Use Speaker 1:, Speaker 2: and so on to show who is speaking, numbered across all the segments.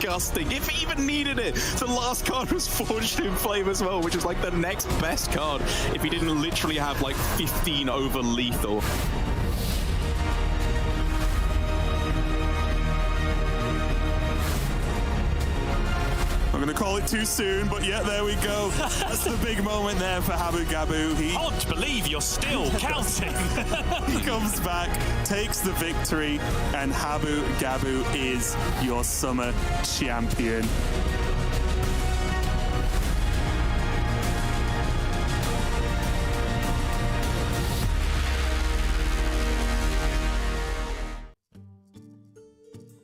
Speaker 1: disgusting. If he even needed it, the last card was Forged in Flame as well, which is like the next best card if he didn't literally have like 15 over lethal.
Speaker 2: I'm going to call it too soon, but yeah, there we go. That's the big moment there for Habu Gabu.
Speaker 3: Can't believe you're still counting.
Speaker 2: He comes back, takes the victory, and Habu Gabu is your summer champion.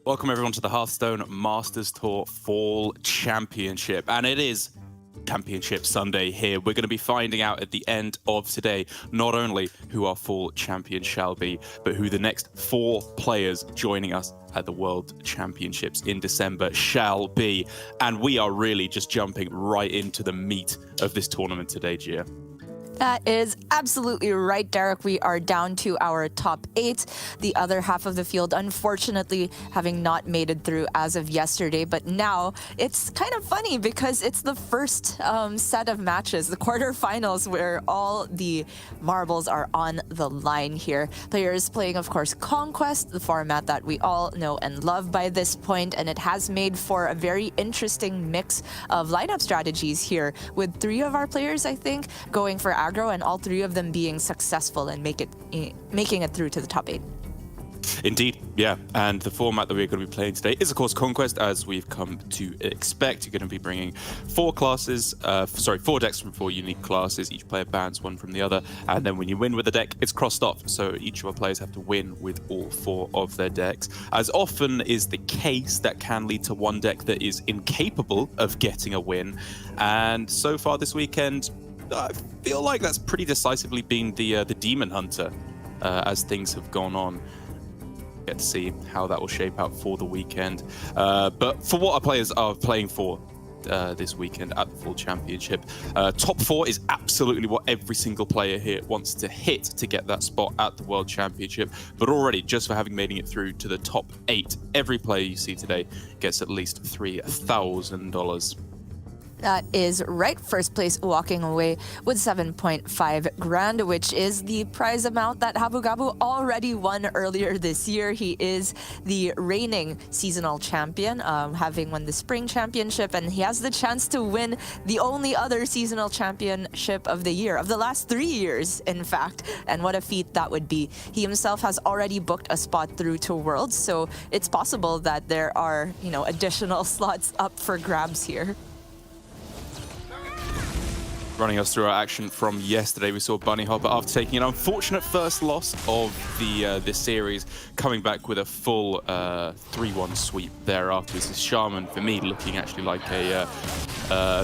Speaker 1: Welcome everyone to the Hearthstone Masters Tour Fall Championship, and it is Championship Sunday here. We're going to be finding out at the end of today not only who our fall champion shall be, but who the next 4 players joining us at the World Championships in December shall be. And we are really just jumping right into the meat of this tournament today, Gia.
Speaker 4: That is absolutely right, Derek. We are down to our top 8. The other half of the field, unfortunately, having not made it through as of yesterday. But now it's kind of funny because it's the first set of matches, the quarterfinals, where all the marbles are on the line here. Players playing, of course, Conquest, the format that we all know and love by this point. And it has made for a very interesting mix of lineup strategies here, with 3 of our players, I think, going for aggro, and all 3 of them being successful and making it through to the top 8.
Speaker 1: Indeed, yeah. And the format that we're going to be playing today is, of course, Conquest, as we've come to expect. You're going to be bringing 4 decks from 4 unique classes. Each player bans one from the other, and then when you win with a deck, it's crossed off. So each of our players have to win with all 4 of their decks. As often is the case, that can lead to one deck that is incapable of getting a win. And so far this weekend, I feel like that's pretty decisively been the Demon Hunter as things have gone on. Get to see how that will shape out for the weekend. But for what our players are playing for this weekend at the Full Championship, top 4 is absolutely what every single player here wants to hit to get that spot at the World Championship. But already, just for having made it through to the top 8, every player you see today gets at least $3,000.
Speaker 4: That is right. First place walking away with 7.5 grand, which is the prize amount that Habu Gabu already won earlier this year. He is the reigning seasonal champion, having won the spring championship, and he has the chance to win the only other seasonal championship of the year, of the last 3 years, in fact. And what a feat that would be. He himself has already booked a spot through to Worlds, so it's possible that there are, additional slots up for grabs here.
Speaker 1: Running us through our action from yesterday, we saw Bunny Hopper, after taking an unfortunate first loss of this series, coming back with a full 3-1 sweep thereafter. This is Shaman, for me, looking actually like a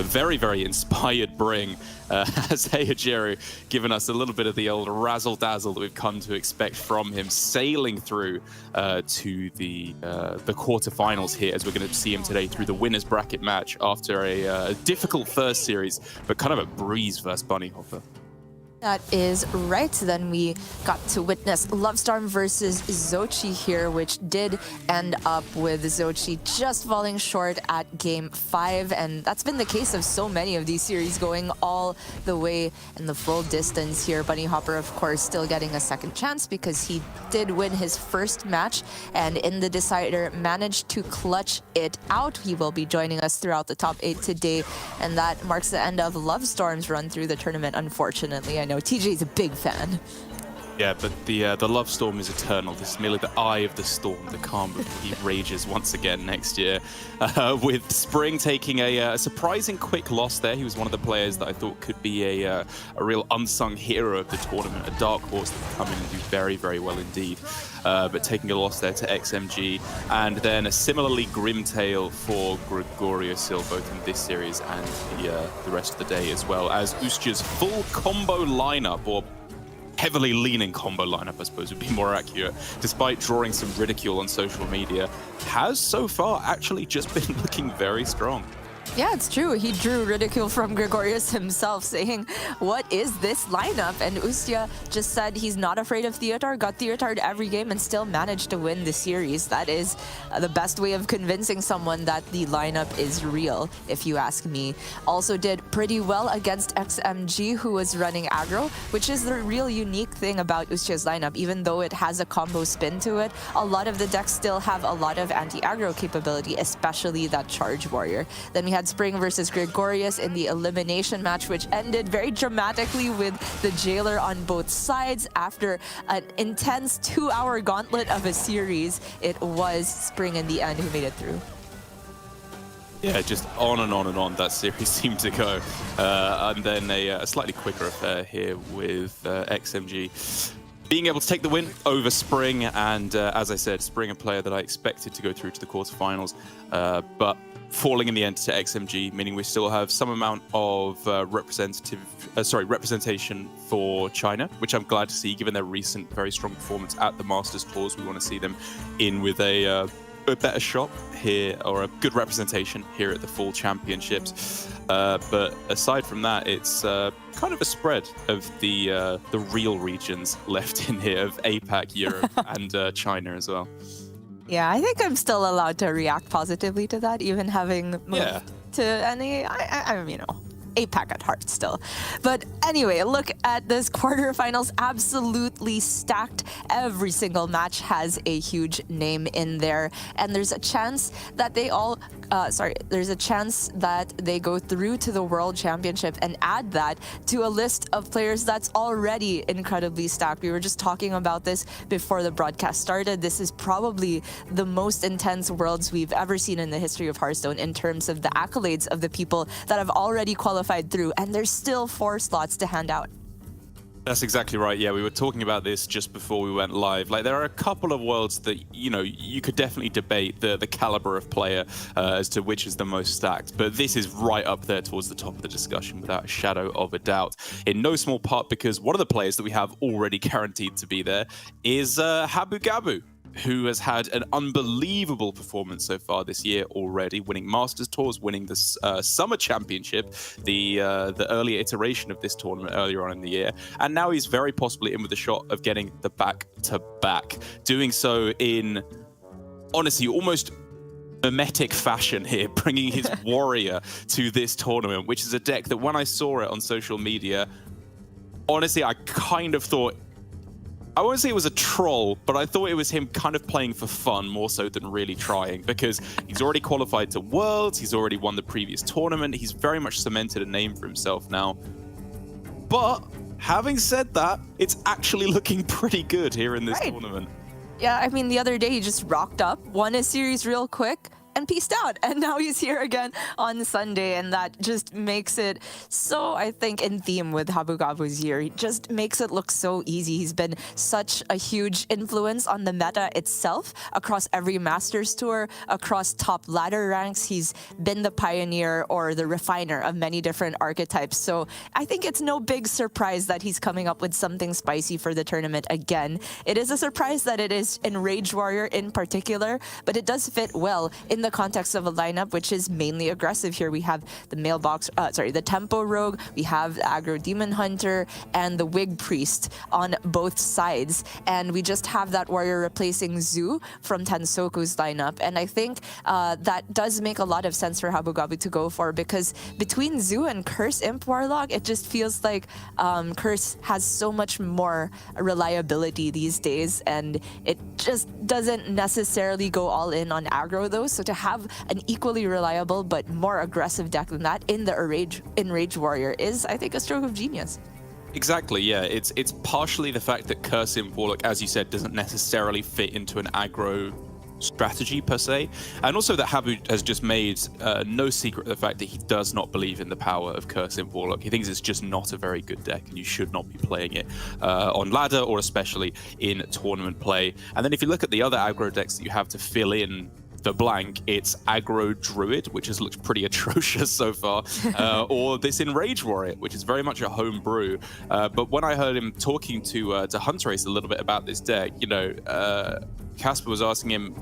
Speaker 1: very, very inspired Bring, as Heijiro giving us a little bit of the old razzle-dazzle that we've come to expect from him, sailing through to the quarterfinals here, as we're going to see him today through the winner's bracket match after a difficult first series, but kind of a breeze versus Bunny Hopper.
Speaker 4: That is right. Then we got to witness Lovestorm versus Xochi here, which did end up with Xochi just falling short at Game 5. And that's been the case of so many of these series, going all the way in the full distance here. Bunny Hopper, of course, still getting a second chance because he did win his first match, and in the decider managed to clutch it out. He will be joining us throughout the top 8 today, and that marks the end of Lovestorm's run through the tournament, unfortunately. I know TJ's a big fan.
Speaker 1: Yeah, but the love storm is eternal. This is merely the eye of the storm, the calm before he rages once again next year. With Spring taking a surprising quick loss there. He was one of the players that I thought could be a real unsung hero of the tournament, a dark horse that would come in and do very, very well indeed. But taking a loss there to XMG, and then a similarly grim tale for Gregorio Sil, both in this series and the rest of the day, as well as Ustja's full combo lineup, or heavily leaning combo lineup, I suppose would be more accurate, despite drawing some ridicule on social media, has so far actually just been looking very strong.
Speaker 4: Yeah, it's true. He drew ridicule from Gregorius himself, saying, "What is this lineup?" And Ustia just said he's not afraid of Theotar, got Theotar every game, and still managed to win the series. That is the best way of convincing someone that the lineup is real, if you ask me. Also did pretty well against XMG, who was running aggro, which is the real unique thing about Ustia's lineup. Even though it has a combo spin to it, a lot of the decks still have a lot of anti-aggro capability, especially that Charge Warrior. Then we had Spring versus Gregorius in the elimination match, which ended very dramatically with the Jailer on both sides. After an intense 2-hour gauntlet of a series, it was Spring in the end who made it through.
Speaker 1: Yeah, just on and on and on that series seemed to go. And then a slightly quicker affair here with XMG being able to take the win over Spring. And as I said, Spring, a player that I expected to go through to the quarterfinals, but falling in the end to XMG, meaning we still have some amount of representation for China, which I'm glad to see, given their recent very strong performance at the Masters Tours. We want to see them in with a better shot here, or a good representation here at the Fall Championships. But aside from that, it's kind of a spread of the real regions left in here of APAC, Europe, and China as well.
Speaker 4: Yeah, I think I'm still allowed to react positively to that, even having moved to any, I mean, APAC at heart still. But anyway, look at this quarterfinals, absolutely stacked. Every single match has a huge name in there, and there's a chance that they all there's a chance that they go through to the World Championship, and add that to a list of players that's already incredibly stacked. We were just talking about this before the broadcast started. This is probably the most intense Worlds we've ever seen in the history of Hearthstone in terms of the accolades of the people that have already qualified through, and there's still 4 slots to hand out.
Speaker 1: That's exactly right. Yeah, we were talking about this just before we went live. Like, there are a couple of worlds that, you know, you could definitely debate the caliber of player as to which is the most stacked. But this is right up there towards the top of the discussion, without a shadow of a doubt. In no small part because one of the players that we have already guaranteed to be there is Habu Gabu, who has had an unbelievable performance so far this year already, winning Masters Tours, winning the Summer Championship, the earlier iteration of this tournament earlier on in the year, and now he's very possibly in with a shot of getting the back-to-back, doing so in, honestly, almost mimetic fashion here, bringing his warrior to this tournament, which is a deck that when I saw it on social media, honestly, I kind of thought, I won't say it was a troll, but I thought it was him kind of playing for fun more so than really trying, because he's already qualified to Worlds, he's already won the previous tournament, he's very much cemented a name for himself now. But having said that, it's actually looking pretty good here in this tournament.
Speaker 4: Yeah, I mean, the other day he just rocked up, won a series real quick, and peaced out. And now he's here again on Sunday, and that just makes it so, I think, in theme with Habu Gabu's year. He just makes it look so easy. He's been such a huge influence on the meta itself across every Masters Tour, across top ladder ranks. He's been the pioneer or the refiner of many different archetypes. So I think it's no big surprise that he's coming up with something spicy for the tournament again. It is a surprise that it is in Rage Warrior in particular, but it does fit well in the context of a lineup which is mainly aggressive here. We have the the Tempo Rogue, we have the Aggro Demon Hunter, and the Wig Priest on both sides. And we just have that warrior replacing Zu from Tensoku's lineup. And I think that does make a lot of sense for Habu Gabu to go for, because between Zu and Curse Imp Warlock, it just feels like Curse has so much more reliability these days, and it just doesn't necessarily go all in on aggro though. So to have an equally reliable but more aggressive deck than that in Rage Warrior is, I think, a stroke of genius.
Speaker 1: Exactly, yeah. It's partially the fact that Curse Imp Warlock, as you said, doesn't necessarily fit into an aggro strategy per se, and also that Habu has just made no secret of the fact that he does not believe in the power of Curse Imp Warlock. He thinks it's just not a very good deck, and you should not be playing it on ladder, or especially in tournament play. And then if you look at the other aggro decks that you have to fill in the blank, it's aggro Druid, which has looked pretty atrocious so far, or this Enrage Warrior, which is very much a home brew. But when I heard him talking to Hunter Ace a little bit about this deck, you know, Casper was asking him,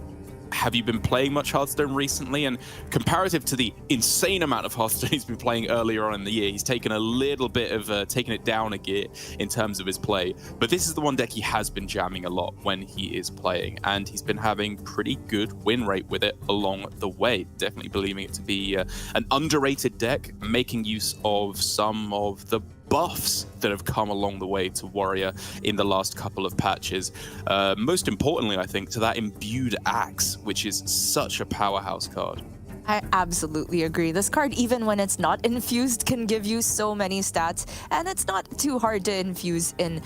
Speaker 1: have you been playing much Hearthstone recently? And comparative to the insane amount of Hearthstone he's been playing earlier on in the year, he's taken a little bit of taken it down a gear in terms of his play. But this is the one deck he has been jamming a lot when he is playing, and he's been having pretty good win rate with it along the way. Definitely believing it to be an underrated deck, making use of some of the buffs that have come along the way to Warrior in the last couple of patches. Most importantly, I think, to that Imbued Axe, which is such a powerhouse card.
Speaker 4: I absolutely agree. This card, even when it's not infused, can give you so many stats, and it's not too hard to infuse in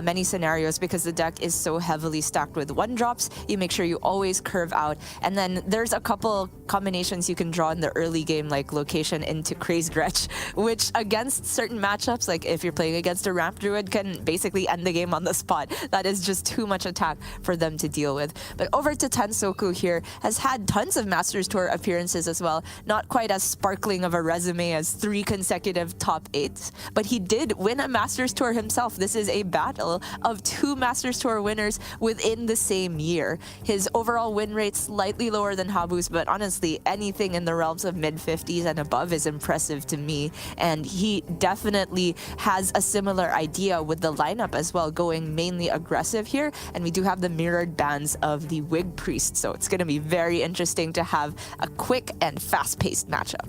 Speaker 4: many scenarios because the deck is so heavily stacked with 1-drops. You make sure you always curve out, and then there's a couple combinations you can draw in the early game, like Location into Crazed Wretch, which against certain matchups, like if you're playing against a Ramp Druid, can basically end the game on the spot. That is just too much attack for them to deal with. But over to Tensoku here, has had tons of Masters Tour appearances as well. Not quite as sparkling of a resume as 3 consecutive top 8s, but he did win a Masters Tour himself. This is a battle of 2 Masters Tour winners within the same year. His overall win rate slightly lower than Habu's, but honestly, anything in the realms of mid-50s and above is impressive to me. And he definitely has a similar idea with the lineup as well, going mainly aggressive here. And we do have the mirrored bans of the Wig Priest, so it's going to be very interesting to have a quick and fast-paced matchup.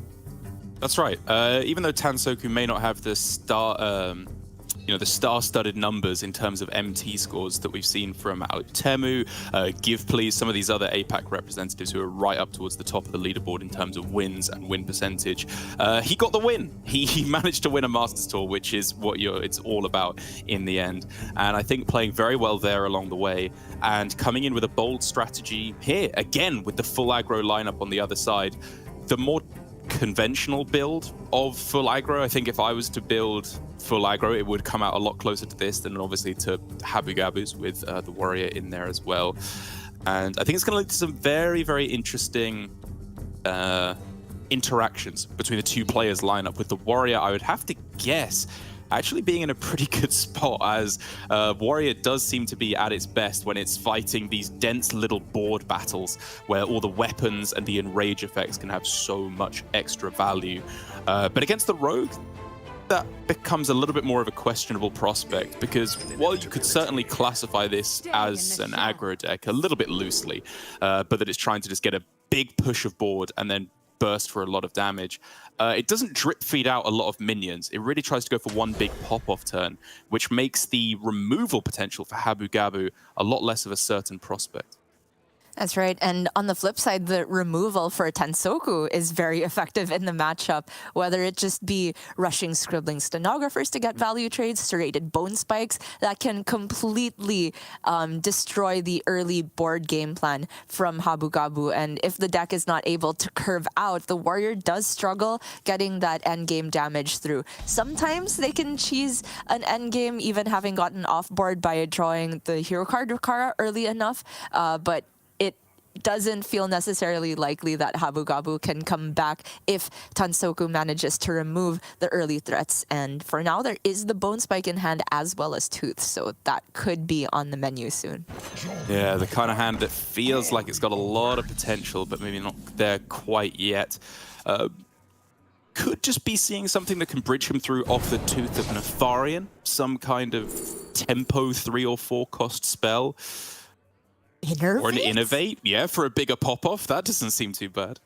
Speaker 1: That's right. Even though Tansoku may not have the the star-studded numbers in terms of MT scores that we've seen from Alutemu, Give Please, some of these other APAC representatives who are right up towards the top of the leaderboard in terms of wins and win percentage, he got the win. He managed to win a Masters Tour, which is what it's all about in the end. And I think playing very well there along the way and coming in with a bold strategy here, again, with the full aggro lineup on the other side. The more conventional build of full aggro, I think if I was to build full aggro, it would come out a lot closer to this than obviously to Habu Gabu's with the Warrior in there as well. And I think it's going to lead to some very, very interesting interactions between the 2 players lineup, with the Warrior, I would have to guess, actually being in a pretty good spot, as Warrior does seem to be at its best when it's fighting these dense little board battles where all the weapons and the enrage effects can have so much extra value. But against the Rogue, that becomes a little bit more of a questionable prospect, because while you could certainly classify this as an aggro deck a little bit loosely, but that it's trying to just get a big push of board and then burst for a lot of damage, it doesn't drip feed out a lot of minions. It really tries to go for one big pop-off turn, which makes the removal potential for Habu Gabu a lot less of a certain prospect.
Speaker 4: That's right. And on the flip side, the removal for Tensoku is very effective in the matchup, whether it just be rushing Scribbling Stenographers to get value trades, serrated Bone Spikes, that can completely destroy the early board game plan from Habu Gabu. And if the deck is not able to curve out, the Warrior does struggle getting that endgame damage through. Sometimes they can cheese an endgame, even having gotten off board by drawing the hero card Rukara early enough, but it doesn't feel necessarily likely that Habu Gabu can come back if Tansoku manages to remove the early threats. And for now, there is the Bone Spike in hand as well as Tooth, so that could be on the menu soon.
Speaker 1: Yeah, the kind of hand that feels like it's got a lot of potential, but maybe not there quite yet. Could just be seeing something that can bridge him through off the Tooth of Nefarian, some kind of tempo 3 or 4 cost spell.
Speaker 4: Innervate?
Speaker 1: Or an Innovate, yeah, for a bigger pop-off. That doesn't seem too bad.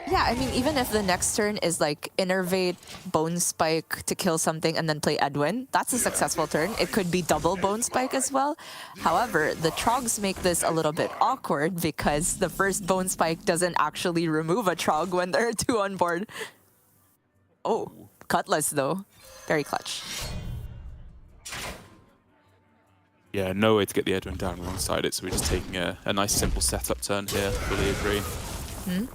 Speaker 4: Yeah, I mean, even if the next turn is like Innervate, Bone Spike to kill something, and then play Edwin, that's a successful turn. It could be double Bone Spike as well. However, the Trogs make this a little bit awkward because the first Bone Spike doesn't actually remove a Trog when there are 2 on board. Oh, Cutlass though. Very clutch.
Speaker 1: Yeah, no way to get the Edwin down alongside it, so we're just taking a nice simple setup turn here. Fully agree.
Speaker 4: Hmm?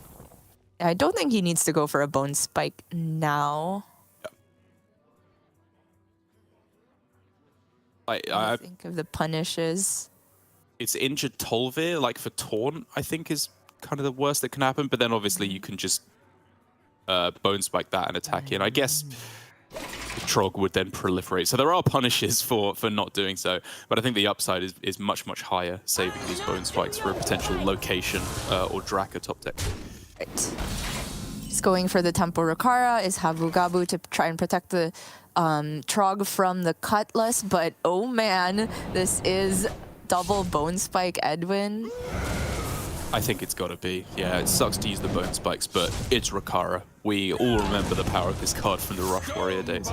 Speaker 4: I don't think he needs to go for a Bone Spike now. I think of the punishes.
Speaker 1: It's injured Tolvir, like for Taunt, I think is kind of the worst that can happen, but then obviously you can just Bone Spike that and attack in. I guess Trog would then proliferate. So there are punishes for not doing so, but I think the upside is much, much higher, saving these bone spikes for a potential location or Draka top deck.
Speaker 4: Right. He's going for the Tempo Rakara, is Habu Gabu to try and protect the Trog from the Cutlass, but oh man, this is double Bone Spike Edwin.
Speaker 1: I think it's got to be. Yeah, it sucks to use the bone spikes, but it's Rakara. We all remember the power of this card from the Rush Warrior days.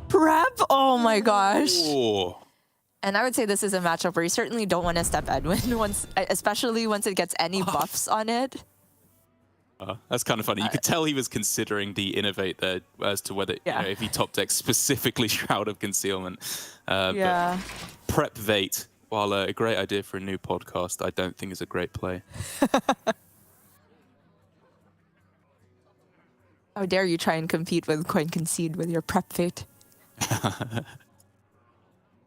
Speaker 4: Prep? Oh my gosh.
Speaker 1: Oh.
Speaker 4: And I would say this is a matchup where you certainly don't want to step Edwin, especially once it gets any buffs on it.
Speaker 1: That's kind of funny. You could tell he was considering the innovate there as to whether if he top decks specifically Shroud of Concealment. But Prep Vate, while a great idea for a new podcast, I don't think is a great play.
Speaker 4: How dare you try and compete with Coin Concede with your Prep Vate?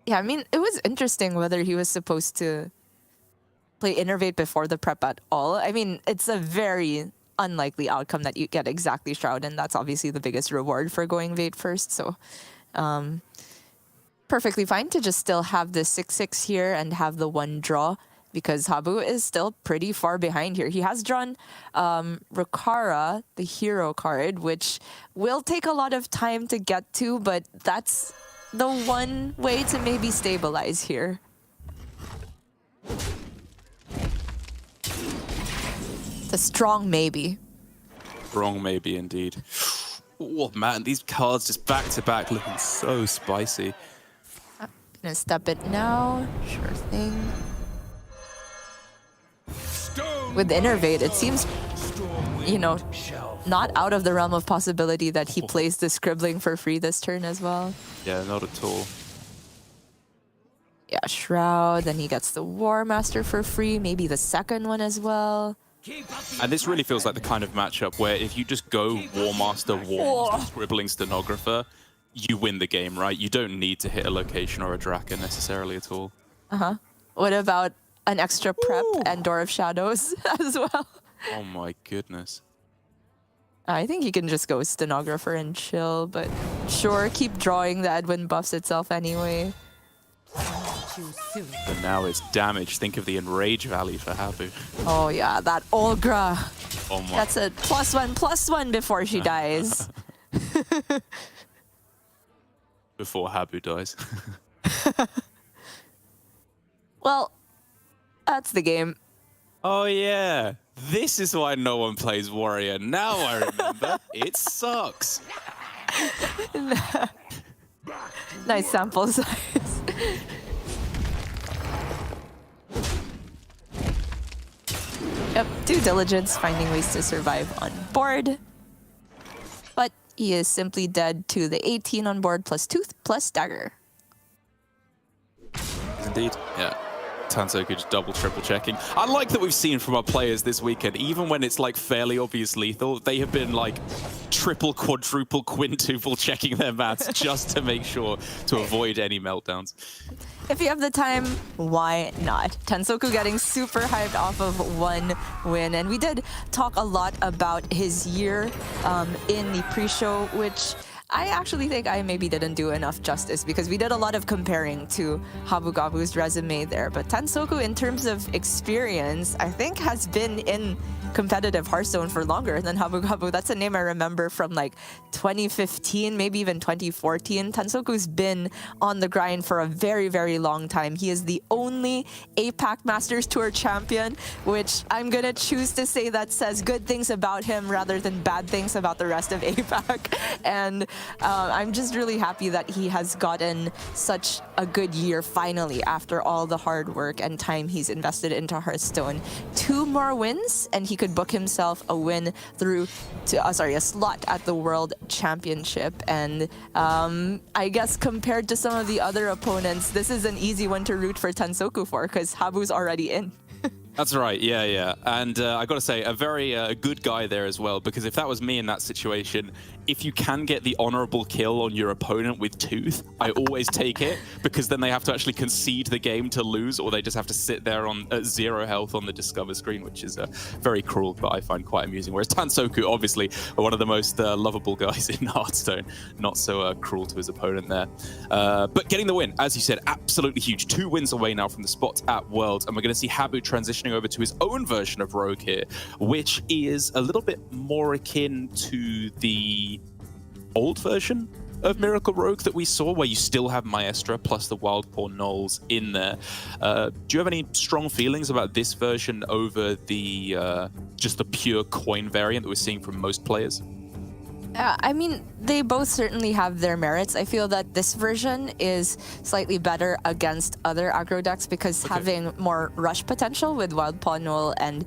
Speaker 4: Yeah, I mean, it was interesting whether he was supposed to play Innervate before the prep at all. I mean, it's a very unlikely outcome that you get exactly Shroud, and that's obviously the biggest reward for going Vate first. So, perfectly fine to just still have the 6/6 here and have the one draw, because Habu is still pretty far behind here. He has drawn Rakara, the hero card, which will take a lot of time to get to, but that's the one way to maybe stabilize here. It's a strong maybe.
Speaker 1: Strong maybe indeed. Oh man, these cards just back to back looking so spicy.
Speaker 4: I'm gonna step it now. Sure thing. With Innervate, it seems, you know, not out of the realm of possibility that he plays the Scribbling for free this turn as well.
Speaker 1: Yeah, not at all.
Speaker 4: Yeah, Shroud, then he gets the War Master for free, maybe the second one as well.
Speaker 1: And this really feels like the kind of matchup where if you just go War Master, Scribbling Stenographer, you win the game, right? You don't need to hit a location or a Draka necessarily at all.
Speaker 4: What about an extra prep and Door of Shadows as well?
Speaker 1: Oh my goodness.
Speaker 4: I think he can just go Stenographer and chill, but sure, keep drawing. The Edwin buffs itself anyway.
Speaker 1: But now it's damage. Think of the Enrage Valley for Habu.
Speaker 4: Oh yeah, that Olgra.
Speaker 1: Oh my.
Speaker 4: That's a +1/+1 before she dies.
Speaker 1: Before Habu dies.
Speaker 4: Well, that's the game.
Speaker 1: Oh yeah. This is why no one plays Warrior. Now I remember. It sucks.
Speaker 4: Nice sample size. Yep, due diligence, finding ways to survive on board. But he is simply dead to the 18 on board plus Tooth plus Dagger.
Speaker 1: Indeed. Yeah. Tansoku just double, triple checking. I like that we've seen from our players this weekend, even when it's like fairly obvious lethal, they have been like triple, quadruple, quintuple checking their mats just to make sure to avoid any meltdowns.
Speaker 4: If you have the time, why not? Tansoku getting super hyped off of one win. And we did talk a lot about his year in the pre-show, which I actually think I maybe didn't do enough justice because we did a lot of comparing to Habu Gabu's resume there. But Tansoku, in terms of experience, I think has been in competitive Hearthstone for longer than Habu Gabu. That's a name I remember from like 2015, maybe even 2014. Tansoku's been on the grind for a very, very long time. He is the only APAC Masters Tour champion, which I'm going to choose to say that says good things about him rather than bad things about the rest of APAC. And I'm just really happy that he has gotten such a good year finally after all the hard work and time he's invested into Hearthstone. 2 more wins and he could book himself a win through to a slot at the World Championship. And I guess compared to some of the other opponents, this is an easy one to root for Tansoku for because Habu's already in.
Speaker 1: That's right, yeah. And I got to say, a very good guy there as well, because if that was me in that situation, if you can get the honorable kill on your opponent with Tooth, I always take it, because then they have to actually concede the game to lose, or they just have to sit there on at 0 health on the Discover screen, which is very cruel, but I find quite amusing. Whereas Tansoku, obviously, one of the most lovable guys in Hearthstone, not so cruel to his opponent there. But getting the win, as you said, absolutely huge. 2 wins away now from the spot at Worlds, and we're going to see Habu transitioning over to his own version of Rogue here, which is a little bit more akin to the old version of Miracle Rogue that we saw, where you still have Maestra plus the Wild Paw Knolls in there. Do you have any strong feelings about this version over the just the pure coin variant that we're seeing from most players?
Speaker 4: I mean, they both certainly have their merits. I feel that this version is slightly better against other aggro decks because having more rush potential with Wild Paw Knoll and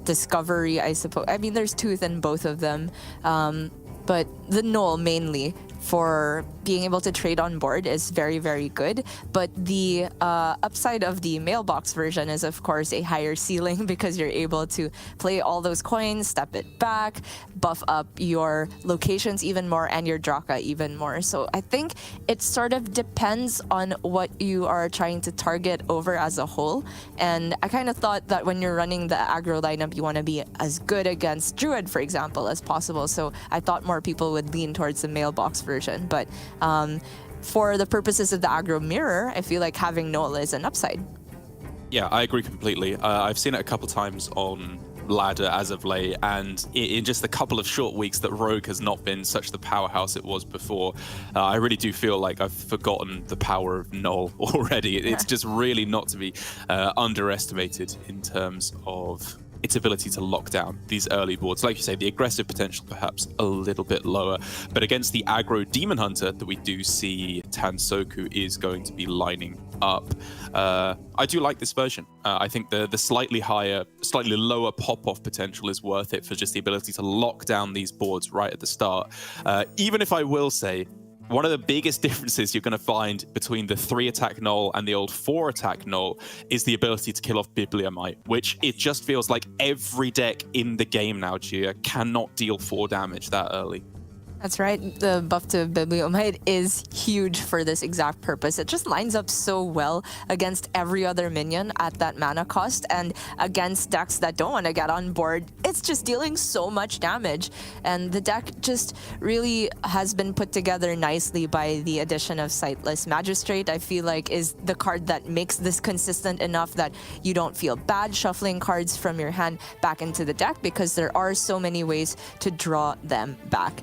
Speaker 4: Discovery, I suppose. I mean, there's Tooth in both of them, but the Knoll mainly for being able to trade on board is very, very good. But the upside of the mailbox version is, of course, a higher ceiling because you're able to play all those coins, step it back, buff up your locations even more and your Draka even more. So I think it sort of depends on what you are trying to target over as a whole. And I kind of thought that when you're running the aggro lineup, you want to be as good against Druid, for example, as possible. So I thought more people would lean towards the mailbox version. But for the purposes of the aggro mirror, I feel like having Nola is an upside.
Speaker 1: Yeah, I agree completely. I've seen it a couple times on ladder as of late, and in just a couple of short weeks that Rogue has not been such the powerhouse it was before. I really do feel like I've forgotten the power of Null already. It's just really not to be underestimated in terms of its ability to lock down these early boards. Like you say, the aggressive potential perhaps a little bit lower, but against the aggro Demon Hunter that we do see Tansoku is going to be lining up. I do like this version. I think the slightly lower pop-off potential is worth it for just the ability to lock down these boards right at the start. Even if I will say, one of the biggest differences you're going to find between the 3-attack Null and the old 4-attack Null is the ability to kill off Bibliomite, which it just feels like every deck in the game now, Gia, cannot deal 4 damage that early.
Speaker 4: That's right. The buff to Bibliomite is huge for this exact purpose. It just lines up so well against every other minion at that mana cost, and against decks that don't want to get on board, it's just dealing so much damage. And the deck just really has been put together nicely by the addition of Sightless Magistrate. I feel like is the card that makes this consistent enough that you don't feel bad shuffling cards from your hand back into the deck, because there are so many ways to draw them back.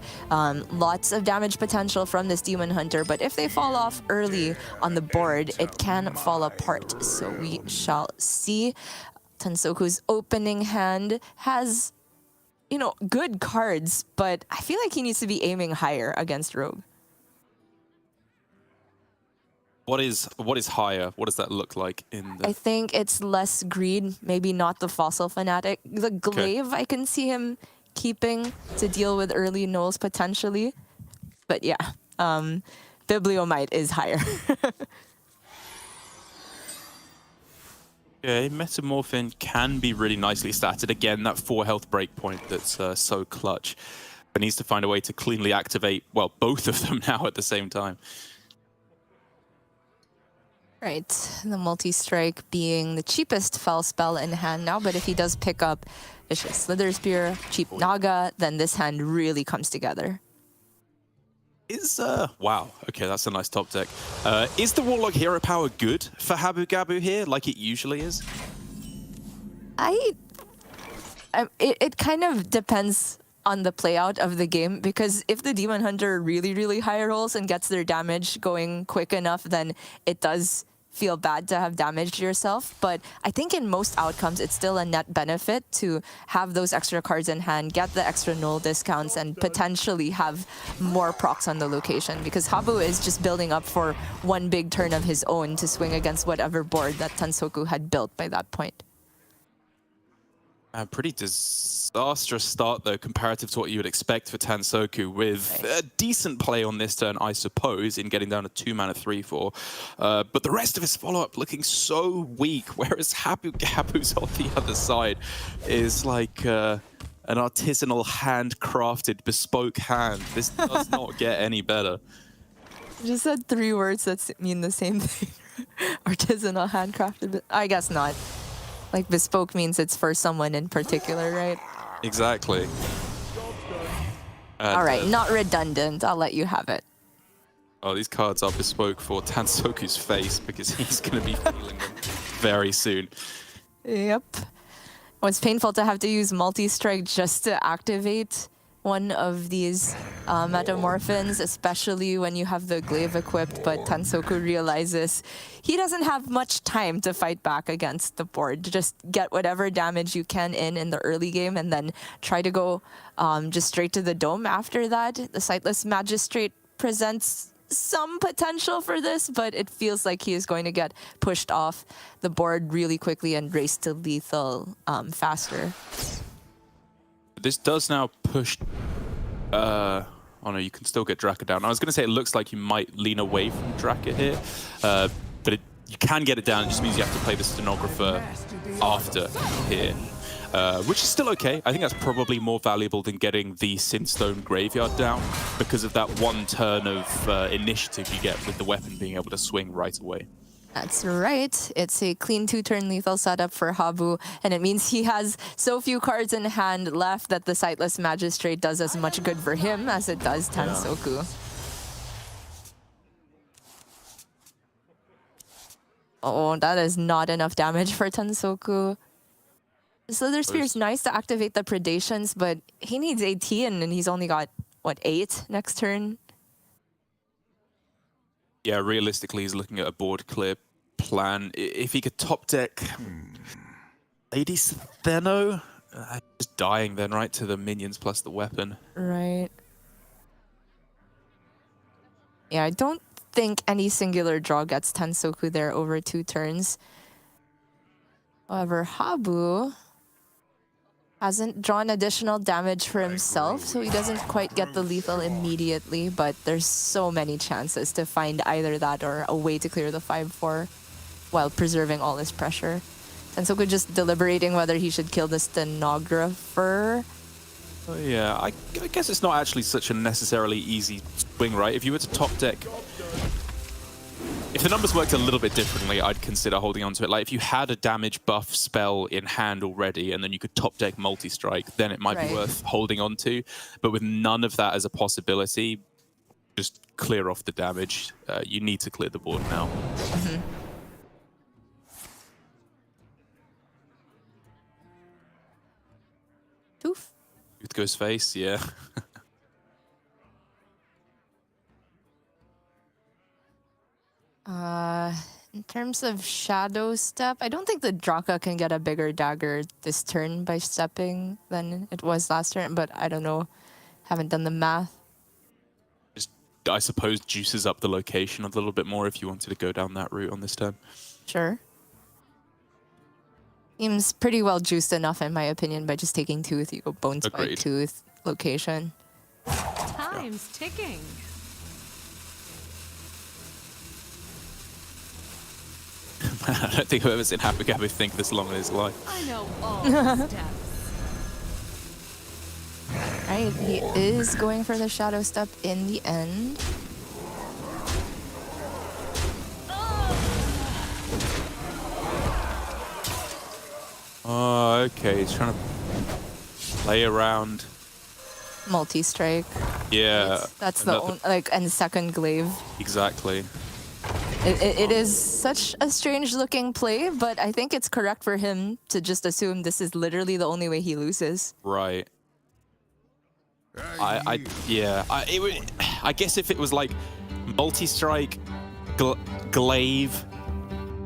Speaker 4: Lots of damage potential from this Demon Hunter, but if they fall off early on the board, it can fall apart. So we shall see. Tansoku's opening hand has, good cards, but I feel like he needs to be aiming higher against Rogue.
Speaker 1: What is higher? What does that look like in the...
Speaker 4: I think it's less greed, maybe not the Fossil Fanatic. The Glaive, I can see him keeping to deal with early Knolls potentially. But yeah, Bibliomite is higher.
Speaker 1: Okay, Metamorphin can be really nicely statted. Again, that 4 health breakpoint that's so clutch. But needs to find a way to cleanly activate, well, both of them now at the same time.
Speaker 4: Right, the multi-strike being the cheapest fell spell in hand now, but if he does pick up Vicious Slither Spear, cheap Naga, then this hand really comes together.
Speaker 1: Wow, okay, that's a nice top deck. Is the Warlock hero power good for Habu Gabu here, like it usually is?
Speaker 4: It kind of depends on the playout of the game, because if the Demon Hunter really, really high rolls and gets their damage going quick enough, then it does feel bad to have damaged yourself. But I think in most outcomes, it's still a net benefit to have those extra cards in hand, get the extra null discounts, and potentially have more procs on the location, because Habu is just building up for one big turn of his own to swing against whatever board that Tansoku had built by that point.
Speaker 1: A pretty disastrous start, though, comparative to what you would expect for Tansoku, with a decent play on this turn, I suppose, in getting down a 2-mana 3/4. But the rest of his follow-up looking so weak, whereas Habu Gabu's on the other side is like an artisanal, handcrafted, bespoke hand. This does not get any better.
Speaker 4: You just said 3 words that mean the same thing. Artisanal, handcrafted. But I guess not. Like bespoke means it's for someone in particular, right?
Speaker 1: Exactly. And,
Speaker 4: All right, not redundant. I'll let you have it.
Speaker 1: oh, these cards are bespoke for Tansoku's face because he's going to be feeling them very soon.
Speaker 4: Yep. Well, it's painful to have to use multi-strike just to activate one of these metamorphins, especially when you have the glaive equipped, but Tansoku realizes he doesn't have much time to fight back against the board. Just get whatever damage you can in the early game and then try to go just straight to the dome after that. The Sightless Magistrate presents some potential for this, but it feels like he is going to get pushed off the board really quickly and race to lethal faster.
Speaker 1: This does now push... oh no, you can still get Draka down. I was going to say it looks like you might lean away from Draka here, but you can get it down. It just means you have to play the Stenographer after here, which is still okay. I think that's probably more valuable than getting the Sinstone Graveyard down because of that one turn of initiative you get with the weapon being able to swing right away.
Speaker 4: That's right. It's a clean 2-turn lethal setup for Habu, and it means he has so few cards in hand left that the Sightless Magistrate does as much good for him as it does Tansoku. Oh, that is not enough damage for Tansoku. The Slither Spear is nice to activate the predations, but he needs 18, and he's only got, what, 8 next turn?
Speaker 1: Yeah, realistically, he's looking at a board clear plan. If he could top deck Lady Stheno, just dying then, right, to the minions plus the weapon.
Speaker 4: Right. Yeah, I don't think any singular draw gets Tansoku there over 2 turns. However, Habu hasn't drawn additional damage for himself, so he doesn't quite get the lethal immediately, but there's so many chances to find either that or a way to clear the 5/4 while preserving all his pressure. Tansoku just deliberating whether he should kill the Stenographer.
Speaker 1: Oh, yeah, I guess it's not actually such a necessarily easy swing, right? If you were to top deck... If the numbers worked a little bit differently, I'd consider holding on to it. Like, if you had a damage buff spell in hand already, and then you could top deck multi-strike, then it might be worth holding on to. But with none of that as a possibility, just clear off the damage. You need to clear the board now.
Speaker 4: Mm-hmm. Tooth.
Speaker 1: Tooth goes face, yeah.
Speaker 4: In terms of Shadow Step, I don't think the Draka can get a bigger dagger this turn by stepping than it was last turn, but I don't know. Haven't done the math.
Speaker 1: Just, I suppose, juices up the location a little bit more if you wanted to go down that route on this turn.
Speaker 4: Sure. Seems pretty well juiced enough, in my opinion, by just taking Tooth. You go Bones by Tooth location.
Speaker 5: Time's ticking.
Speaker 1: I don't think I've ever seen Happy Gabby think this long in his life.
Speaker 5: I know all the steps.
Speaker 4: Right, he is going for the Shadow Step in the end.
Speaker 1: Oh, okay. He's trying to play around.
Speaker 4: Multi-strike.
Speaker 1: Yeah.
Speaker 4: That's the only, and second glaive.
Speaker 1: Exactly.
Speaker 4: It is such a strange looking play, but I think it's correct for him to just assume this is literally the only way he loses.
Speaker 1: Right. I guess if it was like multi-strike, glaive,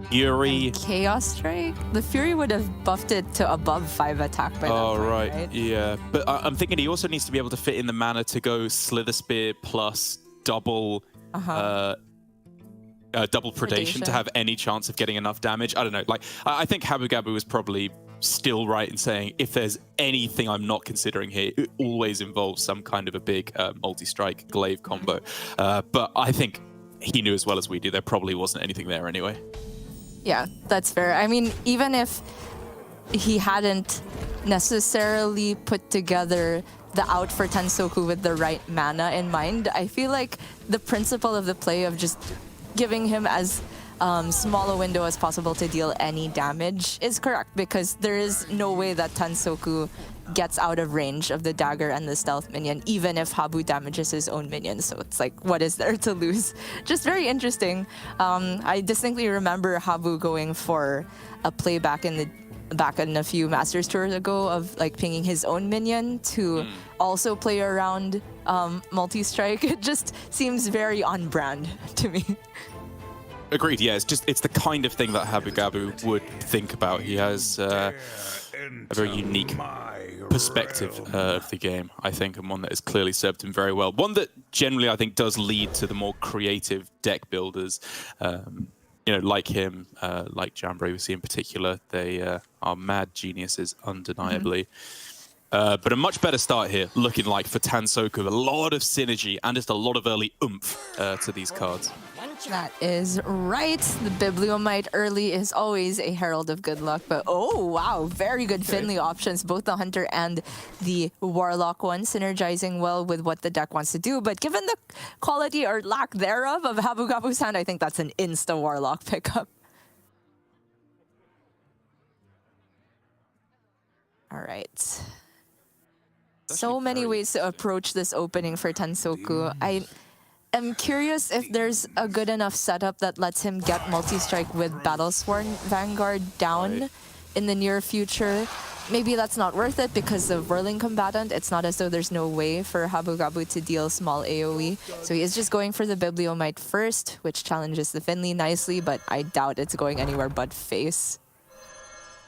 Speaker 1: Fury.
Speaker 4: Chaos Strike? The Fury would have buffed it to above 5 attack by that point, right?
Speaker 1: Yeah. But I'm thinking he also needs to be able to fit in the mana to go Slither Spear plus double double predation to have any chance of getting enough damage. I don't know. Like, I think Habu Gabu was probably still right in saying if there's anything I'm not considering here, it always involves some kind of a big multi-strike glaive combo. But I think he knew as well as we do there probably wasn't anything there anyway.
Speaker 4: Yeah, that's fair. I mean, even if he hadn't necessarily put together the out for Tensoku with the right mana in mind, I feel like the principle of the play of just giving him as small a window as possible to deal any damage is correct, because there is no way that Tensoku gets out of range of the dagger and the stealth minion, even if Habu damages his own minion. So it's like, what is there to lose? Just very interesting. I distinctly remember Habu going for a play back in a few Masters Tours ago of like pinging his own minion to also play around multi-strike. It just seems very on brand to me.
Speaker 1: Agreed, yeah, it's the kind of thing that Habu Gabu would think about. He has a very unique perspective of the game, I think, and one that has clearly served him very well. One that generally, I think, does lead to the more creative deck builders, like him, like Jambray we see in particular. They are mad geniuses, undeniably. But a much better start here, looking like for Tensoku. A lot of synergy and just a lot of early oomph to these cards.
Speaker 4: That is right. The Bibliomite early is always a herald of good luck. But oh, wow, very good Finley options. Both the Hunter and the Warlock one synergizing well with what the deck wants to do. But given the quality or lack thereof of Habu Gabu's hand, I think that's an insta Warlock pickup. All right. So many ways to approach this opening for Tensoku. I'm curious if there's a good enough setup that lets him get multi-strike with Battlesworn Vanguard down in the near future. Maybe that's not worth it because of Whirling Combatant. It's not as though there's no way for Habu Gabu to deal small AoE. So he is just going for the Bibliomite first, which challenges the Finley nicely, but I doubt it's going anywhere but face.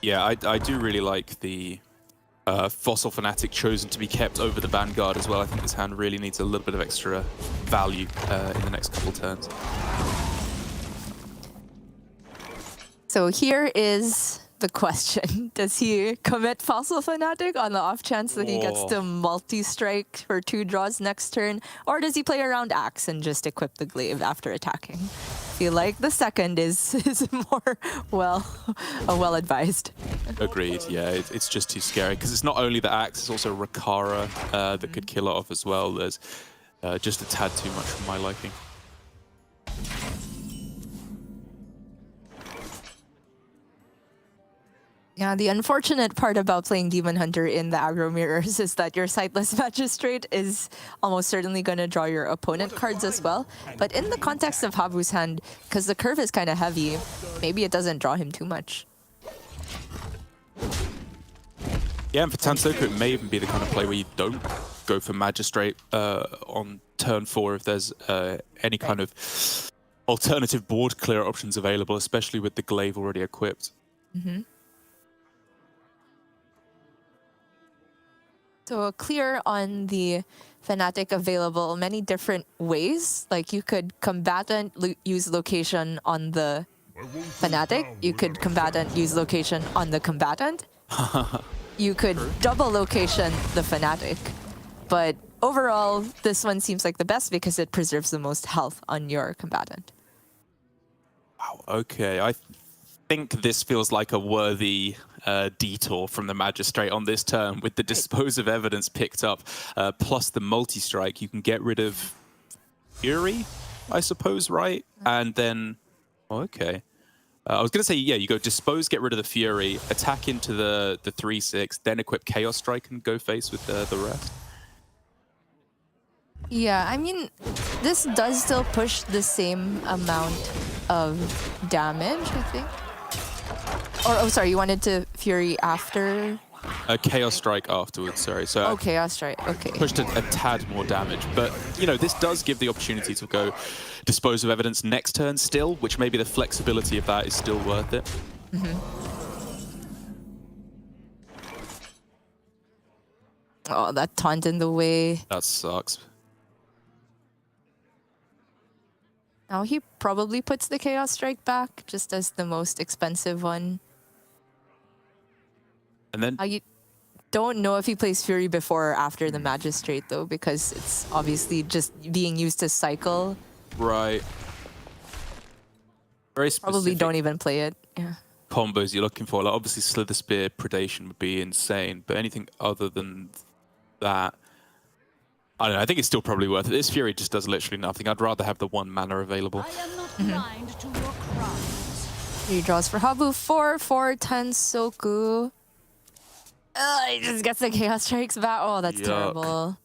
Speaker 1: Yeah, I do really like the Fossil Fanatic chosen to be kept over the Vanguard as well. I think this hand really needs a little bit of extra value in the next couple turns.
Speaker 4: So here is the question. Does he commit Fossil Fanatic on the off chance that he gets to multi-strike for 2 draws next turn? Or does he play around Axe and just equip the Glaive after attacking? I feel like the second is more well advised.
Speaker 1: Agreed, yeah, it's just too scary because it's not only the Axe, it's also Rakara that could kill it off as well. There's just a tad too much for my liking.
Speaker 4: Yeah, the unfortunate part about playing Demon Hunter in the aggro mirrors is that your Sightless Magistrate is almost certainly going to draw your opponent cards as well. But in the context of Habu's hand, because the curve is kind of heavy, maybe it doesn't draw him too much.
Speaker 1: Yeah, and for Tensoku, it may even be the kind of play where you don't go for Magistrate on turn 4 if there's any kind of alternative board clear options available, especially with the Glaive already equipped.
Speaker 4: Mm-hmm. So clear on the Fanatic available many different ways. Like you could combatant use location on the Fanatic. You could combatant use location on the combatant. You could double location the Fanatic. But overall, this one seems like the best because it preserves the most health on your combatant.
Speaker 1: Wow, okay. I think this feels like a worthy detour from the Magistrate on this turn. With the Dispose of Evidence picked up, plus the multi-strike, you can get rid of Fury, I suppose, right? And then, okay. I was going to say, yeah, you go Dispose, get rid of the Fury, attack into the 3/6, then equip Chaos Strike and go face with the rest.
Speaker 4: Yeah, I mean, this does still push the same amount of damage, I think. Or, oh, sorry, you wanted to Fury after?
Speaker 1: Chaos Strike afterwards, sorry. So
Speaker 4: Oh, Chaos Strike, okay.
Speaker 1: pushed a tad more damage. But, you know, this does give the opportunity to go Dispose of Evidence next turn still, which maybe the flexibility of that is still worth it.
Speaker 4: Mm-hmm. Oh, that taunt in the way.
Speaker 1: That sucks.
Speaker 4: Now he probably puts the Chaos Strike back just as the most expensive one.
Speaker 1: And then
Speaker 4: You don't know if he plays Fury before or after the Magistrate, though, because it's obviously just being used to cycle.
Speaker 1: right, very
Speaker 4: Probably
Speaker 1: specific
Speaker 4: don't even play it. Yeah.
Speaker 1: combos you're looking for. Like obviously Slither Spear Predation would be insane, but anything other than that, I don't know. I think it's still probably worth it. This Fury just does literally nothing. I'd rather have the 1 mana available.
Speaker 5: I am not blind to your crimes.
Speaker 4: 3 draws for Habu, 4/4 Tensoku. He just gets the Chaos Strikes back. Oh, that's
Speaker 1: Yuck.
Speaker 4: terrible.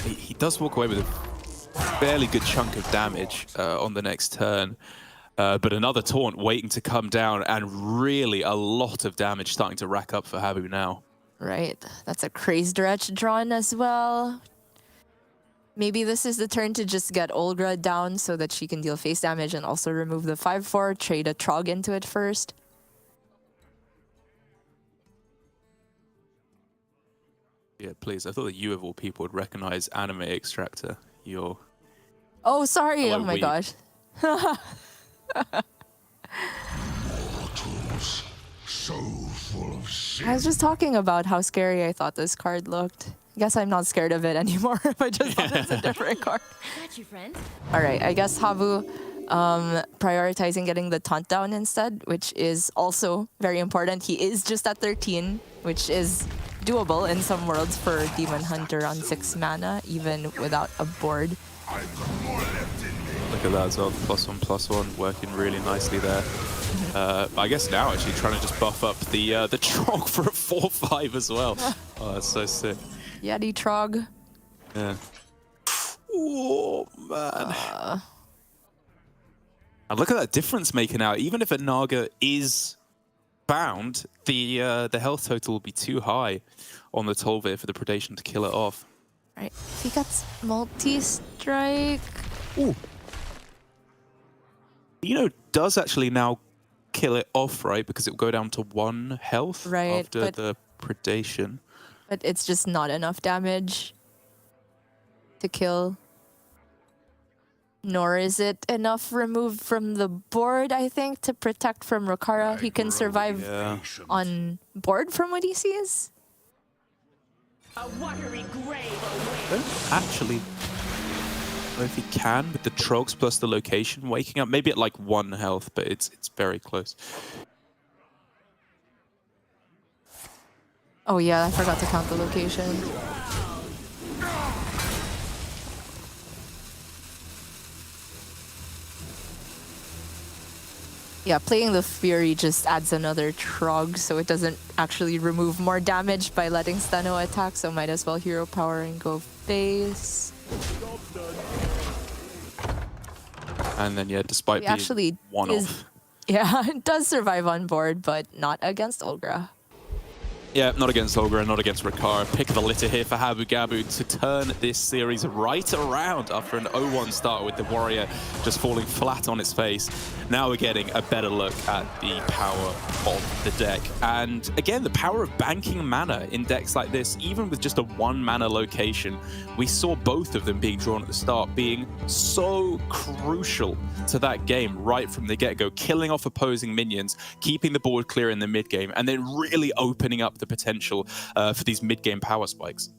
Speaker 1: He does walk away with a fairly good chunk of damage on the next turn. But another taunt waiting to come down, and really a lot of damage starting to rack up for Habu now.
Speaker 4: Right, that's a Crazed Wretch drawn as well. Maybe this is the turn to just get Olgra down so that she can deal face damage and also remove the 5/4, trade a Trog into it first.
Speaker 1: Yeah, please. I thought that you of all people would recognize Anime Extractor. Your
Speaker 4: Oh, sorry.
Speaker 1: Hello,
Speaker 4: Oh my
Speaker 1: weeb.
Speaker 4: gosh.
Speaker 6: So full of sin.
Speaker 4: I was just talking about how scary I thought this card looked. I guess I'm not scared of it anymore. I just thought it's a different card.
Speaker 5: Got you, friend.
Speaker 4: All right, I guess Habu prioritizing getting the taunt down instead, which is also very important. He is just at 13, which is doable in some worlds for Demon Hunter on 6 mana, even without a board.
Speaker 1: look at that as well. +1/+1 working really nicely there. I guess now actually trying to just buff up the Trog for a 4/5 as well. Oh, that's so sick.
Speaker 4: Yeti Trog.
Speaker 1: Yeah. Oh man. And look at that difference making out. Even if a Naga is bound, the health total will be too high on the Tolvir for the Predation to kill it off.
Speaker 4: Right, he gets multi-strike.
Speaker 1: Ooh. Does actually now kill it off, right? Because it will go down to 1 health
Speaker 4: Right,
Speaker 1: after
Speaker 4: but-
Speaker 1: the Predation.
Speaker 4: But it's just not enough damage to kill. Nor is it enough removed from the board, I think, to protect from Rokara. He can survive
Speaker 1: Yeah.
Speaker 4: on board from what he sees.
Speaker 5: A watery grave
Speaker 1: I don't actually know if he can with the Trogs plus the location waking up. Maybe at like 1 health, but it's very close.
Speaker 4: Oh yeah, I forgot to count the location. Yeah, playing the Fury just adds another Trog, so it doesn't actually remove more damage by letting Steno attack, so might as well hero power and go face.
Speaker 1: And then, yeah, despite
Speaker 4: He
Speaker 1: being
Speaker 4: actually
Speaker 1: one
Speaker 4: is-
Speaker 1: off.
Speaker 4: Yeah, it does survive on board, but not against Olgra.
Speaker 1: Yeah, not against Olga, not against Rikara. Pick the litter here for Habu Gabu to turn this series right around after an 0-1 start with the Warrior just falling flat on its face. Now we're getting a better look at the power of the deck. And again, the power of banking mana in decks like this, even with just a 1 mana location. We saw both of them being drawn at the start being so crucial to that game right from the get-go, killing off opposing minions, keeping the board clear in the mid-game, and then really opening up the potential for these mid-game power spikes.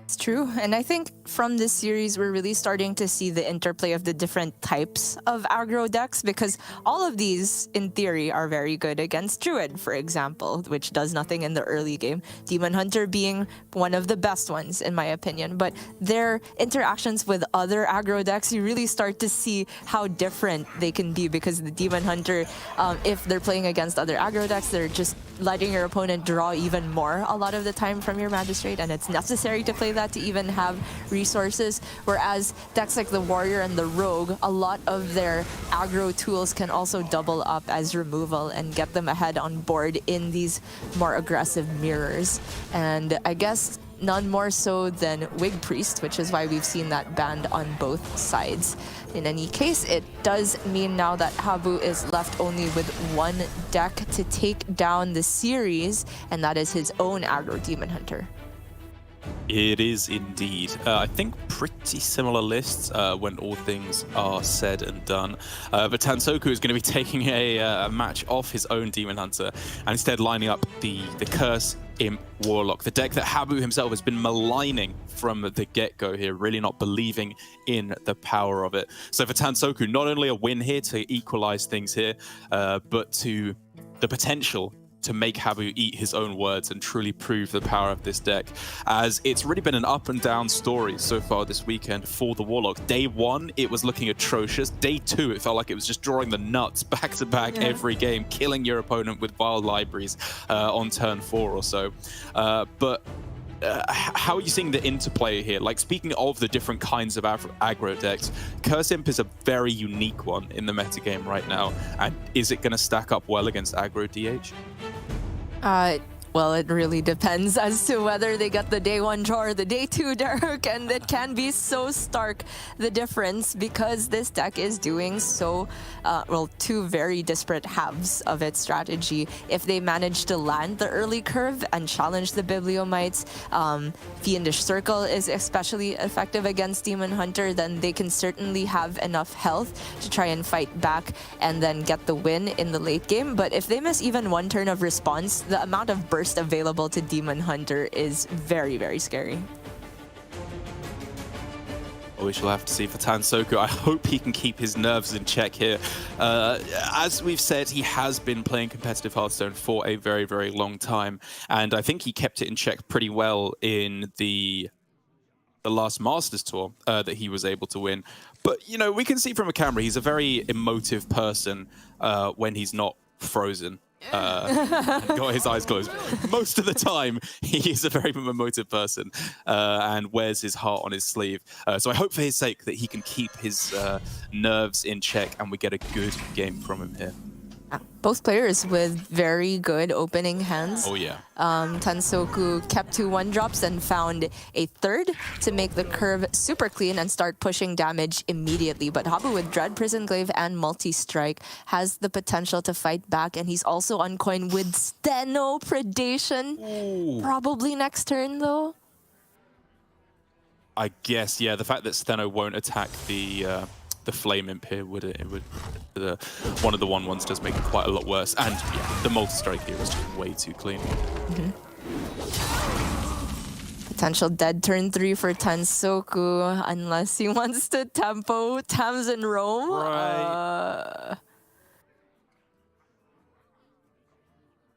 Speaker 4: It's true, and I think from this series we're really starting to see the interplay of the different types of aggro decks, because all of these, in theory, are very good against Druid, for example, which does nothing in the early game. Demon Hunter being one of the best ones, in my opinion, but their interactions with other aggro decks, you really start to see how different they can be, because the Demon Hunter, if they're playing against other aggro decks, they're just letting your opponent draw even more a lot of the time from your Magistrate, and it's necessary to play that to even have resources, whereas decks like the Warrior and the Rogue, a lot of their aggro tools can also double up as removal and get them ahead on board in these more aggressive mirrors. And I guess none more so than Wig Priest, which is why we've seen that banned on both sides. In any case, it does mean now that Habu is left only with 1 deck to take down the series, and that is his own aggro Demon Hunter.
Speaker 1: It is indeed. I think pretty similar lists when all things are said and done. But Tansoku is going to be taking a match off his own Demon Hunter and instead lining up the Curse Imp Warlock, the deck that Habu himself has been maligning from the get-go here, really not believing in the power of it. So for Tansoku, not only a win here to equalize things here, but to the potential to make Habu eat his own words and truly prove the power of this deck, as it's really been an up and down story so far this weekend for the Warlock. Day 1, it was looking atrocious. Day 2, it felt like it was just drawing the nuts back to back every game, killing your opponent with vile libraries on turn 4 or so. How are you seeing the interplay here? Like, speaking of the different kinds of aggro decks, Curse Imp is a very unique one in the metagame right now. And is it going to stack up well against aggro DH?
Speaker 4: Well, it really depends as to whether they get the day 1 draw or the day 2, Derek, and it can be so stark, the difference, because this deck is doing so, well, 2 very disparate halves of its strategy. If they manage to land the early curve and challenge the Bibliomites, Fiendish Circle is especially effective against Demon Hunter, then they can certainly have enough health to try and fight back and then get the win in the late game. But if they miss even 1 turn of response, the amount of burst available to Demon Hunter is very, very scary.
Speaker 1: We shall have to see for Tansoku. I hope he can keep his nerves in check here. As we've said, he has been playing competitive Hearthstone for a very, very long time, and I think he kept it in check pretty well in the last Masters tour that he was able to win. But, you know, we can see from a camera, he's a very emotive person when he's not frozen. Got his eyes closed. Most of the time, he is a very emotive person and wears his heart on his sleeve. So I hope for his sake that he can keep his nerves in check and we get a good game from him here.
Speaker 4: Both players with very good opening hands.
Speaker 1: Oh, yeah.
Speaker 4: Tansoku kept 2 1-drops and found a 3rd to make the curve super clean and start pushing damage immediately. But Habu with Dread, Prison Glaive, and Multi-Strike has the potential to fight back, and he's also on coin with Steno Predation. Ooh. Probably next turn, though.
Speaker 1: I guess, yeah, the fact that Steno won't attack the Flame Imp here one of the 1/1s does make it quite a lot worse. And yeah, the multi-strike here was just way too clean.
Speaker 4: Potential dead turn 3 for Tansoku unless he wants to tempo Tamsin Roam.
Speaker 1: Right.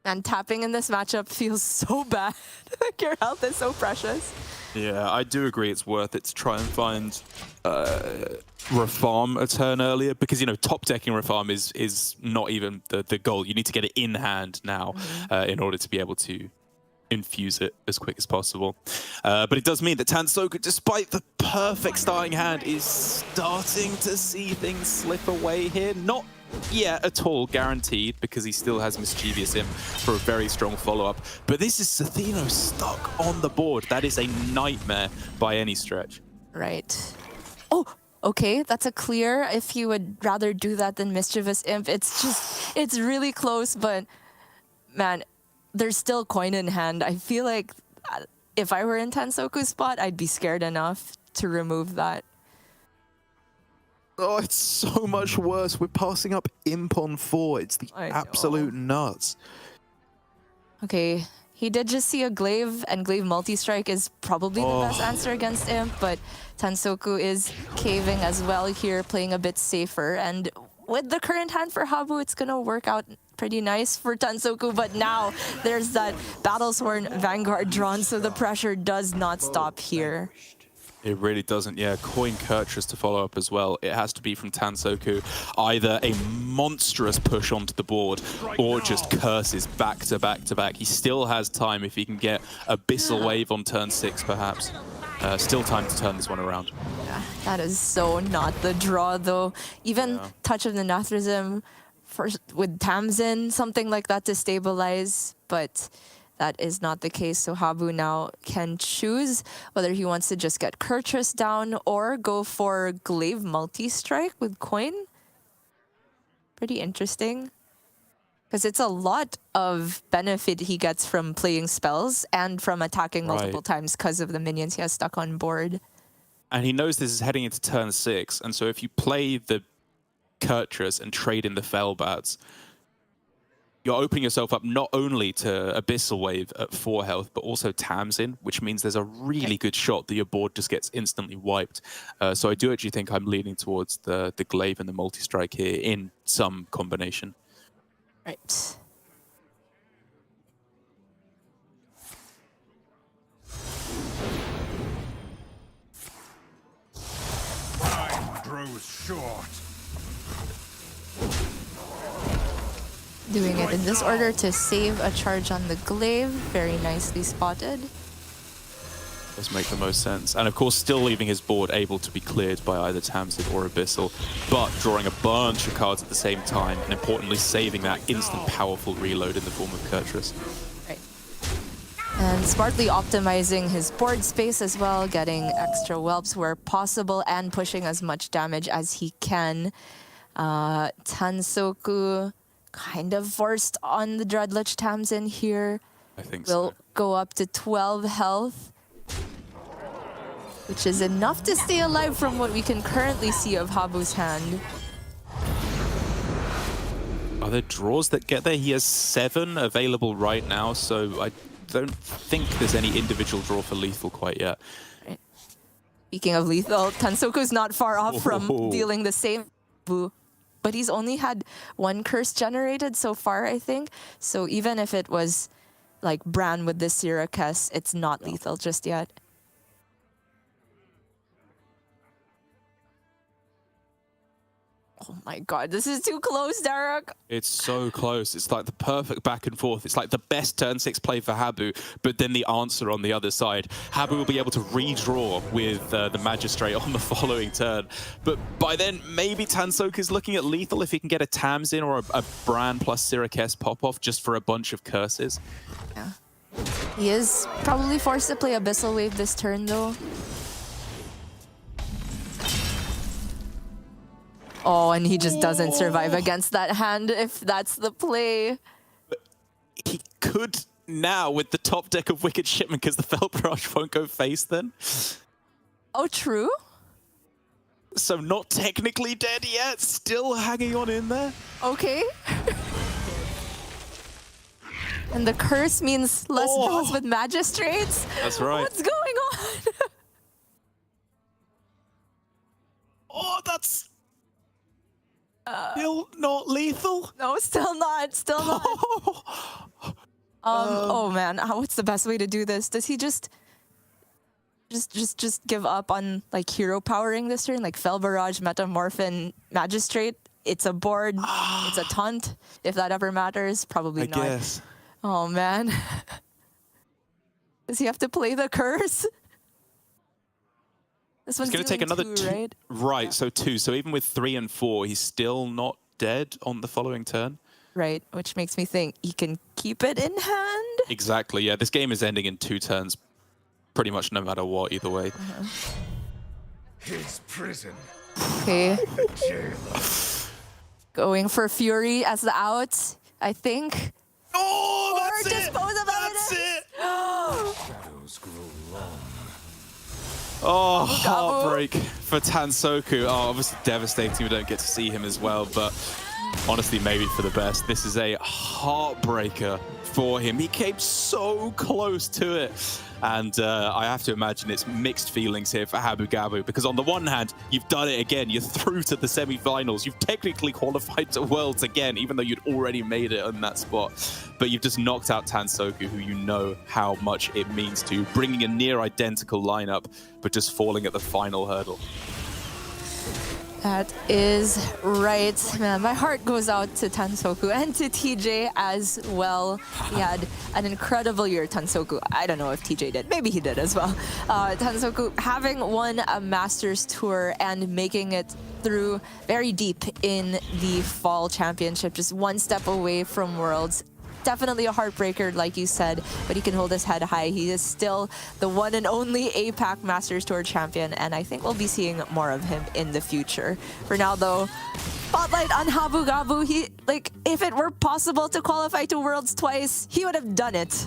Speaker 4: And tapping in this matchup feels so bad. Like, your health is so precious.
Speaker 1: Yeah, I do agree it's worth it to try and find Refarm a turn earlier, because, you know, top decking Refarm is not even the goal. You need to get it in hand now in order to be able to infuse it as quick as possible. But it does mean that Tansoku, despite the perfect starting hand, is starting to see things slip away here. Not yet at all guaranteed, because he still has Mischievous Imp for a very strong follow-up. But this is Sathino stuck on the board. That is a nightmare by any stretch.
Speaker 4: Right. Oh, okay, that's a clear. If you would rather do that than Mischievous Imp, it's really close, but man, there's still coin in hand. I feel like if I were in Tansoku's spot, I'd be scared enough to remove that.
Speaker 1: Oh, it's so much worse. We're passing up Imp on 4. It's the absolute nuts.
Speaker 4: Okay, he did just see a Glaive, and Glaive Multi-Strike is probably the best answer against Imp, but Tansoku is caving as well here, playing a bit safer. And with the current hand for Habu, it's going to work out pretty nice for Tansoku, but now there's that Battleshorn Vanguard drawn, so the pressure does not stop here.
Speaker 1: It really doesn't, yeah. Coin Kurtrus to follow up as well. It has to be from Tansoku. Either a monstrous push onto the board or just curses back to back to back. He still has time if he can get Abyssal Wave on turn 6, perhaps. Still time to turn this one around.
Speaker 4: Yeah, that is so not the draw, though. Even Touch of the Nathrism with Tamsin, something like that to stabilize, but that is not the case. So Habu now can choose whether he wants to just get Kurtrus down or go for Glaive Multi-Strike with coin. Pretty interesting. Because it's a lot of benefit he gets from playing spells and from attacking multiple times because of the minions he has stuck on board.
Speaker 1: And he knows this is heading into turn 6, and so if you play the Kurtrus and trade in the Felbats, you're opening yourself up not only to Abyssal Wave at 4 health, but also Tamsin, which means there's a really good shot that your board just gets instantly wiped. So I do actually think I'm leaning towards the Glaive and the Multi-Strike here in some combination.
Speaker 4: Right.
Speaker 6: Time grows short.
Speaker 4: Doing it in this order to save a charge on the Glaive. Very nicely spotted.
Speaker 1: Does make the most sense. And of course, still leaving his board able to be cleared by either Tamsin or Abyssal, but drawing a bunch of cards at the same time, and importantly, saving that instant powerful reload in the form of Kurtrus.
Speaker 4: Right. And smartly optimizing his board space as well, getting extra whelps where possible, and pushing as much damage as he can. Tansoku kind of forced on the Dreadlich Tamsin here.
Speaker 1: I think
Speaker 4: Will
Speaker 1: so.
Speaker 4: go up to 12 health, which is enough to stay alive from what we can currently see of Habu's hand.
Speaker 1: Are there draws that get there? He has 7 available right now, so I don't think there's any individual draw for lethal quite yet.
Speaker 4: Right. Speaking of lethal, Tansoku's not far off from dealing the same, but he's only had 1 curse generated so far, I think. So even if it was like Bran with the Syracuse, it's not lethal just yet. Oh my god, this is too close, Derek.
Speaker 1: It's so close. It's like the perfect back and forth. It's like the best turn 6 play for Habu, but then the answer on the other side. Habu will be able to redraw with the Magistrate on the following turn. But by then, maybe Tansoku is looking at lethal if he can get a Tamsin or a Bran plus Syracuse pop-off just for a bunch of curses.
Speaker 4: Yeah. He is probably forced to play Abyssal Wave this turn, though. Oh, and he just doesn't survive against that hand if that's the play.
Speaker 1: But he could now with the top deck of Wicked Shipment because the Fell Barrage won't go face then.
Speaker 4: Oh, true?
Speaker 1: So not technically dead yet, still hanging on in there.
Speaker 4: Okay. And the curse means less draws with Magistrates?
Speaker 1: That's right.
Speaker 4: What's going on?
Speaker 1: Oh, that's still not lethal.
Speaker 4: No, still not. Still not. Oh man, what's the best way to do this? Does he just give up on like hero powering this turn, like Fell Barrage, Metamorphin, Magistrate? It's a board. It's a taunt. If that ever matters, probably not.
Speaker 1: I guess.
Speaker 4: Oh man. Does he have to play the curse? This one's
Speaker 1: It's going to take another 2,
Speaker 4: right?
Speaker 1: Right, so 2. So even with 3 and 4, he's still not dead on the following turn.
Speaker 4: Right, which makes me think he can keep it in hand.
Speaker 1: Exactly, yeah. This game is ending in 2 turns pretty much no matter what, either way.
Speaker 6: His prison.
Speaker 4: Okay.
Speaker 6: Jail.
Speaker 4: Going for Fury as the out, I think.
Speaker 1: Oh,
Speaker 4: Or
Speaker 1: that's
Speaker 4: dispose
Speaker 1: it!
Speaker 4: of
Speaker 1: That's
Speaker 4: evidence.
Speaker 1: it!
Speaker 6: Shadows grow long.
Speaker 1: Oh, heartbreak for Tansoku. Oh, obviously devastating we don't get to see him as well, but honestly, maybe for the best. This is a heartbreaker for him. He came so close to it. And I have to imagine it's mixed feelings here for Habu Gabu, because on the one hand, you've done it again. You're through to the semi-finals. You've technically qualified to Worlds again, even though you'd already made it on that spot. But you've just knocked out Tansoku, who you know how much it means to, bringing a near identical lineup, but just falling at the final hurdle.
Speaker 4: That is right. Man, my heart goes out to Tansoku and to TJ as well. He had an incredible year, Tansoku. I don't know if TJ did. Maybe he did as well. Tansoku having won a Masters Tour and making it through very deep in the Fall Championship, just one step away from Worlds. Definitely a heartbreaker, like you said, but he can hold his head high. He is still the one and only APAC Masters Tour champion, and I think we'll be seeing more of him in the future. For now, though, spotlight on Habu Gabu. He, like, if it were possible to qualify to Worlds twice, he would have done it.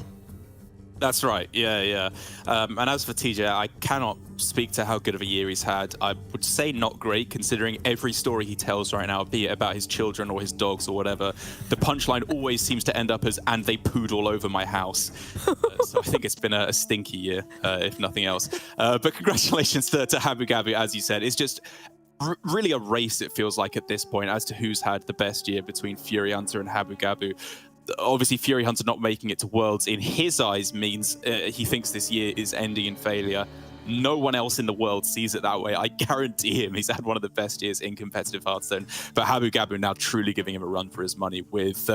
Speaker 1: That's right, yeah. And as for TJ, I cannot speak to how good of a year he's had. I would say not great, considering every story he tells right now, be it about his children or his dogs or whatever, the punchline always seems to end up as, and they pooed all over my house. So I think it's been a stinky year, if nothing else. But congratulations to Habu Gabu, as you said. It's just really a race, it feels like, at this point, as to who's had the best year between Fury Hunter and Habu Gabu. Obviously, Fury Hunter not making it to Worlds, in his eyes, means he thinks this year is ending in failure. No one else in the world sees it that way. I guarantee him he's had one of the best years in competitive Hearthstone. But Habu Gabu now truly giving him a run for his money with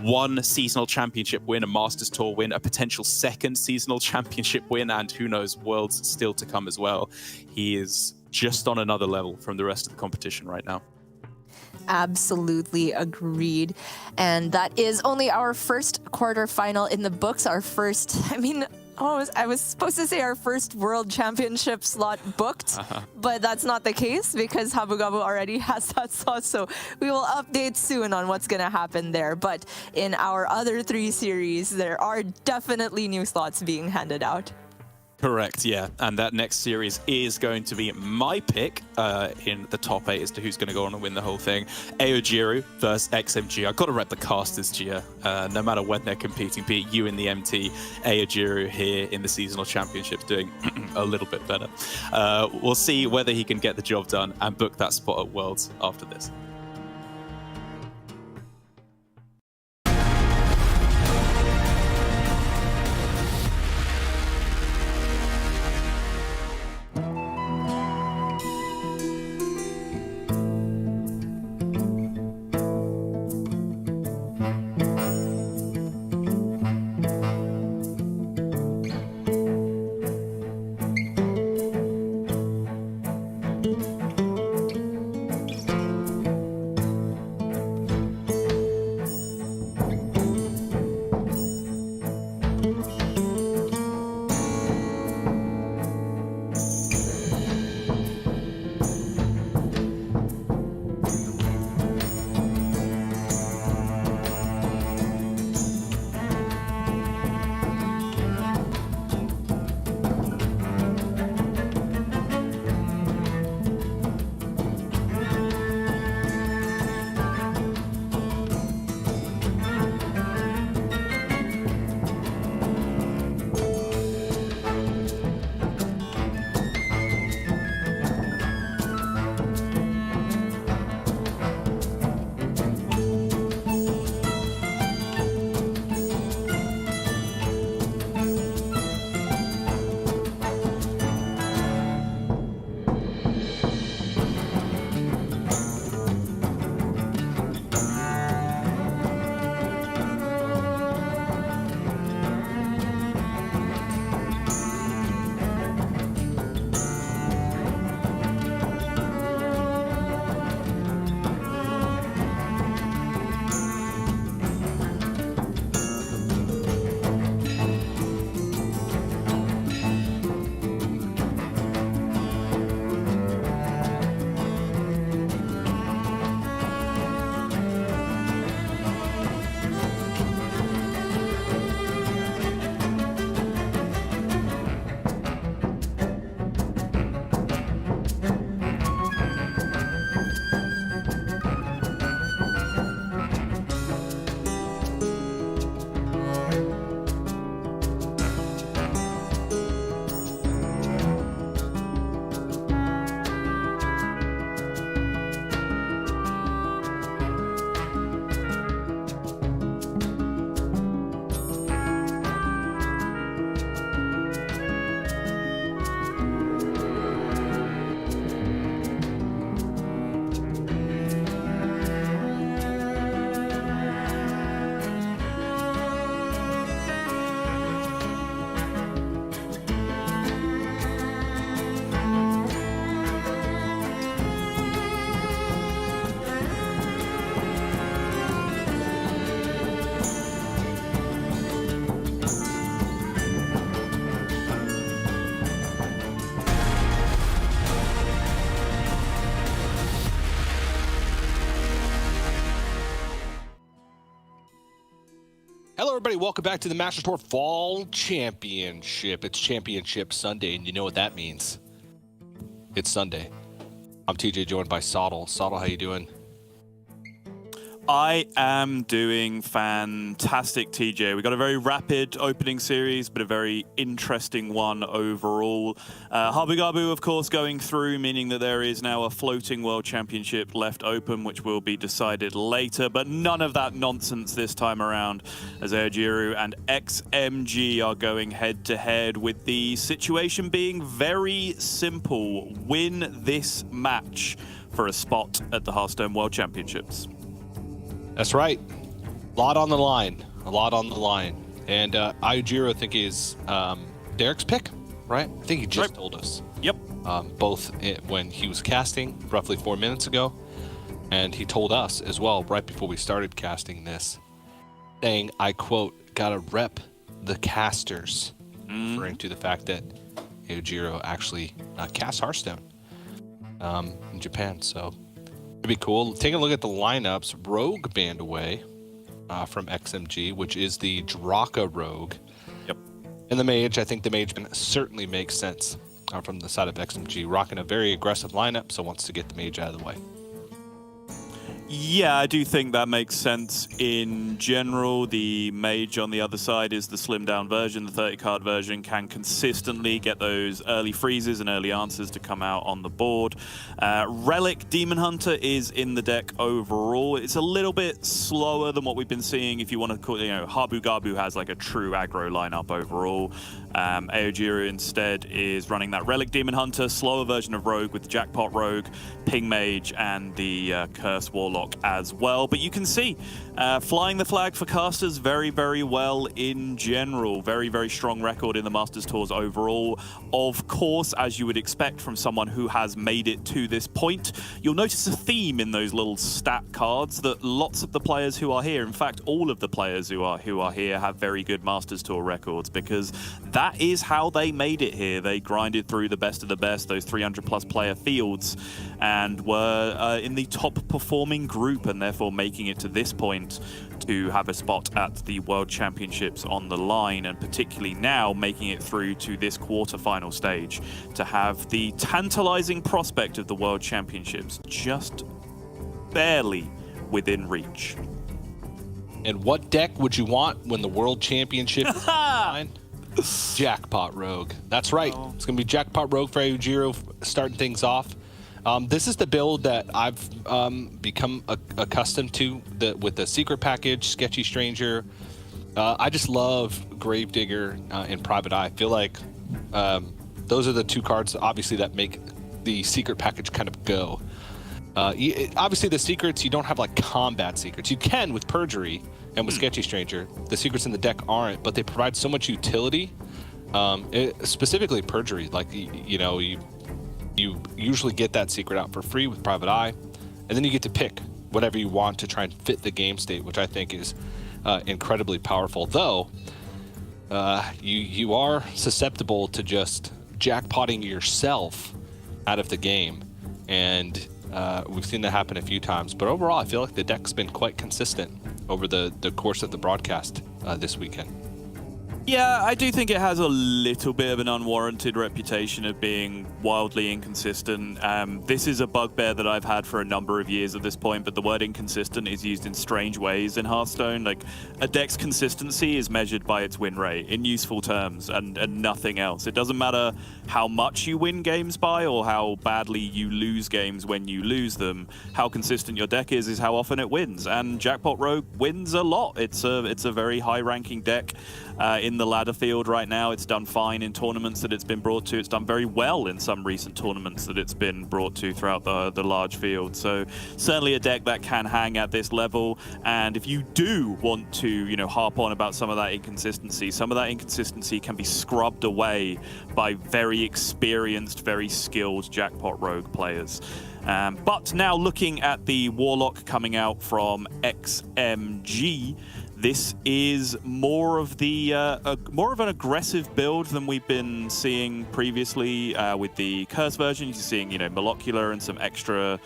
Speaker 1: one seasonal championship win, a Masters Tour win, a potential second seasonal championship win, and who knows, Worlds still to come as well. He is just on another level from the rest of the competition right now.
Speaker 4: Absolutely agreed. And that is only our first quarterfinal in the books. Our first, I was supposed to say our first World Championship slot booked, but that's not the case because Habu Gabu already has that slot. So we will update soon on what's going to happen there. But in our other 3 series, there are definitely new slots being handed out.
Speaker 1: Correct, yeah. And that next series is going to be my pick in the top 8 as to who's going to go on and win the whole thing. Aojiru versus XMG. I've got to rep the casters, Gia. No matter when they're competing, be it you in the MT, Aojiru here in the seasonal championships doing a little bit better. We'll see whether he can get the job done and book that spot at Worlds after this.
Speaker 7: everybody. Welcome back to the Masters Tour Fall Championship. It's Championship Sunday, and you know what that means. It's Sunday. I'm TJ, joined by Sottle. Sottle, how you doing?
Speaker 2: I am doing fantastic, TJ. We got a very rapid opening series, but a very interesting one overall. Habu Gabu, of course, going through, meaning that there is now a floating World Championship left open, which will be decided later, but none of that nonsense this time around, as Aojiru and XMG are going head-to-head, with the situation being very simple. Win this match for a spot at the Hearthstone World Championships.
Speaker 7: That's right. A lot on the line. A lot on the line. And Aojiru, I think, is Derek's pick, right? I think he just told us.
Speaker 2: Yep.
Speaker 7: Both when he was casting roughly 4 minutes ago, and he told us as well right before we started casting this, saying, I quote, gotta rep the casters, referring to the fact that Aojiru actually casts Hearthstone in Japan. So it'd be cool. Taking a look at the lineups, Rogue banned away from XMG, which is the Draka Rogue.
Speaker 2: Yep.
Speaker 7: And the Mage, I think the Mage certainly makes sense from the side of XMG, rocking a very aggressive lineup, so wants to get the Mage out of the way.
Speaker 2: Yeah, I do think that makes sense in general. The Mage on the other side is the slimmed down version. The 30-card version can consistently get those early freezes and early answers to come out on the board. Relic Demon Hunter is in the deck overall. It's a little bit slower than what we've been seeing. If you want to call, Habu Gabu has like a true aggro lineup overall. Aojiru instead is running that Relic Demon Hunter, slower version of Rogue with the Jackpot Rogue, Ping Mage, and the Curse Warlock as well. But you can see flying the flag for casters very, very well in general. Very, very strong record in the Masters Tours overall. Of course, as you would expect from someone who has made it to this point, you'll notice a theme in those little stat cards that lots of the players who are here, in fact, all of the players who are here have very good Masters Tour records, because that is how they made it here. They grinded through the best of the best, those 300+ player fields, and were in the top performing group, and therefore making it to this point to have a spot at the World Championships on the line, and particularly now making it through to this quarterfinal stage to have the tantalizing prospect of the World Championships just barely within reach.
Speaker 7: And what deck would you want when the World Championship is on? Jackpot Rogue. That's right. It's going to be Jackpot Rogue for Aojiru starting things off. This is the build that I've become accustomed to with the Secret Package, Sketchy Stranger. I just love Gravedigger and Private Eye. I feel like those are the two cards, obviously, that make the Secret Package kind of go. Obviously, the secrets, you don't have like combat secrets. You can with Perjury and with Sketchy Stranger. The secrets in the deck aren't, but they provide so much utility. Specifically Perjury, like, you usually get that secret out for free with Private Eye, and then you get to pick whatever you want to try and fit the game state, which I think is incredibly powerful. Though, you are susceptible to just jackpotting yourself out of the game, and we've seen that happen a few times. But overall, I feel like the deck's been quite consistent over the course of the broadcast this weekend.
Speaker 2: Yeah, I do think it has a little bit of an unwarranted reputation of being wildly inconsistent. This is a bugbear that I've had for a number of years at this point, but the word inconsistent is used in strange ways in Hearthstone. Like, a deck's consistency is measured by its win rate in useful terms and nothing else. It doesn't matter how much you win games by or how badly you lose games when you lose them. How consistent your deck is how often it wins, and Jackpot Rogue wins a lot. It's a very high-ranking deck in the ladder field right now. It's done fine in tournaments that it's been brought to. It's done very well in some recent tournaments that it's been brought to throughout the large field. So certainly a deck that can hang at this level. And if you do want to, harp on about some of that inconsistency can be scrubbed away by very experienced, very skilled Jackpot Rogue players. But now looking at the Warlock coming out from XMG, This is more of the more of an aggressive build than we've been seeing previously with the Curse version. You're seeing, you know, molecular and some extra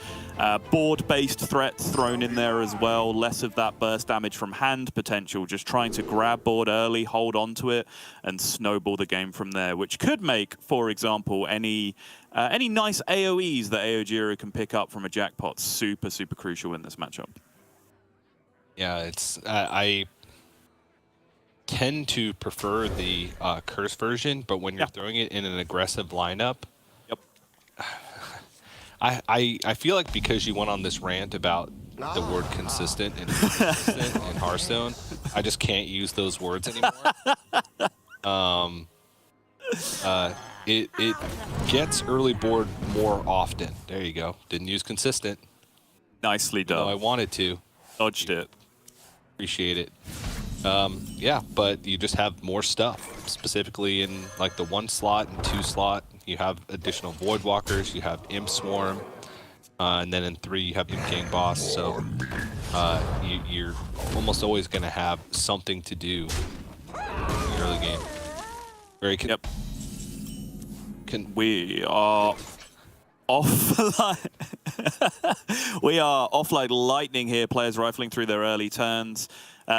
Speaker 2: board-based threats thrown in there as well. Less of that burst damage from hand potential. Just trying to grab board early, hold on to it, and snowball the game from there, which could make, for example, any nice AOEs that Aojiro can pick up from a jackpot super, super crucial in this matchup.
Speaker 7: Yeah, it's I tend to prefer the Curse version, but when you're throwing it in an aggressive lineup, I feel like because you went on this rant about the word consistent and inconsistent in Hearthstone, I just can't use those words anymore. It gets early board more often. There you go. Didn't use consistent.
Speaker 2: Nicely done.
Speaker 7: Though I wanted to.
Speaker 2: Dodged it.
Speaker 7: Appreciate it. Yeah, but you just have more stuff, specifically in like the 1 slot and 2 slot. You have additional Void Walkers, you have Imp Swarm, and then in 3 you have Imp King Boss. So you're almost always going to have something to do in the early game. Very
Speaker 2: We are off. We are off like lightning here. Players rifling through their early turns.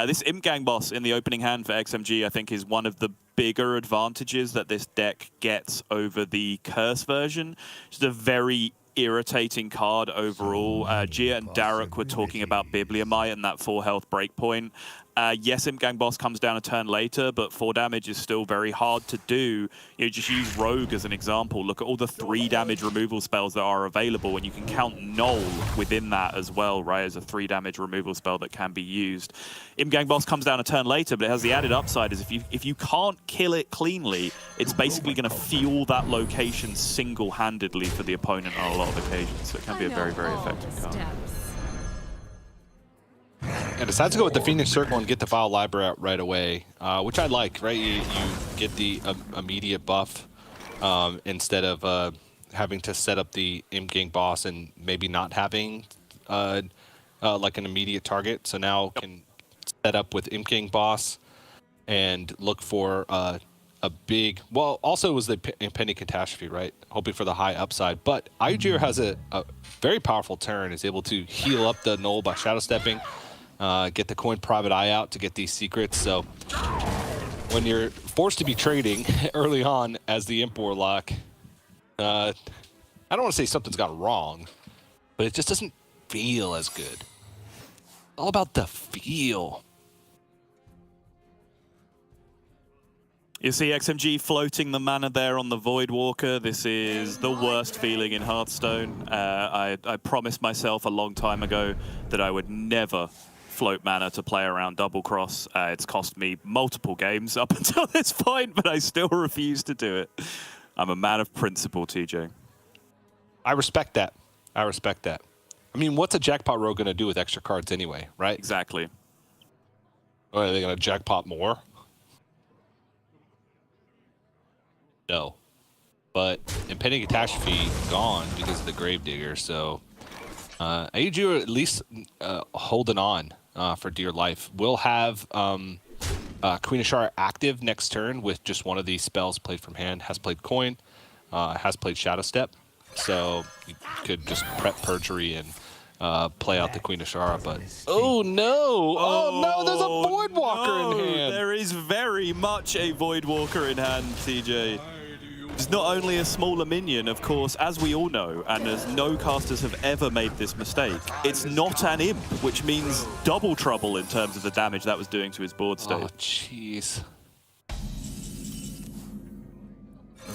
Speaker 2: This Imp Gang boss in the opening hand for XMG, I think, is one of the bigger advantages that this deck gets over the Curse version. Just a very irritating card overall. Gia and Darek were talking about Bibliamite and that 4 health breakpoint. Yes, Imp Gang boss comes down a turn later, but 4 damage is still very hard to do. You know, just use Rogue as an example. Look at all the 3 damage removal spells that are available, and you can count Null within that as well, right, as a 3 damage removal spell that can be used. Imp Gang boss comes down a turn later, but it has the added upside is if you can't kill it cleanly, it's basically going to fuel that location single-handedly for the opponent on a lot of occasions. So it can be a very, very effective card.
Speaker 7: And decides to go with the Phoenix Circle and get the file library out right away, which I like, right? You get the immediate buff instead of having to set up the Imp Gang boss and maybe not having like an immediate target. So now can set up with Imp Gang boss and look for a big, well, also it was the impending catastrophe, right? Hoping for the high upside. But Aojiro has a very powerful turn, is able to heal up the Null by shadow stepping. Get the coin private eye out to get these secrets. So when you're forced to be trading early on as the Imp Warlock, I don't want to say something's gone wrong, but it just doesn't feel as good. All about the feel.
Speaker 2: You see XMG floating the mana there on the Void Walker. This is the worst feeling in Hearthstone. I promised myself a long time ago that I would never float mana to play around Double Cross. It's cost me multiple games up until this point, but I still refuse to do it. I'm a man of principle, TJ.
Speaker 7: I respect that. I respect that. I mean, what's a jackpot row going to do with extra cards anyway, right?
Speaker 2: Exactly.
Speaker 7: Or are they going to jackpot more? No. But impending catastrophe gone because of the Gravedigger, so Aojiro at least holding on for dear life. We'll have Queen Ashara active next turn with just one of these spells played from hand. Has played Coin, has played Shadow Step, so you could just prep Perjury and play out the Queen Ashara, but oh no, there's a Void Walker in hand.
Speaker 2: There is very much a Void Walker in hand, TJ. It's not only a smaller minion, of course, as we all know, and as no casters have ever made this mistake, it's not an imp, which means double trouble in terms of the damage that was doing to his board state.
Speaker 7: Oh, jeez.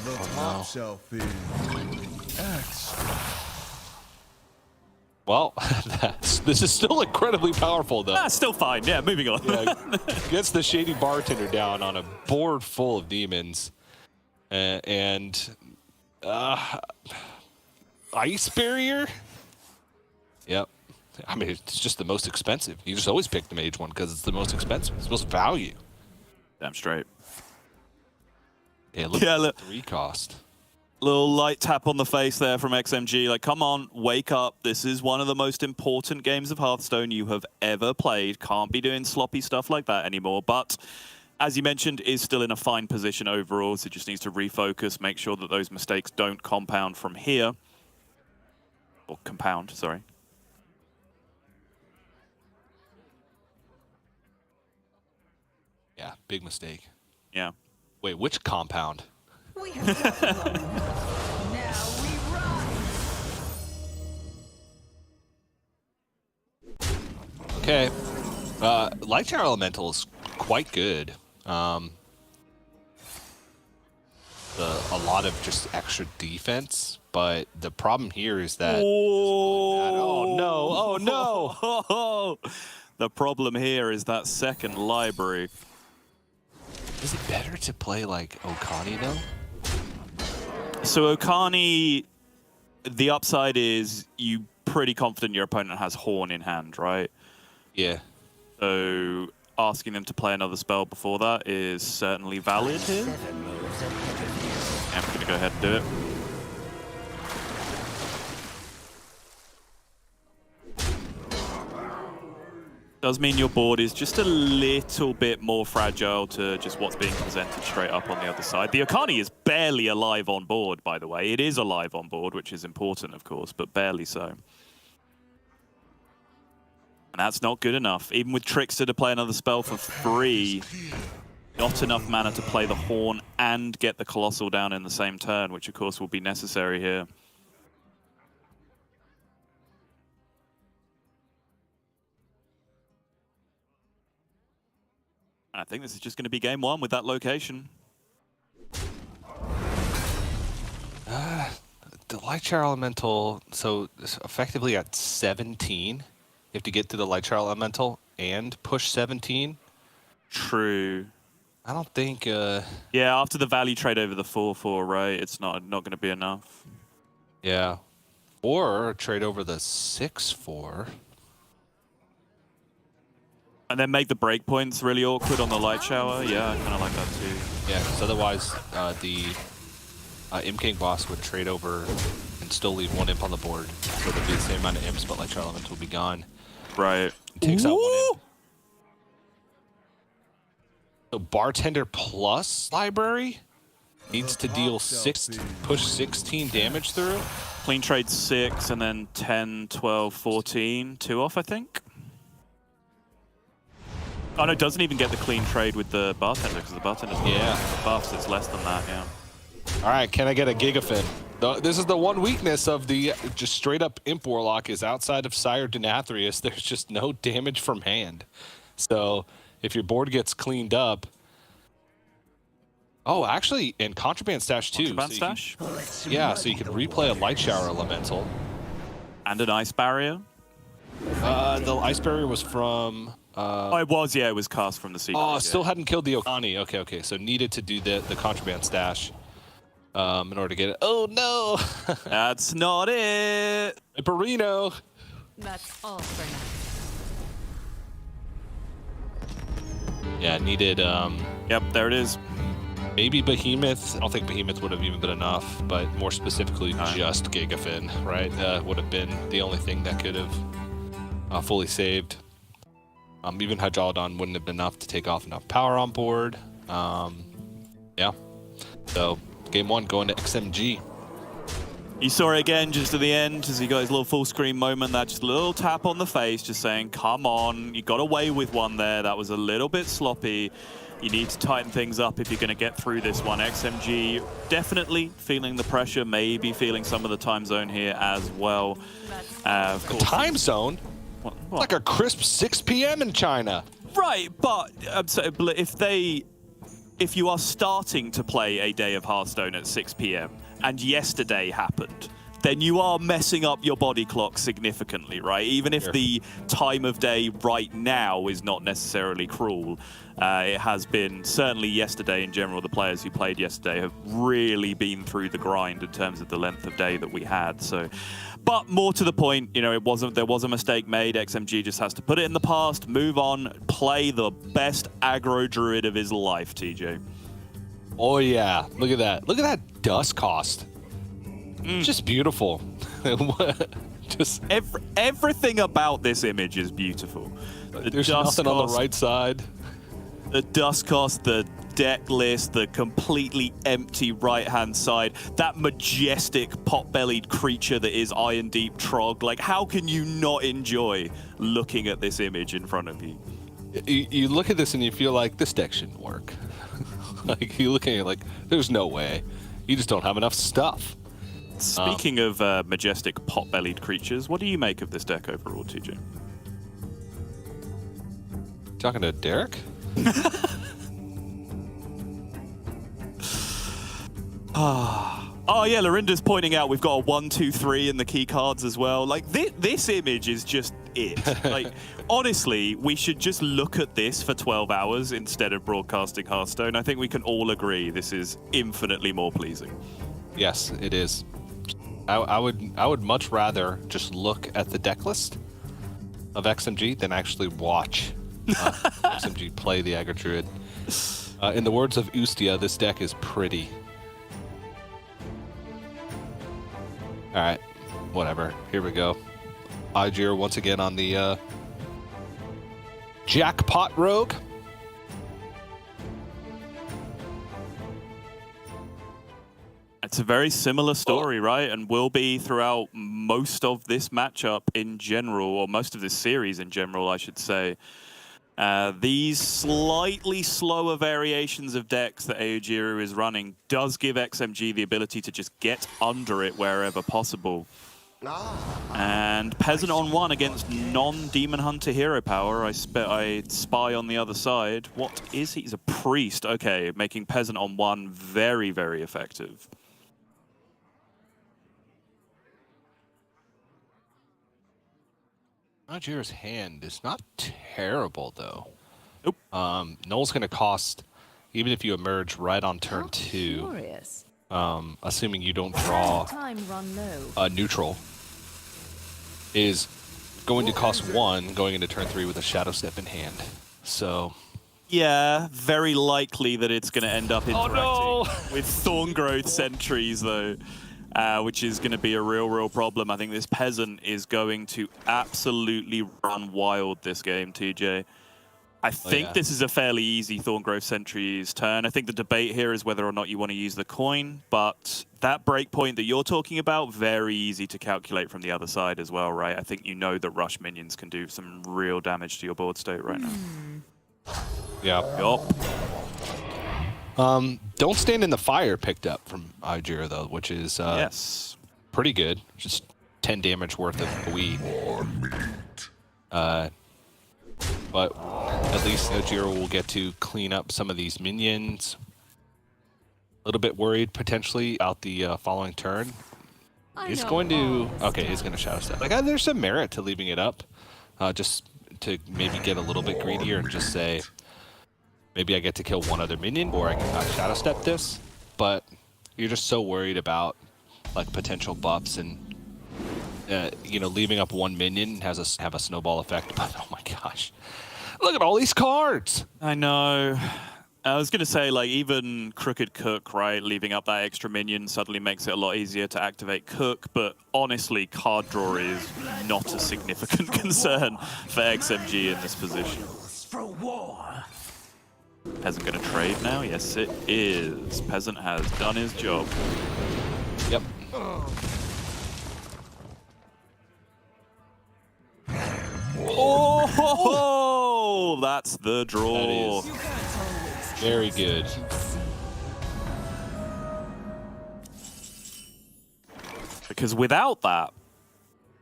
Speaker 6: The top shelf is extra.
Speaker 7: Well, this is still incredibly powerful, though.
Speaker 2: Ah, still fine. Yeah, moving on.
Speaker 7: Yeah, gets the Shady Bartender down on a board full of demons. And Ice Barrier? Yep. I mean, it's just the most expensive. You just always pick the mage one because it's the most expensive. It's the most value.
Speaker 2: Damn straight.
Speaker 7: Yeah, look at the 3 cost.
Speaker 2: Little light tap on the face there from XMG. Like, come on, wake up. This is one of the most important games of Hearthstone you have ever played. Can't be doing sloppy stuff like that anymore. But as you mentioned, is still in a fine position overall. So just needs to refocus, make sure that those mistakes don't compound from here. Or compound, sorry.
Speaker 7: Yeah, big mistake.
Speaker 2: Yeah.
Speaker 7: Wait, which compound?
Speaker 5: We have now we rise.
Speaker 7: Okay. Light Shower Elemental is quite good. A lot of just extra defense, but the problem here is that... Oh, no. Oh, no.
Speaker 2: The problem here is that second library.
Speaker 7: Is it better to play like Okani, though?
Speaker 2: So Okani, the upside is you pretty confident your opponent has Horn in hand, right?
Speaker 7: Yeah.
Speaker 2: So asking them to play another spell before that is certainly valid here. I'm going to go ahead and do it. Does mean your board is just a little bit more fragile to just what's being presented straight up on the other side. The Okani is barely alive on board, by the way. It is alive on board, which is important, of course, but barely so. And that's not good enough. Even with Trickster to play another spell for free, not enough mana to play the Horn and get the Colossal down in the same turn, which of course will be necessary here. I think this is just going to be game one with that location.
Speaker 7: The Light Shower Elemental, so effectively at 17, you have to get to the Light Shower Elemental and push 17.
Speaker 2: True.
Speaker 7: I don't think...
Speaker 2: Yeah, after the value trade over the 4-4, right? It's not going to be enough.
Speaker 7: Yeah. Or trade over the 6-4.
Speaker 2: And then make the breakpoints really awkward on the Light Shower. Yeah, I kind of like that too.
Speaker 7: Yeah, because otherwise the Imp King boss would trade over and still leave one imp on the board. So there'd be the same amount of imps, but Light Shower Elemental will be gone.
Speaker 2: Right.
Speaker 7: It takes out one imp. So Bartender plus Library needs to deal push 16 damage through.
Speaker 2: Clean trade 6 and then 10, 12, 14. 2 off, I think. Oh no, it doesn't even get the clean trade with the Bartender because the Bartender's the buffs. It's less than that, yeah.
Speaker 7: All right, can I get a Gigafin? This is the one weakness of the just straight up Imp Warlock is outside of Sire Denathrius, there's just no damage from hand. So if your board gets cleaned up... Oh, actually, and Contraband Stash too.
Speaker 2: Contraband Stash?
Speaker 7: Yeah, so you can replay a Light Shower Elemental.
Speaker 2: And an Ice Barrier?
Speaker 7: The Ice Barrier was from...
Speaker 2: oh, it was, yeah, it was cast from the sea.
Speaker 7: Oh, still hadn't killed the Okani. Okay. So needed to do the Contraband Stash in order to get it. Oh, no!
Speaker 2: That's not it!
Speaker 7: Perino!
Speaker 5: That's all for now.
Speaker 7: Yeah, needed...
Speaker 2: Yep, there it is.
Speaker 7: Maybe Behemoth. I don't think Behemoth would have even been enough, but more specifically, just Gigafin, right? Would have been the only thing that could have fully saved. Even Hydrolodon wouldn't have been enough to take off enough power on board. Yeah. So, game one going to XMG.
Speaker 2: You saw it again just at the end as he got his little full screen moment. That just a little tap on the face, just saying, come on, you got away with one there. That was a little bit sloppy. You need to tighten things up if you're going to get through this one. XMG definitely feeling the pressure, maybe feeling some of the time zone here as well. Of course,
Speaker 7: Time zone?
Speaker 2: What?
Speaker 7: Like a crisp 6 p.m. in China.
Speaker 2: Right, but if you are starting to play a day of Hearthstone at 6 p.m. and yesterday happened, then you are messing up your body clock significantly, right? Even if the time of day right now is not necessarily cruel, it has been, certainly yesterday in general, the players who played yesterday have really been through the grind in terms of the length of day that we had. So, but more to the point, you know, there was a mistake made. XMG just has to put it in the past, move on, play the best aggro druid of his life, TJ.
Speaker 7: Oh, yeah. Look at that. Look at that dust cost. Just beautiful. Just
Speaker 2: Everything about this image is beautiful. The
Speaker 7: there's
Speaker 2: dust
Speaker 7: nothing on the
Speaker 2: cost,
Speaker 7: right side.
Speaker 2: The dust cost, the deck list, the completely empty right-hand side, that majestic pot-bellied creature that is Iron Deep Trog. Like, how can you not enjoy looking at this image in front of you?
Speaker 7: You look at this and you feel like this deck shouldn't work. Like you look at it like there's no way. You just don't have enough stuff.
Speaker 2: Speaking of majestic pot-bellied creatures, what do you make of this deck overall, TJ?
Speaker 7: Talking to Derek?
Speaker 2: Oh yeah, Lorinda's pointing out we've got a 1, 2, 3 in the key cards as well. Like this image is just it. Like honestly, we should just look at this for 12 hours instead of broadcasting Hearthstone. I think we can all agree this is infinitely more pleasing.
Speaker 7: Yes, it is. I would much rather just look at the deck list of XMG than actually watch XMG play the Aggro Druid. In the words of Ustia, this deck is pretty. All right, whatever. Here we go. Igir once again on the Jackpot Rogue.
Speaker 2: It's a very similar story, right? And will be throughout most of this matchup in general, or most of this series in general, I should say. These slightly slower variations of decks that Aojiru is running does give XMG the ability to just get under it wherever possible. And Peasant on 1 against non-Demon Hunter hero power. I spy on the other side. What is he? He's a priest. Okay, making Peasant on 1 very, very effective.
Speaker 7: Ajir's hand is not terrible, though.
Speaker 2: Nope.
Speaker 7: Null's going to cost, even if you emerge right on turn 2,
Speaker 5: Curious.
Speaker 7: assuming you don't draw
Speaker 5: Time run low.
Speaker 7: a neutral, is going to cost 1 going into turn 3 with a Shadow Step in hand. So,
Speaker 2: Yeah, very likely that it's going to end up interacting
Speaker 7: no!
Speaker 2: with Thorn Growth Sentries, though, which is going to be a real problem. I think this Peasant is going to absolutely run wild this game, TJ. I think this is a fairly easy Thorn Growth Sentry's turn. I think the debate here is whether or not you want to use the coin, but that breakpoint that you're talking about, very easy to calculate from the other side as well, right? I think you know that Rush minions can do some real damage to your board state right now.
Speaker 7: yeah.
Speaker 2: Yup.
Speaker 7: Don't Stand in the Fire picked up from Igir, though, which is
Speaker 2: Yes.
Speaker 7: pretty good. Just 10 damage worth of weed. But at least Igir will get to clean up some of these minions. A little bit worried potentially out the following turn. He's going to... Okay, he's going to Shadow Step. Like, there's some merit to leaving it up. Just to maybe get a little bit greedier and just say, maybe I get to kill one other minion, or I can Shadow Step this. But you're just so worried about like potential buffs and you know, leaving up one minion have a snowball effect. But oh my gosh, look at all these cards!
Speaker 2: I know. I was going to say, like, even Crooked Cook, right, leaving up that extra minion suddenly makes it a lot easier to activate Cook, but honestly, card draw is not a significant concern for XMG in this position.
Speaker 3: For war.
Speaker 2: Peasant going to trade now? Yes, it is. Peasant has done his job.
Speaker 7: Yep.
Speaker 2: Oh, that's the draw.
Speaker 7: That is very good.
Speaker 2: Because without that,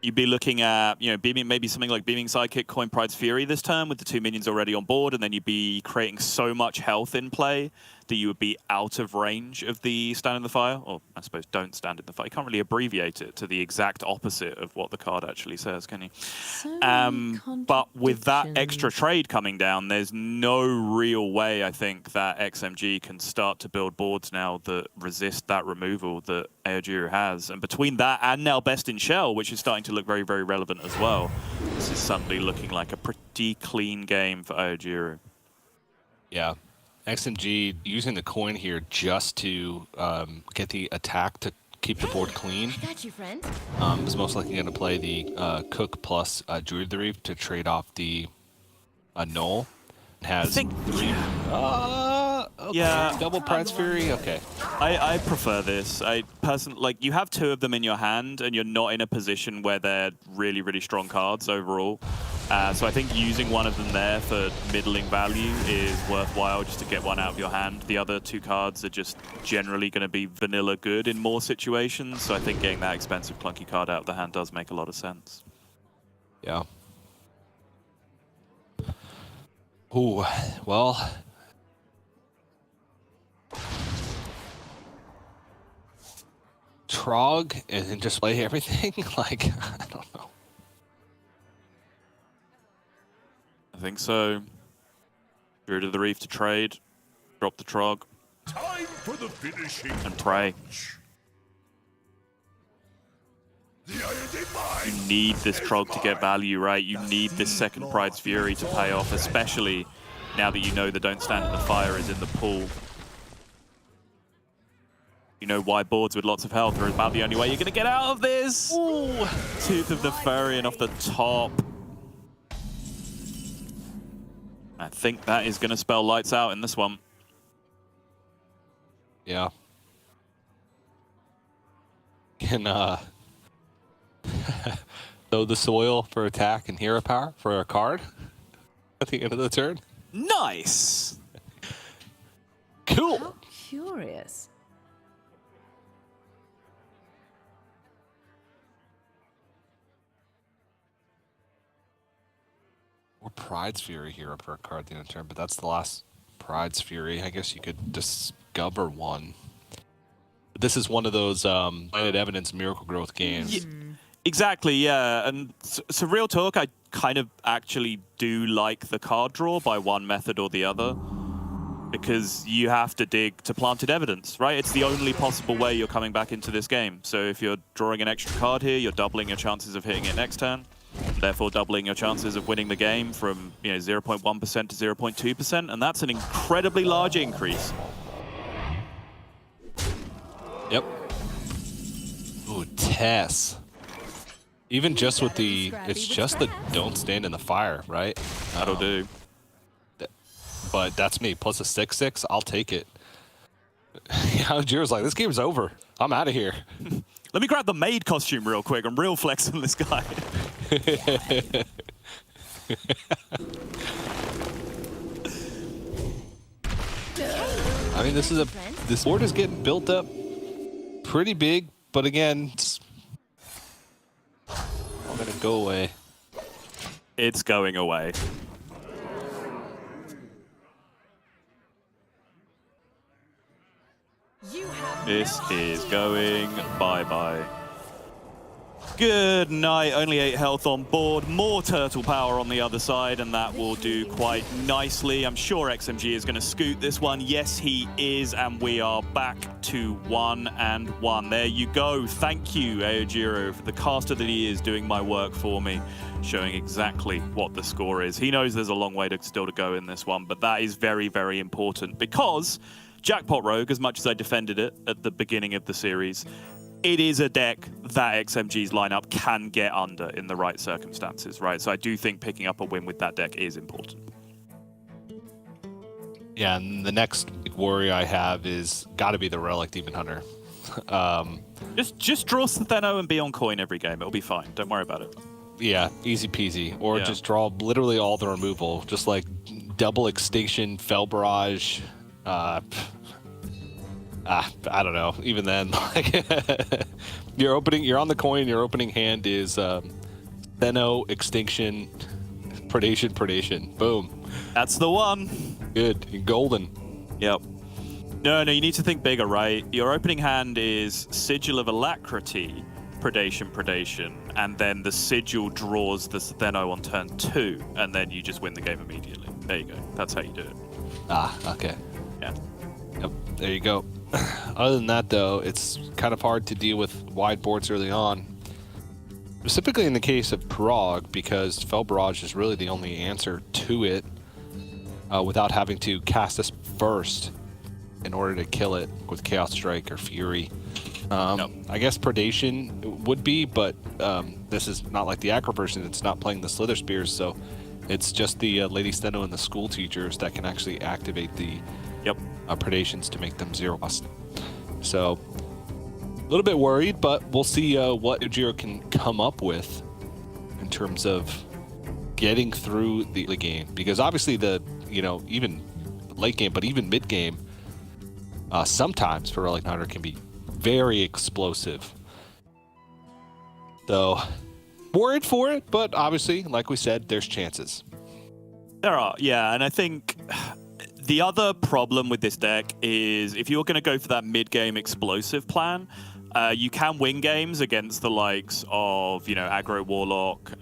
Speaker 2: you'd be looking at, you know, beaming, maybe something like Beaming Sidekick, Coin Pride's Fury this turn with the 2 minions already on board, and then you'd be creating so much health in play that you would be out of range of the Stand in the Fire, or I suppose Don't Stand in the Fire. You can't really abbreviate it to the exact opposite of what the card actually says, can you? But with that extra trade coming down, there's no real way, I think, that XMG can start to build boards now that resist that removal that Aojiru has. And between that and now Best in Shell, which is starting to look very, very relevant as well, this is suddenly looking like a pretty clean game for Aojiru.
Speaker 7: Yeah. XMG using the coin here just to get the attack to keep the board clean.
Speaker 8: Got you, friend.
Speaker 7: Is most likely going to play the Cook plus Druid of the Reef to trade off the Null. Has
Speaker 2: think-
Speaker 7: 3. Okay.
Speaker 2: Yeah.
Speaker 7: Double Pride's Fury. Okay.
Speaker 2: I prefer this. I personally, like, you have 2 of them in your hand, and you're not in a position where they're really, really strong cards overall. So I think using one of them there for middling value is worthwhile just to get one out of your hand. The other 2 cards are just generally going to be vanilla good in more situations. So I think getting that expensive clunky card out of the hand does make a lot of sense.
Speaker 7: Yeah. Ooh, well. Trog and then just play everything? Like, I don't know.
Speaker 2: I think so. Druid of the Reef to trade, drop the Trog,
Speaker 6: Time for the finishing
Speaker 2: and pray.
Speaker 6: touch. The iron mine.
Speaker 2: You need this Trog to get value, right? You need this second Pride's Fury to pay off, especially now that you know the Don't Stand in the Fire is in the pool. You know why boards with lots of health are about the only way you're going to get out of this. Ooh, Tooth of the Furrian off the top. I think that is going to spell lights out in this one.
Speaker 7: Yeah. Can throw the soil for attack and hero power for a card at the end of the turn.
Speaker 2: Nice.
Speaker 7: Cool.
Speaker 5: How curious.
Speaker 7: Or Pride's Fury hero per card at the end of the turn, but that's the last Pride's Fury. I guess you could discover one. But this is one of those Planet Evidence Miracle Growth games.
Speaker 2: Exactly, yeah. And so real talk, I kind of actually do like the card draw by one method or the other, because you have to dig to planted evidence, right? It's the only possible way you're coming back into this game. So if you're drawing an extra card here, you're doubling your chances of hitting it next turn, therefore doubling your chances of winning the game from 0.1% to 0.2%, and that's an incredibly large increase.
Speaker 7: Yep. Ooh, Tess. Even just with the, it's just the don't stand in the fire, right?
Speaker 2: That'll do.
Speaker 7: But that's me. Plus a 6/6, I'll take it. Yeah, Jiro's like, this game's over. I'm out of here.
Speaker 2: Let me grab the maid costume real quick. I'm real flexing this guy.
Speaker 7: I mean, this board is getting built up pretty big, but again, it's all gonna go away.
Speaker 2: It's going away.
Speaker 5: You have
Speaker 2: This
Speaker 5: no
Speaker 2: is
Speaker 5: idea
Speaker 2: going
Speaker 5: what I
Speaker 2: bye-bye. Good night. Only 8 health on board. More turtle power on the other side, and that will do quite nicely. I'm sure XMG is going to scoot this one. Yes, he is, and we are back to 1-1. There you go. Thank you, Aojiro, for the caster that he is doing my work for me, showing exactly what the score is. He knows there's a long way still to go in this one, but that is very, very important because Jackpot Rogue, as much as I defended it at the beginning of the series, it is a deck that XMG's lineup can get under in the right circumstances, right? So I do think picking up a win with that deck is important.
Speaker 7: Yeah, and the next big worry I have is got to be the Relic Demon Hunter.
Speaker 2: Just draw Stheno and be on coin every game. It'll be fine. Don't worry about it.
Speaker 7: Yeah, easy peasy. Or
Speaker 2: Yeah.
Speaker 7: just draw literally all the removal, just like double Extinction, Fell Barrage. I don't know. Even then, like you're on the coin. Your opening hand is Stheno, Extinction, Predation. Boom.
Speaker 2: That's the one.
Speaker 7: Good. You're golden.
Speaker 2: Yep. No, you need to think bigger, right? Your opening hand is Sigil of Alacrity, Predation, and then the Sigil draws the Stheno on turn 2, and then you just win the game immediately. There you go. That's how you do it.
Speaker 7: Okay.
Speaker 2: Yeah.
Speaker 7: Yep. There you go. Other than that, though, it's kind of hard to deal with wide boards early on. Specifically in the case of Prague, because Fell Barrage is really the only answer to it without having to cast this first in order to kill it with Chaos Strike or Fury. I guess Predation would be, but this is not like the Acro person. It's not playing the Slither Spears, so it's just the Lady Steno and the school teachers that can actually activate the Predations to make them 0 cost. So a little bit worried, but we'll see what Ujiro can come up with in terms of getting through the game, because obviously even late game, but even mid game, sometimes for Relic Hunter can be very explosive. So worried for it, but obviously, like we said, there's chances.
Speaker 2: There are, yeah, and I think the other problem with this deck is if you're going to go for that mid-game explosive plan, you can win games against the likes of, Aggro Warlock,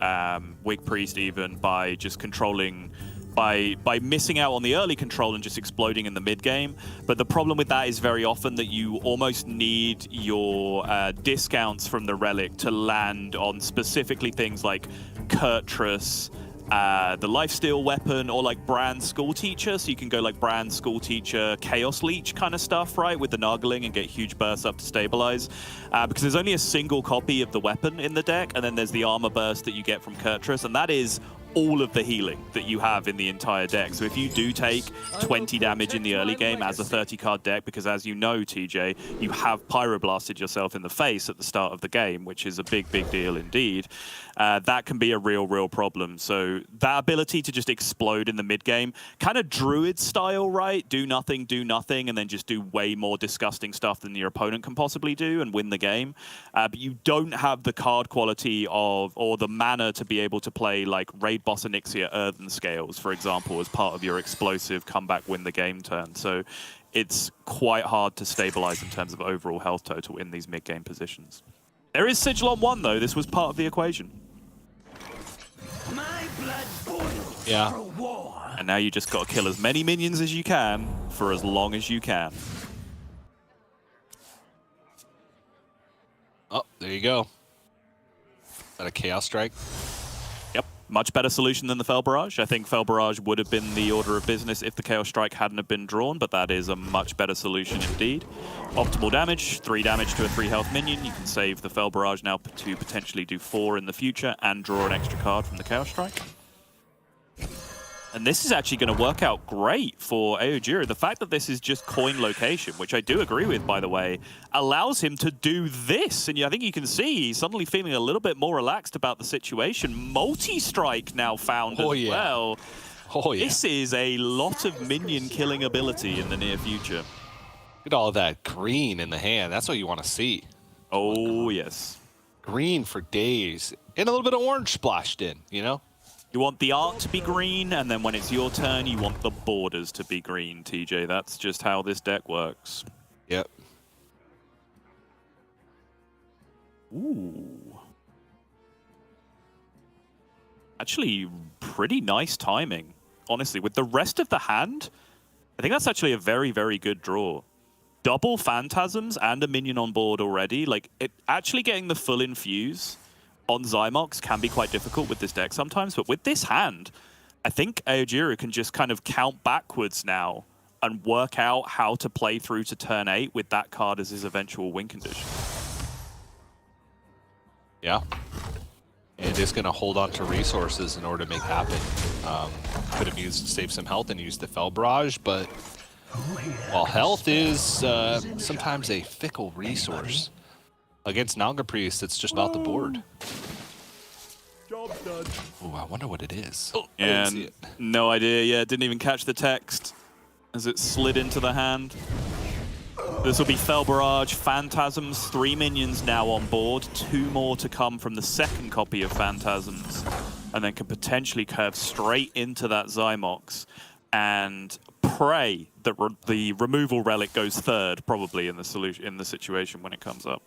Speaker 2: Wig Priest even, by just controlling, by missing out on the early control and just exploding in the mid-game. But the problem with that is very often that you almost need your discounts from the Relic to land on specifically things like Kurtrus, the Lifesteal Weapon, or like Brand School Teacher, so you can go like Brand School Teacher, Chaos Leech kind of stuff, right, with the Nargling and get huge bursts up to stabilize. Because there's only a single copy of the weapon in the deck, and then there's the armor burst that you get from Kurtrus, and that is all of the healing that you have in the entire deck. So if you do take 20 damage in the early game as a 30-card deck, because as you know, TJ, you have Pyroblasted yourself in the face at the start of the game, which is a big, big deal indeed, that can be a real problem. So that ability to just explode in the mid-game, kind of Druid style, right? Do nothing, and then just do way more disgusting stuff than your opponent can possibly do and win the game. But you don't have the card quality or the mana to be able to play like Raid Boss Onyxia Earthen Scales, for example, as part of your explosive comeback win the game turn. So it's quite hard to stabilize in terms of overall health total in these mid-game positions. There is Sigil on 1, though. This was part of the equation.
Speaker 6: My blood boils
Speaker 7: Yeah.
Speaker 6: for war.
Speaker 2: And now you just got to kill as many minions as you can for as long as you can.
Speaker 7: Oh, there you go. Is that a Chaos Strike?
Speaker 2: Yep, much better solution than the Fel Barrage. I think Fel Barrage would have been the order of business if the Chaos Strike hadn't have been drawn, but that is a much better solution indeed. Optimal damage, 3 damage to a 3 health minion. You can save the Fel Barrage now to potentially do 4 in the future and draw an extra card from the Chaos Strike. And this is actually going to work out great for Aojiro. The fact that this is just coin location, which I do agree with, by the way, allows him to do this. And I think you can see he's suddenly feeling a little bit more relaxed about the situation. Multi-strike now found as well.
Speaker 7: Oh, yeah.
Speaker 2: This is a lot of minion killing ability in the near future.
Speaker 7: Look at all that green in the hand. That's what you want to see.
Speaker 2: Oh, yes.
Speaker 7: Green for days. And a little bit of orange splashed in,
Speaker 2: You want the art to be green, and then when it's your turn, you want the borders to be green, TJ. That's just how this deck works.
Speaker 7: Yep.
Speaker 2: Ooh. Actually, pretty nice timing, honestly. With the rest of the hand, I think that's actually a very, very good draw. Double Phantasms and a minion on board already. Like, actually getting the full infuse on Zymox can be quite difficult with this deck sometimes, but with this hand, I think Aojiro can just kind of count backwards now and work out how to play through to turn 8 with that card as his eventual win condition.
Speaker 7: Yeah. And is going to hold on to resources in order to make happen. Could have used to save some health and used the Fel Barrage, but while health is sometimes a fickle resource, against Naga Priest, it's just not the board.
Speaker 6: Job done.
Speaker 7: Ooh, I wonder what it is.
Speaker 2: Oh, and no idea. Yeah, didn't even catch the text as it slid into the hand. This will be Fel Barrage, Phantasms, 3 minions now on board, 2 more to come from the second copy of Phantasms, and then can potentially curve straight into that Zymox and pray that the removal relic goes third, probably in the situation when it comes up.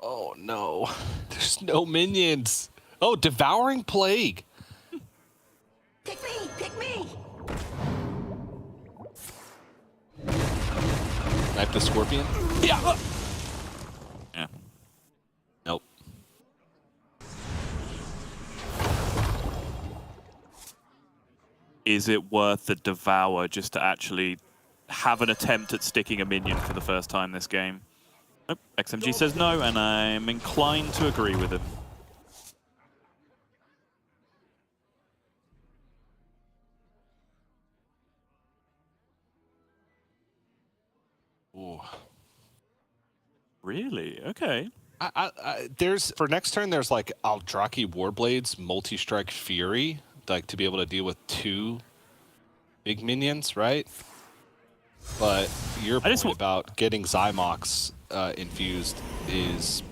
Speaker 7: Oh no, there's no minions. Oh, Devouring Plague.
Speaker 5: Pick me! Pick me!
Speaker 7: Knife the Scorpion.
Speaker 2: Yeah.
Speaker 7: Nope.
Speaker 2: Is it worth the Devour just to actually have an attempt at sticking a minion for the first time this game. Nope, XMG says no, and I'm inclined to agree with him.
Speaker 7: Ooh.
Speaker 2: Really? Okay.
Speaker 7: There's for next turn. There's like Aldraki Warblades, multi-strike Fury, like to be able to deal with 2 big minions, right? But your point about getting Zymox infused is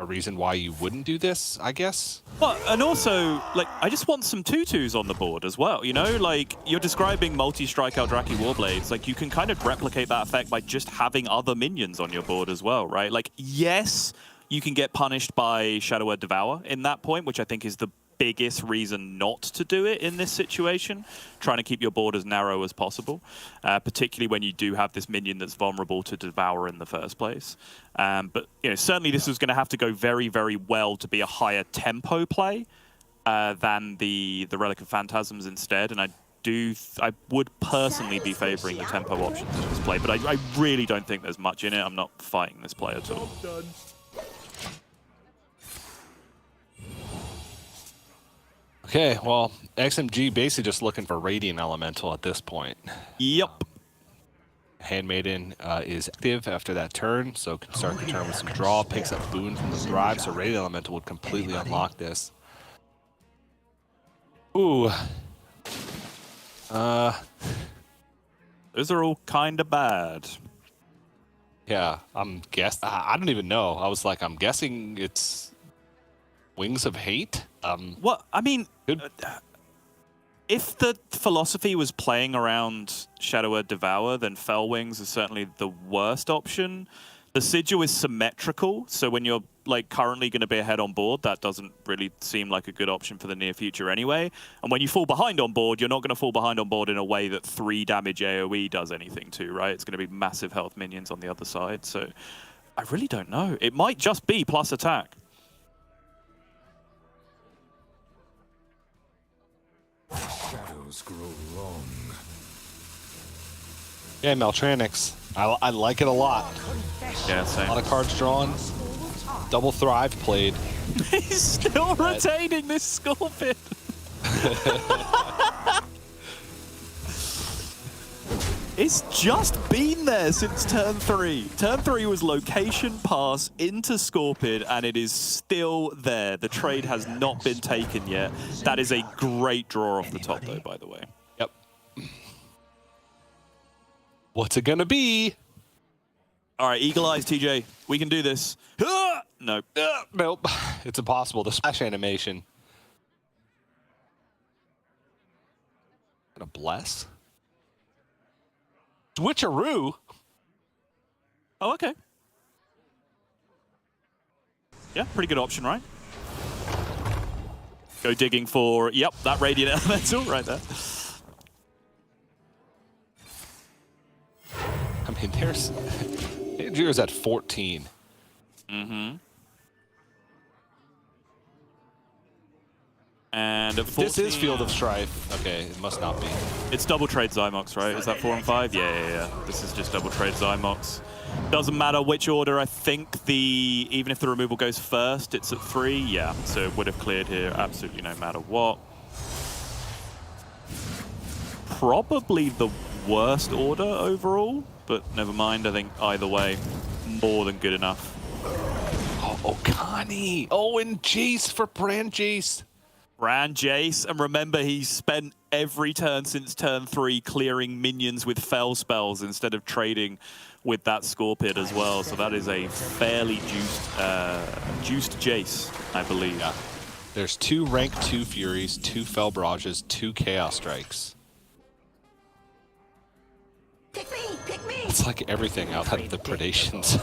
Speaker 7: a reason why you wouldn't do this, I guess.
Speaker 2: Well, and also, like, I just want some tutus on the board as well, you know? Like, you're describing multi-strike Eldraki Warblades. Like, you can kind of replicate that effect by just having other minions on your board as well, right? Like, yes, you can get punished by Shadow Word Devour in that point, which I think is the biggest reason not to do it in this situation, trying to keep your board as narrow as possible, particularly when you do have this minion that's vulnerable to Devour in the first place. But you know, certainly this was going to have to go very, very well to be a higher tempo play than the Relic of Phantasms instead, and I would personally be favouring the tempo options in this play, but I really don't think there's much in it. I'm not fighting this play at all.
Speaker 6: Done.
Speaker 7: Okay, well, XMG basically just looking for Radiant Elemental at this point.
Speaker 2: Yep.
Speaker 7: Handmaiden is active after that turn, so can start the turn with some draw, picks up Boon from the Thrive, so Radiant Elemental would completely unlock this. Ooh.
Speaker 2: Those are all kind of bad.
Speaker 7: Yeah, I'm guessing. I don't even know. I was like, I'm guessing it's Wings of Hate.
Speaker 2: Well, I mean,
Speaker 7: Good.
Speaker 2: If the philosophy was playing around Shadow Word Devour, then Fell Wings is certainly the worst option. The Sigil is symmetrical, so when you're like currently going to be ahead on board, that doesn't really seem like a good option for the near future anyway. And when you fall behind on board, you're not going to fall behind on board in a way that 3 damage AoE does anything to, right? It's going to be massive health minions on the other side, so I really don't know. It might just be plus attack.
Speaker 8: Shadows grow long.
Speaker 7: Yeah, Meltranics. I like it a lot.
Speaker 2: Yeah,
Speaker 7: A
Speaker 2: same.
Speaker 7: lot of cards drawn. Double Thrive played.
Speaker 2: He's still retaining this Scorpion. It's just been there since turn 3. Turn 3 was location pass into Scorpion, and it is still there. The trade has not been taken yet. That is a great draw off the top, though, by the way.
Speaker 7: Yep. What's it gonna be?
Speaker 2: All right, Eagle Eyes, TJ. We can do this. No.
Speaker 7: Nope. It's impossible. The splash animation. Gonna bless. Switcheroo.
Speaker 2: Oh, okay. Yeah, pretty good option, right? Go digging for, yep, that Radiant Elemental right there.
Speaker 7: I mean, there's Andrew's at 14.
Speaker 2: Mm-hmm. And at 14,
Speaker 7: This is Field of Strife. Okay, it must not be.
Speaker 2: it's double trade Zymox, right? Is that 4 and 5? Yeah. This is just double trade Zymox. Doesn't matter which order. I think even if the removal goes first, it's at 3. Yeah, so it would have cleared here absolutely no matter what. Probably the worst order overall, but never mind. I think either way, more than good enough.
Speaker 7: Oh, Okani. Oh, and Jace for Brand Jace.
Speaker 2: Brand Jace, and remember he spent every turn since turn 3 clearing minions with fell spells instead of trading with that Scorpion as well. So that is a fairly juiced Jace, I believe.
Speaker 7: Yeah. There's 2 rank 2 Furies, 2 Fell Barrages, 2 Chaos Strikes.
Speaker 5: Pick me! Pick me!
Speaker 7: It's like everything outside of the Predations.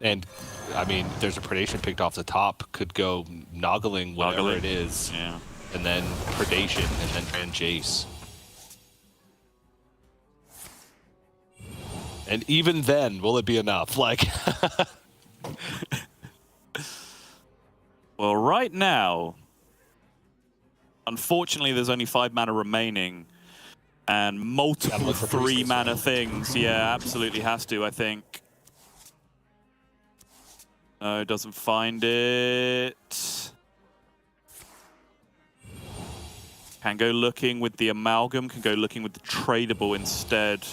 Speaker 7: And, I mean, there's a Predation picked off the top. Could go Noggling, whatever
Speaker 2: Noggling.
Speaker 7: it is.
Speaker 2: Yeah.
Speaker 7: And then Predation, and then Brand Jace. And even then, will it be enough? Like,
Speaker 2: Well, right now, Unfortunately, there's only 5 mana remaining. And multiple 3 mana things. Yeah, absolutely has to, I think. No, doesn't find it. Can go looking with the Amalgam, can go looking with the Tradable instead.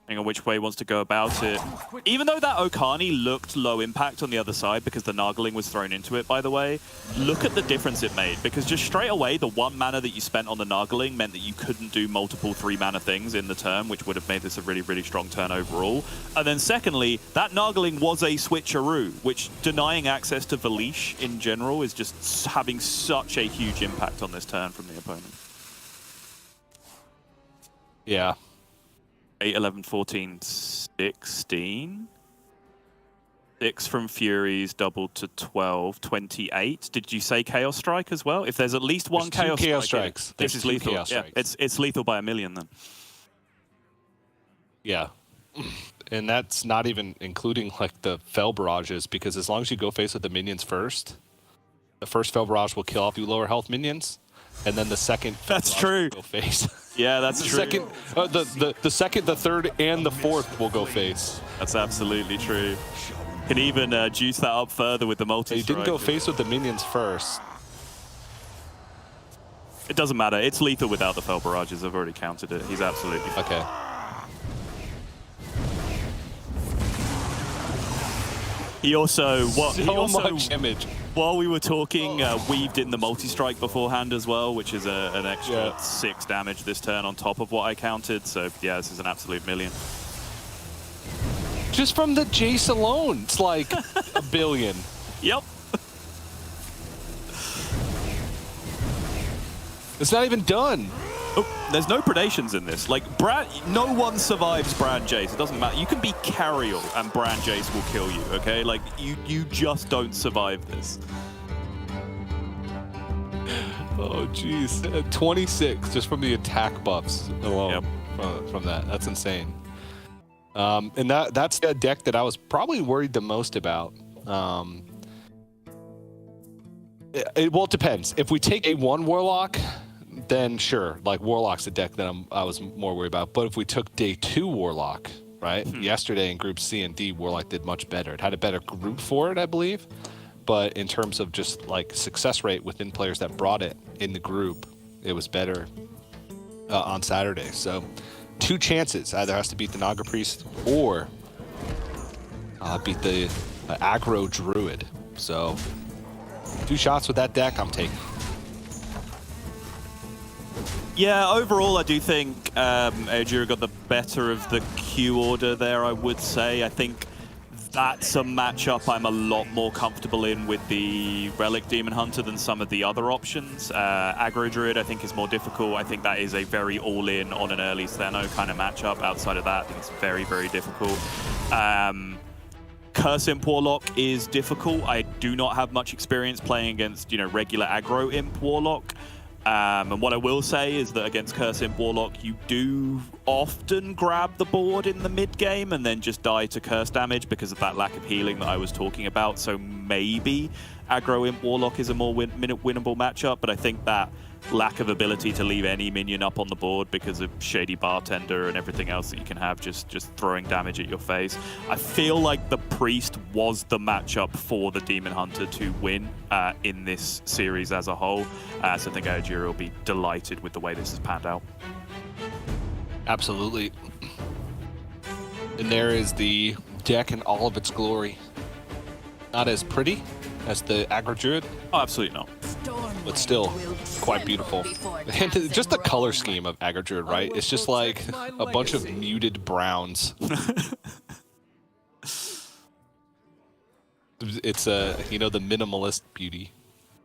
Speaker 2: Depending on which way he wants to go about it. Even though that Okani looked low impact on the other side because the Nargling was thrown into it, by the way, look at the difference it made. Because just straight away, the 1 mana that you spent on the Nargling meant that you couldn't do multiple 3 mana things in the turn, which would have made this a really, really strong turn overall. And then secondly, that Nargling was a switcheroo, which denying access to Valish in general is just having such a huge impact on this turn from the opponent.
Speaker 7: Yeah.
Speaker 2: 8, 11, 14, 16. 6 from Furies, doubled to 12, 28. Did you say Chaos Strike as well? If there's at least one
Speaker 7: Chaos
Speaker 2: Strike,
Speaker 7: Strikes.
Speaker 2: this is lethal. Yeah, it's lethal by 1,000,000 then.
Speaker 7: Yeah. And that's not even including like the Fell Barrages, because as long as you go face with the minions first, the first Fell Barrage will kill off you lower health minions, and then the second
Speaker 2: That's true.
Speaker 7: will go face.
Speaker 2: Yeah, that's true.
Speaker 7: The second, the third, and the fourth will go face.
Speaker 2: That's absolutely true. Can even juice that up further with the multi.
Speaker 7: He didn't go face with the minions first.
Speaker 2: It doesn't matter. It's lethal without the Fell Barrages. I've already counted it. He's absolutely fine.
Speaker 7: Okay.
Speaker 2: He also
Speaker 7: much image.
Speaker 2: While we were talking, weaved in the multi-strike beforehand as well, which is an extra 6 damage this turn on top of what I counted. So yeah, this is an absolute million.
Speaker 7: Just from the Jace alone, it's like a billion.
Speaker 2: Yep.
Speaker 7: It's not even done.
Speaker 2: Oh, there's no predations in this. Like, Brand, no one survives Brand Jace. It doesn't matter. You can be Carriel and Brand Jace will kill you, okay? Like, you just don't survive this.
Speaker 7: Oh, jeez. 26 just from the attack buffs alone.
Speaker 2: Yep.
Speaker 7: From that. That's insane. And that's the deck that I was probably worried the most about. Well, it depends. If we take a 1 Warlock, then sure, like Warlock's a deck that I was more worried about. But if we took day 2 Warlock, right? Yesterday in Group C and D, Warlock did much better. It had a better group for it, I believe. But in terms of just like success rate within players that brought it in the group, it was better on Saturday. So 2 chances. Either has to beat the Naga Priest or beat the aggro Druid. So 2 shots with that deck, I'm taking.
Speaker 2: Yeah, overall, I do think Ejiro got the better of the queue order there, I would say. I think that's a matchup I'm a lot more comfortable in with the Relic Demon Hunter than some of the other options. Aggro Druid, I think, is more difficult. I think that is a very all-in on an early Steno kind of matchup. Outside of that, I think it's very, very difficult. Curse Imp Warlock is difficult. I do not have much experience playing against, regular aggro Imp Warlock. And what I will say is that against Curse Imp Warlock, you do often grab the board in the mid-game and then just die to curse damage because of that lack of healing that I was talking about. So maybe aggro Imp Warlock is a more winnable matchup, but I think that lack of ability to leave any minion up on the board because of Shady Bartender and everything else that you can have just throwing damage at your face. I feel like the Priest was the matchup for the Demon Hunter to win in this series as a whole. So I think Ejiro will be delighted with the way this has panned out.
Speaker 7: Absolutely. And there is the deck in all of its glory. Not as pretty as the aggro Druid.
Speaker 2: Oh, absolutely not.
Speaker 7: But still quite beautiful. And just the color scheme of aggro Druid, right? It's just like a bunch of muted browns. It's the minimalist beauty.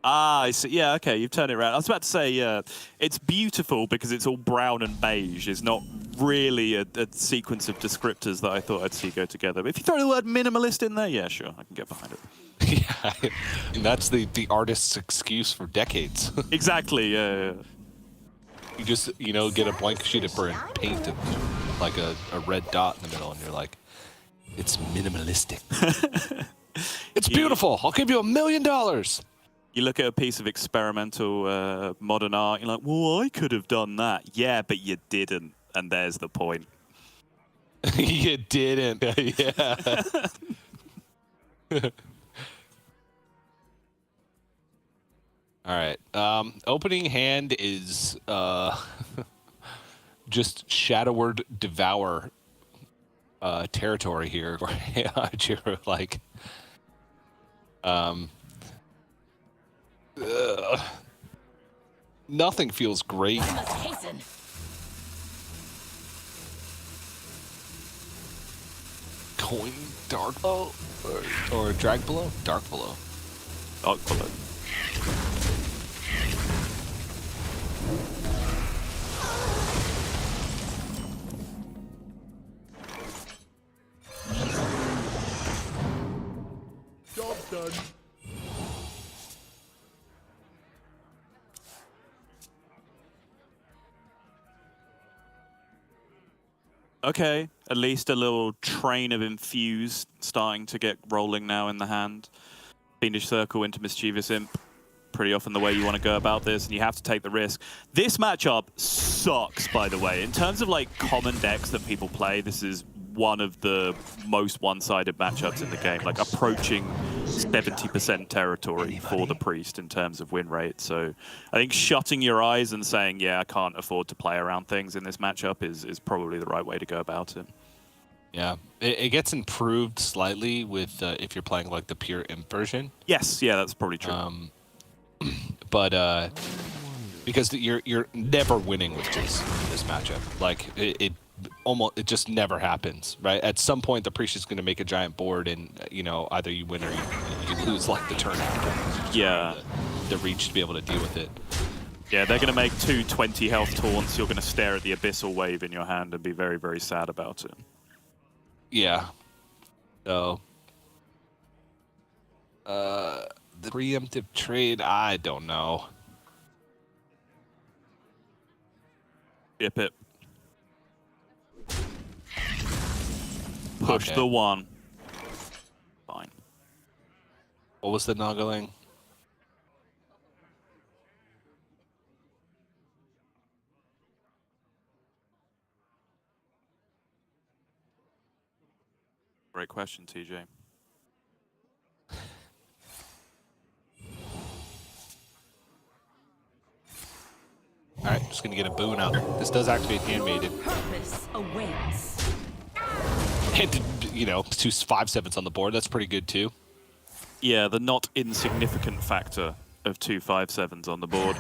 Speaker 2: Ah, I see. Yeah, okay, you've turned it around. I was about to say, it's beautiful because it's all brown and beige. It's not really a sequence of descriptors that I thought I'd see go together. But if you throw the word minimalist in there, yeah, sure, I can get behind it.
Speaker 7: Yeah, and that's the artist's excuse for decades.
Speaker 2: Exactly, yeah.
Speaker 7: You just, get a blank sheet of paint and like a red dot in the middle, and you're like, it's minimalistic. It's beautiful. I'll give you $1 million.
Speaker 2: You look at a piece of experimental modern art, you're like, well, I could have done that. Yeah, but you didn't, and there's the point.
Speaker 7: You didn't. Yeah. All right. Opening hand is just Shadowward Devour territory here. Jiro, like, nothing feels great.
Speaker 5: I must hasten.
Speaker 7: Going dark below or drag below? Dark below.
Speaker 2: Dark below.
Speaker 6: Job done.
Speaker 2: Okay, at least a little train of Infuse starting to get rolling now in the hand. Fiendish Circle into Mischievous Imp. Pretty often the way you want to go about this, and you have to take the risk. This matchup sucks, by the way. In terms of like common decks that people play, this is one of the most one-sided matchups in the game, like approaching 70% territory for the Priest in terms of win rate. So I think shutting your eyes and saying, yeah, I can't afford to play around things in this matchup is probably the right way to go about it.
Speaker 7: Yeah, it gets improved slightly with if you're playing like the pure imp version.
Speaker 2: Yes, yeah, that's probably true.
Speaker 7: But because you're never winning with Jace in this matchup. Like it just never happens, right? At some point, the Priest is going to make a giant board, and you know either you win or you lose like the turn after.
Speaker 2: Yeah,
Speaker 7: the reach to be able to deal with it.
Speaker 2: Yeah, they're going to make 2 20 health taunts. You're going to stare at the Abyssal Wave in your hand and be very, very sad about it.
Speaker 7: Yeah. So, the preemptive trade, I don't know.
Speaker 2: Yip it. Push the 1. Fine.
Speaker 7: What was the nuggling?
Speaker 2: Great question, TJ.
Speaker 7: All right, just gonna get a boon out. This does activate Handmaiden.
Speaker 5: Purpose awaits.
Speaker 7: And, you know, 2 5/7s on the board. That's pretty good too.
Speaker 2: Yeah, the not insignificant factor of 2 5/7s on the board.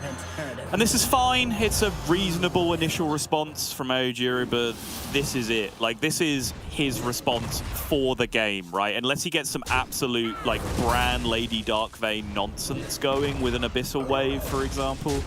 Speaker 2: And this is fine. It's a reasonable initial response from Aojiru, but this is it. Like, this is his response for the game, right? Unless he gets some absolute, like, Bran Lady Darkvein nonsense going with an Abyssal Wave, for example.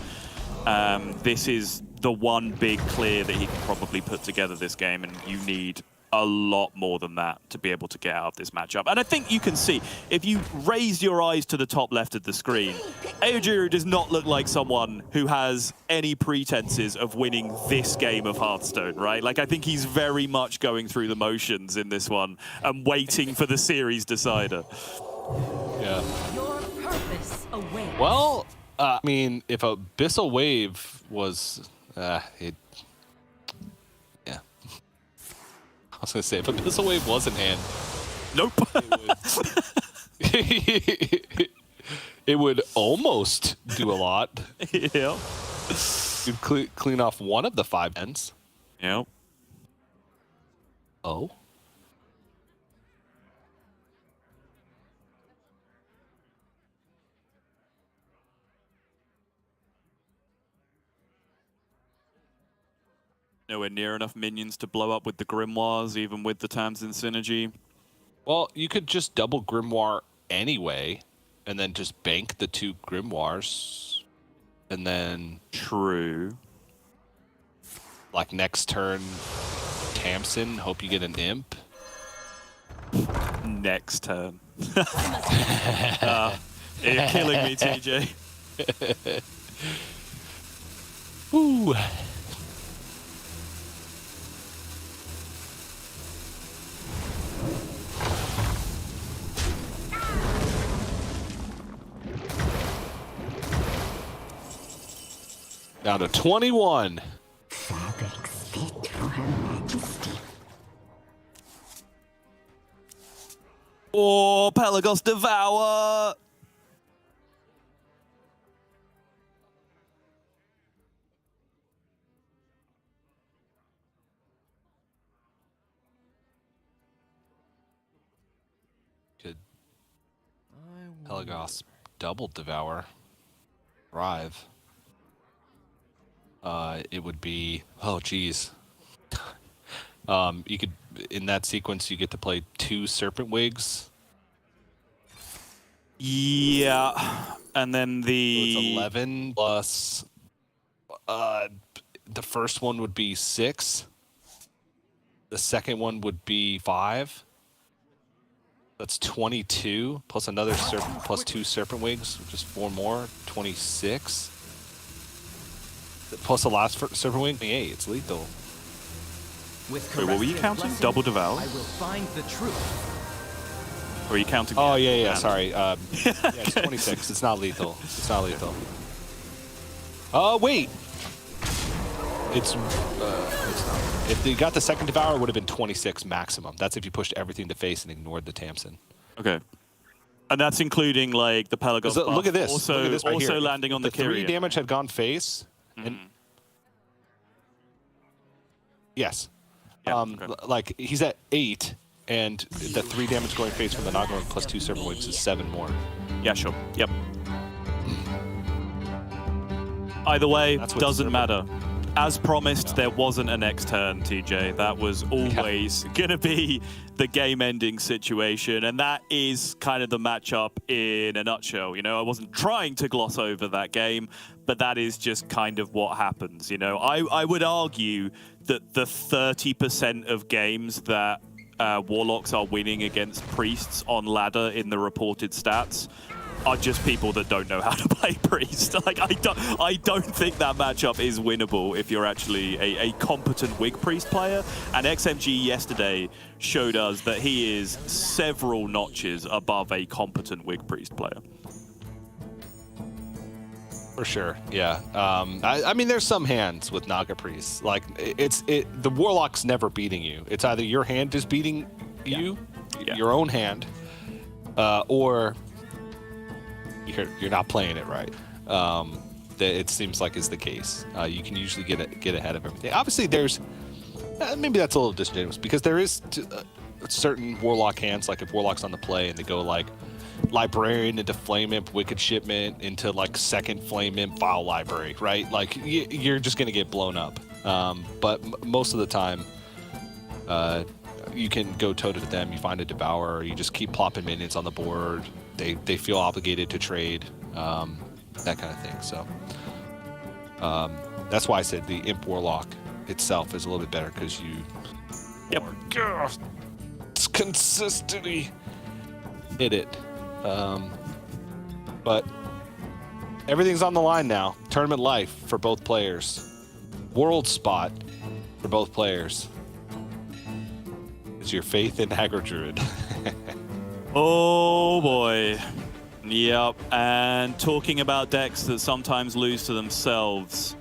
Speaker 2: This is the one big clear that he can probably put together this game, and you need a lot more than that to be able to get out of this matchup. And I think you can see, if you raise your eyes to the top left of the screen, Aojiru does not look like someone who has any pretenses of winning this game of Hearthstone, right? Like, I think he's very much going through the motions in this one and waiting for the series decider.
Speaker 7: Yeah.
Speaker 5: Your purpose awaits.
Speaker 7: Well, I mean, if Abyssal Wave was, yeah. I was gonna say, if Abyssal Wave was in hand,
Speaker 2: Nope.
Speaker 7: it would almost do a lot.
Speaker 2: Yeah.
Speaker 7: You'd clean off one of the 5 ends.
Speaker 2: Yep.
Speaker 7: Oh.
Speaker 2: Nowhere near enough minions to blow up with the Grimoires, even with the Tamsin synergy.
Speaker 7: Well, you could just double Grimoire anyway, and then just bank the 2 Grimoires, and then
Speaker 2: True.
Speaker 7: like next turn, Tamsin. Hope you get an imp.
Speaker 2: Next turn. You're killing me, TJ.
Speaker 7: Ooh. Down to 21.
Speaker 9: Fabrics fit for Her Majesty.
Speaker 2: Oh, Pelagos Devour!
Speaker 7: Good. Pelagos double Devour. Thrive. It would be, oh geez. You could, in that sequence, you get to play 2 Serpent Wigs.
Speaker 2: Yeah, and then
Speaker 7: So
Speaker 2: the...
Speaker 7: it's 11 plus, the first one would be 6. The second one would be 5. That's 22, plus another plus 2 Serpent Wigs, which is 4 more, 26. Plus the last Serpent Wing, 28. It's lethal.
Speaker 3: With
Speaker 2: Wait, what were you counting? Double Devour?
Speaker 3: I will find the truth.
Speaker 2: Or are you counting?
Speaker 7: Oh yeah,
Speaker 2: hand?
Speaker 7: sorry. Yeah, it's 26. It's not lethal. It's not lethal. Oh wait, it's not. If you got the second Devour, it would have been 26 maximum. That's if you pushed everything to face and ignored the Tamsin.
Speaker 2: Okay. And that's including like the Pelagos buff.
Speaker 7: Look at this.
Speaker 2: Also,
Speaker 7: look at this right
Speaker 2: also
Speaker 7: here.
Speaker 2: landing on the
Speaker 7: If 3
Speaker 2: Kyrian.
Speaker 7: damage had gone face. And yes.
Speaker 2: Yeah, okay.
Speaker 7: Like he's at 8, and the 3 damage going face from the Naga plus 2 Serpent Wings is 7 more.
Speaker 2: Yeah, sure. Yep. Either way,
Speaker 7: That's what
Speaker 2: doesn't
Speaker 7: Serpent-
Speaker 2: matter. As promised, there wasn't a next turn, TJ. That was always going to be the game-ending situation, and that is kind of the matchup in a nutshell. You know, I wasn't trying to gloss over that game, but that is just kind of what happens. You know, I would argue that the 30% of games that Warlocks are winning against Priests on ladder in the reported stats are just people that don't know how to play Priest. Like, I don't think that matchup is winnable if you're actually a competent Wig Priest player. And XMG yesterday showed us that he is several notches above a competent Wig Priest player.
Speaker 7: For sure, yeah. I mean, there's some hands with Naga Priests. Like, the Warlock's never beating you. It's either your hand is beating you, your own hand, or you're not playing it right. That it seems like is the case. You can usually get ahead of everything. Obviously, there's maybe that's a little disingenuous because there is certain Warlock hands. Like if Warlock's on the play and they go like Librarian into Flame Imp, Wicked Shipment into like second Flame Imp File Library, right? Like you're just gonna get blown up. But most of the time, you can go toe to them. You find a Devourer, or you just keep plopping minions on the board. They feel obligated to trade, that kind of thing. So that's why I said the Imp Warlock itself is a little bit better because you.
Speaker 2: Yep.
Speaker 7: It's consistently hit it. But everything's on the line now. Tournament life for both players. World spot for both players. Is your faith in Aggro Druid?
Speaker 2: Oh boy. Yep. And talking about decks that sometimes lose to themselves,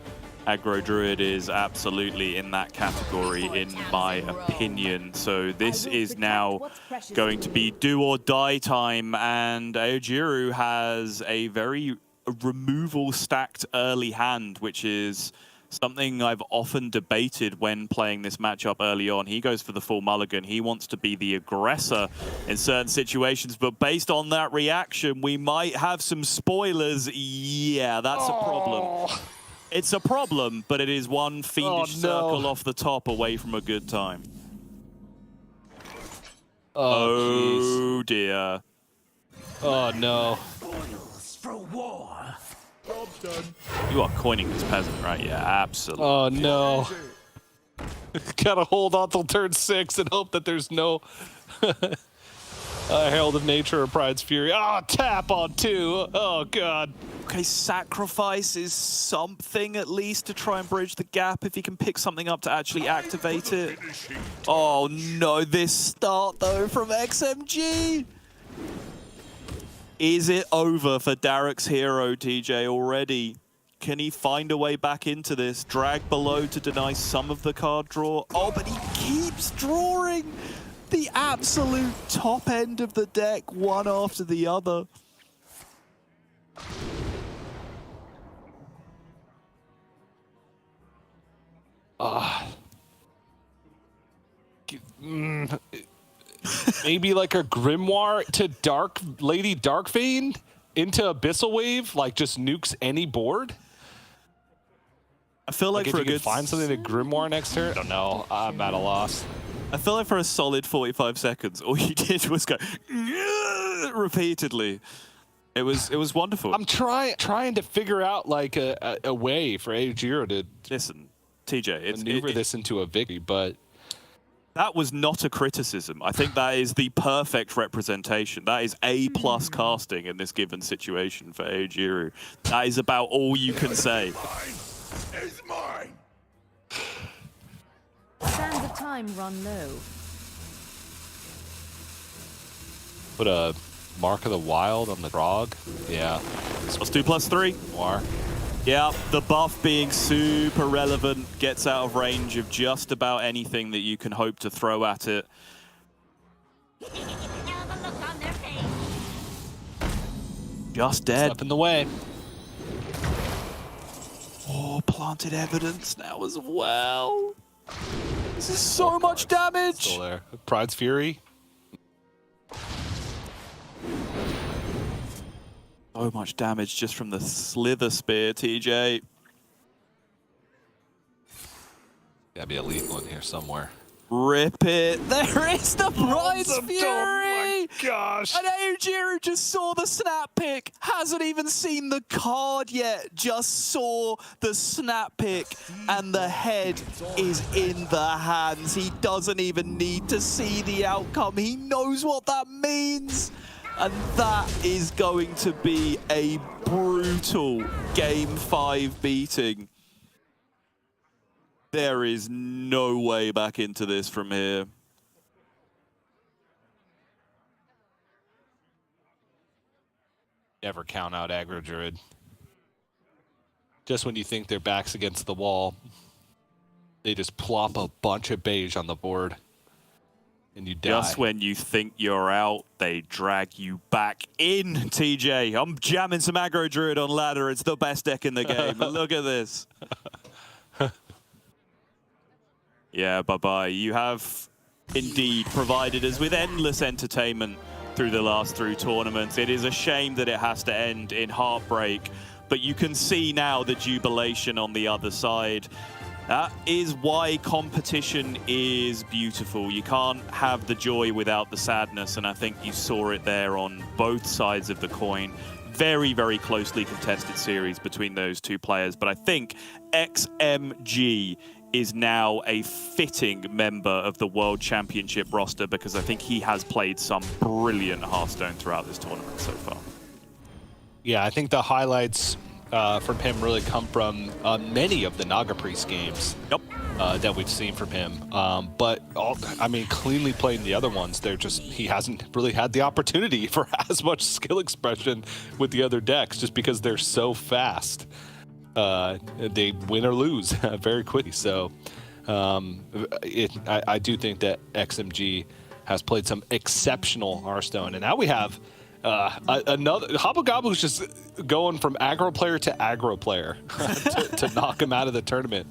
Speaker 2: Aggro Druid is absolutely in that category, in my opinion. So this is now going to be do or die time, and Aojiru has a very removal stacked early hand, which is something I've often debated when playing this matchup early on. He goes for the full mulligan. He wants to be the aggressor in certain situations, but based on that reaction, we might have some spoilers. Yeah, that's a problem. It's a problem, but it is one fiendish circle off the top away from a good time. Oh dear.
Speaker 7: Oh no.
Speaker 3: For war.
Speaker 6: Job's done.
Speaker 2: You are coining this peasant, right? Yeah, absolutely.
Speaker 7: Oh no. Gotta hold on till turn 6 and hope that there's no Herald of Nature or Pride's Fury. Oh, tap on 2. Oh god.
Speaker 2: Okay, sacrifice is something at least to try and bridge the gap if he can pick something up to actually activate it. Oh no, this start though from XMG. Is it over for Darrek's hero, TJ, already? Can he find a way back into this? Drag below to deny some of the card draw. Oh, but he keeps drawing the absolute top end of the deck, one after the other.
Speaker 7: Maybe like a Grimoire to Lady Darkvein into Abyssal Wave, like just nukes any board.
Speaker 2: I feel like
Speaker 7: if
Speaker 2: for
Speaker 7: you
Speaker 2: a
Speaker 7: could
Speaker 2: good
Speaker 7: find something to Grimoire next turn. I don't know. I'm at a loss.
Speaker 2: I feel like for a solid 45 seconds, all you did was go repeatedly. It was wonderful.
Speaker 7: I'm trying to figure out like a way for Aogiro to
Speaker 2: Listen, TJ,
Speaker 7: maneuver this into a victory, but
Speaker 2: that was not a criticism. I think that is the perfect representation. That is A+ casting in this given situation for Aogiro. That is about all you can say.
Speaker 6: Is mine.
Speaker 5: Sands of time run low.
Speaker 7: put a Mark of the Wild on the frog. Yeah.
Speaker 2: +2/+3.
Speaker 7: More.
Speaker 2: Yeah, the buff being super relevant, gets out of range of just about anything that you can hope to throw at it. Just dead.
Speaker 7: Up in the way.
Speaker 2: Oh, planted evidence now as well. This is so much damage.
Speaker 7: Still there. Pride's Fury.
Speaker 2: So much damage just from the Slither Spear, TJ.
Speaker 7: Gotta be a lethal in here somewhere.
Speaker 2: Rip it. There is the Pride's Fury.
Speaker 7: Oh my gosh.
Speaker 2: And Aogiro just saw the snap pick. Hasn't even seen the card yet. Just saw the snap pick. And the head is in the hands. He doesn't even need to see the outcome. He knows what that means. And that is going to be a brutal Game 5 beating. There is no way back into this from here.
Speaker 7: Never count out Aggro Druid. Just when you think their back's against the wall, they just plop a bunch of beige on the board. And you die.
Speaker 2: Just when you think you're out, they drag you back in, TJ. I'm jamming some Aggro Druid on ladder. It's the best deck in the game. Look at this. Yeah, bye-bye. You have indeed provided us with endless entertainment through the last three tournaments. It is a shame that it has to end in heartbreak, but you can see now the jubilation on the other side. That is why competition is beautiful. You can't have the joy without the sadness, and I think you saw it there on both sides of the coin. Very, very closely contested series between those two players, but I think XMG is now a fitting member of the World Championship roster because I think he has played some brilliant Hearthstone throughout this tournament so far.
Speaker 7: Yeah, I think the highlights from him really come from many of the Naga Priest games that we've seen from him. But I mean, cleanly played in the other ones. He hasn't really had the opportunity for as much skill expression with the other decks just because they're so fast. They win or lose very quickly. So I do think that XMG has played some exceptional Hearthstone. And now we have another Habu who's just going from aggro player to aggro player to knock him out of the tournament.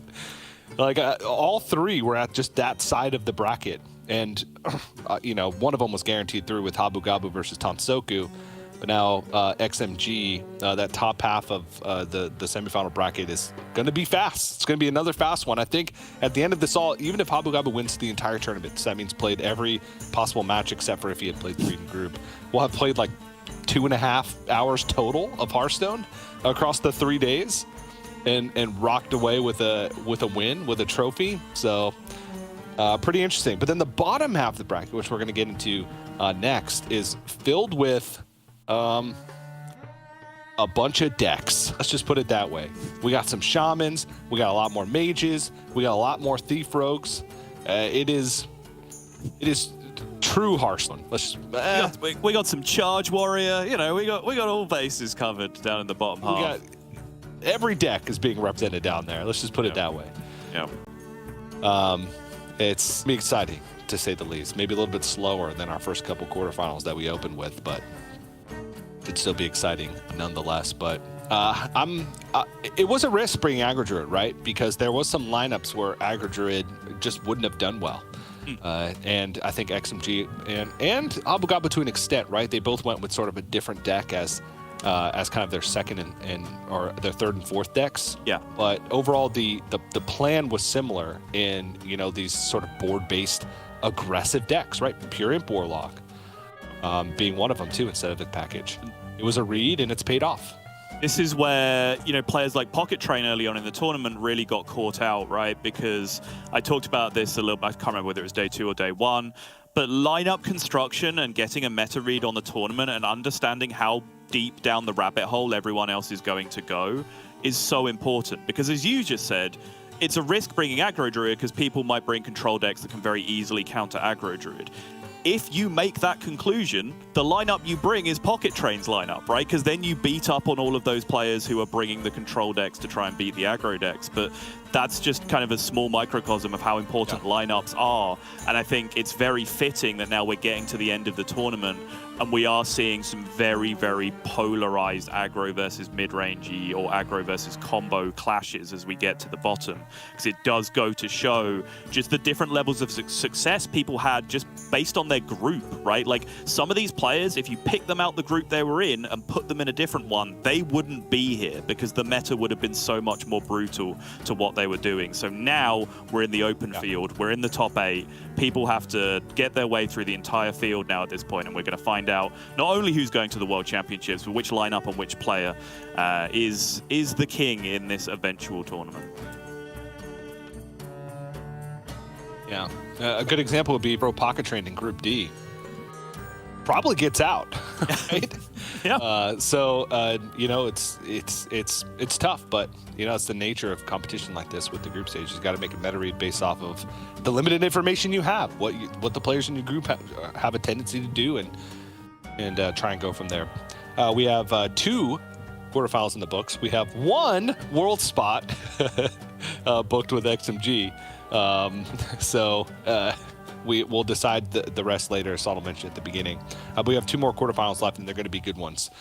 Speaker 7: Like all three were at just that side of the bracket. And, you know, one of them was guaranteed through with Habu Gabu versus Tansoku. But now XMG, that top half of the semifinal bracket is going to be fast. It's going to be another fast one. I think at the end of this all, even if Habu Gabu wins the entire tournament, so that means played every possible match except for if he had played the Eden group, we'll have played like 2.5 hours total of Hearthstone across the 3 days and rocked away with a win, with a trophy. So pretty interesting. But then the bottom half of the bracket, which we're going to get into next, is filled with a bunch of decks. Let's just put it that way. We got some shamans, we got a lot more mages, we got a lot more thief rogues. It is true Hearthstone. Let's just,
Speaker 2: we got some charge warrior. You know, we got all bases covered down in the bottom half.
Speaker 7: every deck is being represented down there. Let's just put it that way.
Speaker 2: Yeah.
Speaker 7: It's gonna be exciting, to say the least. Maybe a little bit slower than our first couple quarterfinals that we opened with, but it'd still be exciting nonetheless. But it was a risk bringing Aggro Druid, right? Because there was some lineups where Aggro Druid just wouldn't have done well. And I think XMG and Abu Ghaba to an extent, right? They both went with sort of a different deck as kind of their second or their third and fourth decks.
Speaker 2: Yeah.
Speaker 7: But overall, the plan was similar in these sort of board-based aggressive decks, right? Pure Imp Warlock being one of them too instead of the package. It was a read and it's paid off.
Speaker 2: This is where, players like Pocket Train early on in the tournament really got caught out, right? Because I talked about this a little bit, I can't remember whether it was day 2 or day 1, but lineup construction and getting a meta read on the tournament and understanding how deep down the rabbit hole everyone else is going to go is so important. Because as you just said, it's a risk bringing Aggro Druid because people might bring control decks that can very easily counter Aggro Druid. If you make that conclusion, the lineup you bring is Pocket Train's lineup, right? Because then you beat up on all of those players who are bringing the control decks to try and beat the aggro decks. But that's just kind of a small microcosm of how important lineups are. And I think it's very fitting that now we're getting to the end of the tournament and we are seeing some very, very polarized aggro versus mid-rangey or aggro versus combo clashes as we get to the bottom. Because it does go to show just the different levels of success people had just based on their group, right? Like some of these players, if you pick them out the group they were in and put them in a different one, they wouldn't be here because the meta would have been so much more brutal to what they were doing. So now we're in the open field, we're in the top 8. People have to get their way through the entire field now at this point, and we're going to find out not only who's going to the World Championships, but which lineup and which player is the king in this eventual tournament.
Speaker 7: Yeah, a good example would be Bro Pocket Train in Group D. Probably gets out, right?
Speaker 2: Yeah.
Speaker 7: So it's tough, but it's the nature of competition like this with the group stage. You've got to make a meta read based off of the limited information you have, what the players in your group have a tendency to do, and try and go from there. We have 2 quarterfinals in the books. We have 1 world spot booked with XMG. We'll decide the rest later, as Sonal mentioned at the beginning. But we have 2 more quarterfinals left, and they're going to be good ones.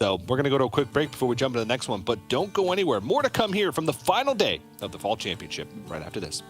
Speaker 7: So we're going to go to a quick break before we jump into the next one. But don't go anywhere. More to come here from the final day of the Fall Championship right after this.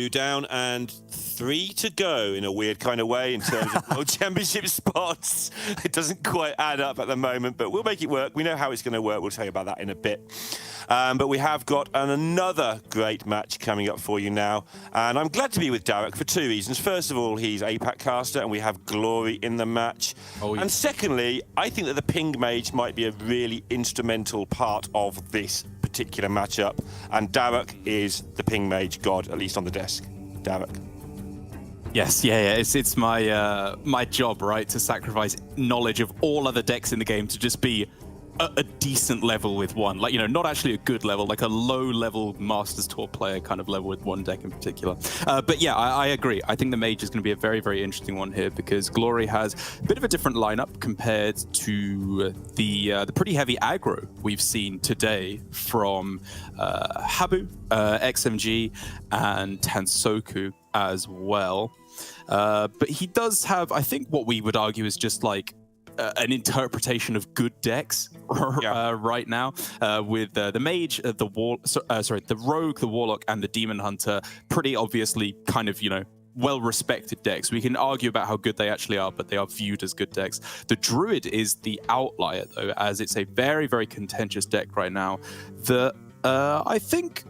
Speaker 10: 2 down and 3 to go in a weird kind of way in terms of World Championship spots. It doesn't quite add up at the moment, but we'll make it work. We know how it's going to work. We'll tell you about that in a bit. But we have got another great match coming up for you now. And I'm glad to be with Derek for 2 reasons. First of all, he's APAC caster and we have Glory in the match. Oh, yeah. And secondly, I think that the Ping Mage might be a really instrumental part of this particular matchup. And Derek is the Ping Mage god, at least on the desk. Derek.
Speaker 1: Yes, yeah. It's my my job, right, to sacrifice knowledge of all other decks in the game to just be a decent level with one. Like, you know, not actually a good level, like a low-level Masters Tour player kind of level with one deck in particular. But yeah, I agree. I think the Mage is going to be a very, very interesting one here because Glory has a bit of a different lineup compared to the pretty heavy aggro we've seen today from Habu, XMG, and Tansoku as well. But he does have, I think, what we would argue is just like an interpretation of good decks right now with the Mage, the Rogue, the Warlock, and the Demon Hunter. Pretty obviously, kind of, you know, well-respected decks. We can argue about how good they actually are, but they are viewed as good decks. The Druid is the outlier, though, as it's a very, very contentious deck right now that I think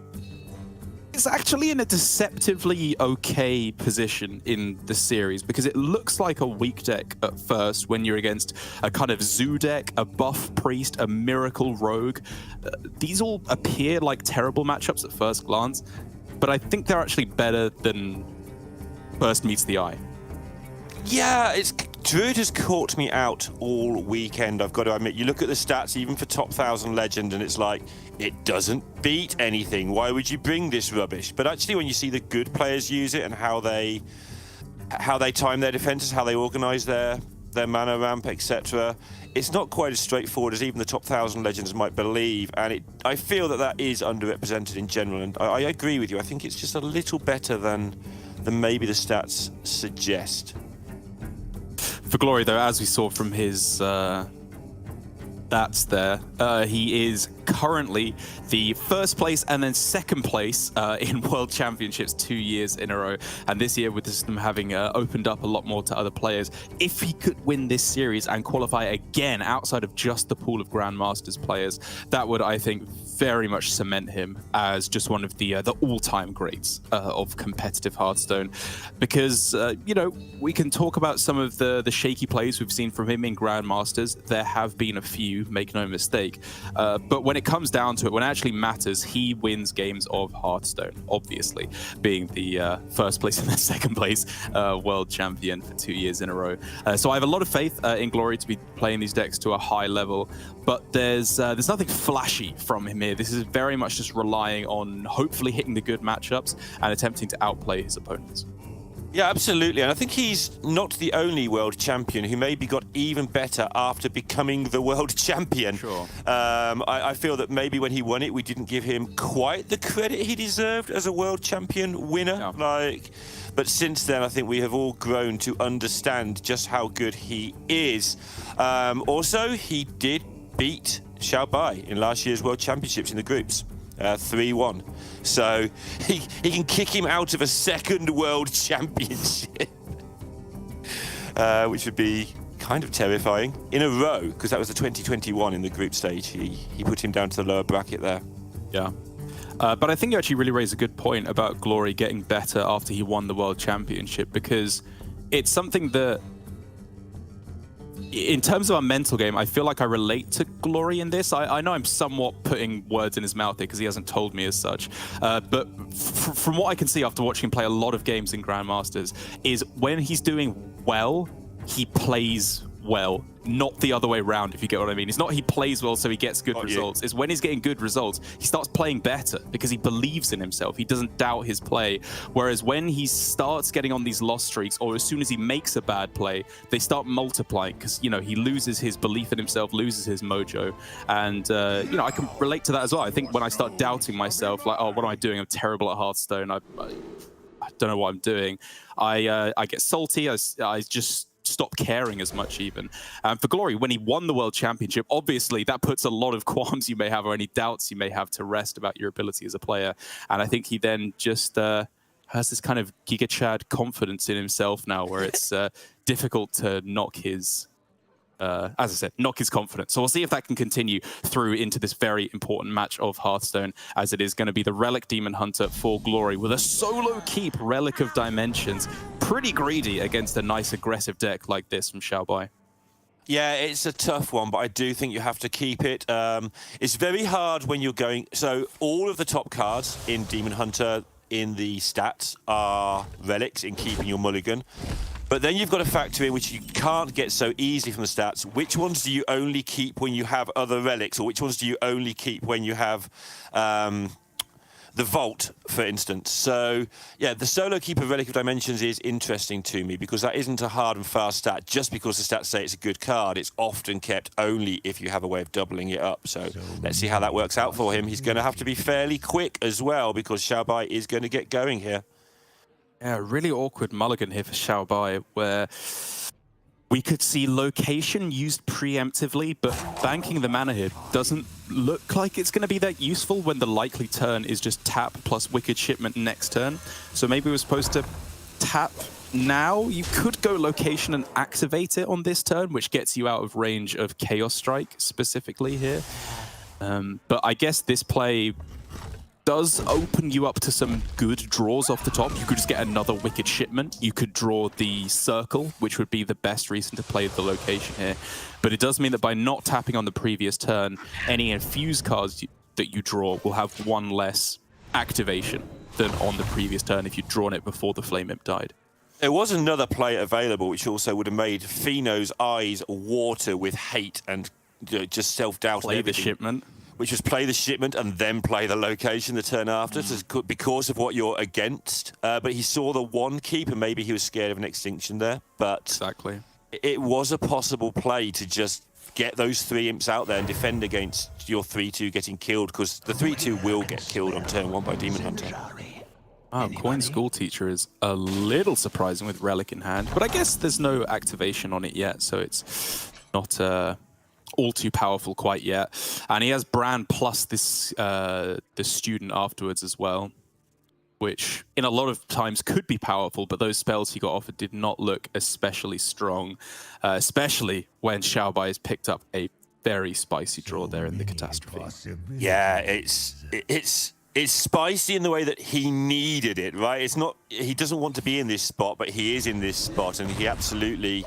Speaker 1: is actually in a deceptively okay position in the series because it looks like a weak deck at first when you're against a kind of Zoo deck, a buff priest, a miracle rogue. These all appear like terrible matchups at first glance, but I think they're actually better than first meets the eye.
Speaker 10: Yeah, Druid has caught me out all weekend, I've got to admit. You look at the stats, even for top 1000 Legend, and it's like, it doesn't beat anything. Why would you bring this rubbish? But actually, when you see the good players use it and how they time their defenses, how they organize their mana ramp, etc., it's not quite as straightforward as even the top 1000 Legends might believe. And I feel that is underrepresented in general. And I agree with you. I think it's just a little better than maybe the stats suggest.
Speaker 1: For Glory, though, as we saw from his stats there, he is currently the first place and then second place in World Championships 2 years in a row. And this year, with the system having opened up a lot more to other players, if he could win this series and qualify again outside of just the pool of Grandmasters players, that would, I think, very much cement him as just one of the all-time greats of competitive Hearthstone. Because, you know, we can talk about some of the shaky plays we've seen from him in Grandmasters. There have been a few, make no mistake. But when it comes down to it, when it actually matters, he wins games of Hearthstone, obviously, being the first place and then second place world champion for 2 years in a row. So I have a lot of faith in Glory to be playing these decks to a high level, but there's nothing flashy from him here. This is very much just relying on hopefully hitting the good matchups and attempting to outplay his opponents.
Speaker 10: Yeah, absolutely. And I think he's not the only world champion who maybe got even better after becoming the world champion.
Speaker 1: Sure.
Speaker 10: I feel that maybe when he won it, we didn't give him quite the credit he deserved as a world champion winner. No. But since then, I think we have all grown to understand just how good he is. Also, he did beat Xiao Bai in last year's World Championships in the groups. 3-1. So he can kick him out of a second world championship, which would be kind of terrifying, in a row, because that was the 2021 in the group stage. He put him down to the lower bracket there.
Speaker 1: Yeah. But I think you actually really raised a good point about Glory getting better after he won the world championship, because it's something that, in terms of our mental game, I feel like I relate to Glory in this. I know I'm somewhat putting words in his mouth here because he hasn't told me as such. But from what I can see after watching him play a lot of games in Grandmasters, is when he's doing well, he plays well, not the other way around, if you get what I mean. It's not he plays well so he gets good results. It's when he's getting good results, he starts playing better because he believes in himself. He doesn't doubt his play. Whereas when he starts getting on these loss streaks, or as soon as he makes a bad play, they start multiplying because, you know, he loses his belief in himself, loses his mojo. And, you know, I can relate to that as well. I think when I start doubting myself, like, oh, what am I doing? I'm terrible at Hearthstone. I don't know what I'm doing. I get salty. I just stop caring as much even. For Glory, when he won the World Championship, obviously that puts a lot of qualms you may have or any doubts you may have to rest about your ability as a player. And I think he then just has this kind of Giga Chad confidence in himself now, where it's difficult to knock his, as I said, knock his confidence. So we'll see if that can continue through into this very important match of Hearthstone, as it is going to be the Relic Demon Hunter for Glory with a solo keep Relic of Dimensions. Pretty greedy against a nice aggressive deck like this from Xiaobai.
Speaker 10: Yeah, it's a tough one, but I do think you have to keep it. It's very hard when you're going... So all of the top cards in Demon Hunter in the stats are relics in keeping your mulligan. But then you've got to factor in, which you can't get so easily from the stats, which ones do you only keep when you have other relics, or which ones do you only keep when you have the Vault, for instance. So, yeah, the solo keeper Relic of Dimensions is interesting to me because that isn't a hard and fast stat just because the stats say it's a good card. It's often kept only if you have a way of doubling it up. So let's see how that works out for him. He's going to have to be fairly quick as well because Xiaobai is going to get going here.
Speaker 1: Yeah, really awkward mulligan here for Xiaobai, where we could see location used preemptively, but banking the mana here doesn't look like it's going to be that useful when the likely turn is just tap plus Wicked Shipment next turn. So maybe we're supposed to tap now. You could go location and activate it on this turn, which gets you out of range of Chaos Strike specifically here. But I guess this play does open you up to some good draws off the top. You could just get another Wicked Shipment. You could draw the Circle, which would be the best reason to play the location here. But it does mean that by not tapping on the previous turn, any infused cards that you draw will have one less activation than on the previous turn if you'd drawn it before the Flame Imp died.
Speaker 10: There was another play available which also would have made Fino's eyes water with hate and just self-doubt.
Speaker 1: Play the Shipment.
Speaker 10: Which was play the shipment and then play the location the turn after, because of what you're against. But he saw the one keep and maybe he was scared of an extinction there. But
Speaker 1: exactly,
Speaker 10: it was a possible play to just get those 3 imps out there and defend against your 3-2 getting killed, because the 3-2 will get killed on turn 1 by Demon Hunter.
Speaker 1: Oh, Coin School Teacher is a little surprising with Relic in hand, but I guess there's no activation on it yet, so it's not all too powerful quite yet. And he has Bran plus this student afterwards as well, which in a lot of times could be powerful, but those spells he got offered did not look especially strong, especially when Xiaobai has picked up a very spicy draw there in the Catastrophe.
Speaker 10: Yeah, it's spicy in the way that he needed it, right? It's not, he doesn't want to be in this spot, but he is in this spot, and he absolutely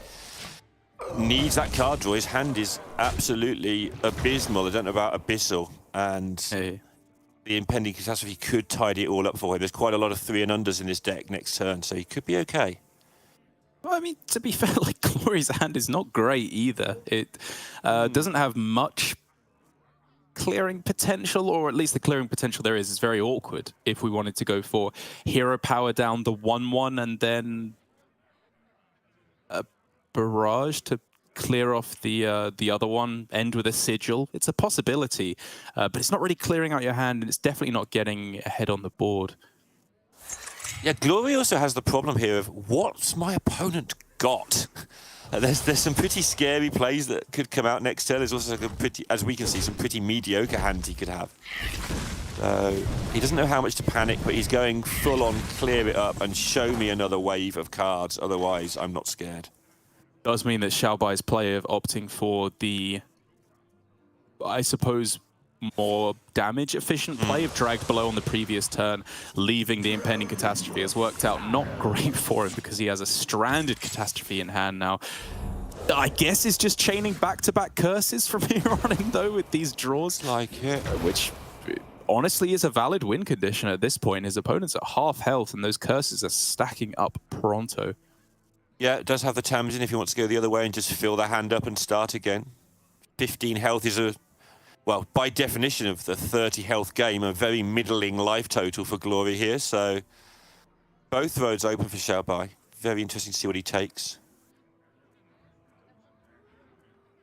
Speaker 10: needs that card draw. His hand is absolutely abysmal. I don't know about abyssal, and the impending Catastrophe could tidy it all up for him. There's quite a lot of 3 and unders in this deck next turn, so he could be okay.
Speaker 1: Well, I mean, to be fair, like, Glory's hand is not great either. It doesn't have much clearing potential, or at least the clearing potential there is very awkward if we wanted to go for hero power down the 1/1 and then barrage to clear off the other one, end with a sigil. It's a possibility, but it's not really clearing out your hand, and it's definitely not getting ahead on the board.
Speaker 10: Yeah, Glory also has the problem here of what's my opponent got? There's some pretty scary plays that could come out next turn. There's also some pretty, as we can see, some pretty mediocre hands he could have. He doesn't know how much to panic, but he's going full on clear it up and show me another wave of cards. Otherwise, I'm not scared.
Speaker 1: Does mean that Xiaobai's play of opting for the, I suppose, more damage efficient play of dragged below on the previous turn, leaving the impending Catastrophe, has worked out not great for him because he has a stranded Catastrophe in hand now. I guess it's just chaining back-to-back curses from here on in, though, with these draws.
Speaker 10: Like it.
Speaker 1: Which honestly is a valid win condition at this point. His opponent's at half health, and those curses are stacking up pronto.
Speaker 10: Yeah, it does have the Tamsin if you want to go the other way and just fill the hand up and start again. 15 health is a, well, by definition of the 30 health game, a very middling life total for Glory here. So both roads open for Xiaobai. Very interesting to see what he takes.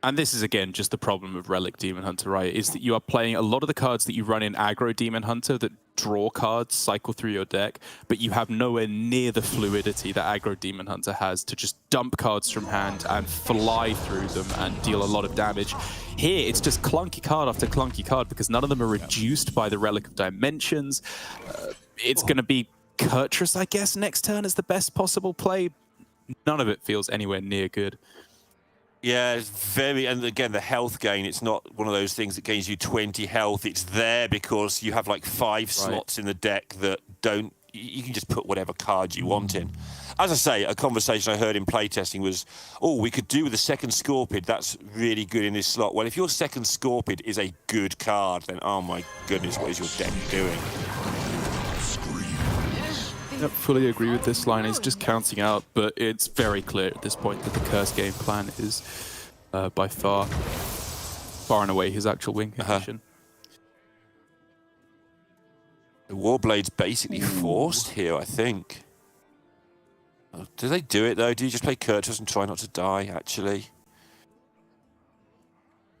Speaker 1: And this is, again, just the problem of Relic Demon Hunter, right? Is that you are playing a lot of the cards that you run in aggro Demon Hunter that draw cards, cycle through your deck, but you have nowhere near the fluidity that aggro Demon Hunter has to just dump cards from hand and fly through them and deal a lot of damage. Here, it's just clunky card after clunky card because none of them are reduced by the Relic of Dimensions. It's going to be Kurtrus, I guess, next turn is the best possible play. None of it feels anywhere near good.
Speaker 10: Yeah, it's very, and again, the health gain, it's not one of those things that gains you 20 health. It's there because you have like 5 slots in the deck that don't, you can just put whatever card you want in. As I say, a conversation I heard in playtesting was, oh, we could do with a second Scorpid. That's really good in this slot. Well, if your second Scorpid is a good card, then oh my goodness, what is your deck doing?
Speaker 1: I fully agree with this line. It's just counting out, but it's very clear at this point that the curse game plan is by far and away his actual win condition.
Speaker 10: The Warblade's basically forced here, I think. Oh, do they do it though? Do you just play Kurtrus and try not to die, actually?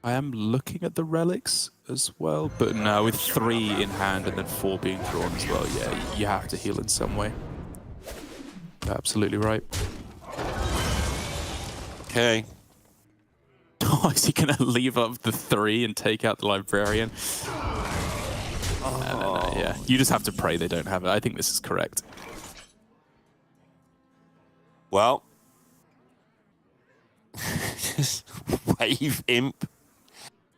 Speaker 1: I am looking at the relics as well, but no, with 3 in hand and then 4 being drawn as well, yeah, you have to heal in some way. You're absolutely right.
Speaker 10: Okay.
Speaker 1: Oh, is he going to leave up the 3 and take out the Librarian? No, yeah, you just have to pray they don't have it. I think this is correct.
Speaker 10: Well, just wave Imp.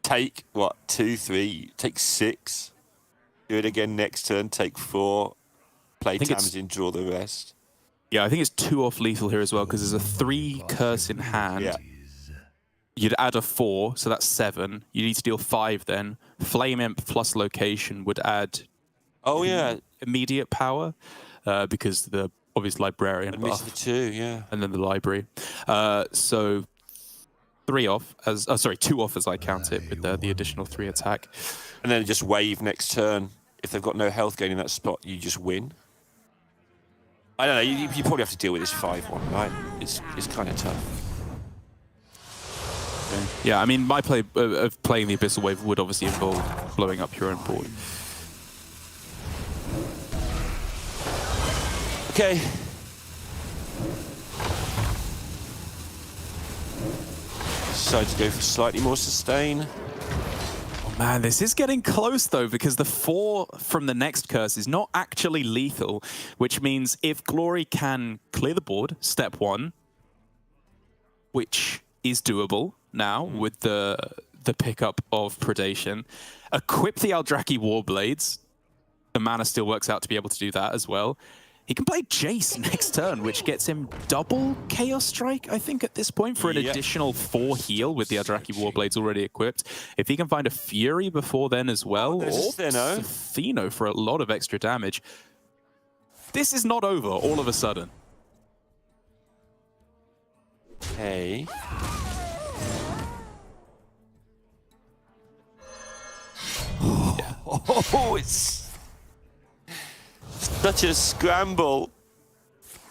Speaker 10: Take, what, 2, 3, take 6. Do it again next turn, take 4. Play Tamsin, draw the rest.
Speaker 1: Yeah, I think it's 2 off lethal here as well, because there's a 3 curse in hand.
Speaker 10: Yeah.
Speaker 1: You'd add a 4, so that's 7. You need to deal 5 then. Flame Imp plus location would add immediate power, because the obvious Librarian buff.
Speaker 10: The 2, yeah.
Speaker 1: And then the library. So 3 off, as 2 off as I count it, with the additional 3 attack.
Speaker 10: And then just wave next turn. If they've got no health gain in that spot, you just win. I don't know, you probably have to deal with this 5-1, right? It's kind of tough.
Speaker 1: Okay. Yeah, I mean, my play of playing the Abyssal Wave would obviously involve blowing up your own board.
Speaker 10: Okay. Decided to go for slightly more sustain.
Speaker 1: Oh man, this is getting close though, because the 4 from the next curse is not actually lethal, which means if Glory can clear the board, step 1, which is doable now with the pickup of Predation, equip the Eldraki Warblades. The mana still works out to be able to do that as well. He can play Jace next turn, which gets him double Chaos Strike, I think, at this point, for an additional 4 heal with the Eldraki Warblades already equipped. If he can find a Fury before then as well, or Stheno for a lot of extra damage, this is not over all of a sudden.
Speaker 10: Hey. Oh, it's such a scramble.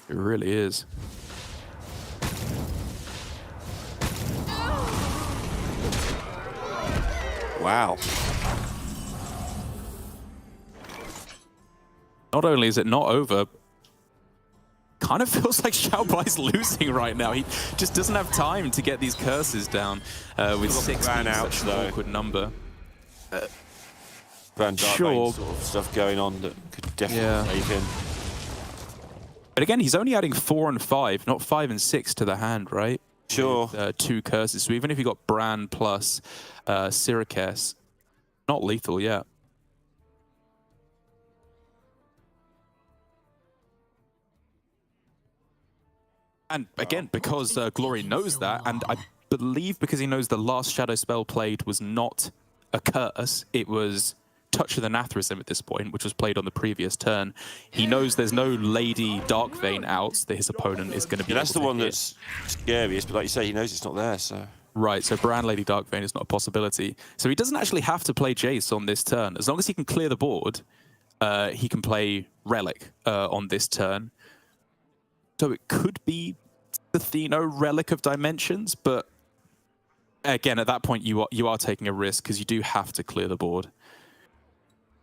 Speaker 1: It really is.
Speaker 10: Wow.
Speaker 1: Not only is it not over, kind of feels like Xiaobai's losing right now. He just doesn't have time to get these curses down with 6 being such an awkward number.
Speaker 10: Sure. Sort of stuff going on that could definitely save him.
Speaker 1: But again, he's only adding 4 and 5, not 5 and 6 to the hand, right?
Speaker 10: Sure.
Speaker 1: With, 2 curses. So even if you got Bran plus Syracuse, not lethal yet. And again, because Glory knows that, and I believe because he knows the last Shadow spell played was not a curse, it was Touch of the Nathrism at this point, which was played on the previous turn. He knows there's no Lady Darkvein out that his opponent is going to be able to
Speaker 10: that's the one that's scariest, but like you say, he knows it's not there, so...
Speaker 1: Right, so Bran Lady Darkvein is not a possibility. So he doesn't actually have to play Jace on this turn. As long as he can clear the board, he can play Relic on this turn. So it could be the Stheno Relic of Dimensions, but again, at that point, you are taking a risk because you do have to clear the board.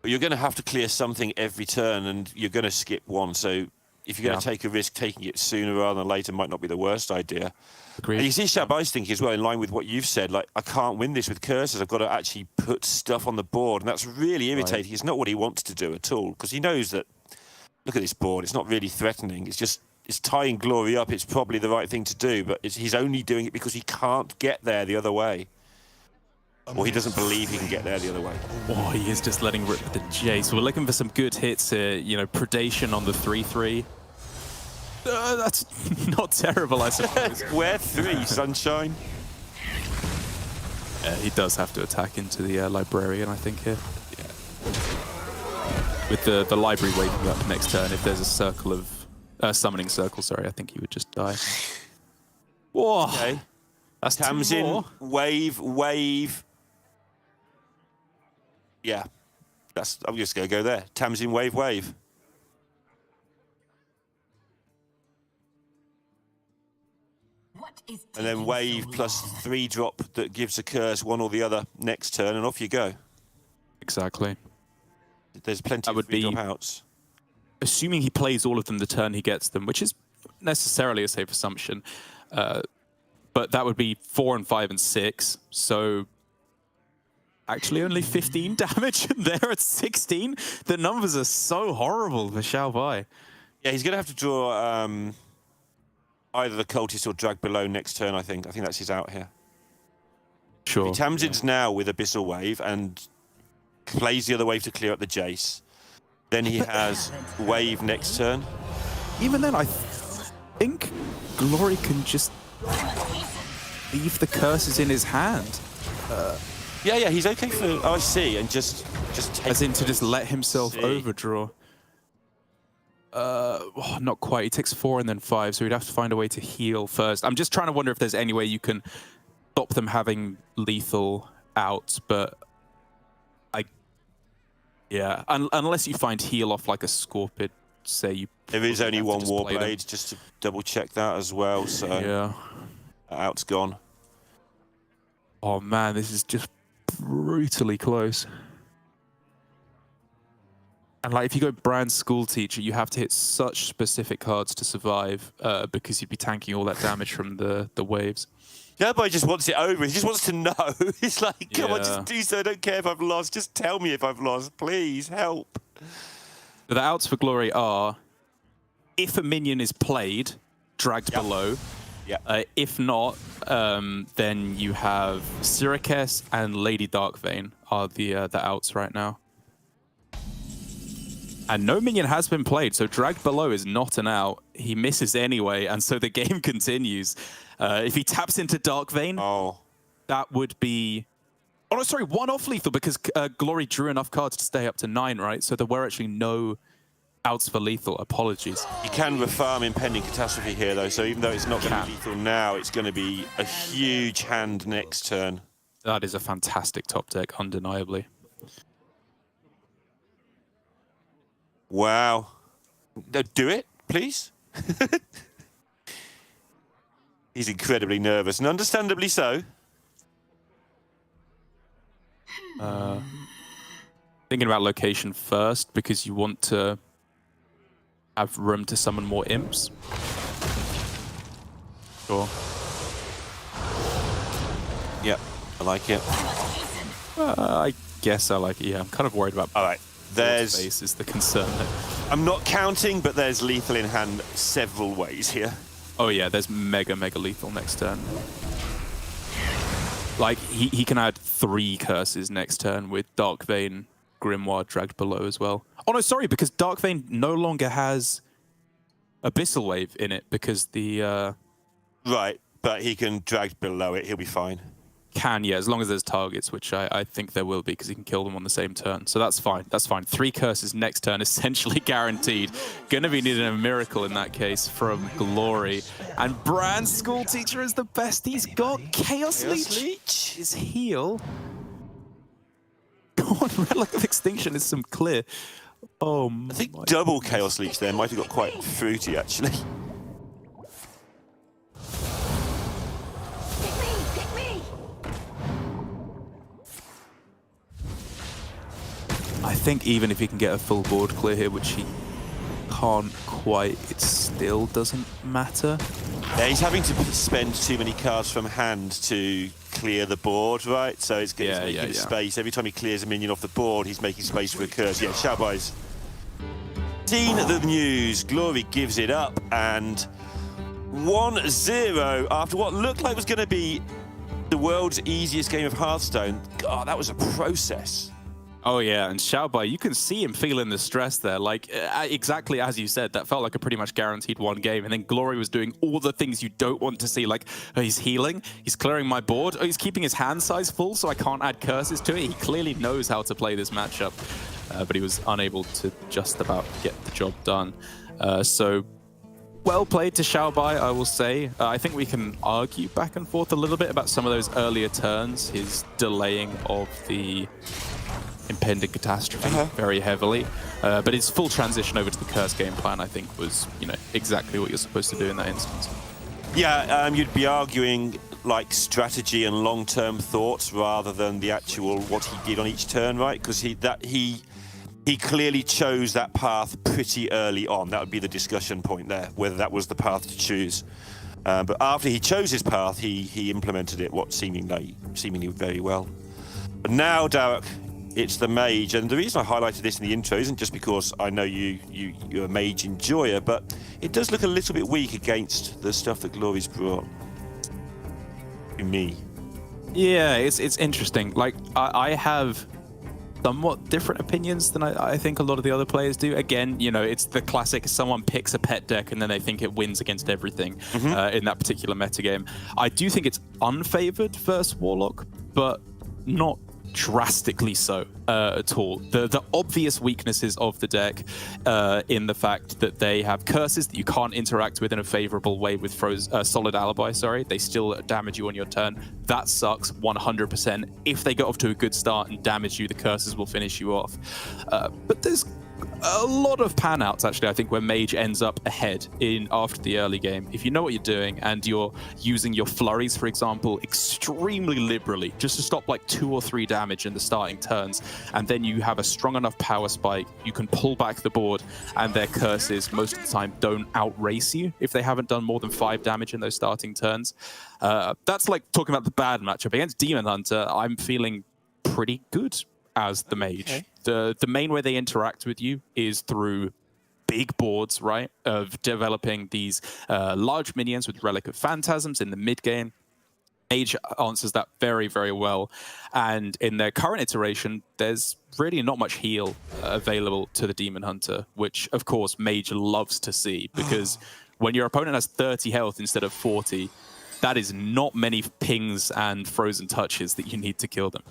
Speaker 10: But you're going to have to clear something every turn, and you're going to skip one. So if you're going to take a risk, taking it sooner rather than later might not be the worst idea.
Speaker 1: Agreed.
Speaker 10: And you see Xiaobai's thinking as well, in line with what you've said, like, I can't win this with curses. I've got to actually put stuff on the board. And that's really irritating. It's not what he wants to do at all, because he knows that look at this board. It's not really threatening. It's tying Glory up. It's probably the right thing to do, but he's only doing it because he can't get there the other way. Or he doesn't believe he can get there the other way.
Speaker 1: Oh, he is just letting rip with the Jace. We're looking for some good hits here. You know, predation on the 3-3. That's not terrible, I suppose.
Speaker 10: Where 3, Sunshine?
Speaker 1: Yeah, he does have to attack into the Librarian, I think, here. Yeah. With the Library waving up next turn, if there's a circle of... summoning circle, sorry, I think he would just die. Whoa!
Speaker 10: Okay.
Speaker 1: That's
Speaker 10: Tamsin, wave. Yeah. I'm just going to go there. Tamsin, wave. And then wave plus 3 drop that gives a curse, one or the other, next turn, and off you go.
Speaker 1: Exactly.
Speaker 10: There's plenty of 3 drop outs.
Speaker 1: Assuming he plays all of them the turn he gets them, which is necessarily a safe assumption. But that would be 4 and 5 and 6. So actually only 15 damage, and they're at 16. The numbers are so horrible for Xiao Bai.
Speaker 10: Yeah, he's going to have to draw either the Cultist or Drag Below next turn, I think. I think that's his out here.
Speaker 1: Sure.
Speaker 10: Tamsin's now with Abyssal Wave and plays the other wave to clear up the Jace. Then he has wave next turn.
Speaker 1: Even then, I think Glory can just leave the curses in his hand.
Speaker 10: Yeah, he's okay for IC and just take.
Speaker 1: As in to just let himself overdraw. Not quite. He takes 4 and then 5, so he'd have to find a way to heal first. I'm just trying to wonder if there's any way you can stop them having lethal out, but yeah, unless you find heal off like a Scorpid, say you...
Speaker 10: There is only one Warblade, just to double check that as well, so...
Speaker 1: Yeah.
Speaker 10: Out's gone.
Speaker 1: Oh man, this is just brutally close. And like, if you go Brand School Teacher, you have to hit such specific cards to survive, because you'd be tanking all that damage from the waves.
Speaker 10: Nobody just wants it over. He just wants to know. He's like, come on, just do so. I don't care if I've lost. Just tell me if I've lost. Please, help.
Speaker 1: The outs for Glory are, if a minion is played, dragged below.
Speaker 10: Yeah.
Speaker 1: If not, then you have Syracuse and Lady Darkvein are the outs right now. And no minion has been played, so dragged below is not an out. He misses anyway, and so the game continues. If he taps into Darkvein, that would be... Oh, no, sorry, 1 off lethal, because Glory drew enough cards to stay up to 9, right? So there were actually no outs for lethal. Apologies.
Speaker 10: You can refarm Impending Catastrophe here, though, so even though it's not going to be lethal now, it's going to be a huge hand next turn.
Speaker 1: That is a fantastic top deck, undeniably.
Speaker 10: Wow. Do it, please. He's incredibly nervous, and understandably so.
Speaker 1: Thinking about location first, because you want to have room to summon more imps. Sure.
Speaker 10: Yep, I like it.
Speaker 1: I guess I like it, yeah. I'm kind of worried about...
Speaker 10: All right, there's...
Speaker 1: space is the concern there.
Speaker 10: I'm not counting, but there's lethal in hand several ways here.
Speaker 1: Oh yeah, there's mega lethal next turn. Like, he can add 3 curses next turn with Darkvein, Grimoire dragged below as well. Oh no, sorry, because Darkvein no longer has Abyssal Wave in it, because the...
Speaker 10: Right, but he can drag below it, he'll be fine.
Speaker 1: Can, yeah, as long as there's targets, which I think there will be, because he can kill them on the same turn. So that's fine, that's fine. 3 curses next turn, essentially guaranteed. Gonna be needing a miracle in that case from Glory. And Brand School Teacher is the best he's got. Chaos Leech is heal. Go on, Relic of Extinction is some clear. Oh,
Speaker 10: I think double Chaos Leech there might have got quite fruity, actually.
Speaker 1: I think even if he can get a full board clear here, which he can't quite, it still doesn't matter.
Speaker 10: Yeah, he's having to spend too many cards from hand to clear the board, right? So it's making space. Every time he clears a minion off the board, he's making space for a curse. Yeah, Xiao Bai's Seen the news, Glory gives it up, and 1-0 after what looked like was going to be the world's easiest game of Hearthstone. God, that was a process.
Speaker 1: Oh yeah, and Xiaobai, you can see him feeling the stress there. Like, exactly as you said, that felt like a pretty much guaranteed one game. And then Glory was doing all the things you don't want to see. Like, oh, he's healing, he's clearing my board, oh, he's keeping his hand size full so I can't add curses to it. He clearly knows how to play this matchup, but he was unable to just about get the job done. So, well played to Xiaobai, I will say. I think we can argue back and forth a little bit about some of those earlier turns, his delaying of the impending catastrophe very heavily, but his full transition over to the curse game plan, I think, was exactly what you're supposed to do in that instance.
Speaker 10: Yeah, you'd be arguing like strategy and long-term thoughts rather than the actual what he did on each turn, right? Because he clearly chose that path pretty early on. That would be the discussion point there, whether that was the path to choose. But after he chose his path, he implemented it seemingly very well. But now, Derek, it's the mage, and the reason I highlighted this in the intro isn't just because I know you're a mage enjoyer, but it does look a little bit weak against the stuff that Glory's brought to me.
Speaker 1: Yeah, it's interesting. Like, I have somewhat different opinions than I think a lot of the other players do. Again, it's the classic, someone picks a pet deck and then they think it wins against everything in that particular metagame. I do think it's unfavored versus Warlock, but not drastically so at all. The obvious weaknesses of the deck in the fact that they have curses that you can't interact with in a favorable way with Solid Alibi, they still damage you on your turn. That sucks 100%. If they get off to a good start and damage you, the curses will finish you off. But there's a lot of pan outs, actually, I think, where Mage ends up ahead after the early game. If you know what you're doing and you're using your flurries, for example, extremely liberally, just to stop like 2 or 3 damage in the starting turns, and then you have a strong enough power spike, you can pull back the board, and their curses most of the time don't outrace you if they haven't done more than 5 damage in those starting turns. That's like talking about the bad matchup. Against Demon Hunter, I'm feeling pretty good as the mage. Okay. The main way they interact with you is through big boards, right? Of developing these large minions with Relic of Phantasms in the mid game. Mage answers that very, very well. And in their current iteration, there's really not much heal available to the Demon Hunter, which, of course, Mage loves to see, because when your opponent has 30 health instead of 40, that is not many pings and frozen touches that you need to kill them.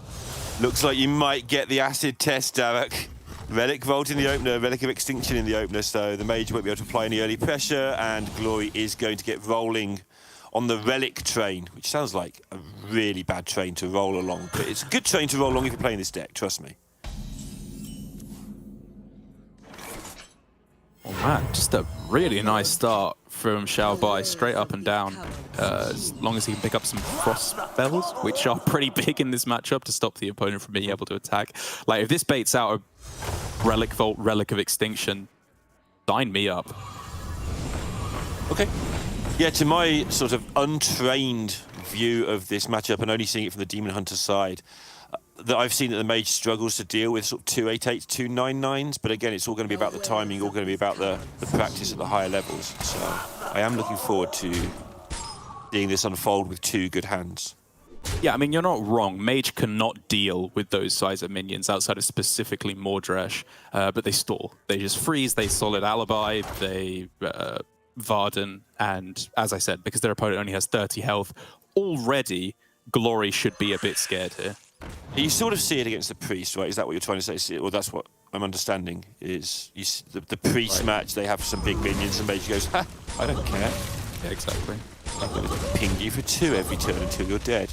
Speaker 10: Looks like you might get the acid test, Derek. Relic Vault in the opener, Relic of Extinction in the opener, so the Mage won't be able to apply any early pressure, and Glory is going to get rolling on the Relic train, which sounds like a really bad train to roll along, but it's a good train to roll along if you're playing this deck, trust me.
Speaker 1: Oh man, just a really nice start from Xiaobai, straight up and down. As long as he can pick up some frost spells, which are pretty big in this matchup to stop the opponent from being able to attack. Like, if this baits out a Relic Vault, Relic of Extinction, sign me up.
Speaker 10: Okay. Yeah, to my sort of untrained view of this matchup and only seeing it from the Demon Hunter side, that I've seen that the Mage struggles to deal with sort of 288s, 299s, but again, it's all going to be about the timing, all going to be about the practice at the higher levels. So I am looking forward to seeing this unfold with 2 good hands.
Speaker 1: Yeah, I mean, you're not wrong. Mage cannot deal with those size of minions outside of specifically Mordresh, but they stall. They just freeze, they Solid Alibi, they Varden, and as I said, because their opponent only has 30 health, already Glory should be a bit scared here.
Speaker 10: You sort of see it against the Priest, right? Is that what you're trying to say? Or that's what I'm understanding, is the Priest match, they have some big minions, and Mage goes, ha, I don't care.
Speaker 1: Yeah, exactly.
Speaker 10: I'm going to ping you for 2 every turn until you're dead.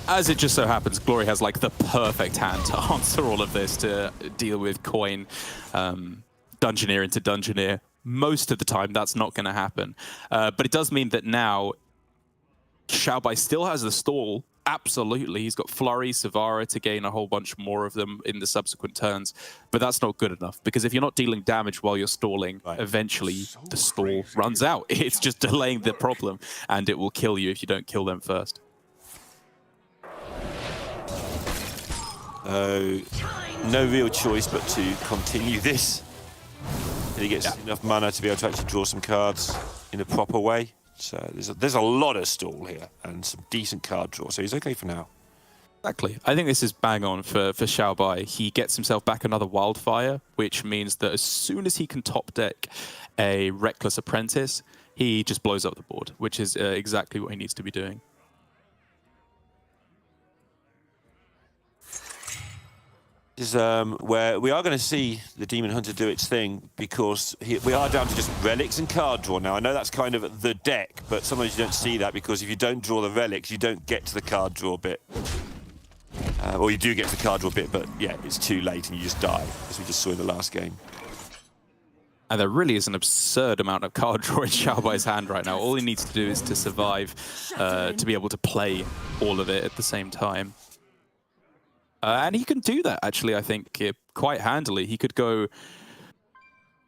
Speaker 1: As it just so happens, Glory has like the perfect hand to answer all of this, to deal with coin, Dungeoneer into Dungeoneer. Most of the time, that's not going to happen. But it does mean that now Xiaobai still has the stall. Absolutely. He's got Flurry, Savara to gain a whole bunch more of them in the subsequent turns. But that's not good enough, because if you're not dealing damage while you're stalling, eventually the stall runs out. It's just delaying the problem, and it will kill you if you don't kill them first.
Speaker 10: No real choice but to continue this. and he gets enough mana to be able to actually draw some cards in a proper way. So there's a lot of stall here and some decent card draw. So he's okay for now.
Speaker 1: Exactly. I think this is bang on for Xiao Bai. He gets himself back another Wildfire, which means that as soon as he can top deck a Reckless Apprentice, he just blows up the board, which is exactly what he needs to be doing.
Speaker 10: This is where we are going to see the Demon Hunter do its thing, because we are down to just relics and card draw now. I know that's kind of the deck, but sometimes you don't see that, because if you don't draw the relics, you don't get to the card draw bit. Or you do get to the card draw bit, but yeah, it's too late and you just die, as we just saw in the last game.
Speaker 1: And there really is an absurd amount of card draw in Xiao Bai's hand right now. All he needs to do is to survive, to be able to play all of it at the same time. And he can do that, actually, I think, quite handily. He could go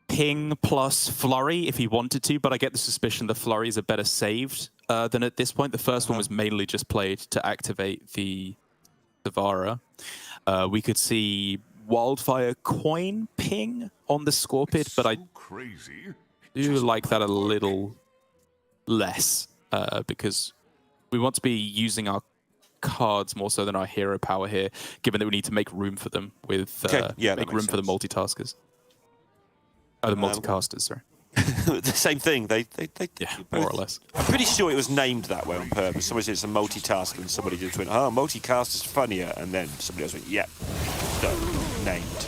Speaker 1: ping plus flurry if he wanted to, but I get the suspicion the flurries are better saved than at this point. The first one was mainly just played to activate the Savara. We could see Wildfire coin ping on the Scorpid, but I do like that a little less, because we want to be using our cards more so than our hero power here, given that we need to make room for them with make room for the multitaskers. Oh, the multicasters, sorry.
Speaker 10: The same thing. They
Speaker 1: more or less.
Speaker 10: I'm pretty sure it was named that way on purpose. Somebody said it's a multitasker, and somebody just went, "Oh, multicaster's funnier," and then somebody else went, "Yep, named."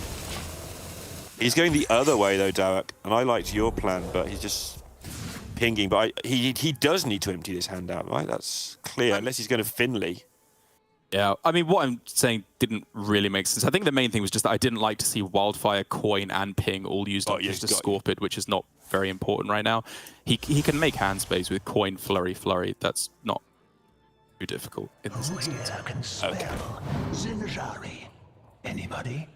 Speaker 10: He's going the other way though, Derek, and I liked your plan, but he's just pinging. But he does need to empty this hand out, right? That's clear, unless he's going to Finley.
Speaker 1: Yeah, I mean, what I'm saying didn't really make sense. I think the main thing was just that I didn't like to see Wildfire, Coin, and Ping all used on just a Scorpid, which is not very important right now. He can make hand space with Coin, Flurry, Flurry. That's not too difficult in this instance.
Speaker 3: Zinjari. Anybody?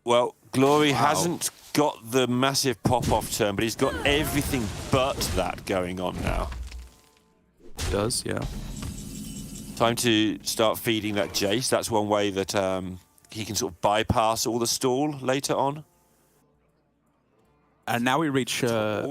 Speaker 10: Well, Glory hasn't got the massive pop-off turn, but he's got everything but that going on now.
Speaker 1: He does, yeah.
Speaker 10: Time to start feeding that Jace. That's one way that he can sort of bypass all the stall later on.
Speaker 1: And now we reach... now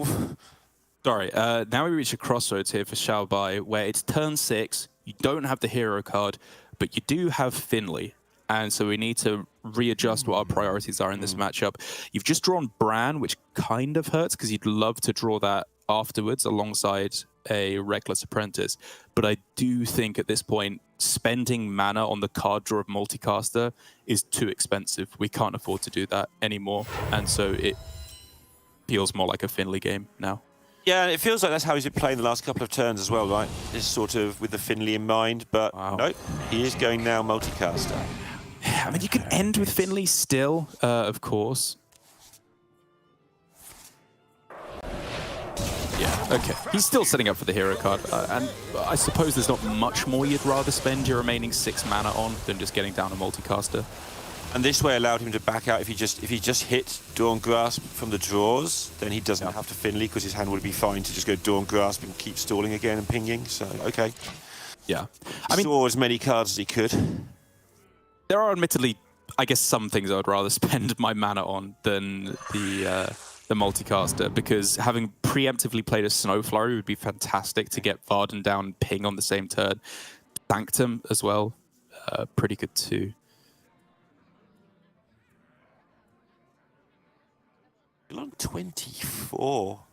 Speaker 1: we reach a crossroads here for Xiao Bai, where it's turn 6, you don't have the hero card, but you do have Finley. And so we need to readjust what our priorities are in this matchup. You've just drawn Bran, which kind of hurts, because you'd love to draw that afterwards alongside a Reckless Apprentice. But I do think at this point, spending mana on the card draw of Multicaster is too expensive. We can't afford to do that anymore. And so it feels more like a Finley game now.
Speaker 10: Yeah, it feels like that's how he's been playing the last couple of turns as well, right? This sort of with the Finley in mind, but no, he is going now Multicaster.
Speaker 1: I mean, you can end with Finley still, of course. Yeah, okay. He's still setting up for the hero card, and I suppose there's not much more you'd rather spend your remaining 6 mana on than just getting down a Multicaster.
Speaker 10: And this way allowed him to back out. If he just hit Dawn Grasp from the draws, then he doesn't have to Finley, because his hand would be fine to just go Dawn Grasp and keep stalling again and pinging. So okay.
Speaker 1: Yeah,
Speaker 10: I mean, saw as many cards as he could.
Speaker 1: There are admittedly, I guess, some things I would rather spend my mana on than the Multicaster, because having preemptively played a Snow Flurry would be fantastic to get Varden down and ping on the same turn. Sanctum as well, pretty good too.
Speaker 10: Still on 24.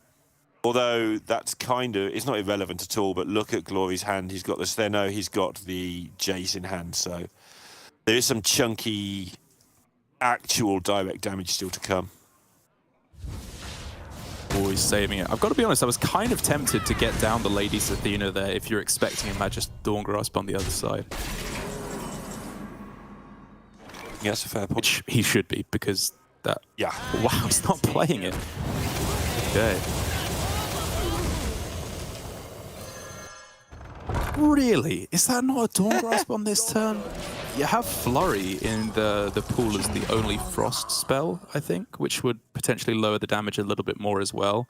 Speaker 10: Although that's kind of, it's not irrelevant at all, but look at Glory's hand. He's got the Steno, he's got the Jace in hand, so there is some chunky actual direct damage still to come.
Speaker 1: Always saving it. I've got to be honest, I was kind of tempted to get down the Lady's Athena there if you're expecting him to just Dawn Grasp on the other side.
Speaker 10: Yeah, that's a fair point.
Speaker 1: Which he should be, because that...
Speaker 10: Yeah.
Speaker 1: Wow, he's not playing it. Okay. Really? Is that not a Dawn Grasp on this turn? You have Flurry in the pool as the only Frost spell, I think, which would potentially lower the damage a little bit more as well.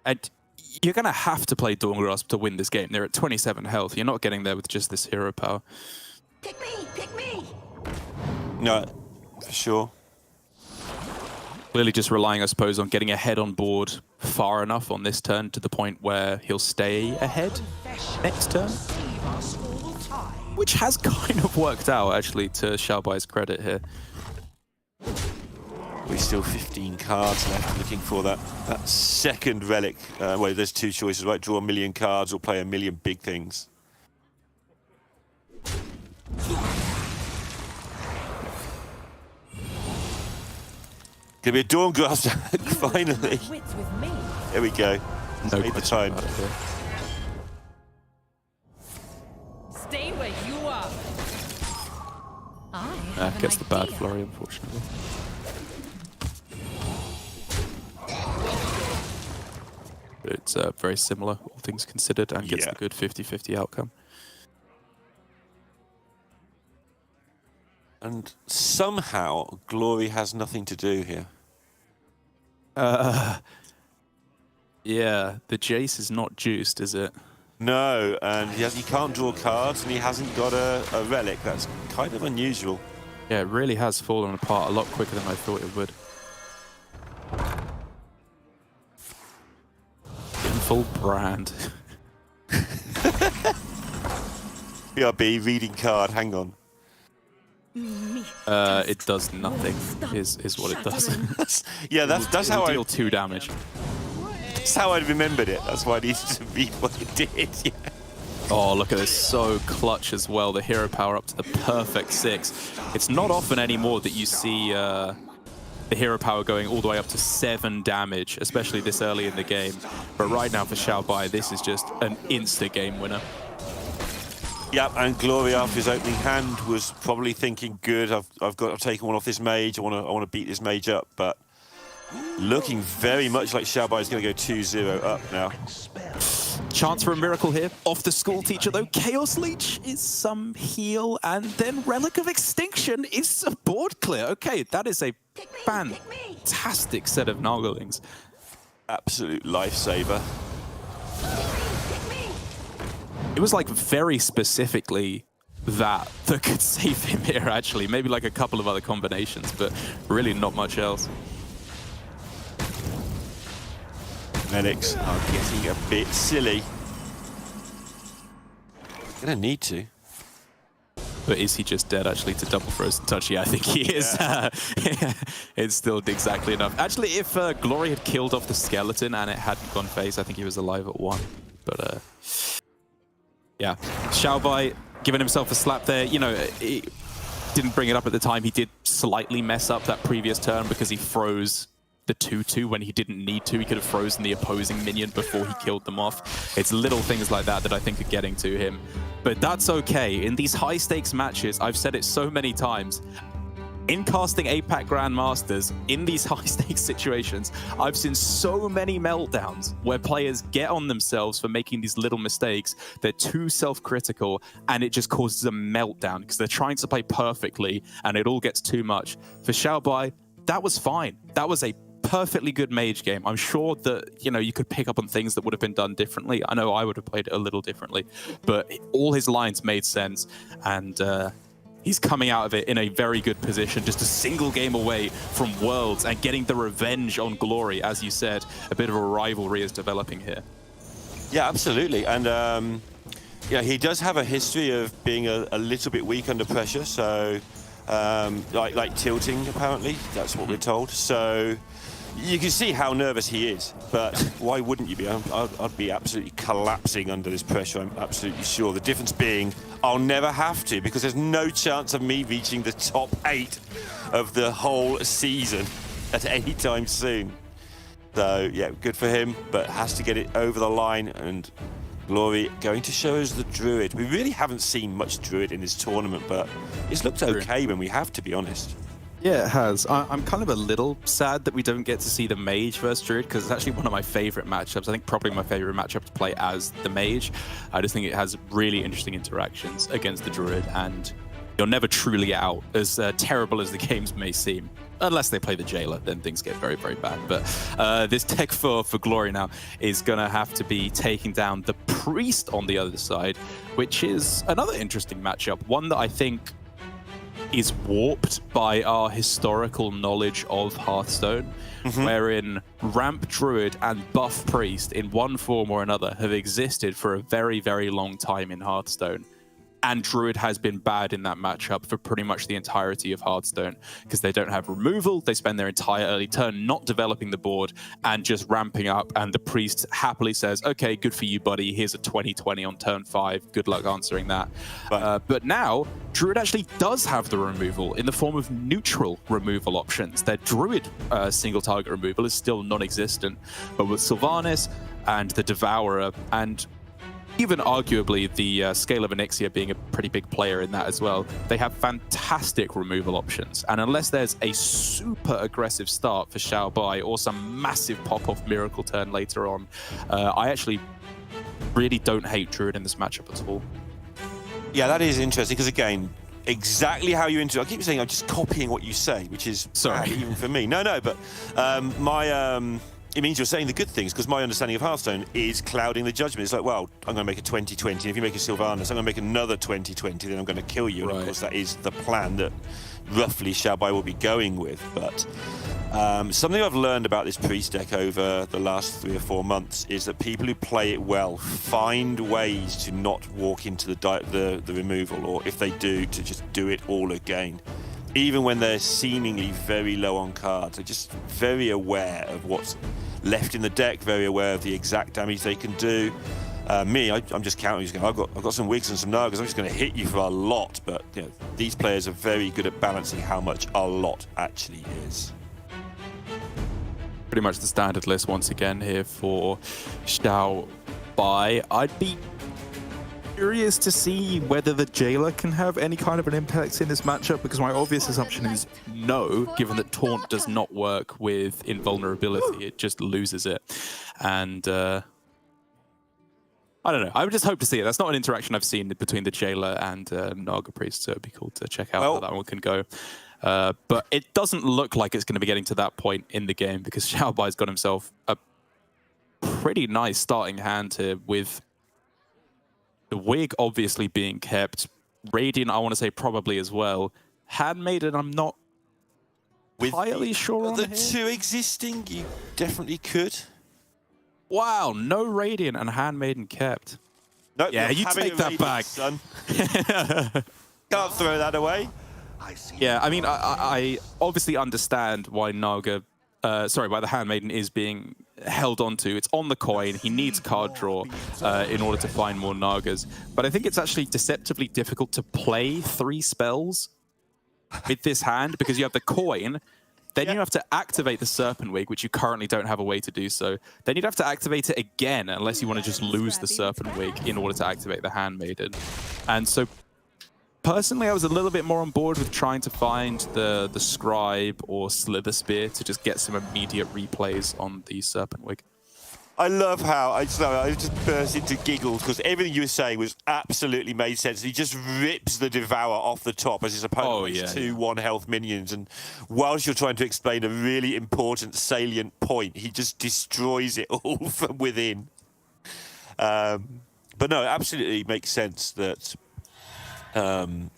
Speaker 1: And you're going to have to play Dawn Grasp to win this game. They're at 27 health. You're not getting there with just this hero power.
Speaker 9: Pick me! Pick me!
Speaker 10: No, for sure.
Speaker 1: Clearly just relying, I suppose, on getting ahead on board far enough on this turn to the point where he'll stay ahead next turn. Which has kind of worked out, actually, to Xiaobai's credit here.
Speaker 10: We're still 15 cards left, looking for that second relic. Well, there's two choices, right? Draw a million cards or play a million big things. Gonna be a Dawn Grasp, finally. There we go.
Speaker 1: No
Speaker 10: Made the time.
Speaker 5: Stay where you are.
Speaker 1: Gets the bad flurry, unfortunately. It's very similar, all things considered, and gets the good 50-50 outcome.
Speaker 10: And somehow, Glory has nothing to do here.
Speaker 1: Yeah, the Jace is not juiced, is it?
Speaker 10: No, and he can't draw cards, and he hasn't got a relic. That's kind of unusual.
Speaker 1: Yeah, it really has fallen apart a lot quicker than I thought it would. Full brand.
Speaker 10: BRB, reading card, hang on.
Speaker 1: It does nothing, is what it does.
Speaker 10: Yeah, that's how I
Speaker 1: deal 2 damage.
Speaker 10: That's how I remembered it. That's why I needed to read what it did. Yeah.
Speaker 1: Oh, look at this, so clutch as well. The hero power up to the perfect 6. It's not often anymore that you see the hero power going all the way up to 7 damage, especially this early in the game. But right now for Xiaobai, this is just an insta-game winner.
Speaker 10: Yep, and Glory after his opening hand was probably thinking, good, I've taken one off this mage, I want to beat this mage up, but looking very much like Xiaobai is going to go 2-0 up now.
Speaker 1: Chance for a miracle here. Off the school teacher, though. Chaos Leech is some heal, and then Relic of Extinction is a board clear. Okay, that is a fantastic set of Nogglings.
Speaker 10: Absolute lifesaver.
Speaker 1: It was like very specifically that could save him here, actually. Maybe like a couple of other combinations, but really not much else.
Speaker 10: Medics are getting a bit silly. Gonna need to.
Speaker 1: But is he just dead, actually, to double Frozen Touch? Yeah, I think he is. Yeah. It's still exactly enough. Actually, if Glory had killed off the skeleton and it hadn't gone phase, I think he was alive at 1. But, yeah. Xiaobai giving himself a slap there. You know, he didn't bring it up at the time. He did slightly mess up that previous turn because he froze the 2-2 when he didn't need to. He could have frozen the opposing minion before he killed them off. It's little things like that that I think are getting to him. But that's okay. In these high-stakes matches, I've said it so many times, in casting APAC Grandmasters, in these high-stakes situations, I've seen so many meltdowns where players get on themselves for making these little mistakes. They're too self-critical, and it just causes a meltdown because they're trying to play perfectly, and it all gets too much. For Xiaobai, that was fine. That was a perfectly good mage game. I'm sure that, you know, you could pick up on things that would have been done differently. I know I would have played it a little differently, but all his lines made sense, and he's coming out of it in a very good position, just a single game away from Worlds and getting the revenge on Glory. As you said, a bit of a rivalry is developing here.
Speaker 10: Yeah, absolutely. And yeah, he does have a history of being a little bit weak under pressure, so like tilting, apparently. That's what we're told. So you can see how nervous he is, but why wouldn't you be? I'd be absolutely collapsing under this pressure, I'm absolutely sure. The difference being, I'll never have to, because there's no chance of me reaching the top 8 of the whole season at any time soon. So, yeah, good for him, but has to get it over the line, and Glory going to show us the Druid. We really haven't seen much Druid in this tournament, but it's looked okay when we have, to be honest.
Speaker 1: Yeah, it has. I'm kind of a little sad that we don't get to see the Mage versus Druid, because it's actually one of my favorite matchups. I think probably my favorite matchup to play as the Mage. I just think it has really interesting interactions against the Druid, and you're never truly out, as terrible as the games may seem. Unless they play the Jailer, then things get very, very bad. But this deck for Glory now is going to have to be taking down the Priest on the other side, which is another interesting matchup. One that I think is warped by our historical knowledge of Hearthstone, wherein Ramp Druid and Buff Priest in one form or another have existed for a very, very long time in Hearthstone. And Druid has been bad in that matchup for pretty much the entirety of Hearthstone because they don't have removal. They spend their entire early turn not developing the board and just ramping up. And the Priest happily says, okay, good for you, buddy. Here's a 20-20 on turn 5. Good luck answering that. But now, Druid actually does have the removal in the form of neutral removal options. Their Druid single target removal is still non-existent. But with Sylvanas and the Devourer and even arguably the Scale of Onyxia being a pretty big player in that as well, they have fantastic removal options. And unless there's a super aggressive start for Xiao Bai or some massive pop-off miracle turn later on, I actually really don't hate Druid in this matchup at all.
Speaker 10: Yeah, that is interesting because, again, exactly how you I keep saying I'm just copying what you say, which is bad even for me. No, but it means you're saying the good things, because my understanding of Hearthstone is clouding the judgment. It's like, well, I'm going to make a 20-20. If you make a Sylvanas, I'm going to make another 20-20, then I'm going to kill you. And of course, that is the plan that roughly Xiao Bai will be going with. But something I've learned about this Priest deck over the last 3 or 4 months is that people who play it well find ways to not walk into the removal, or if they do, to just do it all again. Even when they're seemingly very low on cards, they're just very aware of what's left in the deck, very aware of the exact damage they can do. I'm just counting. I've got some Wigs and some Nagas. I'm just going to hit you for a lot. But you know, these players are very good at balancing how much a lot actually is.
Speaker 1: Pretty much the standard list once again here for Xiao Bai. I'd be curious to see whether the Jailer can have any kind of an impact in this matchup, because my obvious assumption is no, given that Taunt does not work with Invulnerability. It just loses it. And I don't know. I would just hope to see it. That's not an interaction I've seen between the Jailer and Naga Priest, so it'd be cool to check out how that one can go. But it doesn't look like it's going to be getting to that point in the game, because Xiao Bai's got himself a pretty nice starting hand here, with the Wig obviously being kept. Radiant, I want to say probably as well. Handmaiden, I'm not entirely sure on
Speaker 10: the
Speaker 1: here.
Speaker 10: 2 existing, you definitely could.
Speaker 1: Wow, no Radiant and Handmaiden kept.
Speaker 10: Nope,
Speaker 1: yeah, you take that
Speaker 10: Radiant,
Speaker 1: back.
Speaker 10: Son. Can't throw that away.
Speaker 1: Yeah, I mean, I obviously understand why why the Handmaiden is being held onto. It's on the coin. He needs card draw in order to find more Nagas. But I think it's actually deceptively difficult to play 3 spells with this hand, because you have the coin, then you have to activate the Serpent Wig, which you currently don't have a way to do so. Then you'd have to activate it again, unless you want to just lose the Serpent Wig in order to activate the Handmaiden. And so personally, I was a little bit more on board with trying to find the Scribe or Slither Spear to just get some immediate replays on the Serpent Wig.
Speaker 10: I love how I just burst into giggles, because everything you were saying was absolutely made sense. He just rips the Devour off the top as his opponent has 2 1-health minions, and whilst you're trying to explain a really important salient point, he just destroys it all from within. But no, it absolutely makes sense that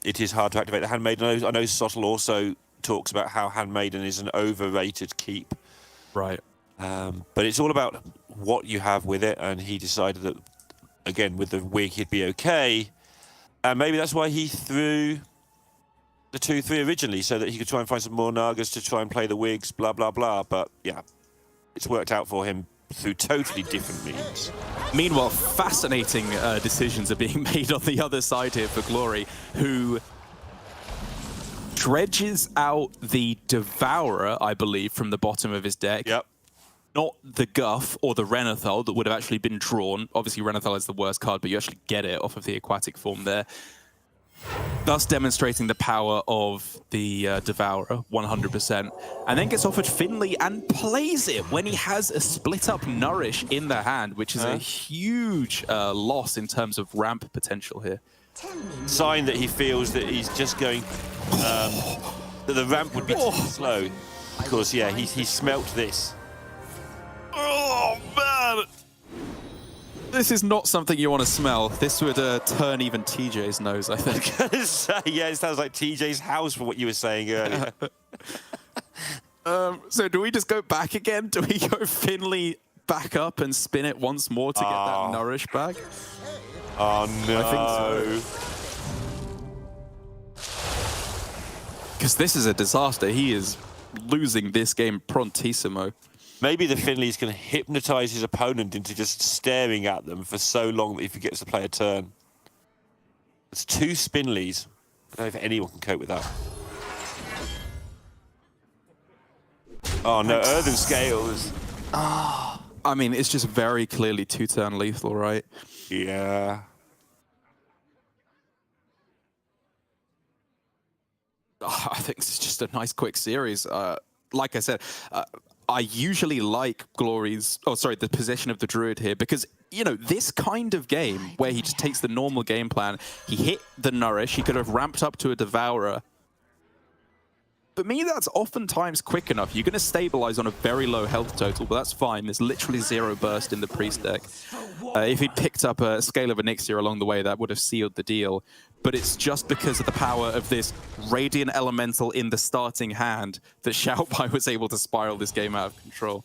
Speaker 10: it is hard to activate the Handmaiden. I know Sottle also talks about how Handmaiden is an overrated keep.
Speaker 1: Right.
Speaker 10: But it's all about what you have with it, and he decided that, again, with the Wig, he'd be okay. And maybe that's why he threw the 2-3 originally, so that he could try and find some more Nagas to try and play the Wigs, blah, blah, blah. But, yeah, it's worked out for him through totally different means.
Speaker 1: Meanwhile, fascinating decisions are being made on the other side here for Glory, who dredges out the Devourer, I believe, from the bottom of his deck.
Speaker 10: Yep.
Speaker 1: Not the Guff or the Renathal that would have actually been drawn. Obviously, Renathal is the worst card, but you actually get it off of the aquatic form there. Thus demonstrating the power of the Devourer, 100%. And then gets offered Finley and plays it when he has a split-up Nourish in the hand, which is a huge loss in terms of ramp potential here.
Speaker 10: Sign that he feels that he's just going... that the ramp would be too slow. Because, yeah, he smelt this.
Speaker 1: Oh, man! This is not something you want to smell. This would turn even TJ's nose, I think.
Speaker 10: I was gonna say, yeah, it sounds like TJ's house from what you were saying earlier.
Speaker 1: So do we just go back again? Do we go Finley back up and spin it once more to get that nourish back?
Speaker 10: Oh no.
Speaker 1: I think so. Because this is a disaster. He is losing this game prontissimo.
Speaker 10: Maybe the Finley's going to hypnotise his opponent into just staring at them for so long that he forgets to play a turn. It's 2 Spinleys. I don't know if anyone can cope with that. Oh no, Earthen Scales.
Speaker 1: I mean, it's just very clearly 2-turn lethal, right?
Speaker 10: Yeah.
Speaker 1: I think it's just a nice quick series. Like I said, I usually like the position of the Druid here because, you know, this kind of game where he just takes the normal game plan, he hit the Nourish, he could have ramped up to a Devourer. For me, that's oftentimes quick enough. You're going to stabilize on a very low health total, but that's fine. There's literally 0 burst in the priest deck. If he'd picked up a Scale of Elixir along the way, that would have sealed the deal. But it's just because of the power of this Radiant Elemental in the starting hand that Xiaobai was able to spiral this game out of control.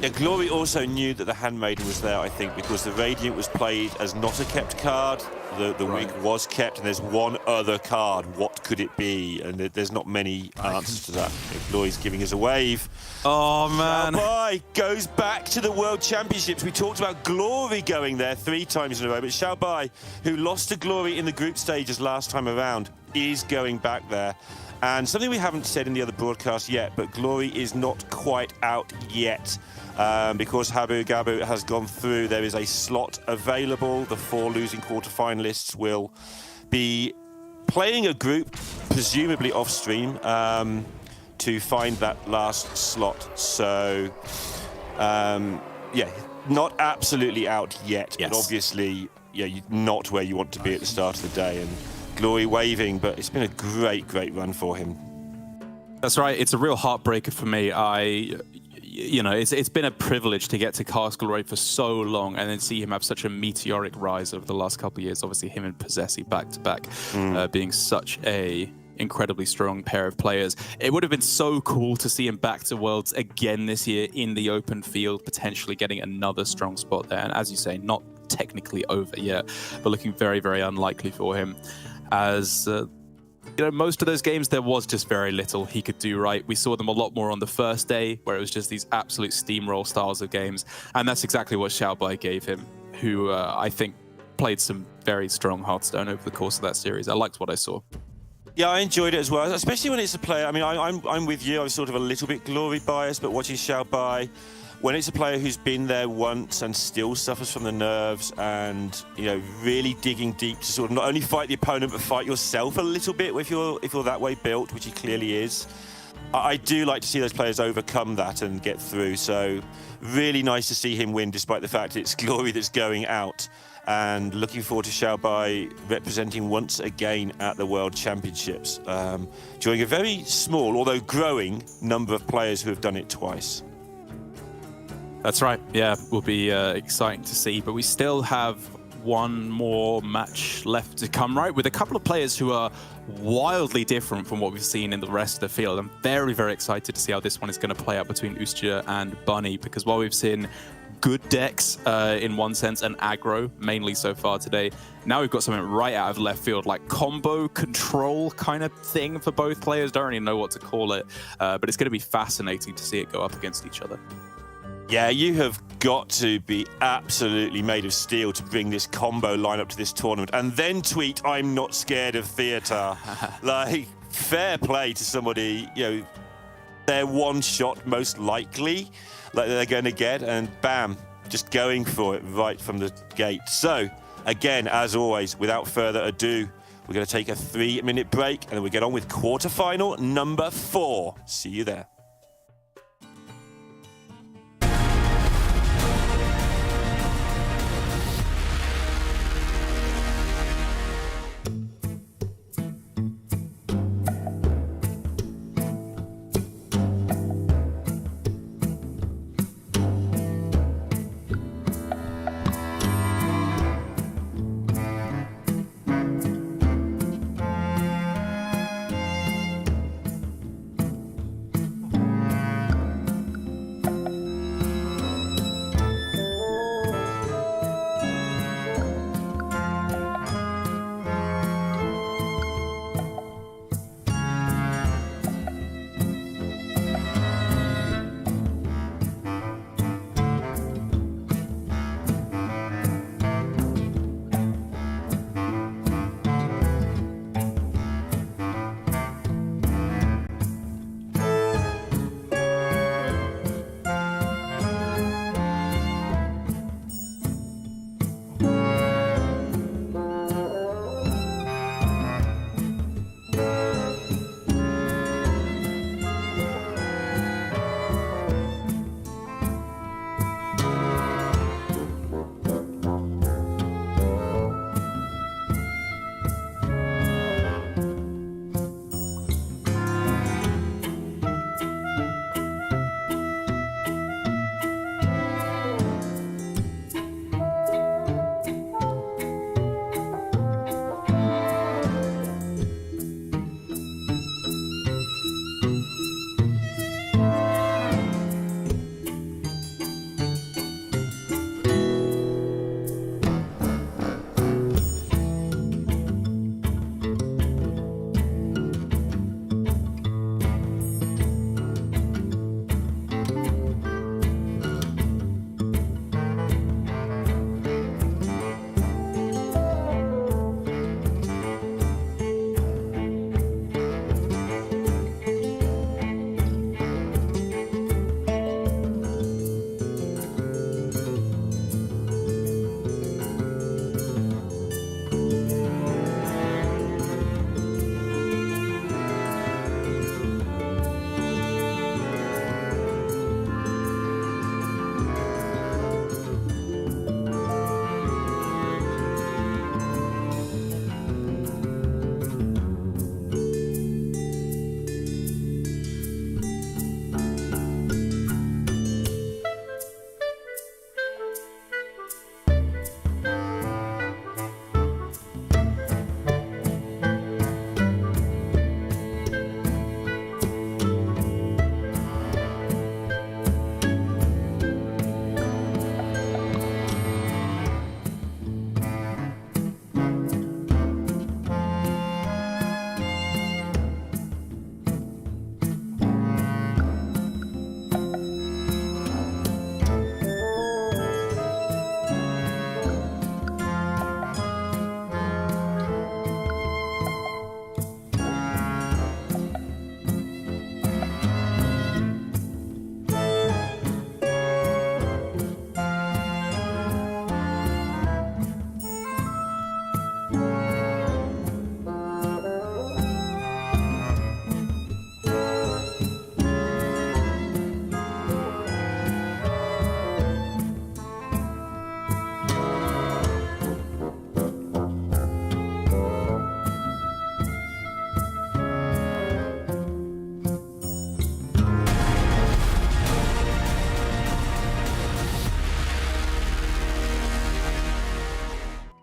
Speaker 10: Yeah, Glory also knew that the Handmaiden was there, I think, because the Radiant was played as not a kept card. The wig was kept, and there's one other card. What could it be? And there's not many answers to that. Glory's giving us a wave.
Speaker 1: Oh, man.
Speaker 10: Xiaobai goes back to the World Championships. We talked about Glory going there 3 times in a row, but Xiaobai, who lost to Glory in the group stages last time around, is going back there. And something we haven't said in the other broadcast yet, but Glory is not quite out yet. Because Habu Gabu has gone through, there is a slot available. The 4 losing quarterfinalists will be playing a group, presumably off stream, to find that last slot. So, yeah, not absolutely out yet, but obviously, yeah, not where you want to be at the start of the day. And Glory waving, but it's been a great, great run for him.
Speaker 1: That's right. It's a real heartbreaker for me. You know, it's been a privilege to get to cast Glory for so long and then see him have such a meteoric rise over the last couple of years. Obviously, him and Possessi back to back, being such a incredibly strong pair of players. It would have been so cool to see him back to Worlds again this year in the open field, potentially getting another strong spot there. And as you say, not technically over yet, but looking very, very unlikely for him. As you know, most of those games, there was just very little he could do right. We saw them a lot more on the first day, where it was just these absolute steamroll styles of games. And that's exactly what Xiaobai gave him, who I think played some very strong Hearthstone over the course of that series. I liked what I saw.
Speaker 10: Yeah, I enjoyed it as well, especially when it's a player. I mean, I'm with you. I was sort of a little bit Glory biased, but watching Xiaobai, when it's a player who's been there once and still suffers from the nerves and, you know, really digging deep to sort of not only fight the opponent but fight yourself a little bit if you're that way built, which he clearly is. I do like to see those players overcome that and get through. So really nice to see him win despite the fact it's Glory that's going out. And looking forward to Xiaobai representing once again at the World Championships, joining a very small, although growing, number of players who have done it twice.
Speaker 1: That's right. Yeah, will be exciting to see. But we still have one more match left to come, right? With a couple of players who are wildly different from what we've seen in the rest of the field. I'm very, very excited to see how this one is going to play out between Ustya and Bunny, because while we've seen good decks in one sense and aggro mainly so far today, now we've got something right out of left field, like combo control kind of thing for both players. Don't really know what to call it, but it's going to be fascinating to see it go up against each other.
Speaker 10: Yeah, you have got to be absolutely made of steel to bring this combo lineup to this tournament and then tweet, "I'm not scared of theatre." Like, fair play to somebody, you know, their one shot most likely, like they're going to get, and bam, just going for it right from the gate. So, again, as always, without further ado, we're going to take a 3-minute break and then we get on with quarterfinal number 4. See you there.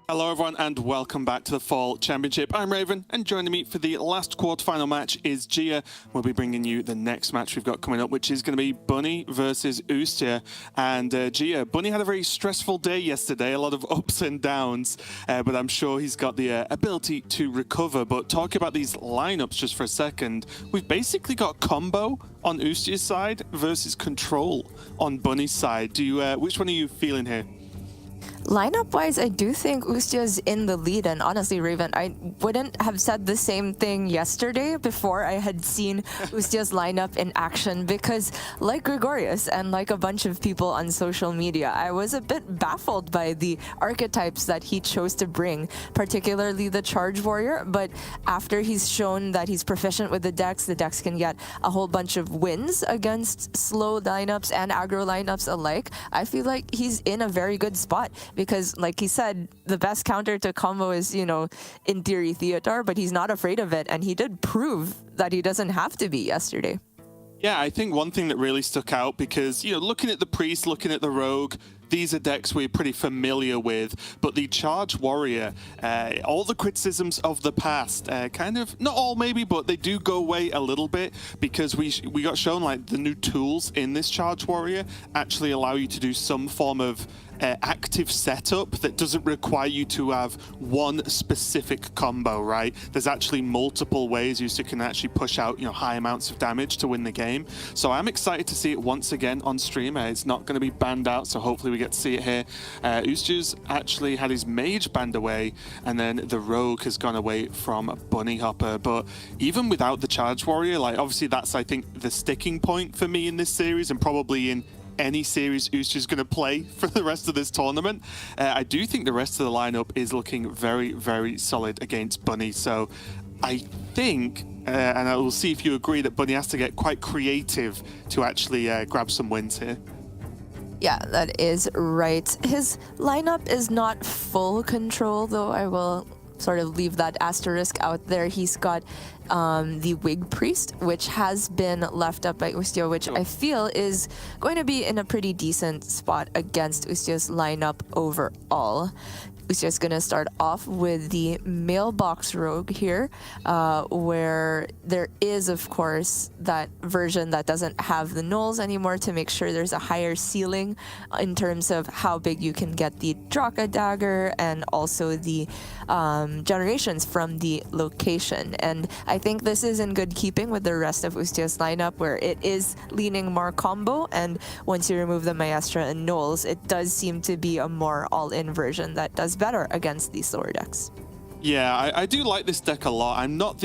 Speaker 11: Hello everyone and welcome back to the Fall Championship. I'm Raven and joining me for the last quarterfinal match is Gia. We'll be bringing you the next match we've got coming up, which is going to be Bunny versus Ustya. And Gia, Bunny had a very stressful day yesterday, a lot of ups and downs, but I'm sure he's got the ability to recover. But talking about these lineups just for a second, we've basically got combo on Ustya's side versus control on Bunny's side. Which one are you feeling here?
Speaker 4: Lineup-wise, I do think Ustya's in the lead, and honestly, Raven, I wouldn't have said the same thing yesterday before I had seen Ustya's lineup in action, because like Gregorius and like a bunch of people on social media, I was a bit baffled by the archetypes that he chose to bring, particularly the Charge Warrior, but after he's shown that he's proficient with the decks can get a whole bunch of wins against slow lineups and aggro lineups alike. I feel like he's in a very good spot. Because, like he said, the best counter to combo is, in theory, Theotar, but he's not afraid of it, and he did prove that he doesn't have to be yesterday.
Speaker 11: Yeah, I think one thing that really stuck out, because, looking at the Priest, looking at the Rogue, these are decks we're pretty familiar with, but the Charge Warrior, all the criticisms of the past, kind of, not all maybe, but they do go away a little bit, because we got shown like the new tools in this Charge Warrior actually allow you to do some form of active setup that doesn't require you to have one specific combo, right? There's actually multiple ways you can actually push out, high amounts of damage to win the game. So I'm excited to see it once again on stream. It's not going to be banned out, so hopefully we get to see it here. Ustya's actually had his Mage banned away, and then the Rogue has gone away from Bunny Hopper. But even without the Charge Warrior, like obviously that's, I think, the sticking point for me in this series, and probably in any series Ustya's going to play for the rest of this tournament. I do think the rest of the lineup is looking very, very solid against Bunny. So I think, and I will see if you agree, that Bunny has to get quite creative to actually grab some wins here.
Speaker 4: Yeah, that is right. His lineup is not full control, though. I will sort of leave that asterisk out there. He's got the Wig Priest, which has been left up by Ustya, which I feel is going to be in a pretty decent spot against Ustya's lineup overall. Ustya's going to start off with the Mailbox Rogue here, where there is, of course, that version that doesn't have the nulls anymore to make sure there's a higher ceiling in terms of how big you can get the Draka Dagger and also the generations from the location. And I think this is in good keeping with the rest of Ustya's lineup, where it is leaning more combo, and once you remove the Maestra and nulls, it does seem to be a more all-in version that does better against these slower decks.
Speaker 11: Yeah, I do like this deck a lot. I've not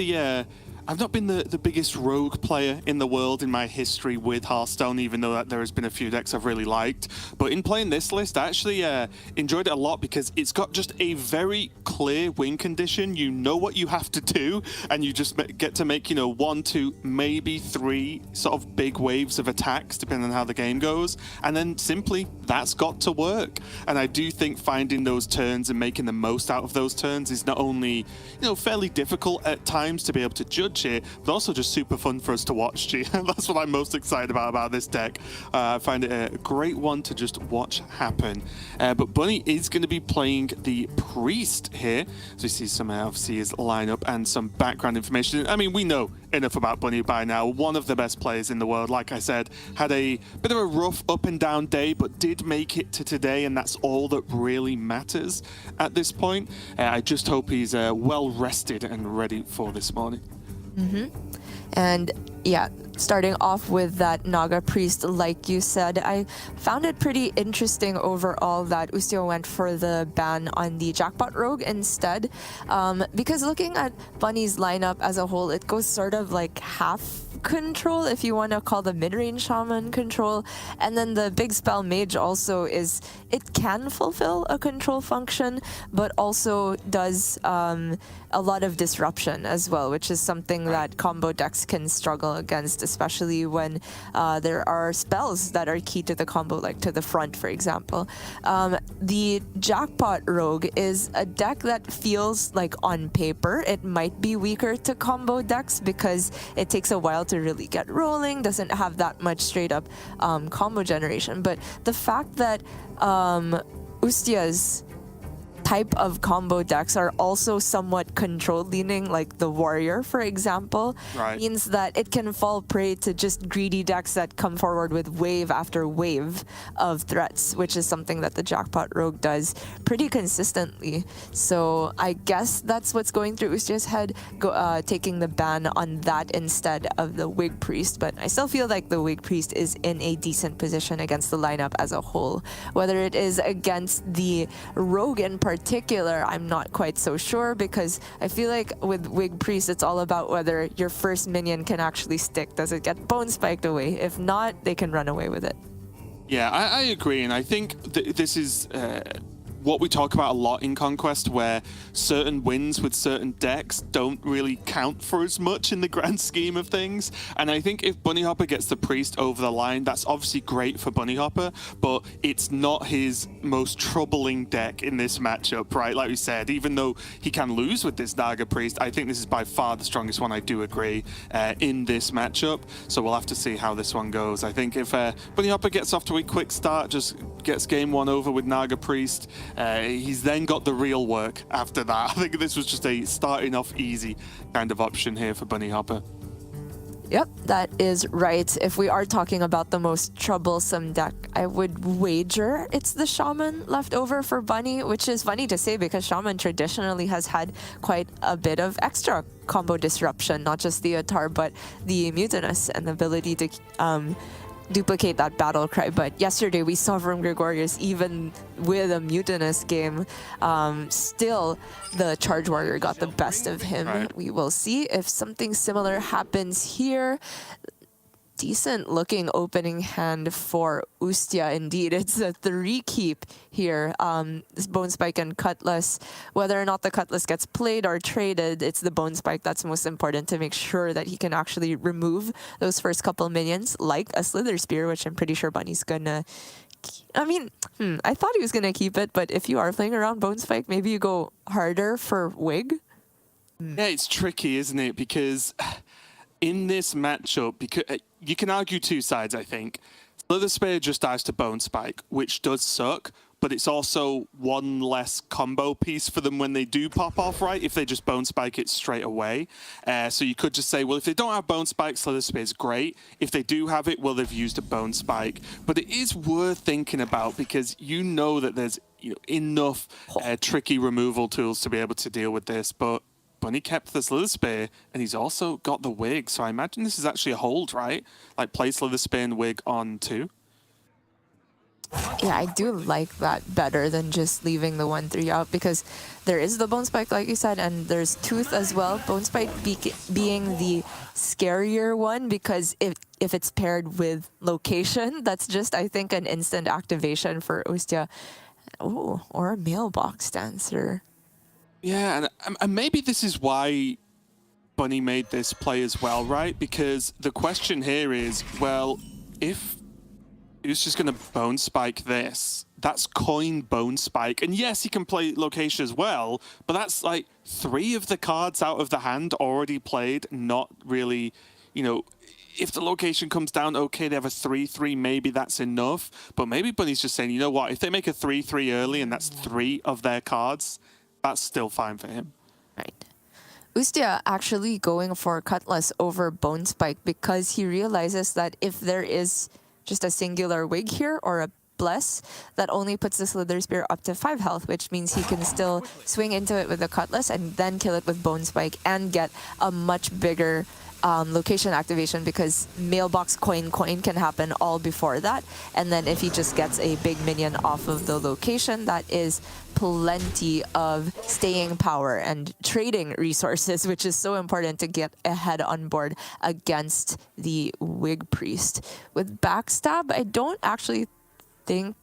Speaker 11: been the biggest rogue player in the world in my history with Hearthstone, even though there has been a few decks I've really liked. But in playing this list, I actually enjoyed it a lot because it's got just a very clear win condition. You know what you have to do, and you just get to make, 1, 2, maybe 3 sort of big waves of attacks, depending on how the game goes. And then simply, that's got to work. And I do think finding those turns and making the most out of those turns is not only, fairly difficult at times to be able to judge it, but also just super fun for us to watch, G. That's what I'm most excited about this deck. I find it a great one to just watch happen. But Bunny is going to be playing the Priest here. So you see some, obviously, his lineup and some background information. I mean, we know enough about Bunny by now. One of the best players in the world, like I said, had a bit of a rough up and down day, but did make it to today, and that's all that really matters at this point. I just hope he's well rested and ready for this morning.
Speaker 4: And yeah, starting off with that Naga Priest, like you said, I found it pretty interesting overall that Ustya went for the ban on the Jackpot Rogue instead, because looking at Bunny's lineup as a whole, it goes sort of like half control, if you want to call the mid-range shaman control, and then the big spell mage also is, it can fulfill a control function, but also does a lot of disruption as well, which is something that combo decks can struggle against, especially when there are spells that are key to the combo, like to the front, for example. The Jackpot Rogue is a deck that feels like on paper it might be weaker to combo decks because it takes a while to really get rolling, doesn't have that much straight up combo generation. But the fact that Ustya's type of combo decks are also somewhat control leaning, like the Warrior, for example, means that it can fall prey to just greedy decks that come forward with wave after wave of threats, which is something that the Jackpot Rogue does pretty consistently. So I guess that's what's going through Ustia's head, taking the ban on that instead of the Wig Priest. But I still feel like the Wig Priest is in a decent position against the lineup as a whole. Whether it is against the Rogue in particular, I'm not quite so sure, because I feel like with Wig Priest, it's all about whether your first minion can actually stick. Does it get bone spiked away? If not, they can run away with it.
Speaker 11: Yeah, I agree, and I think this is what we talk about a lot in Conquest, where certain wins with certain decks don't really count for as much in the grand scheme of things. And I think if Bunny Hopper gets the Priest over the line, that's obviously great for Bunny Hopper, but it's not his most troubling deck in this matchup, right? Like we said, even though he can lose with this Naga Priest, I think this is by far the strongest one, I do agree, in this matchup. So we'll have to see how this one goes. I think if Bunny Hopper gets off to a quick start, just gets game one over with Naga Priest, he's then got the real work after that. I think this was just a starting off easy kind of option here for Bunny Hopper.
Speaker 4: Yep, that is right. If we are talking about the most troublesome deck, I would wager it's the Shaman left over for Bunny, which is funny to say because Shaman traditionally has had quite a bit of extra combo disruption, not just the Atar, but the Mutinous and the ability to duplicate that battle cry. But yesterday we saw from Gregorius, even with a Mutinous game, still the Charge Warrior got the best of him. We will see if something similar happens here. Decent looking opening hand for Ustia indeed. It's a 3 keep here. This Bone Spike and Cutlass. Whether or not the Cutlass gets played or traded, it's the Bone Spike that's most important to make sure that he can actually remove those first couple minions, like a Slither Spear, which I'm pretty sure Bunny's gonna... I mean, I thought he was gonna keep it, but if you are playing around Bone Spike, maybe you go harder for Wig.
Speaker 11: Yeah, it's tricky, isn't it? Because in this matchup, because you can argue two sides, I think. Slither Spear just dies to Bone Spike, which does suck, but it's also one less combo piece for them when they do pop off, right? If they just Bone Spike it straight away. So you could just say, well, if they don't have Bone Spike, Slither Spear is great. If they do have it, well, they've used a Bone Spike. But it is worth thinking about, because you know that there's enough tricky removal tools to be able to deal with this. But Bunny kept the Slither Spear, and he's also got the Wig, so I imagine this is actually a hold, right? Like, play Slither Spear and Wig on 2.
Speaker 4: Yeah, I do like that better than just leaving the 1-3 out, because there is the Bone Spike, like you said, and there's Tooth as well. Bone Spike being the scarier one, because if it's paired with Location, that's just, I think, an instant activation for Ustia. Oh, or a Mailbox Dancer.
Speaker 11: Yeah, and maybe this is why Bunny made this play as well, right? Because the question here is, well, if he was just going to Bone Spike this, that's coin Bone Spike. And yes, he can play Location as well, but that's like 3 of the cards out of the hand already played, not really, if the Location comes down, okay, they have a 3-3, maybe that's enough. But maybe Bunny's just saying, you know what, if they make a 3-3 early and that's 3 of their cards, that's still fine for him.
Speaker 4: Right. Ustia actually going for Cutlass over Bone Spike because he realizes that if there is just a singular Wig here or a Bless, that only puts the Slither Spear up to 5 health, which means he can still swing into it with a Cutlass and then kill it with Bone Spike and get a much bigger Location activation, because Mailbox coin can happen all before that. And then if he just gets a big minion off of the Location, that is plenty of staying power and trading resources, which is so important to get ahead on board against the Wig Priest. With Backstab, I don't actually think...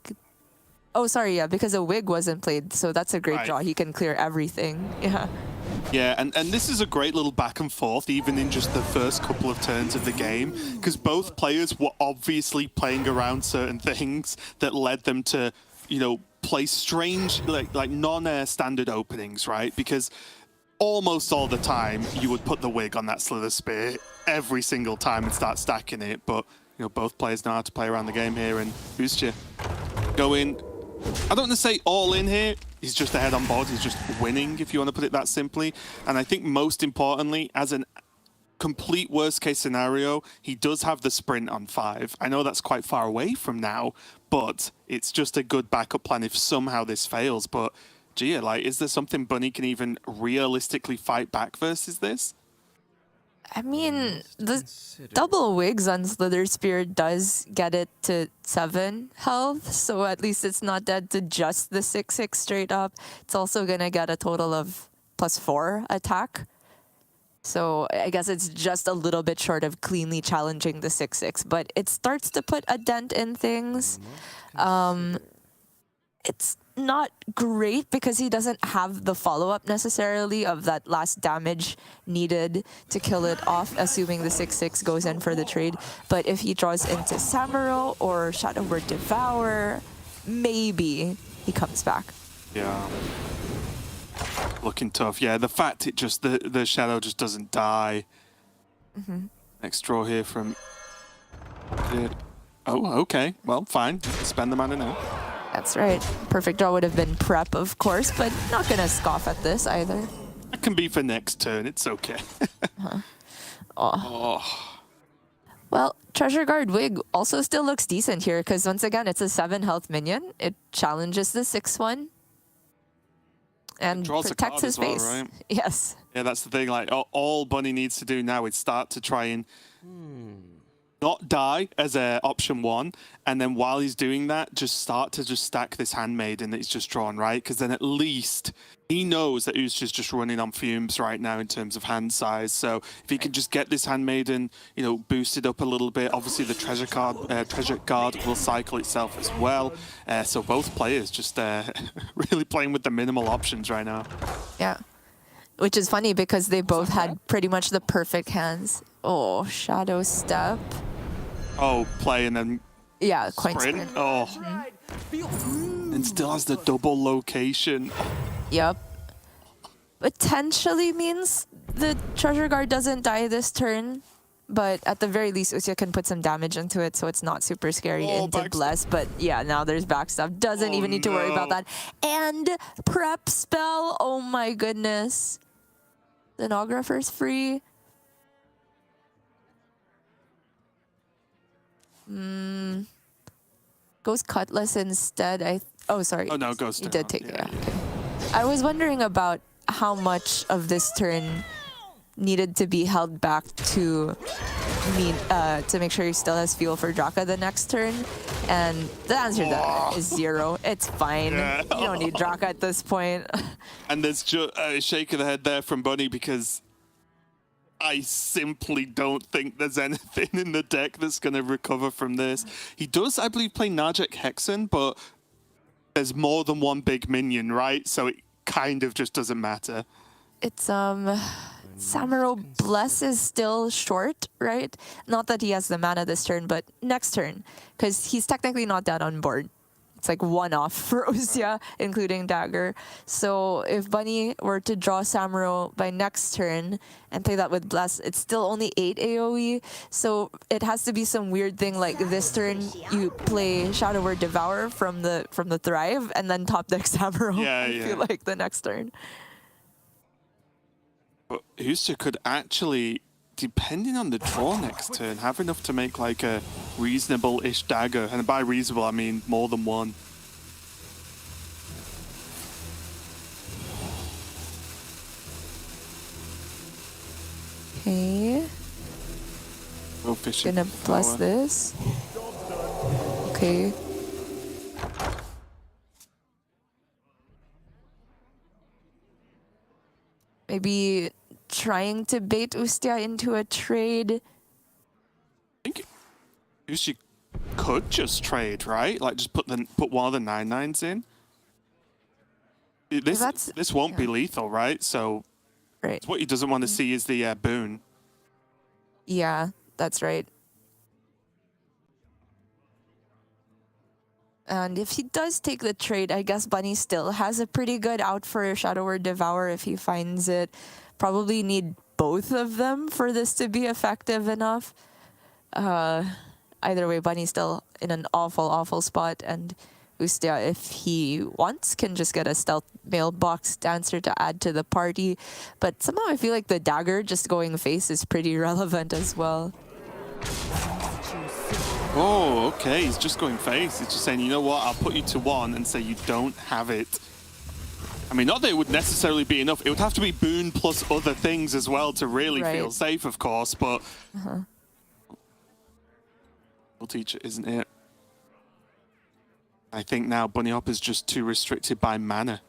Speaker 4: Oh, sorry, yeah, because a Wig wasn't played, so that's a great draw. He can clear everything. Yeah.
Speaker 11: Yeah, and this is a great little back and forth, even in just the first couple of turns of the game, because both players were obviously playing around certain things that led them to, play strange, like non-standard openings, right? Because almost all the time, you would put the Wig on that Slither Spear every single time and start stacking it, but, both players know how to play around the game here, and Ustia going I don't want to say all in here. He's just ahead on board. He's just winning, if you want to put it that simply. And I think most importantly, as an complete worst case scenario, he does have the sprint on 5. I know that's quite far away from now, but it's just a good backup plan if somehow this fails. But Gia, like, is there something Bunny can even realistically fight back versus this?
Speaker 4: I mean, the double wigs on Slither Spear does get it to 7 health, so at least it's not dead to just the 6/6 straight up. It's also gonna get a total of +4 attack. So I guess it's just a little bit short of cleanly challenging the 6/6, but it starts to put a dent in things. It's not great because he doesn't have the follow-up necessarily of that last damage needed to kill it off, assuming the 6/6 goes in for the trade. But if he draws into Samuro or Shadow Word Devour, maybe he comes back.
Speaker 11: Yeah. Looking tough. Yeah, the fact it just, the Shadow just doesn't die. Next draw here from... Oh, okay. Well, fine. Spend the mana now.
Speaker 4: That's right. Perfect draw would have been prep, of course, but not gonna scoff at this either.
Speaker 11: That can be for next turn. It's okay.
Speaker 4: Well, Treasure Guard Wig also still looks decent here because once again, it's a 7 health minion. It challenges the 6/1 and protects his face.
Speaker 11: Well, right?
Speaker 4: Yes.
Speaker 11: Yeah, that's the thing. Like, all Bunny needs to do now is start to try and not die as a option 1, and then while he's doing that, just start to just stack this Handmaiden that he's just drawn, right? Because then at least he knows that Usha's just running on fumes right now in terms of hand size. So if he can just get this Handmaiden, you know, boosted up a little bit, obviously the treasure guard will cycle itself as well. So both players just really playing with the minimal options right now.
Speaker 4: Yeah. Which is funny because they both had pretty much the perfect hands. Oh, Shadow Step.
Speaker 11: Oh, play and then
Speaker 4: Yeah, coin
Speaker 11: sprint.
Speaker 4: sprint.
Speaker 11: Oh. And still has the double location.
Speaker 4: Yep. Potentially means the Treasure Guard doesn't die this turn, but at the very least, Usha can put some damage into it, so it's not super scary into
Speaker 11: backstab.
Speaker 4: Bless. But yeah, now there's backstab. Doesn't even need to worry about that. And prep spell. Oh my goodness. The Stenographer's free. Goes Cutlass instead. Oh, sorry.
Speaker 11: Oh, no, goes
Speaker 4: You
Speaker 11: down.
Speaker 4: did take it. Yeah. Okay. I was wondering about how much of this turn needed to be held back to make sure he still has fuel for Draka the next turn. And the answer to that is 0. It's fine.
Speaker 11: Yeah.
Speaker 4: You don't need Draka at this point.
Speaker 11: And there's just a shake of the head there from Bunny because I simply don't think there's anything in the deck that's going to recover from this. He does, I believe, play Najek Hexen, but there's more than one big minion, right? So it kind of just doesn't matter.
Speaker 4: It's Samuro Bless is still short, right? Not that he has the mana this turn, but next turn, because he's technically not that on board. It's like 1 off for Usha, including Dagger. So if Bunny were to draw Samuro by next turn and play that with Bless, it's still only 8 AoE. So it has to be some weird thing like this turn you play Shadow Word Devour from the Thrive and then top deck Samuro.
Speaker 11: Yeah,
Speaker 4: I feel like the next turn.
Speaker 11: But Usha could actually, depending on the draw next turn, have enough to make like a reasonable-ish dagger. And by reasonable, I mean more than one.
Speaker 4: Okay.
Speaker 11: Go fishing.
Speaker 4: Gonna bless this. Okay. Maybe trying to bait Ustia into a trade.
Speaker 11: I think Usha could just trade, right? Like just put one of the 9/9s in. This won't be lethal, right? So
Speaker 4: Right.
Speaker 11: what he doesn't want to see is the boon.
Speaker 4: Yeah, that's right. And if he does take the trade, I guess Bunny still has a pretty good out for Shadow Word Devour if he finds it. Probably need both of them for this to be effective enough. Either way, Bunny's still in an awful, awful spot, and Ustia, if he wants, can just get a stealth mailbox dancer to add to the party. But somehow I feel like the dagger just going face is pretty relevant as well.
Speaker 11: Oh, okay. He's just going face. He's just saying, you know what? I'll put you to 1 and say you don't have it. I mean, not that it would necessarily be enough. It would have to be boon plus other things as well to really feel safe, of course. But teacher, isn't it? I think now Bunny Hop is just too restricted by mana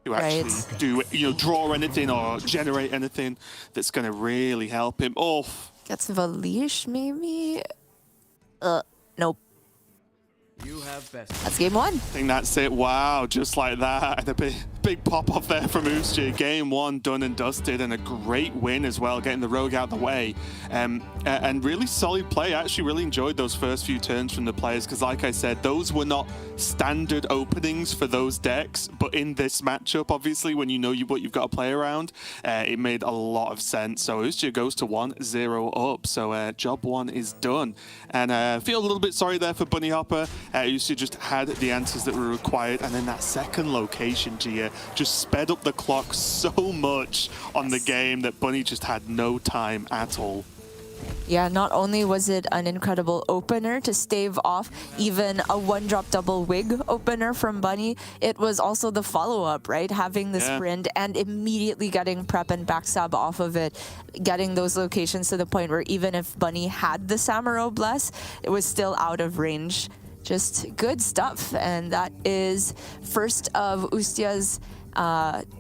Speaker 11: to actually do, draw anything or generate anything that's going to really help him. Oh,
Speaker 4: gets the leash maybe. Nope.
Speaker 5: You have best.
Speaker 4: That's game 1.
Speaker 11: I think that's it. Wow, just like that. And a big pop off there from Ustia. Game 1 done and dusted, and a great win as well, getting the rogue out of the way. And really solid play. I actually really enjoyed those first few turns from the players because, like I said, those were not standard openings for those decks. But in this matchup, obviously, when you know what you've got to play around, it made a lot of sense. So Ustia goes to 1-0 up. So job 1 is done. And I feel a little bit sorry there for Bunny Hopper. Ustia just had the answers that were required, and then that second location, Gia, just sped up the clock so much on the game that Bunny just had no time at all.
Speaker 4: Yeah, not only was it an incredible opener to stave off even a 1-drop double wig opener from Bunny, it was also the follow-up, right? Having the sprint and immediately getting prep and backstab off of it, getting those locations to the point where even if Bunny had the Samuro Bless, it was still out of range. Just good stuff, and that is first of Ustia's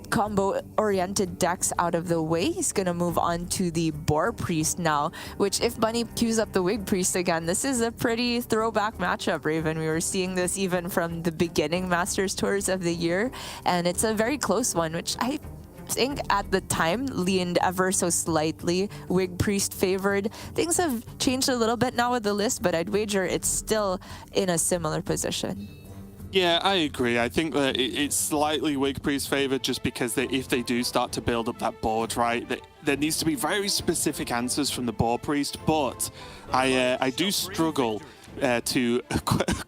Speaker 4: combo-oriented decks out of the way. He's going to move on to the Boar Priest now, which if Bunny queues up the Wig Priest again, this is a pretty throwback matchup, Raven. We were seeing this even from the beginning Masters Tours of the year, and it's a very close one, which I think at the time leaned ever so slightly Wig Priest favored. Things have changed a little bit now with the list, but I'd wager it's still in a similar position.
Speaker 11: Yeah, I agree. I think that it's slightly Wig Priest favored just because if they do start to build up that board, right, there needs to be very specific answers from the Boar Priest, but I do struggle to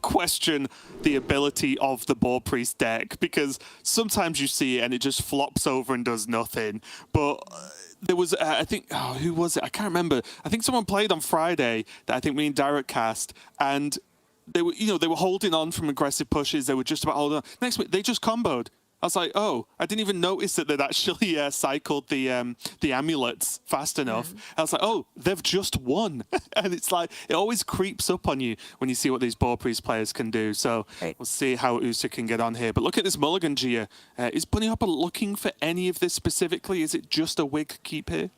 Speaker 11: question the ability of the Boar Priest deck, because sometimes you see it and it just flops over and does nothing. But there was, I think, who was it? I can't remember. I think someone played on Friday that I think we in direct cast, and they were, they were holding on from aggressive pushes. They were just about holding on. Next week, they just comboed. I was like, oh, I didn't even notice that they'd actually cycled the amulets fast enough. I was like, oh, they've just won. And it's like, it always creeps up on you when you see what these Boar Priest players can do. So we'll see how Ustia can get on here. But look at this mulligan, Gia. Is Bunny Hopper looking for any of this specifically? Is it just a wig keep here?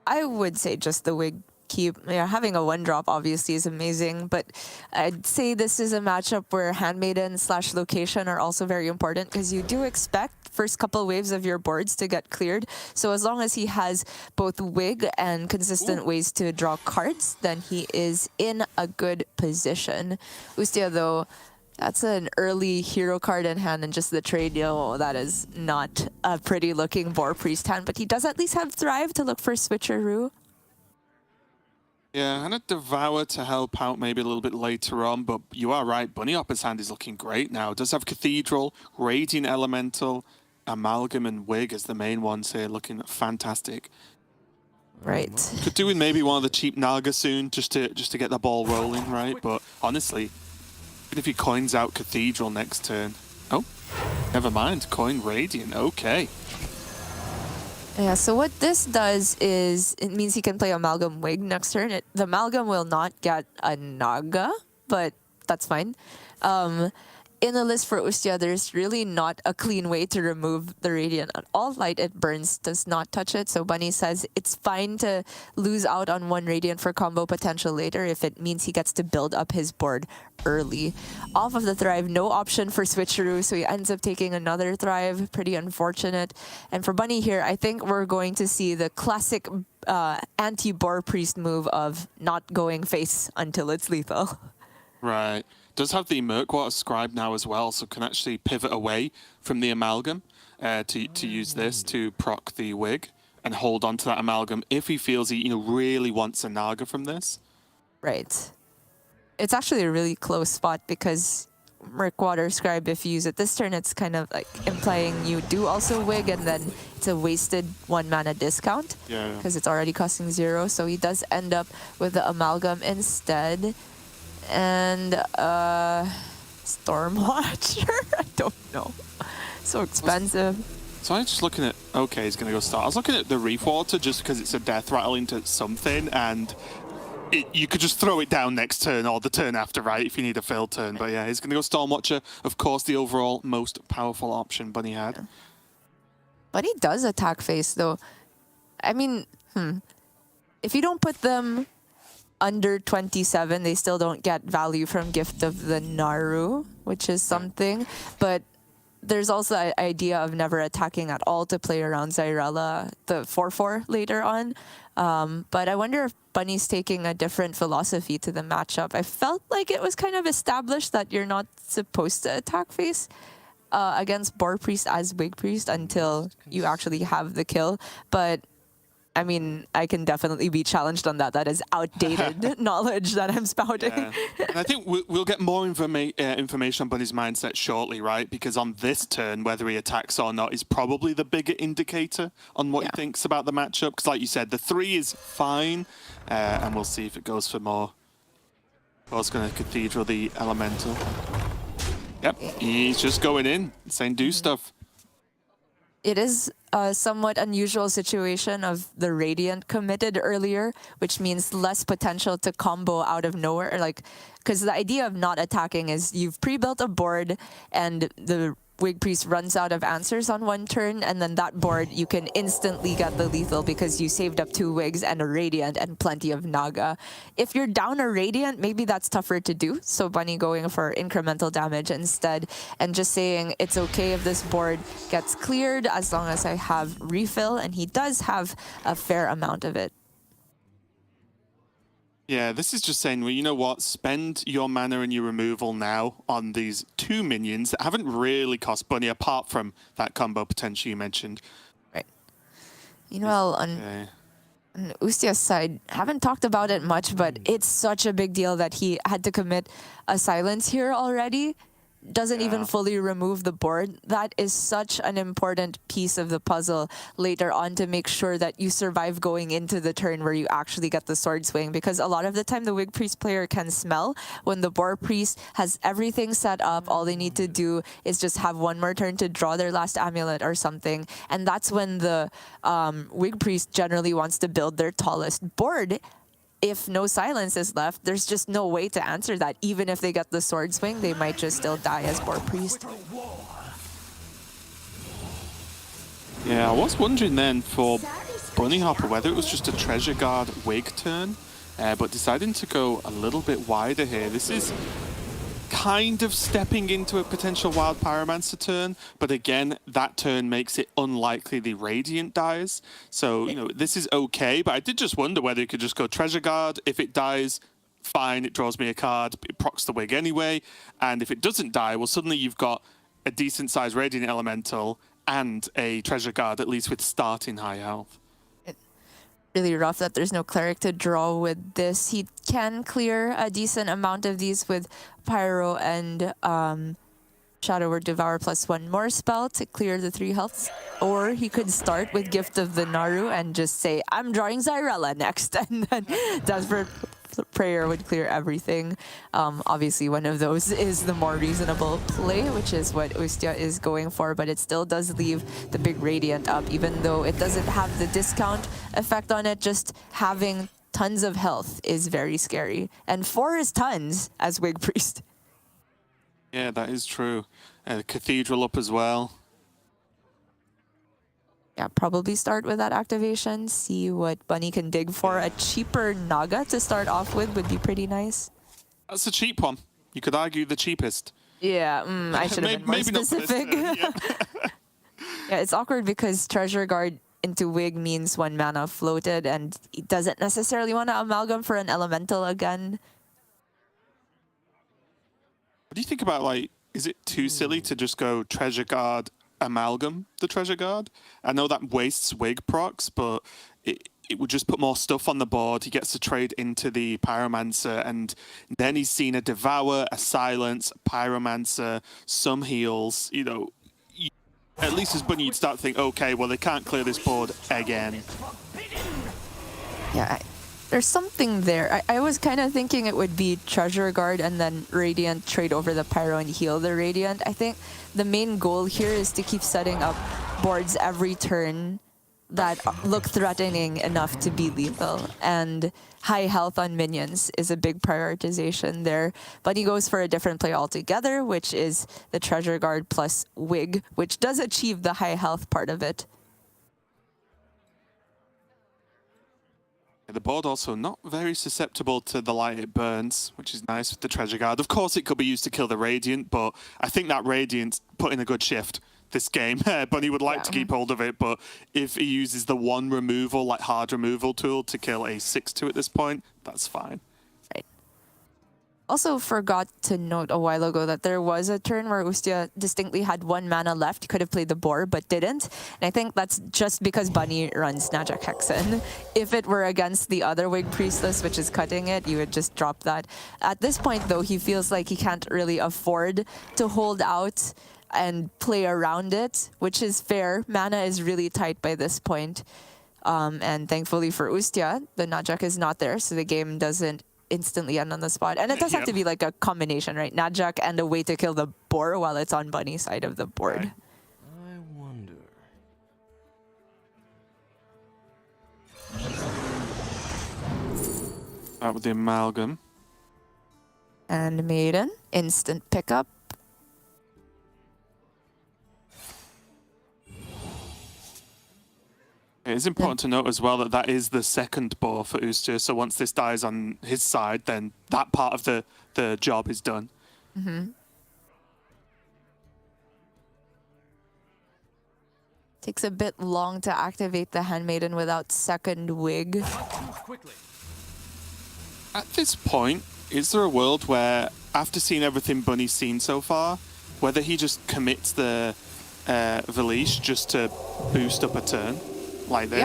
Speaker 4: I would say just the wig keep. Yeah, having a 1-drop obviously is amazing, but I'd say this is a matchup where Handmaiden / location are also very important, because you do expect first couple waves of your boards to get cleared. So as long as he has both wig and consistent ways to draw cards, then he is in a good position. Ustia, though, that's an early hero card in hand, and just the trade deal, that is not a pretty looking Boar Priest hand, but he does at least have Thrive to look for switcheroo.
Speaker 11: Yeah, and a Devour to help out maybe a little bit later on, but you are right, Bunny Hopper's hand is looking great now. It does have Cathedral, Radiant Elemental, Amalgam and Wig as the main ones here, looking fantastic.
Speaker 4: Right.
Speaker 11: Could do with maybe one of the cheap Naga soon, just to get the ball rolling, right? But honestly, even if he coins out Cathedral next turn... Oh, never mind, coin Radiant, okay.
Speaker 4: Yeah, so what this does is it means he can play Amalgam Wig next turn. The Amalgam will not get a Naga, but that's fine. In the list for Ustia, there's really not a clean way to remove the Radiant at all. Light It Burns does not touch it, so Bunny says it's fine to lose out on 1 Radiant for combo potential later if it means he gets to build up his board early. Off of the Thrive, no option for switcheroo, so he ends up taking another Thrive. Pretty unfortunate. And for Bunny here, I think we're going to see the classic anti-Boar Priest move of not going face until it's lethal.
Speaker 11: Right. Does have the Murkwater Scribe now as well, so can actually pivot away from the Amalgam to use this to proc the Wig and hold on to that Amalgam if he feels he really wants a Naga from this.
Speaker 4: Right. It's actually a really close spot because Murkwater Scribe, if you use it this turn, it's kind of like implying you do also wig, and then it's a wasted 1 mana discount because it's already costing 0. So he does end up with the Amalgam instead. And Stormwatcher? I don't know. So expensive.
Speaker 11: So I'm just looking at, okay, he's going to go start. I was looking at the Reef Water just because it's a death rattle into something, and you could just throw it down next turn or the turn after, right, if you need a fill turn. But yeah, he's going to go Stormwatcher. Of course, the overall most powerful option Bunny had.
Speaker 4: But he does attack face, though. I mean, if you don't put them under 27, they still don't get value from Gift of the Naru, which is something. But there's also the idea of never attacking at all to play around Zyrella, the 4/4 later on. But I wonder if Bunny's taking a different philosophy to the matchup. I felt like it was kind of established that you're not supposed to attack face against Boar Priest as Wig Priest until you actually have the kill. But I mean, I can definitely be challenged on that. That is outdated knowledge that I'm spouting.
Speaker 11: Yeah. And I think we'll get more information on Bunny's mindset shortly, right? Because on this turn, whether he attacks or not is probably the bigger indicator on what he thinks about the matchup. Because like you said, the 3 is fine, and we'll see if it goes for more. Bo's going to Cathedral the Elemental. Yep, he's just going in, saying do stuff.
Speaker 4: It is a somewhat unusual situation of the Radiant committed earlier, which means less potential to combo out of nowhere. Like, because the idea of not attacking is you've pre-built a board and the Wig Priest runs out of answers on 1 turn, and then that board you can instantly get the lethal because you saved up 2 Wigs and a Radiant and plenty of Naga. If you're down a Radiant, maybe that's tougher to do. So Bunny going for incremental damage instead and just saying it's okay if this board gets cleared as long as I have refill, and he does have a fair amount of it.
Speaker 11: Yeah, this is just saying, well, you know what? Spend your mana and your removal now on these 2 minions that haven't really cost Bunny, apart from that combo potential you mentioned.
Speaker 4: Right. Meanwhile, on Ustia's side, haven't talked about it much, but it's such a big deal that he had to commit a silence here already. Doesn't even fully remove the board. That is such an important piece of the puzzle later on to make sure that you survive going into the turn where you actually get the sword swing, because a lot of the time the Wig Priest player can smell when the Boar Priest has everything set up. All they need to do is just have 1 more turn to draw their last amulet or something, and that's when the Wig Priest generally wants to build their tallest board. If no silence is left, there's just no way to answer that. Even if they get the sword swing, they might just still die as Boar Priest.
Speaker 11: Yeah, I was wondering then for Bunny Hopper whether it was just a Treasure Guard Wig turn, but deciding to go a little bit wider here. This is kind of stepping into a potential Wild Pyromancer turn, but again, that turn makes it unlikely the Radiant dies. So, you know, this is okay, but I did just wonder whether you could just go Treasure Guard. If it dies, fine, it draws me a card, it procs the Wig anyway, and if it doesn't die, well, suddenly you've got a decent-sized Radiant Elemental and a Treasure Guard, at least with starting high health.
Speaker 4: Really rough that there's no Cleric to draw with this. He can clear a decent amount of these with Pyro and Shadow Word Devour plus 1 more spell to clear the 3 healths. Or he could start with Gift of the Naru and just say, I'm drawing Zyrella next, and then Desperate Prayer would clear everything. Obviously, one of those is the more reasonable play, which is what Ustia is going for, but it still does leave the big Radiant up, even though it doesn't have the discount effect on it. Just having tons of health is very scary. And 4 is tons as Wig Priest.
Speaker 11: Yeah, that is true. Cathedral up as well.
Speaker 4: Yeah, probably start with that activation, see what Bunny can dig for. A cheaper Naga to start off with would be pretty nice.
Speaker 11: That's a cheap one. You could argue the cheapest.
Speaker 4: Yeah, I should have been more specific.
Speaker 11: Yeah,
Speaker 4: it's awkward because Treasure Guard into Wig means 1 mana floated, and he doesn't necessarily want to amalgam for an elemental again.
Speaker 11: What do you think about, like, is it too silly to just go Treasure Guard, amalgam the Treasure Guard? I know that wastes Wig procs, but it would just put more stuff on the board. He gets to trade into the Pyromancer, and then he's seen a Devour, a Silence, a Pyromancer, some heals. You know, at least as Bunny, you'd start to think, okay, well, they can't clear this board again.
Speaker 4: Yeah, there's something there. I was kind of thinking it would be Treasure Guard and then Radiant trade over the Pyro and heal the Radiant. I think the main goal here is to keep setting up boards every turn that look threatening enough to be lethal. And high health on minions is a big prioritization there. But he goes for a different play altogether, which is the Treasure Guard plus Wig, which does achieve the high health part of it.
Speaker 11: The board also not very susceptible to the light it burns, which is nice with the Treasure Guard. Of course, it could be used to kill the Radiant, but I think that Radiant put in a good shift this game. Bunny would like to keep hold of it, but if he uses the one removal, like hard removal tool to kill a 6/2 at this point, that's fine.
Speaker 4: Right. Also forgot to note a while ago that there was a turn where Ustia distinctly had 1 mana left. He could have played the boar, but didn't. And I think that's just because Bunny runs Najak Hexen. If it were against the other Wig Priestess, which is cutting it, you would just drop that. At this point, though, he feels like he can't really afford to hold out and play around it, which is fair. Mana is really tight by this point. And thankfully for Ustia, the Najak is not there, so the game doesn't instantly end on the spot. And it does have to be like a combination, right? Najak and a way to kill the boar while it's on Bunny's side of the board.
Speaker 8: I wonder.
Speaker 11: Out with the Amalgam.
Speaker 4: And Maiden, instant pickup.
Speaker 11: It is important to note as well that that is the second boar for Ustia, so once this dies on his side, then that part of the job is done.
Speaker 4: Takes a bit long to activate the Handmaiden without second Wig.
Speaker 11: At this point, is there a world where, after seeing everything Bunny's seen so far, whether he just commits the Valish just to boost up a turn like this?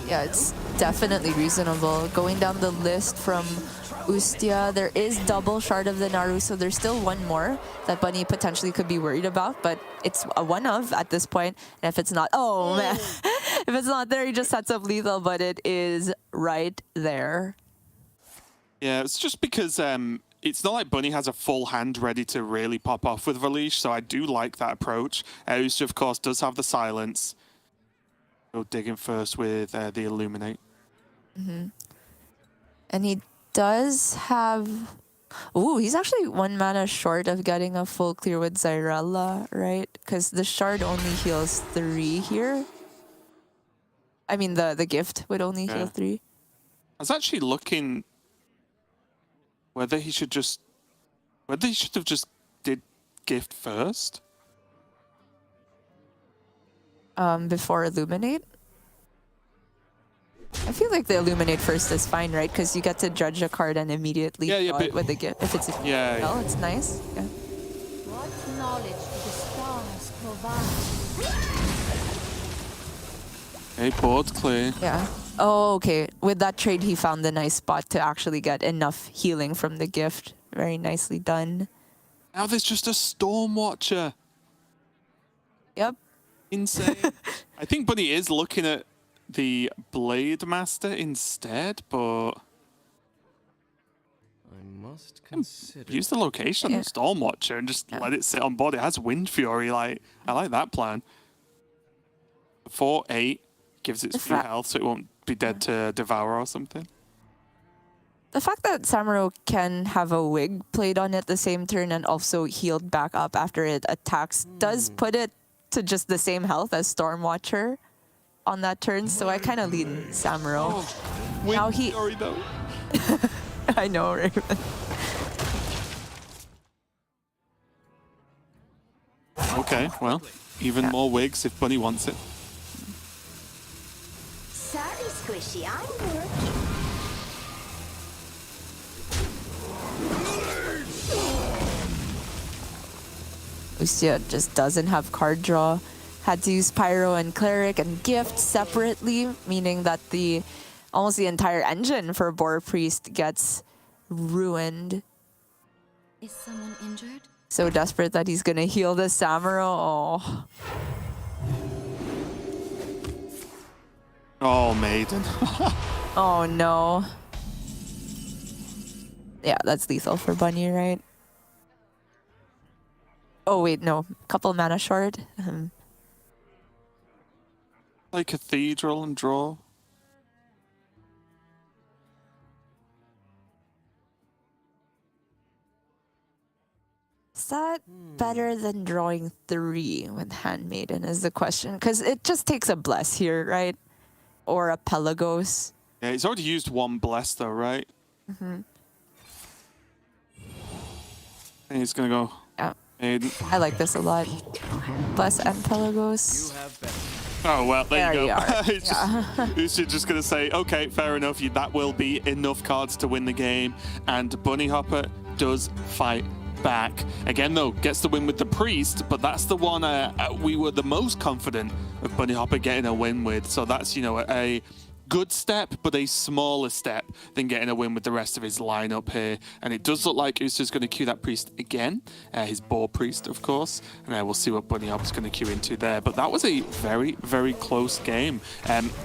Speaker 4: Yeah, it's definitely reasonable. Going down the list from Ustia, there is double Shard of the Naru, so there's still one more that Bunny potentially could be worried about, but it's a one of at this point. And if it's not, oh man, if it's not there, he just sets up lethal, but it is right there.
Speaker 11: Yeah, it's just because it's not like Bunny has a full hand ready to really pop off with Valish, so I do like that approach. Ustia, of course, does have the silence. Go digging first with the Illuminate.
Speaker 4: And he does have... Ooh, he's actually 1 mana short of getting a full clear with Zyrella, right? Because the shard only heals 3 here. I mean, the gift would only heal 3.
Speaker 11: I was actually looking whether he should have just did gift first.
Speaker 4: Before Illuminate. I feel like the Illuminate first is fine, right? Because you get to judge a card and immediately draw it with the gift. If it's well, it's nice. Yeah.
Speaker 9: What knowledge do the stars provide?
Speaker 11: Okay, board's clear.
Speaker 4: Yeah. Oh, okay. With that trade, he found the nice spot to actually get enough healing from the gift. Very nicely done.
Speaker 11: Now there's just a Stormwatcher.
Speaker 4: Yep.
Speaker 11: Insane. I think Bunny is looking at the Blade Master instead, but
Speaker 8: I must consider.
Speaker 11: use the location of the Stormwatcher and just let it sit on board. It has Wind Fury. I like that plan. 4/8 gives it few health, so it won't be dead to Devour or something.
Speaker 4: The fact that Samuro can have a Wig played on it the same turn and also healed back up after it attacks does put it to just the same health as Stormwatcher on that turn, so I kind of lean Samuro. Now he...
Speaker 11: though.
Speaker 4: I know, Raven.
Speaker 11: Okay, well, even more wigs if Bunny wants it.
Speaker 9: Sorry, Squishy, I'm working.
Speaker 4: Ustia just doesn't have card draw. had to use Pyro and Cleric and Gift separately, meaning that almost the entire engine for Boar Priest gets ruined.
Speaker 9: Is someone injured?
Speaker 4: So desperate that he's gonna heal the Samuro. Oh.
Speaker 11: Oh, Maiden.
Speaker 4: Oh no. Yeah, that's lethal for Bunny, right? Oh wait, no. Couple mana short.
Speaker 11: Like Cathedral and draw.
Speaker 4: Is that better than drawing 3 with Handmaiden is the question? Because it just takes a Bless here, right? Or a Pelagos.
Speaker 11: Yeah, he's already used 1 Bless though, right?
Speaker 4: Mm-hmm.
Speaker 11: And he's gonna go.
Speaker 4: Yeah.
Speaker 11: Maiden.
Speaker 4: I like this a lot. Bless and Pelagos.
Speaker 11: Oh, well, there you go.
Speaker 4: are.
Speaker 11: It's just going to say, okay, fair enough. That will be enough cards to win the game. And Bunny Hopper does fight back. Again, though, gets the win with the Priest, but that's the one we were the most confident of Bunny Hopper getting a win with. So that's, a good step, but a smaller step than getting a win with the rest of his lineup here. And it does look like Uster's going to queue that Priest again, his Boar Priest, of course. And we'll see what Bunny Hopper's going to queue into there. But that was a very, very close game.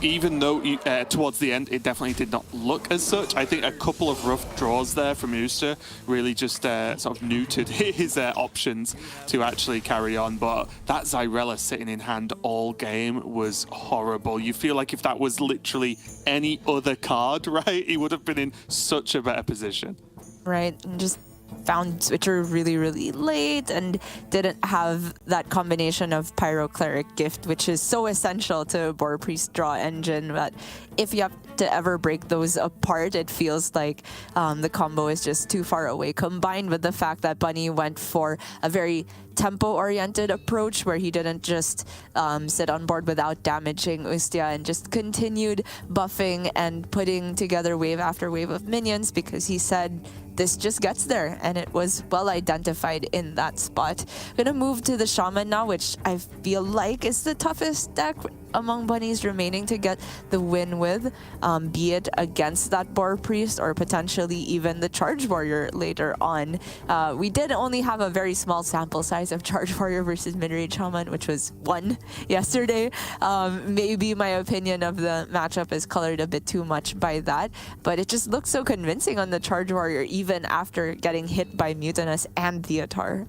Speaker 11: Even though towards the end, it definitely did not look as such. I think a couple of rough draws there from Uster really just sort of neutered his options to actually carry on. But that Zyrella sitting in hand all game was horrible. You feel like if that was literally any other card, right, he would have been in such a better position.
Speaker 4: Right, and just found Switcher really, really late and didn't have that combination of Pyro Cleric Gift, which is so essential to Boar Priest draw engine. But if you have to ever break those apart, it feels like the combo is just too far away, combined with the fact that Bunny went for a very tempo-oriented approach where he didn't just sit on board without damaging Ustia and just continued buffing and putting together wave after wave of minions because he said this just gets there, and it was well identified in that spot. I'm gonna move to the Shaman now, which I feel like is the toughest deck among Bunnies remaining to get the win with, be it against that Boar Priest or potentially even the Charge Warrior later on. We did only have a very small sample size of Charge Warrior versus Midrange Shaman, which was 1 yesterday. Maybe my opinion of the matchup is colored a bit too much by that, but it just looks so convincing on the Charge Warrior even after getting hit by Mutinous and Theatar.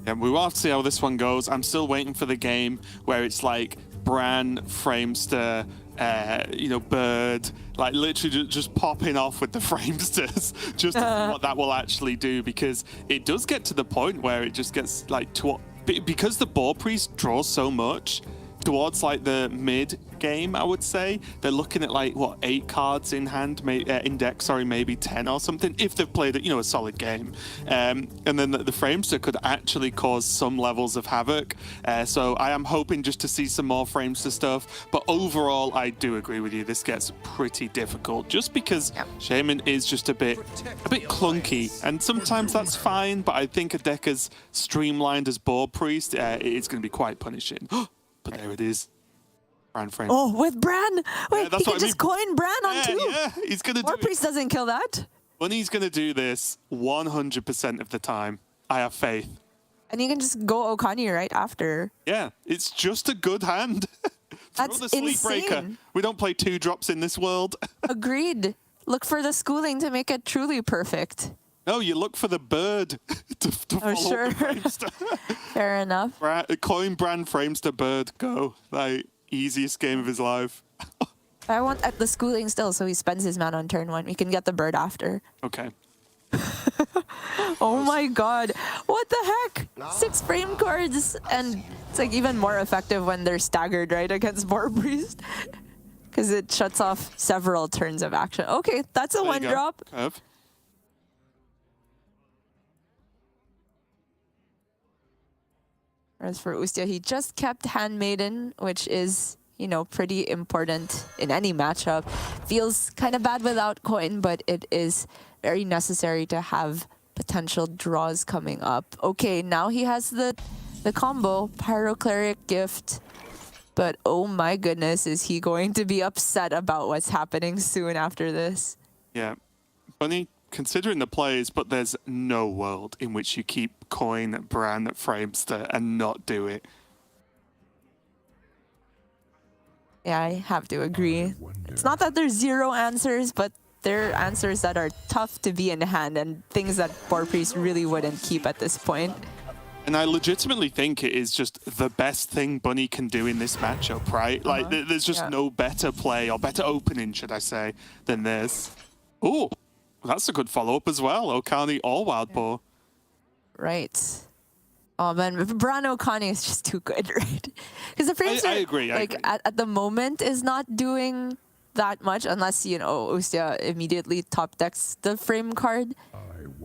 Speaker 11: Yeah, we will have to see how this one goes. I'm still waiting for the game where it's like Bran, Framester, Bird, like literally just popping off with the Framesters, just to see what that will actually do, because it does get to the point where it just gets like, because the Boar Priest draws so much, towards like the mid game, I would say they're looking at like 8 cards in hand, in deck, sorry, maybe 10 or something if they've played a solid game, and then the Framester could actually cause some levels of havoc. So I am hoping just to see some more Framester stuff, but overall I do agree with you, this gets pretty difficult just because Shaman is just a bit clunky, and sometimes that's fine, but I think a deck as streamlined as Boar Priest, it's going to be quite punishing. But there it is. Bran frame.
Speaker 4: Oh, with Bran! Wait,
Speaker 11: that's
Speaker 4: he
Speaker 11: what
Speaker 4: can
Speaker 11: I
Speaker 4: just coin Bran on 2.
Speaker 11: Yeah, he's going to do
Speaker 4: Boar Priest doesn't kill that.
Speaker 11: Bunny's going to do this 100% of the time. I have faith.
Speaker 4: And you can just go Okani right after.
Speaker 11: Yeah, it's just a good hand.
Speaker 4: That's
Speaker 11: the Sleep Breaker.
Speaker 4: insane.
Speaker 11: We don't play 2 drops in this world.
Speaker 4: Agreed. Look for the schooling to make it truly perfect.
Speaker 11: No, you look for the bird to follow
Speaker 4: sure.
Speaker 11: up the Framester.
Speaker 4: Fair enough.
Speaker 11: Coin Bran Framester bird, go. Like, easiest game of his life.
Speaker 4: I want at the schooling still, so he spends his mana on turn 1. We can get the bird after.
Speaker 11: Okay.
Speaker 4: Oh my god. What the heck? 6 frame cards. And it's like even more effective when they're staggered, right, against Boar Priest. Because it shuts off several turns of action. Okay, that's a 1 drop.
Speaker 11: Curve.
Speaker 4: As for Ustia, he just kept Handmaiden, which is, pretty important in any matchup. Feels kind of bad without coin, but it is very necessary to have potential draws coming up. Okay, now he has the combo, Pyro Cleric Gift, But oh my goodness, is he going to be upset about what's happening soon after this?
Speaker 11: Yeah. Bunny, considering the plays, but there's no world in which you keep coin Bran at Framester and not do it.
Speaker 4: Yeah, I have to agree. It's not that there's zero answers, but there are answers that are tough to be in hand and things that Board Priest really wouldn't keep at this point.
Speaker 11: And I legitimately think it is just the best thing Bunny can do in this matchup, right? Like, there's just no better play, or better opening, should I say, than this. Oh, that's a good follow-up as well. Okani or Wild Boar.
Speaker 4: Right. Oh man, Bran Okani is just too good, right? Because the frames
Speaker 11: I agree.
Speaker 4: At the moment is not doing that much unless, you know, Ustia immediately top decks the frame card.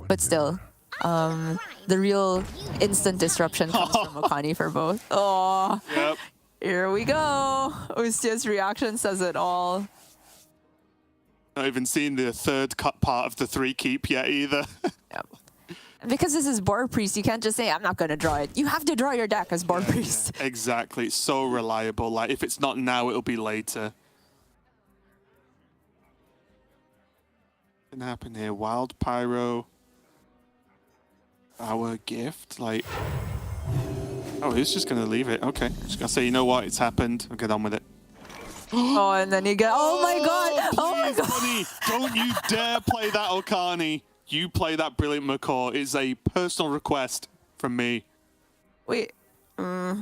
Speaker 4: But still, the real instant disruption comes from Okani for both. Oh,
Speaker 11: Yep.
Speaker 4: Here we go. Ustia's reaction says it all.
Speaker 11: Not even seen the third cut part of the 3 keep yet either.
Speaker 4: Yep. And because this is Board Priest, you can't just say, I'm not going to draw it. You have to draw your deck as Board Priest.
Speaker 11: Yeah, exactly. It's so reliable. Like, if it's not now, it'll be later. What can happen here? Wild Pyro. Our gift. Like, oh, he's just going to leave it. Okay. Just going to say, you know what? It's happened. I'll get on with it.
Speaker 4: Oh, and then you get, oh my god! Oh my
Speaker 11: Please,
Speaker 4: god!
Speaker 11: Bunny, don't you dare play that Okani. You play that brilliant Macaw. It's a personal request from me.
Speaker 4: Wait. But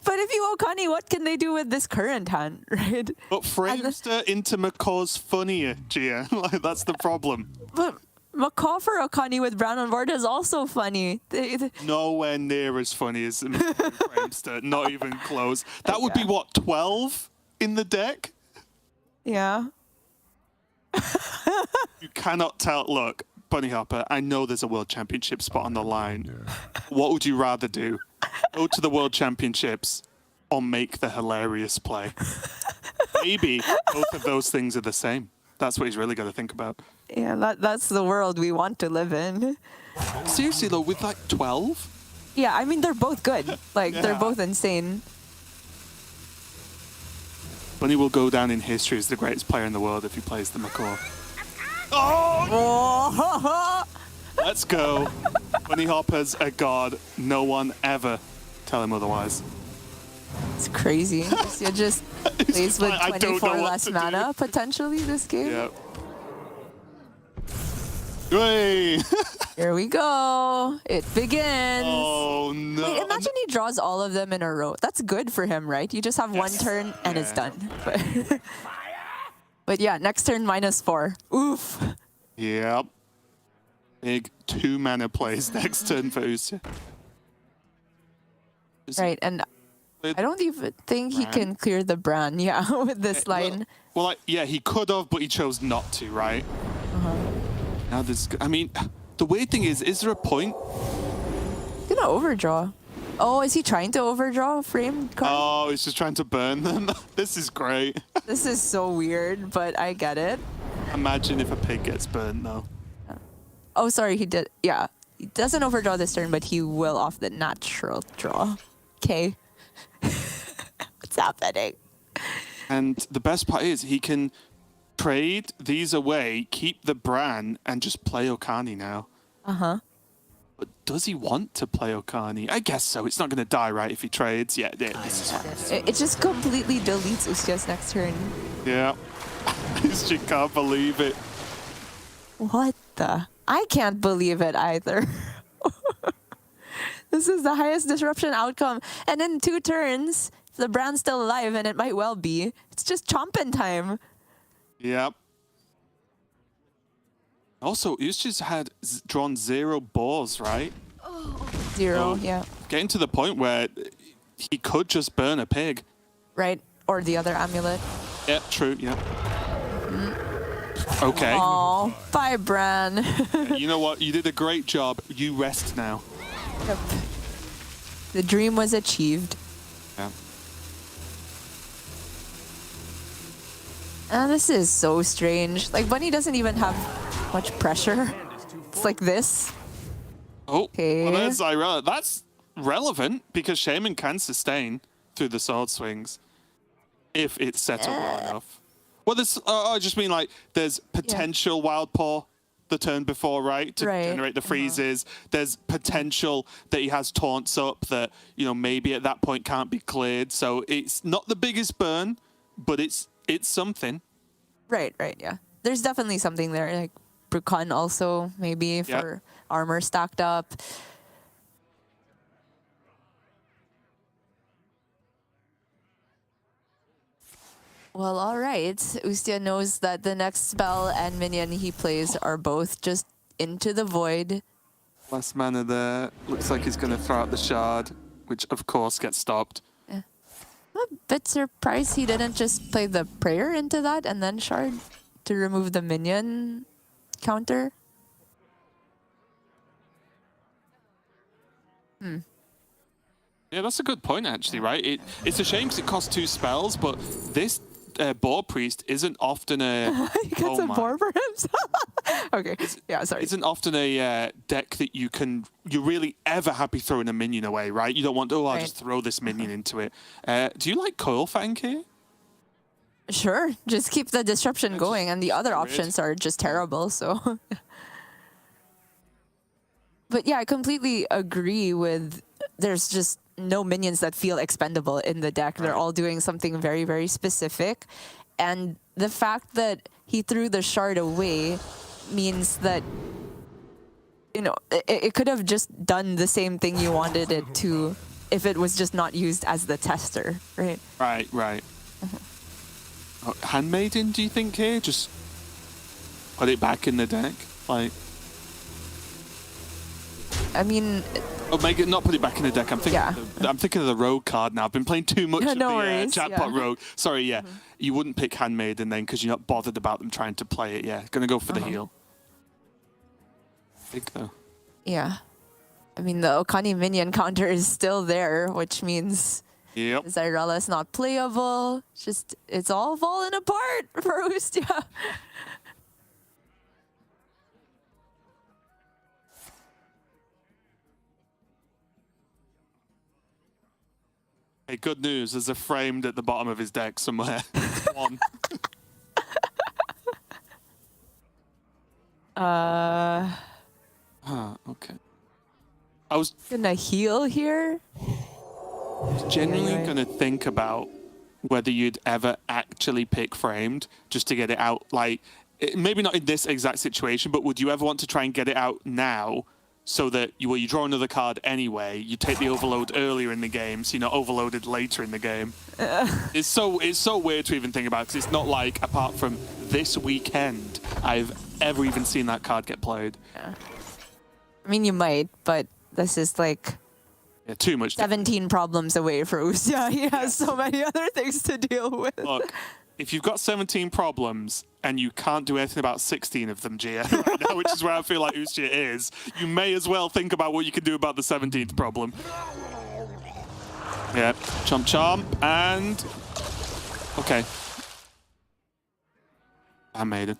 Speaker 4: if you Okani, what can they do with this current hand, right?
Speaker 11: But Framester into Macaw's funnier, Gia. Like, that's the problem.
Speaker 4: But Macaw for Okani with Brown on board is also funny.
Speaker 11: Nowhere near as funny as Framester. Not even close. That would be, what, 12 in the deck?
Speaker 4: Yeah.
Speaker 11: You cannot tell. Look, Bunny Hopper, I know there's a World Championship spot on the line. What would you rather do? Go to the World Championships or make the hilarious play? Maybe both of those things are the same. That's what he's really got to think about.
Speaker 4: Yeah, that's the world we want to live in.
Speaker 11: Seriously, though, with like 12?
Speaker 4: Yeah, I mean, they're both good. Like, they're both insane.
Speaker 11: Bunny will go down in history as the greatest player in the world if he plays the Macaw.
Speaker 4: Oh!
Speaker 11: Let's go. Bunny Hopper's a god. No one ever tell him otherwise.
Speaker 4: It's crazy. You just plays with
Speaker 11: I don't
Speaker 4: 24
Speaker 11: know what
Speaker 4: less
Speaker 11: to
Speaker 4: mana, potentially, this game.
Speaker 11: Yep. Hey!
Speaker 4: Here we go. It begins.
Speaker 11: Oh, no.
Speaker 4: Wait, imagine he draws all of them in a row. That's good for him, right? You just have one turn and it's done. But yeah, next turn -4. Oof.
Speaker 11: Yep. Big 2 mana plays next turn for Ustia.
Speaker 4: Right, and I don't even think he can clear the Bran, yeah, with this line.
Speaker 11: Well, yeah, he could have, but he chose not to, right? Now there's, I mean, the weird thing is there a point?
Speaker 4: He's gonna overdraw. Oh, is he trying to overdraw a frame card?
Speaker 11: Oh, he's just trying to burn them. This is great.
Speaker 4: This is so weird, but I get it.
Speaker 11: Imagine if a pig gets burned, though.
Speaker 4: Oh, sorry, he did. Yeah, he doesn't overdraw this turn, but he will off the natural draw. Okay. What's happening?
Speaker 11: And the best part is he can trade these away, keep the Bran, and just play Okani now. But does he want to play Okani? I guess so. It's not going to die, right, if he trades. Yeah, this is fine.
Speaker 4: It just completely deletes Ustia's next turn.
Speaker 11: Yeah. I just can't believe it.
Speaker 4: What the? I can't believe it either. This is the highest disruption outcome. And in 2 turns, the Bran's still alive, and it might well be. It's just chomping time.
Speaker 11: Yep. Also, Ustia's had drawn 0 boars, right?
Speaker 4: 0, yeah.
Speaker 11: Getting to the point where he could just burn a pig.
Speaker 4: Right, or the other amulet.
Speaker 11: Yeah, true, yeah. Okay.
Speaker 4: Oh, bye, Bran.
Speaker 11: You know what? You did a great job. You rest now.
Speaker 4: Yep. The dream was achieved.
Speaker 11: Yeah.
Speaker 4: This is so strange. Like, Bunny doesn't even have much pressure. It's like this.
Speaker 11: Oh,
Speaker 4: okay.
Speaker 11: Well, that's relevant because Shaman can sustain through the sword swings. If it's set up well enough. Well, there's, I just mean like there's potential wild paw the turn before, right? To generate the freezes. There's potential that he has taunts up that, you know, maybe at that point can't be cleared. So it's not the biggest burn, but it's something.
Speaker 4: Right, yeah. There's definitely something there. Like Brucon also, maybe for armor stacked up. Well, all right. Ustia knows that the next spell and minion he plays are both just into the void.
Speaker 11: Last mana there. Looks like he's going to throw out the shard, which of course gets stopped.
Speaker 4: Yeah. I'm a bit surprised he didn't just play the prayer into that and then shard to remove the minion counter.
Speaker 11: Yeah, that's a good point, actually, right? It's a shame because it costs 2 spells, but this Boar Priest isn't often a...
Speaker 4: He gets a boar for himself? Okay, yeah, sorry.
Speaker 11: Isn't often a deck that you're really ever happy throwing a minion away, right? You don't want, I'll just throw this minion into it. Do you like Coilfang here?
Speaker 4: Sure, just keep the disruption going, and the other options are just terrible, so... But yeah, I completely agree with... There's just no minions that feel expendable in the deck. They're all doing something very, very specific. And the fact that he threw the shard away means that, you know, it could have just done the same thing you wanted it to if it was just not used as the tester, right?
Speaker 11: Right. Handmaiden, do you think here? Just put it back in the deck? Like...
Speaker 4: I mean...
Speaker 11: Oh, make it not put it back in the deck. I'm thinking of the Rogue card now. I've been playing too much of the Jackpot Rogue. Sorry, you wouldn't pick Handmaiden then because you're not bothered about them trying to play it. Yeah, gonna go for the heal. Big though.
Speaker 4: Yeah, I mean the Okani minion counter is still there, which means Zyrella's not playable. It's all falling apart for Ustia.
Speaker 11: Hey, good news. There's a framed at the bottom of his deck somewhere. One. Okay. I was
Speaker 4: gonna heal here.
Speaker 11: Genuinely gonna think about whether you'd ever actually pick framed just to get it out. Like, maybe not in this exact situation, but would you ever want to try and get it out now? So that you draw another card anyway, you take the overload earlier in the game, so you're not overloaded later in the game. It's so weird to even think about, because it's not like, apart from this weekend, I've ever even seen that card get played.
Speaker 4: Yeah. I mean, you might, but this is like...
Speaker 11: Yeah, too much.
Speaker 4: 17 problems away for Ustia. He has so many other things to deal with.
Speaker 11: Look, if you've got 17 problems and you can't do anything about 16 of them, Gia, right now, which is where I feel like Ustia is, you may as well think about what you can do about the 17th problem. Yeah, chomp, and... Okay. I made it.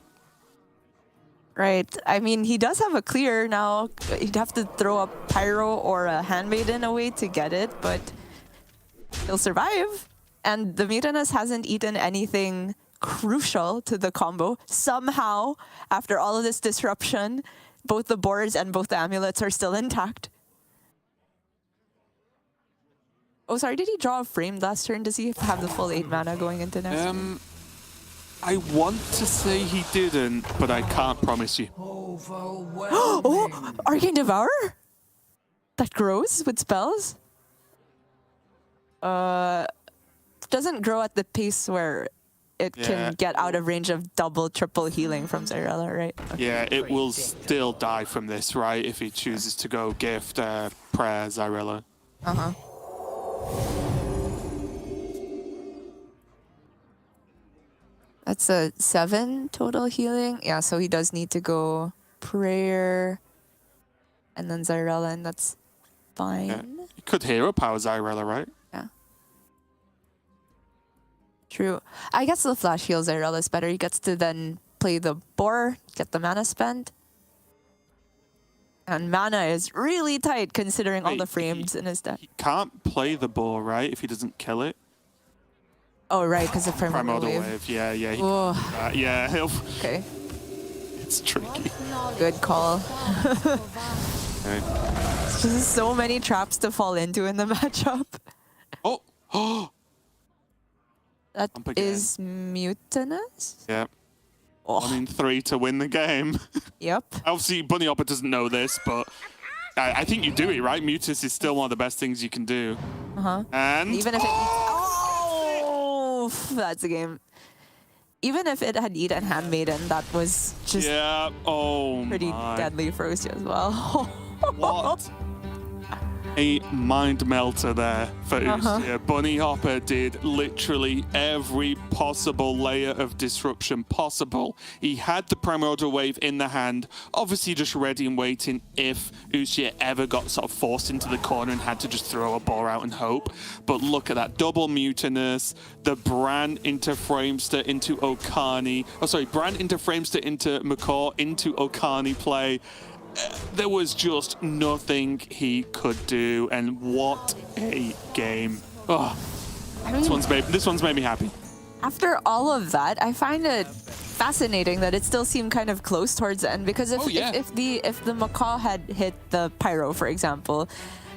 Speaker 4: Right. I mean, he does have a clear now. He'd have to throw a Pyro or a Handmaiden away to get it, but he'll survive. And the Miranas hasn't eaten anything crucial to the combo. Somehow, after all of this disruption, both the boards and both the amulets are still intact. Oh, sorry, did he draw a frame last turn? Does he have the full 8 mana going into next turn?
Speaker 11: I want to say he didn't, but I can't promise you.
Speaker 4: Oh, Arcane Devourer? That grows with spells? Doesn't grow at the pace where it can get out of range of double, triple healing from Zyrella, right? Okay.
Speaker 11: Yeah, it will still die from this, right? If he chooses to go gift prayer Zyrella.
Speaker 4: Uh-huh. That's a 7 total healing. Yeah, so he does need to go prayer and then Zyrella, and that's fine.
Speaker 11: Yeah. You could hero power Zyrella, right?
Speaker 4: Yeah. True. I guess the flash heal Zyrella is better. He gets to then play the boar, get the mana spent. And mana is really tight considering all the frames in his deck.
Speaker 11: He can't play the boar, right? If he doesn't kill it.
Speaker 4: Oh, right, because of Primordial
Speaker 11: Primordial
Speaker 4: Wave.
Speaker 11: Wave. Yeah, yeah.
Speaker 4: Oh.
Speaker 11: Yeah,
Speaker 4: Okay,
Speaker 11: it's tricky.
Speaker 4: good call.
Speaker 11: Okay.
Speaker 4: Just so many traps to fall into in the matchup.
Speaker 11: Oh, oh.
Speaker 4: That
Speaker 11: Jump again.
Speaker 4: is Mutinous?
Speaker 11: Yeah.
Speaker 4: Oh.
Speaker 11: 1 in 3 to win the game.
Speaker 4: Yep.
Speaker 11: Obviously, Bunny Hopper doesn't know this, but I think you do it, right? Mutus is still one of the best things you can do.
Speaker 4: Uh-huh.
Speaker 11: And
Speaker 4: Even if it oh, that's a game. Even if it had eaten Handmaiden, that was just
Speaker 11: yeah, oh
Speaker 4: pretty
Speaker 11: my.
Speaker 4: deadly for Ostia as well.
Speaker 11: What a mind melter there for Ustia. Bunny Hopper did literally every possible layer of disruption possible. He had the Primordial Wave in the hand, obviously just ready and waiting if Ustia ever got sort of forced into the corner and had to just throw a ball out and hope. But look at that, double Mutinous, the Bran into Framester into Okani. Oh, sorry, Bran into Framester into McCaw into Okani play. There was just nothing he could do, and what a game. Oh, this one's made me happy.
Speaker 4: After all of that, I find it fascinating that it still seemed kind of close towards the end, because if the Macaw had hit the Pyro, for example,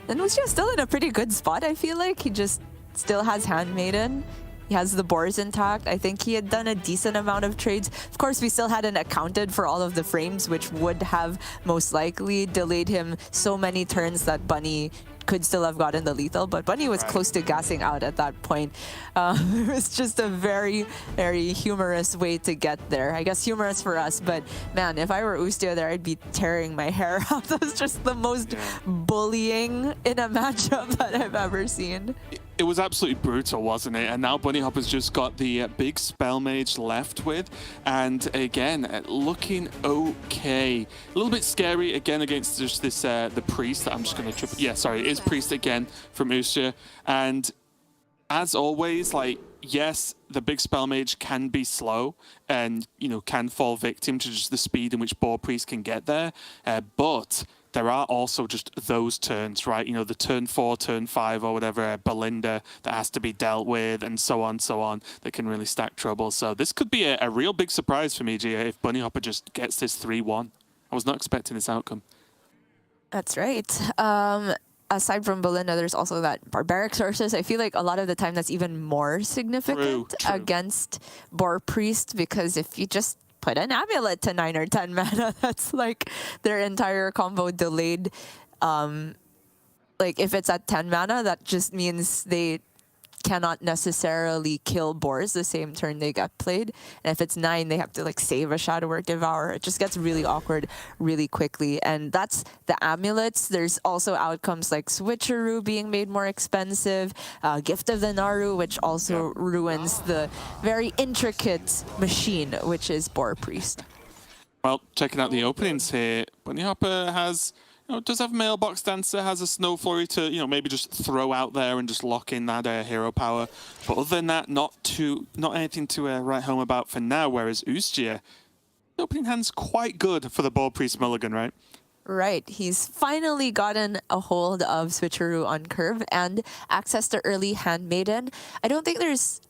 Speaker 4: then Lucia's still in a pretty good spot. I feel like he just still has Handmaiden. He has the boars intact. I think he had done a decent amount of trades. Of course, we still hadn't accounted for all of the frames, which would have most likely delayed him so many turns that Bunny could still have gotten the lethal, but Bunny was close to gassing out at that point. It was just a very, very humorous way to get there. I guess humorous for us, but man, if I were Ustia there, I'd be tearing my hair out. That was just the most bullying in a matchup that I've ever seen.
Speaker 11: It was absolutely brutal, wasn't it? And now Bunny Hopper's just got the big Spell Mage left with, and again, looking okay. A little bit scary again against just this the Priest that I'm just going to trip. Yeah, sorry, it is Priest again from Ustia. And as always, like, yes, the big Spell Mage can be slow and, you know, can fall victim to just the speed in which Boar Priest can get there, but there are also just those turns, right? You know, the turn 4, turn 5, or whatever, Belinda that has to be dealt with, and so on, that can really stack trouble. So this could be a real big surprise for me, Gia, if Bunny Hopper just gets this 3-1. I was not expecting this outcome.
Speaker 4: That's right. Aside from Belinda, there's also that barbaric sources. I feel like a lot of the time that's even more significant
Speaker 11: True.
Speaker 4: against Boar Priest, because if you just put an amulet to 9 or 10 mana, that's like their entire combo delayed. Like if it's at 10 mana, that just means they cannot necessarily kill boars the same turn they got played. And if it's 9, they have to like save a Shadow Work Devourer. It just gets really awkward really quickly. And that's the amulets. There's also outcomes like Switcheroo being made more expensive, Gift of the Naru, which also ruins the very intricate machine, which is Boar Priest.
Speaker 11: Well, checking out the openings here, Bunny Hopper has, you know, does have Mailbox Dancer, has a Snow Flurry to, you know, maybe just throw out there and just lock in that hero power. But other than that, not anything to write home about for now. Whereas Ustia, the opening hand's quite good for the Boar Priest mulligan, right?
Speaker 4: Right. He's finally gotten a hold of Switcheroo on curve and access to early Handmaiden. I don't think there's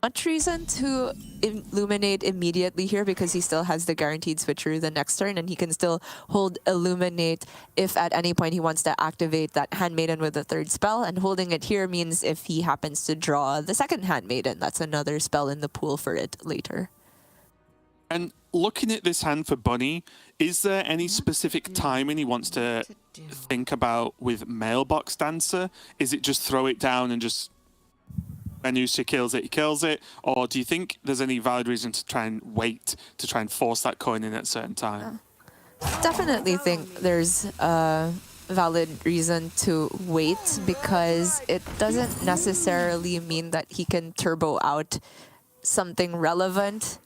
Speaker 4: much reason to Illuminate immediately here, because he still has the guaranteed Switcheroo the next turn, and he can still hold Illuminate if at any point he wants to activate that Handmaiden with the 3rd spell. And holding it here means if he happens to draw the 2nd Handmaiden, that's another spell in the pool for it later.
Speaker 11: And looking at this hand for Bunny, is there any specific timing he wants to think about with Mailbox Dancer? Is it just throw it down and just when Ustia kills it, he kills it? Or do you think there's any valid reason to try and wait, to try and force that coin in at a certain time?
Speaker 4: Definitely think there's a valid reason to wait, because it doesn't necessarily mean that he can turbo out something relevant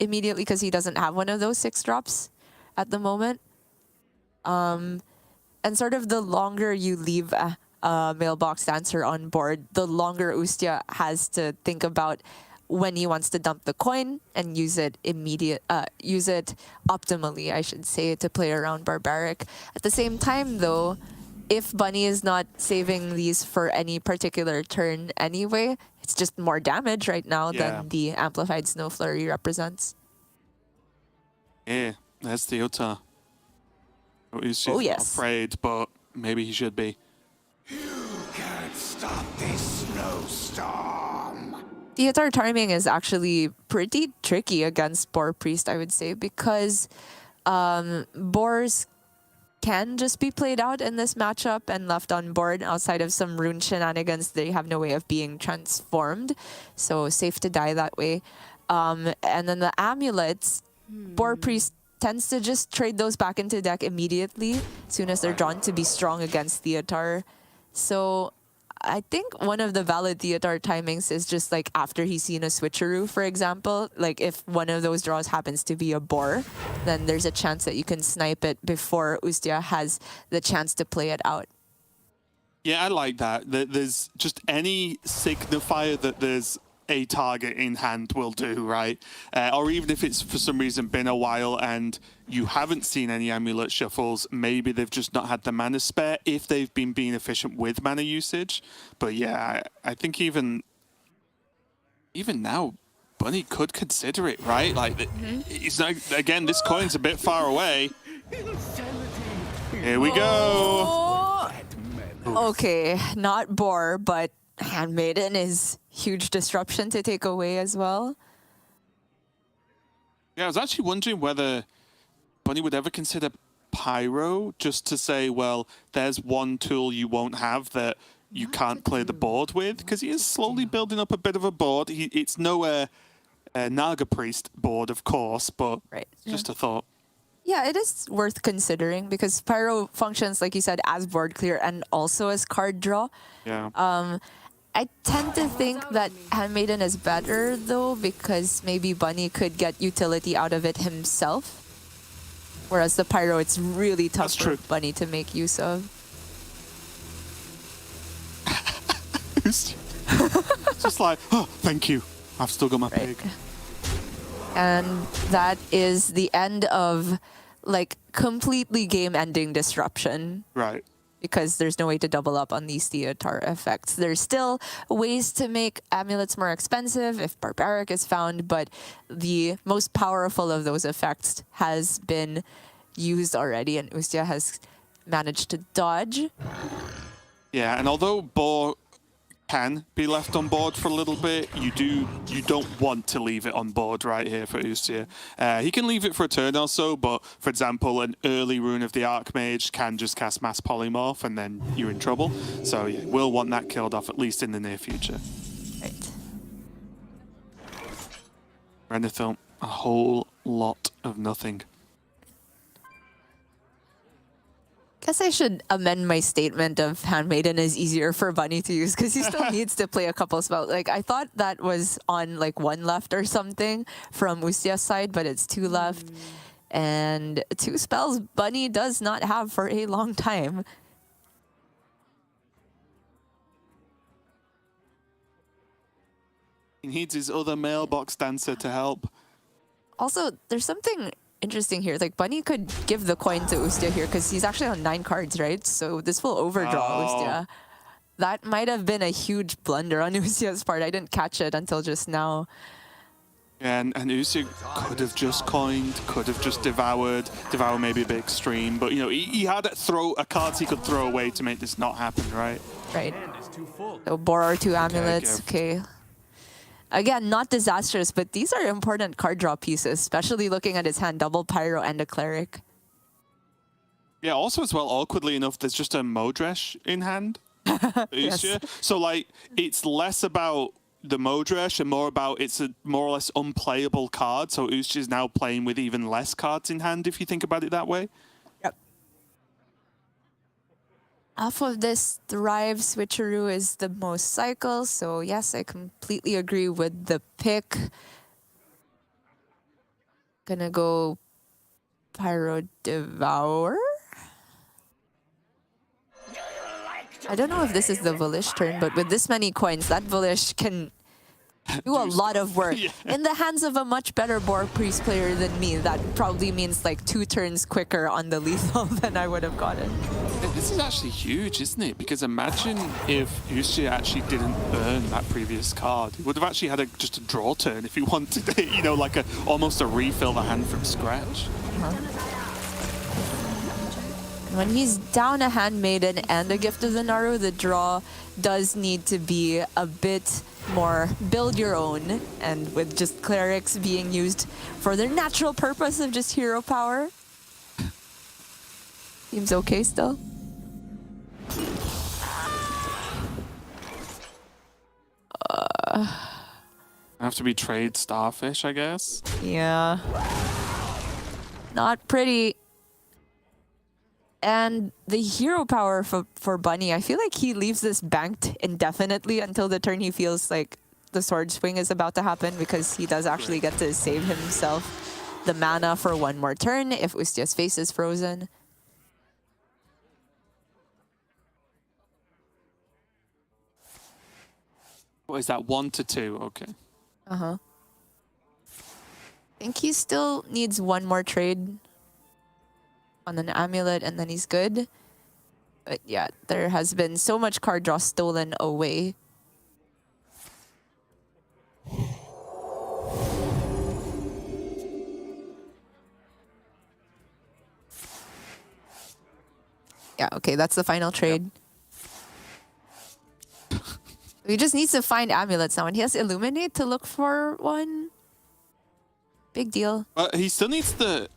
Speaker 4: immediately, because he doesn't have one of those 6 drops at the moment. And sort of the longer you leave Mailbox Dancer on board, the longer Ustia has to think about when he wants to dump the coin and use it optimally, I should say, to play around Barbaric. At the same time, though, if Bunny is not saving these for any particular turn anyway, it's just more damage right now than the Amplified Snow Flurry represents.
Speaker 11: Yeah, there's the Uta. He's
Speaker 4: Oh, yes.
Speaker 11: afraid, but maybe he should be.
Speaker 6: You can't stop this snowstorm.
Speaker 4: Theater Timing is actually pretty tricky against Boar Priest, I would say, because Boars can just be played out in this matchup and left on board. Outside of some rune shenanigans, they have no way of being transformed, so safe to die that way. And then the amulets, Boar Priest tends to just trade those back into deck immediately as soon as they're drawn to be strong against Theater. So I think one of the valid Theater timings is just like after he's seen a switcheroo, for example. Like if one of those draws happens to be a boar, then there's a chance that you can snipe it before Ustia has the chance to play it out.
Speaker 11: Yeah, I like that. There's just any signifier that there's a target in hand will do, right? Or even if it's for some reason been a while and you haven't seen any amulet shuffles, maybe they've just not had the mana spare if they've been being efficient with mana usage. But yeah, I think even now, Bunny could consider it, right? Like, it's not, again, this coin's a bit far away. Here we go.
Speaker 4: Okay, not boar, but Handmaiden is huge disruption to take away as well.
Speaker 11: Yeah, I was actually wondering whether Bunny would ever consider Pyro, just to say, well, there's one tool you won't have that you can't play the board with, because he is slowly building up a bit of a board. It's no Naga Priest board, of course, but just a thought.
Speaker 4: Yeah, it is worth considering because Pyro functions, like you said, as board clear and also as card draw.
Speaker 11: Yeah.
Speaker 4: I tend to think that Handmaiden is better, though, because maybe Bunny could get utility out of it himself. Whereas the Pyro, it's really tough for Bunny to make use of.
Speaker 11: It's just like, oh, thank you. I've still got my pig.
Speaker 4: And that is the end of, like, completely game-ending disruption.
Speaker 11: Right.
Speaker 4: Because there's no way to double up on these Theatar effects. There's still ways to make amulets more expensive if Barbaric is found, but the most powerful of those effects has been used already, and Ustia has managed to dodge.
Speaker 11: Yeah, and although Boar can be left on board for a little bit, you don't want to leave it on board right here for Ustia. He can leave it for a turn or so, but for example, an early rune of the Archmage can just cast Mass Polymorph and then you're in trouble. So yeah, we'll want that killed off at least in the near future.
Speaker 4: Right.
Speaker 11: Renethil, a whole lot of nothing.
Speaker 4: Guess I should amend my statement of Handmaiden is easier for Bunny to use because he still needs to play a couple spells. Like I thought that was on like 1 left or something from Ustia's side, but it's 2 left. And 2 spells Bunny does not have for a long time.
Speaker 11: He needs his other mailbox dancer to help.
Speaker 4: Also, there's something interesting here. Like Bunny could give the coin to Ustia here because he's actually on 9 cards, right? So this will overdraw Ustia. That might have been a huge blunder on Ustia's part. I didn't catch it until just now.
Speaker 11: Yeah, and Ustia could have just coined, could have just devoured. Devour may be a bit extreme, but you know, he had a cards he could throw away to make this not happen, right?
Speaker 4: Right. So Boar 2 amulets, okay. Again, not disastrous, but these are important card draw pieces, especially looking at his hand, double Pyro and a Cleric.
Speaker 11: Yeah, also as well, awkwardly enough, there's just a Modresh in hand.
Speaker 4: Yes.
Speaker 11: So like, it's less about the Modresh and more about it's a more or less unplayable card. So Ustia is now playing with even less cards in hand, if you think about it that way.
Speaker 4: Yep. Off of this, Thrive Switcheroo is the most cycles, so yes, I completely agree with the pick. Gonna go Pyro Devour. I don't know if this is the Volish turn, but with this many coins, that Volish can do a lot of work.
Speaker 11: Yeah.
Speaker 4: In the hands of a much better Boar Priest player than me, that probably means like 2 turns quicker on the lethal than I would have gotten.
Speaker 11: This is actually huge, isn't it? Because imagine if Uxia actually didn't burn that previous card. He would have actually had just a draw turn if he wanted it, you know, like almost a refill the hand from scratch.
Speaker 4: When he's down a Handmaiden and a Gift of the Naru, the draw does need to be a bit more build your own, and with just clerics being used for their natural purpose of just hero power. Seems okay still.
Speaker 11: Have to be trade Starfish, I guess.
Speaker 4: Yeah. Not pretty. And the hero power for Bunny, I feel like he leaves this banked indefinitely until the turn he feels like the sword swing is about to happen, because he does actually get to save himself the mana for one more turn if Ustia's face is frozen.
Speaker 11: What is that, 1 to 2? Okay.
Speaker 4: I think he still needs one more trade on an amulet and then he's good. But yeah, there has been so much card draw stolen away. Yeah, okay, that's the final trade. He just needs to find amulets now, and he has Illuminate to look for one. Big deal.
Speaker 11: He still needs the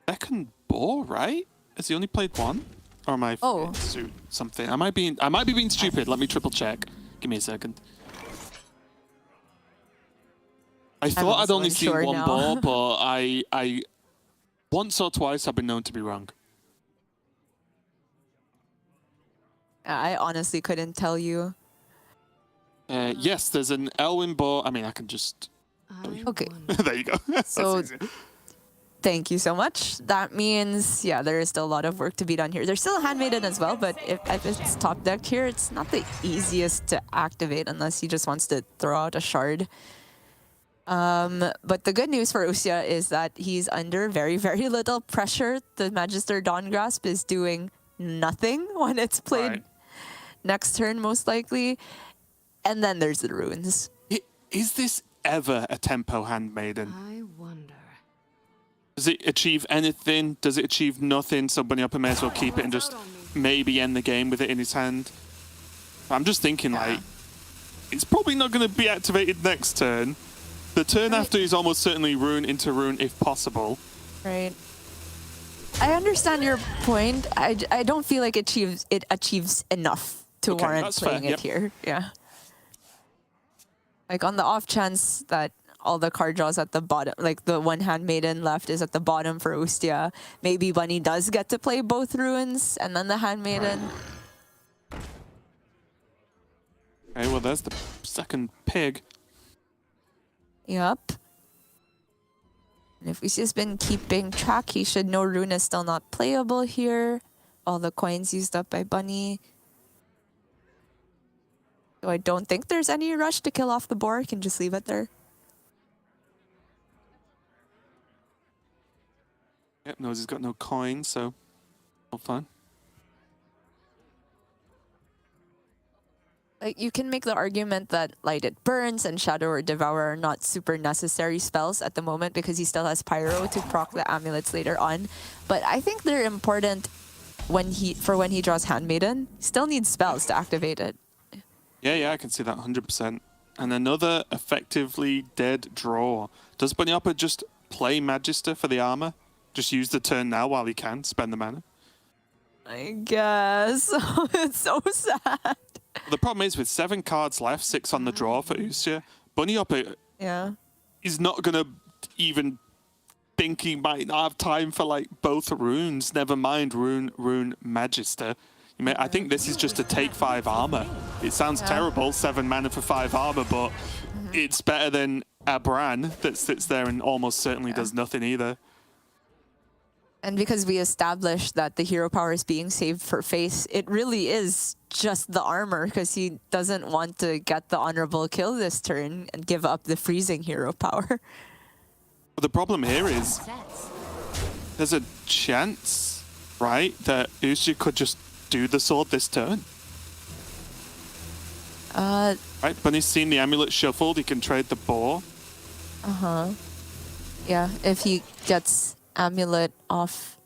Speaker 11: second ball, right? Has he only played one? Or am I forgetting something? I might be being stupid. Let me triple check. Give me a second. I thought I'd only seen one ball, but I once or twice I've been known to be wrong.
Speaker 4: I honestly couldn't tell you.
Speaker 11: Yes, there's an Elwyn ball. I mean, I can just...
Speaker 4: Okay.
Speaker 11: There you go.
Speaker 4: So, thank you so much. That means, yeah, there is still a lot of work to be done here. There's still a Handmaiden as well, but if it's top decked here, it's not the easiest to activate unless he just wants to throw out a shard. But the good news for Uxia is that he's under very, very little pressure. The Magister Dawn Grasp is doing nothing when it's played next turn, most likely. And then there's the runes.
Speaker 11: Is this ever a tempo Handmaiden?
Speaker 9: I wonder.
Speaker 11: Does it achieve anything? Does it achieve nothing? So Bunny Upper may as well keep it and just maybe end the game with it in his hand. I'm just thinking, like, it's probably not going to be activated next turn. The turn after is almost certainly rune into rune if possible.
Speaker 4: Right. I understand your point. I don't feel like it achieves enough to warrant playing it here. Yeah. Like on the off chance that all the card draws at the bottom, like the one Handmaiden left is at the bottom for Ustia, maybe Bunny does get to play both ruins and then the Handmaiden.
Speaker 11: Okay, well there's the second pig.
Speaker 4: Yep. And if Ustia's been keeping track, he should know Rune is still not playable here. All the coins used up by Bunny. So I don't think there's any rush to kill off the boar. Can just leave it there.
Speaker 11: Yep, knows he's got no coins, so all fine.
Speaker 4: Like, you can make the argument that Lighted Burns and Shadow or Devour are not super necessary spells at the moment because he still has Pyro to proc the amulets later on. But I think they're important when he draws Handmaiden. He still needs spells to activate it.
Speaker 11: Yeah, I can see that 100%. And another effectively dead draw. Does Bunny Upper just play Magister for the armor? Just use the turn now while he can, spend the mana?
Speaker 4: I guess. It's so sad.
Speaker 11: The problem is with 7 cards left, 6 on the draw for Uxia, Bunny Upper is not going to even think he might not have time for like both runes, never mind rune Magister. I think this is just a take 5 armor. It sounds terrible, 7 mana for 5 armor, but it's better than Abran that sits there and almost certainly does nothing either.
Speaker 4: And because we established that the hero power is being saved for face, it really is just the armor because he doesn't want to get the honorable kill this turn and give up the freezing hero power.
Speaker 11: But the problem here is there's a chance, right, that Uxia could just do the sword this turn.
Speaker 4: Uh,
Speaker 11: Right, Bunny's seen the amulet shuffled. He can trade the boar.
Speaker 4: yeah, if he gets amulet off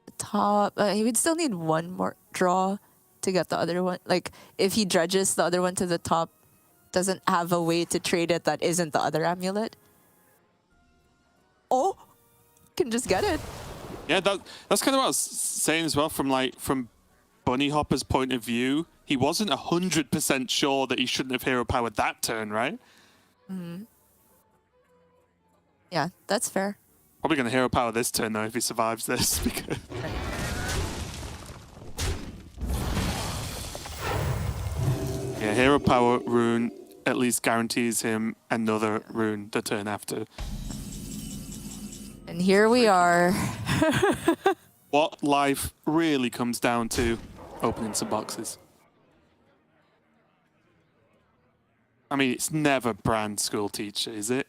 Speaker 4: the top, he would still need one more draw to get the other one. Like, if he dredges the other one to the top, doesn't have a way to trade it that isn't the other amulet. Oh, can just get it.
Speaker 11: Yeah, that's kind of what I was saying as well. From Bunny Hopper's point of view, he wasn't 100% sure that he shouldn't have hero powered that turn, right?
Speaker 4: Yeah, that's fair.
Speaker 11: Probably going to hero power this turn though if he survives this. Because yeah, hero power rune at least guarantees him another rune the turn after.
Speaker 4: And here we are.
Speaker 11: What life really comes down to opening some boxes. I mean, it's never brand school teacher, is it?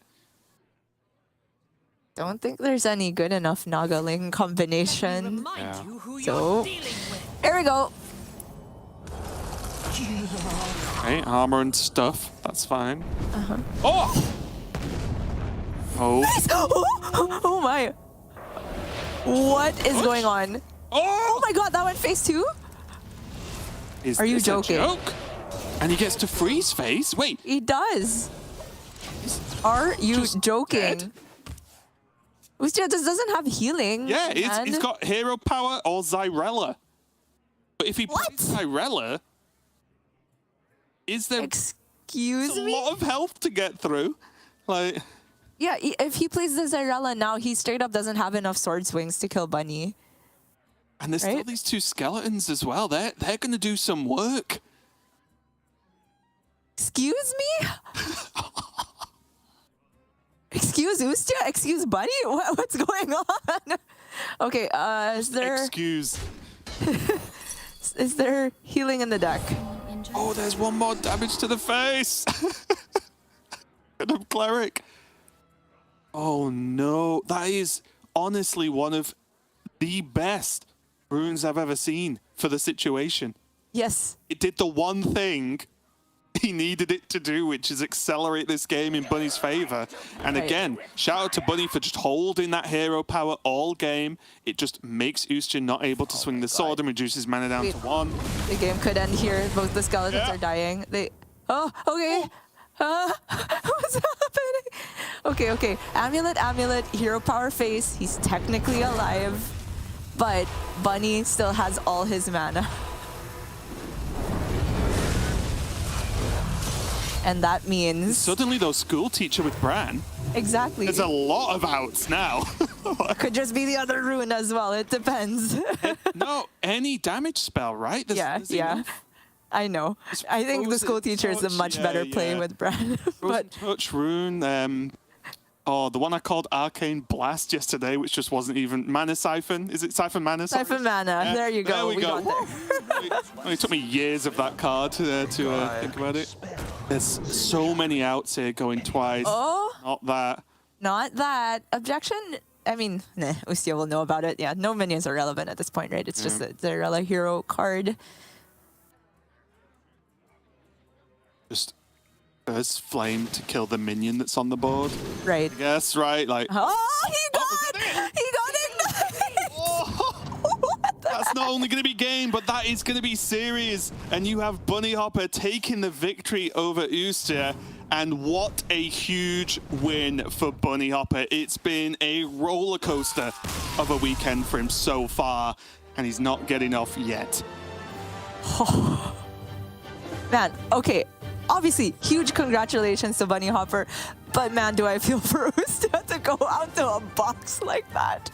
Speaker 4: Don't think there's any good enough Nagaling combination.
Speaker 11: Yeah.
Speaker 4: So, here we go.
Speaker 11: Okay, armor and stuff. That's fine. Oh! Oh.
Speaker 4: Oh my. What is going on? Oh my god, that went phase 2?
Speaker 11: Is
Speaker 4: Are you
Speaker 11: this a
Speaker 4: joking?
Speaker 11: joke? And he gets to freeze face? Wait.
Speaker 4: He does. Are you joking?
Speaker 11: Dead?
Speaker 4: Ustia just doesn't have healing.
Speaker 11: Yeah,
Speaker 4: man.
Speaker 11: he's got hero power or Zyrella. But if he plays Zyrella, is there
Speaker 4: Excuse
Speaker 11: a
Speaker 4: me?
Speaker 11: lot of health to get through? Like,
Speaker 4: Yeah, if he plays the Zyrella now, he straight up doesn't have enough sword swings to kill Bunny.
Speaker 11: and there's still these two skeletons as well. They're going to do some work.
Speaker 4: Excuse me? Excuse Ustia? Excuse Bunny? What's going on? Okay, is there...
Speaker 11: Excuse.
Speaker 4: Is there healing in the deck?
Speaker 11: Oh, there's one more damage to the face. And a cleric. Oh no, that is honestly one of the best runes I've ever seen for the situation.
Speaker 4: Yes.
Speaker 11: It did the one thing he needed it to do, which is accelerate this game in Bunny's favor. And again, shout out to Bunny for just holding that hero power all game. It just makes Ustia not able to swing the sword and reduces mana down to 1.
Speaker 4: The game could end here. Both the skeletons are dying. They... Oh, okay. What's happening? Okay. Amulet, hero power face. He's technically alive. But Bunny still has all his mana. And that means...
Speaker 11: Suddenly, though, school teacher with Bran.
Speaker 4: Exactly.
Speaker 11: There's a lot of outs now.
Speaker 4: Could just be the other rune as well. It depends.
Speaker 11: No, any damage spell, right? There's
Speaker 4: Yeah.
Speaker 11: enough.
Speaker 4: I know. I think the school teacher is a much better play with Brad.
Speaker 11: But touch rune. The one I called Arcane Blast yesterday, which just wasn't even Mana Siphon. Is it Siphon Mana? Sorry.
Speaker 4: Siphon Mana. There you go.
Speaker 11: There we go.
Speaker 4: got there.
Speaker 11: It took me years of that card to think about it. There's so many outs here going twice.
Speaker 4: Oh.
Speaker 11: Not that.
Speaker 4: Not that. Objection? I mean, Ustia will know about it. Yeah, no minions are relevant at this point, right? It's just the Zyrella hero card.
Speaker 11: Just burst flame to kill the minion that's on the board.
Speaker 4: Right.
Speaker 11: Yes, right. Like.
Speaker 4: Oh, he got ignited!
Speaker 11: That's not only going to be game, but that is going to be series. And you have Bunny Hopper taking the victory over Ustia. And what a huge win for Bunny Hopper. It's been a roller coaster of a weekend for him so far. And he's not getting off yet.
Speaker 4: Man, okay. Obviously, huge congratulations to Bunny Hopper. But man, do I feel for Ustia to go out to a box like that.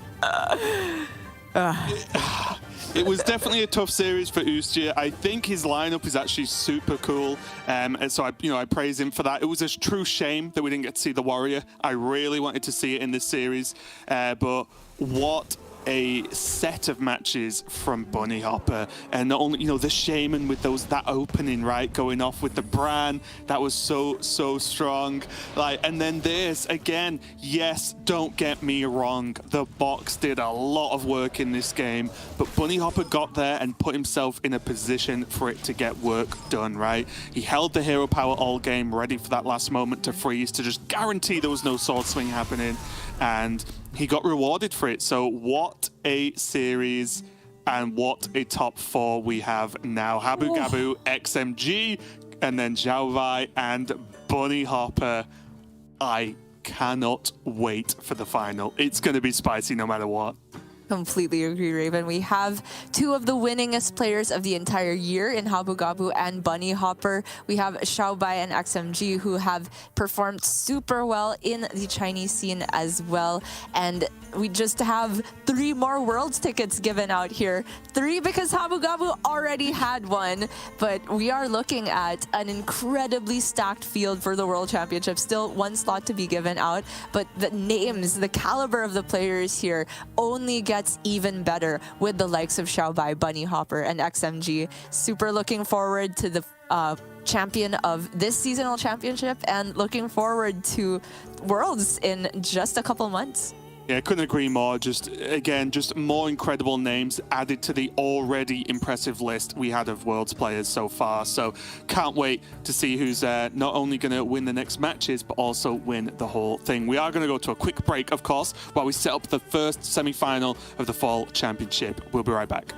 Speaker 11: It was definitely a tough series for Ustia. I think his lineup is actually super cool, and so I praise him for that. It was a true shame that we didn't get to see the Warrior. I really wanted to see it in this series, but what a set of matches from Bunny Hopper, and not only, you know, the Shaman with that opening, right, going off with the Bran, that was so strong. Like, and then this again, yes, don't get me wrong, the box did a lot of work in this game, but Bunny Hopper got there and put himself in a position for it to get work done, right? He held the hero power all game, ready for that last moment to freeze, to just guarantee there was no sword swing happening, and he got rewarded for it. So what a series and what a top 4 we have now. Habu Gabu, XMG, and then Zhao Wei and Bunny Hopper. I cannot wait for the final. It's going to be spicy no matter what.
Speaker 4: Completely agree, Raven. We have 2 of the winningest players of the entire year in Habu Gabu and Bunny Hopper. We have Xiao Bai and XMG, who have performed super well in the Chinese scene as well. And we just have 3 more Worlds tickets given out here. 3 because Habu Gabu already had 1. But we are looking at an incredibly stacked field for the World Championship. Still 1 slot to be given out. But the names, the caliber of the players here only gets even better with the likes of Xiao Bai, Bunny Hopper, and XMG. Super looking forward to the champion of this seasonal championship and looking forward to Worlds in just a couple months.
Speaker 11: Yeah, couldn't agree more. Just, again, just more incredible names added to the already impressive list we had of Worlds players so far. So can't wait to see who's not only going to win the next matches, but also win the whole thing. We are going to go to a quick break, of course, while we set up the first semi-final of the Fall Championship. We'll be right back.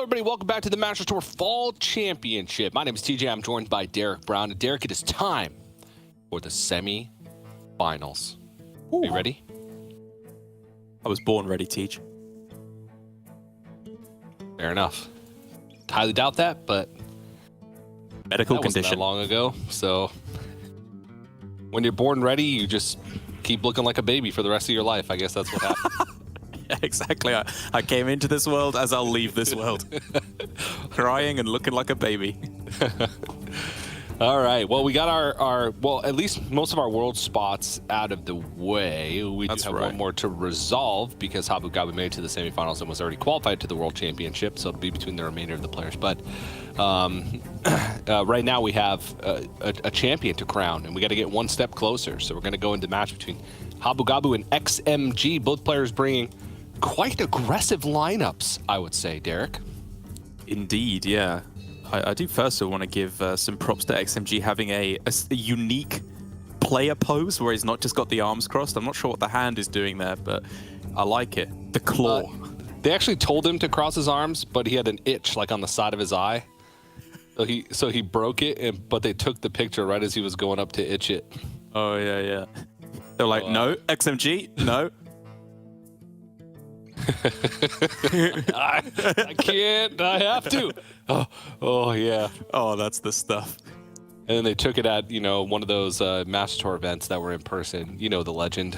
Speaker 7: everybody. Welcome back to the Master Tour Fall Championship. My name is TJ. I'm joined by Derek Brown. And Derek, it is time for the semi-finals. Are you ready?
Speaker 1: I was born ready, Teach.
Speaker 7: Fair enough. Highly doubt that, but
Speaker 1: medical
Speaker 7: that wasn't
Speaker 1: condition
Speaker 7: that long ago. So when you're born ready, you just keep looking like a baby for the rest of your life. I guess that's what happened.
Speaker 1: Yeah, exactly. I came into this world as I'll leave this world. Crying and looking like a baby.
Speaker 7: All right. Well, we got our well, at least most of our world spots out of the way. We do have one more to resolve because Habu Gabu made it to the semifinals and was already qualified to the World Championship, so it'll be between the remainder of the players. But right now we have a champion to crown, and we got to get one step closer. So we're going to go into the match between Habu Gabu and XMG. Both players bringing quite aggressive lineups, I would say, Derek.
Speaker 1: Indeed, yeah. I do first want to give some props to XMG having a unique player pose where he's not just got the arms crossed. I'm not sure what the hand is doing there, but I like it. The claw.
Speaker 7: They actually told him to cross his arms, but he had an itch like on the side of his eye. So he broke it, but they took the picture right as he was going up to itch it.
Speaker 1: Oh, yeah, yeah. They're like, no, XMG, no.
Speaker 7: I can't. I have to. Oh, yeah.
Speaker 1: Oh, that's the stuff.
Speaker 7: And then they took it at, one of those Master Tour events that were in person. You know the legend.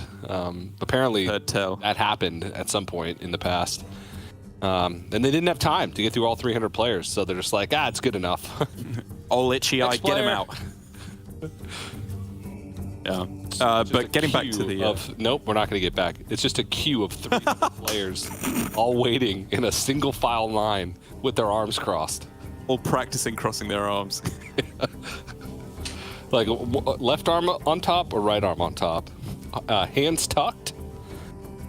Speaker 7: Apparently, that happened at some point in the past. And they didn't have time to get through all 300 players, so they're just like, it's good enough.
Speaker 1: All itchy eye, get him out. Yeah. But getting back to the...
Speaker 7: Nope, we're not going to get back. It's just a queue of 3 players all waiting in a single file line with their arms crossed.
Speaker 1: All practicing crossing their arms.
Speaker 7: Like left arm on top or right arm on top? Hands tucked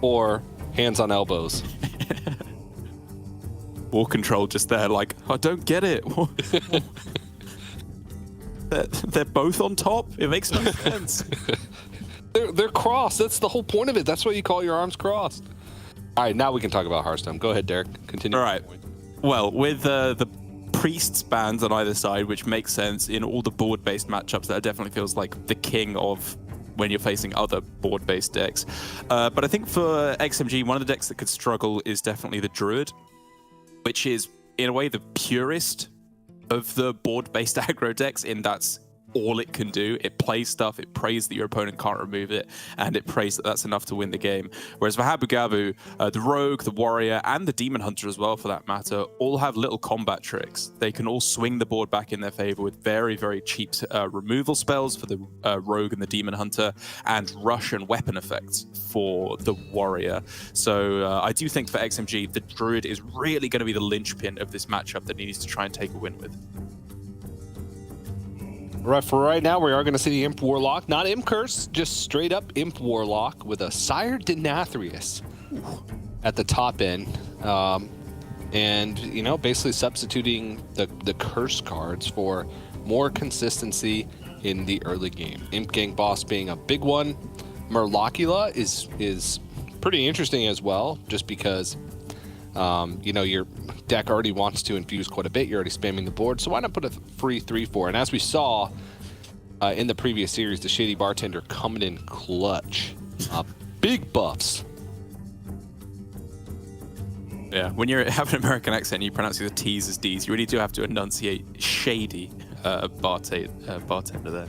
Speaker 7: or hands on elbows?
Speaker 1: War control just there like, I don't get it. They're both on top? It makes no sense.
Speaker 7: They're crossed. That's the whole point of it. That's why you call your arms crossed. All right, now we can talk about Hearthstone. Go ahead, Derek. Continue.
Speaker 1: All right. Well, with the priests bans on either side, which makes sense in all the board-based matchups, that definitely feels like the king of when you're facing other board-based decks. But I think for XMG, one of the decks that could struggle is definitely the Druid, which is, in a way, the purest of the board-based aggro decks, in that's all it can do. It plays stuff, it prays that your opponent can't remove it, and it prays that that's enough to win the game. Whereas for Habu Gabu, the Rogue, the Warrior, and the Demon Hunter as well, for that matter, all have little combat tricks. They can all swing the board back in their favor with very, very cheap removal spells for the Rogue and the Demon Hunter, and rush and weapon effects for the Warrior. So I do think for XMG, the Druid is really going to be the linchpin of this matchup that he needs to try and take a win with.
Speaker 7: Right, for right now, we are going to see the Imp Warlock. Not Imp Curse, just straight up Imp Warlock with a Sire Denathrius at the top end. And, basically substituting the Curse cards for more consistency in the early game. Imp Gang Boss being a big one. Murlocula is pretty interesting as well, just because, your deck already wants to infuse quite a bit. You're already spamming the board, so why not put a free 3/4? And as we saw in the previous series, the Shady Bartender coming in clutch. Big buffs.
Speaker 1: Yeah, when you have an American accent, you pronounce the T's as D's. You really do have to enunciate Shady Bartender there.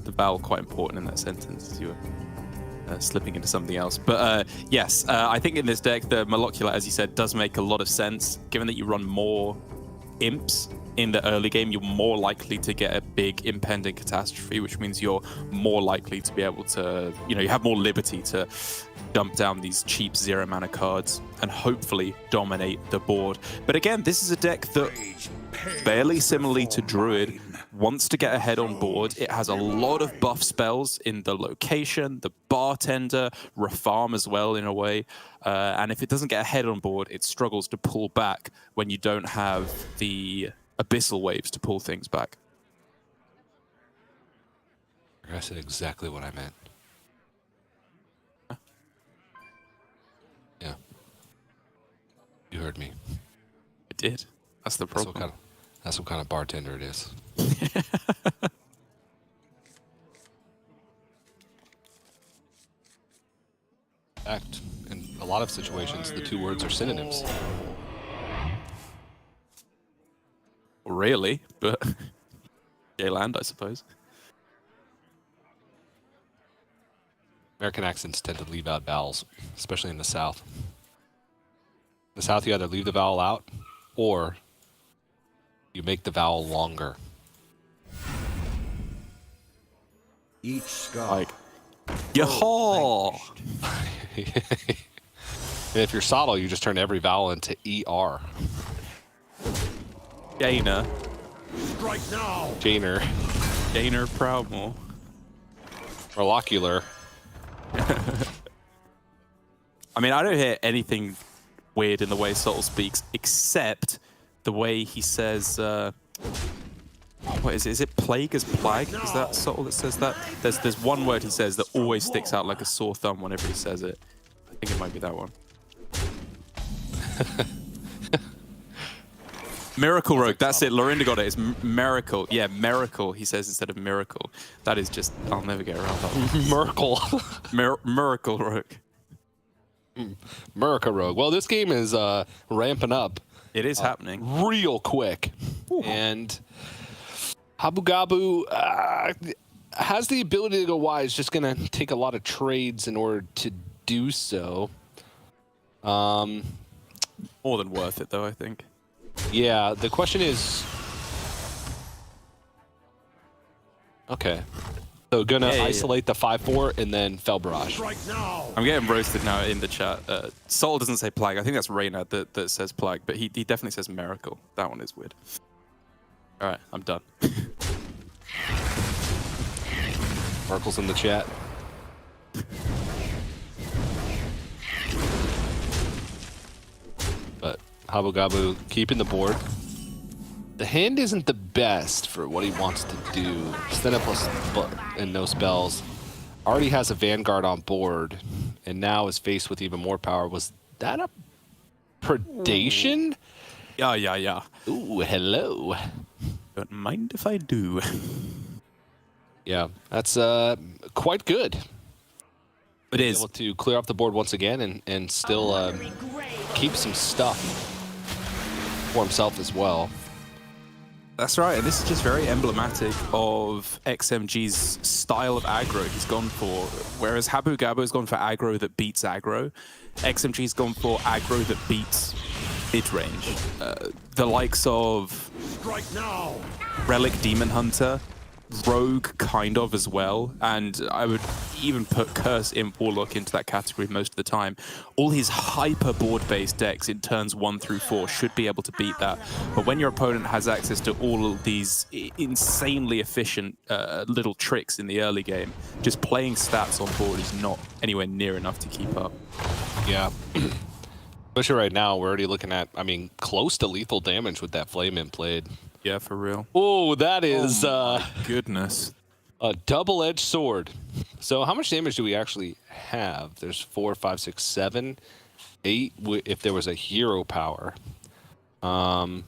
Speaker 1: The vowel quite important in that sentence as you're slipping into something else. But yes, I think in this deck, the Molecular, as you said, does make a lot of sense. Given that you run more imps in the early game, you're more likely to get a big impending catastrophe, which means you're more likely to be able to, you have more liberty to dump down these cheap 0 mana cards and hopefully dominate the board. But again, this is a deck that, fairly similarly to Druid, wants to get ahead on board. It has a lot of buff spells in the location, the Bartender, Refarm as well in a way. And if it doesn't get ahead on board, it struggles to pull back when you don't have the Abyssal Waves to pull things back.
Speaker 7: I said exactly what I meant. Yeah. You heard me.
Speaker 1: I did. That's the problem.
Speaker 7: That's what kind of bartender it is. In fact, in a lot of situations, the two words are synonyms.
Speaker 1: Really, but Gayland, I suppose.
Speaker 7: American accents tend to leave out vowels, especially in the South. In the South, you either leave the vowel out or you make the vowel longer.
Speaker 5: Each scar.
Speaker 1: Like, yahaw!
Speaker 7: And if you're subtle, you just turn every vowel into ER.
Speaker 1: Gainer.
Speaker 6: Strike now!
Speaker 7: Gainer.
Speaker 1: Gainer Proudmore.
Speaker 7: Molecular.
Speaker 1: I mean, I don't hear anything weird in the way Subtle speaks, except the way he says, what is it? Is it plague as plague? Is that Subtle that says that? There's one word he says that always sticks out like a sore thumb whenever he says it. I think it might be that one. Miracle Rogue, that's it. Lorinda got it. It's miracle. Yeah, miracle, he says instead of miracle. That is just, I'll never get around that one.
Speaker 7: Miracle.
Speaker 1: Miracle Rogue.
Speaker 7: Miracle Rogue. Well, this game is ramping up.
Speaker 1: It is happening.
Speaker 7: Real quick. Ooh. And Habu Gabu has the ability to go wide. It's just going to take a lot of trades in order to do so.
Speaker 1: More than worth it, though, I think.
Speaker 7: Yeah, the question is... Okay. So gonna isolate the 5-4 and then Fell Barrage.
Speaker 1: I'm getting roasted now in the chat. Soul doesn't say Plague. I think that's Reynard that says Plague, but he definitely says Miracle. That one is weird. All right, I'm done.
Speaker 7: Merkel's in the chat. But Habu Gabu keeping the board. The hand isn't the best for what he wants to do. Stand up plus and no spells. Already has a Vanguard on board, and now is faced with even more power. Was that a predation?
Speaker 1: Yeah.
Speaker 7: Ooh, hello.
Speaker 1: Don't mind if I do.
Speaker 7: Yeah, that's quite good.
Speaker 1: It is.
Speaker 7: Able to clear off the board once again and still keep some stuff for himself as well.
Speaker 1: That's right, and this is just very emblematic of XMG's style of aggro he's gone for. Whereas Habu Gabu has gone for aggro that beats aggro, XMG's gone for aggro that beats mid-range. The likes of Relic Demon Hunter, Rogue kind of as well, and I would even put Curse Imp Warlock into that category most of the time. All his hyper board-based decks in turns 1 through 4 should be able to beat that, but when your opponent has access to all of these insanely efficient little tricks in the early game, just playing stats on board is not anywhere near enough to keep up.
Speaker 7: Yeah. Especially right now, we're already looking at, I mean, close to lethal damage with that Flame Imp played.
Speaker 1: Yeah, for real.
Speaker 7: Oh, that is
Speaker 1: goodness.
Speaker 7: A double-edged sword. So how much damage do we actually have? There's 4, 5, 6, 7, 8 if there was a hero power. I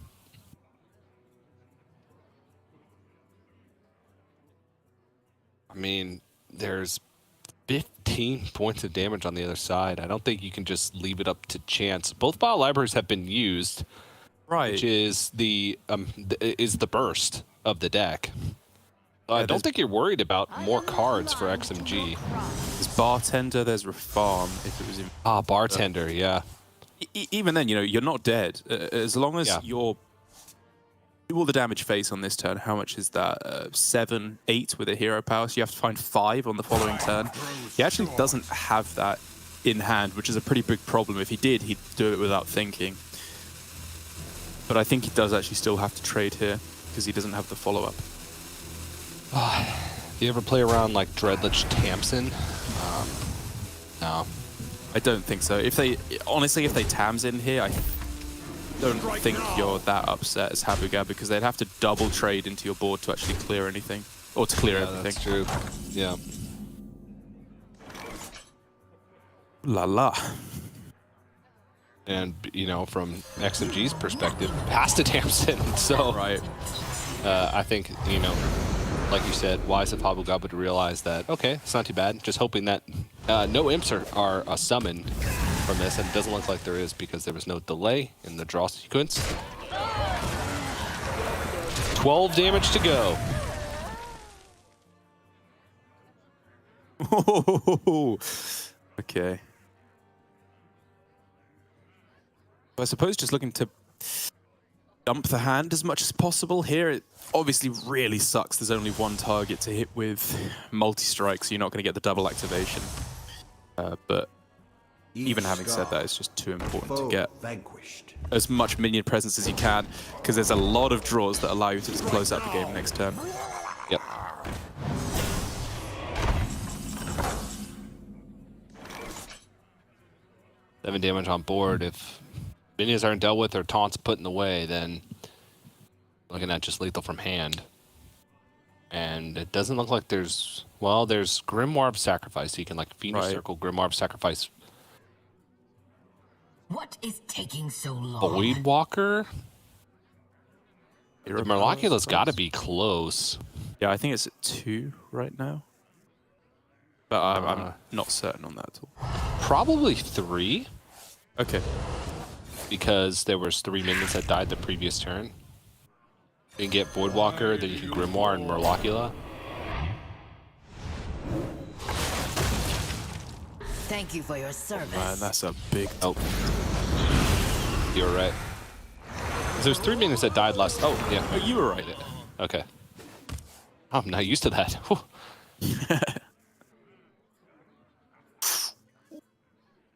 Speaker 7: mean, there's 15 points of damage on the other side. I don't think you can just leave it up to chance. Both bio libraries have been used. Right, which is the burst of the deck. I don't think you're worried about more cards for XMG.
Speaker 1: There's Bartender, there's Reform. If it was in
Speaker 7: Bartender, yeah.
Speaker 1: Even then, you know, you're not dead as long as you're do all the damage face on this turn. How much is that? 7, 8 with a hero power. So you have to find 5 on the following turn. He actually doesn't have that in hand, which is a pretty big problem. If he did, he'd do it without thinking. But I think he does actually still have to trade here because he doesn't have the follow-up.
Speaker 7: Do you ever play around like Dreadlich Tamsin? No.
Speaker 1: I don't think so. Honestly, if they Tams in here, I don't think you're that upset as Habu Gabu because they'd have to double trade into your board to actually clear anything. Or to clear everything.
Speaker 7: That's true. Yeah.
Speaker 1: La la.
Speaker 7: And, you know, from XMG's perspective, past to Tamsin. So,
Speaker 1: Right.
Speaker 7: I think, you know, like you said, wise of Habu Gabu to realize that, okay, it's not too bad. Just hoping that no imps are a summon from this, and it doesn't look like there is because there was no delay in the draw sequence. 12 damage to go.
Speaker 1: Okay. I suppose just looking to dump the hand as much as possible here. It obviously really sucks. There's only one target to hit with multi-strike, so you're not going to get the double activation. But even having said that, it's just too important to get as much minion presence as you can, because there's a lot of draws that allow you to just close out the game next turn.
Speaker 7: Yep. Seven damage on board. If minions aren't dealt with or taunts put in the way, then looking at just lethal from hand. And it doesn't look like there's, well, there's Grimoire of Sacrifice. So you can like Phoenix Circle, Grimoire of Sacrifice.
Speaker 9: What is taking so long?
Speaker 7: Void Walker? The Morlocula's got to be close.
Speaker 1: Yeah, I think it's at 2 right now. But I'm not certain on that at all.
Speaker 7: Probably 3.
Speaker 1: Okay.
Speaker 7: Because there was 3 minions that died the previous turn. You can get Voidwalker, then you can Grimoire and Morlocula.
Speaker 9: Thank you for your service.
Speaker 1: Man, that's a big...
Speaker 7: Oh. You're right. There's 3 minions that died last... Oh, yeah.
Speaker 1: Oh, you were right.
Speaker 7: Okay. Oh, I'm not used to that.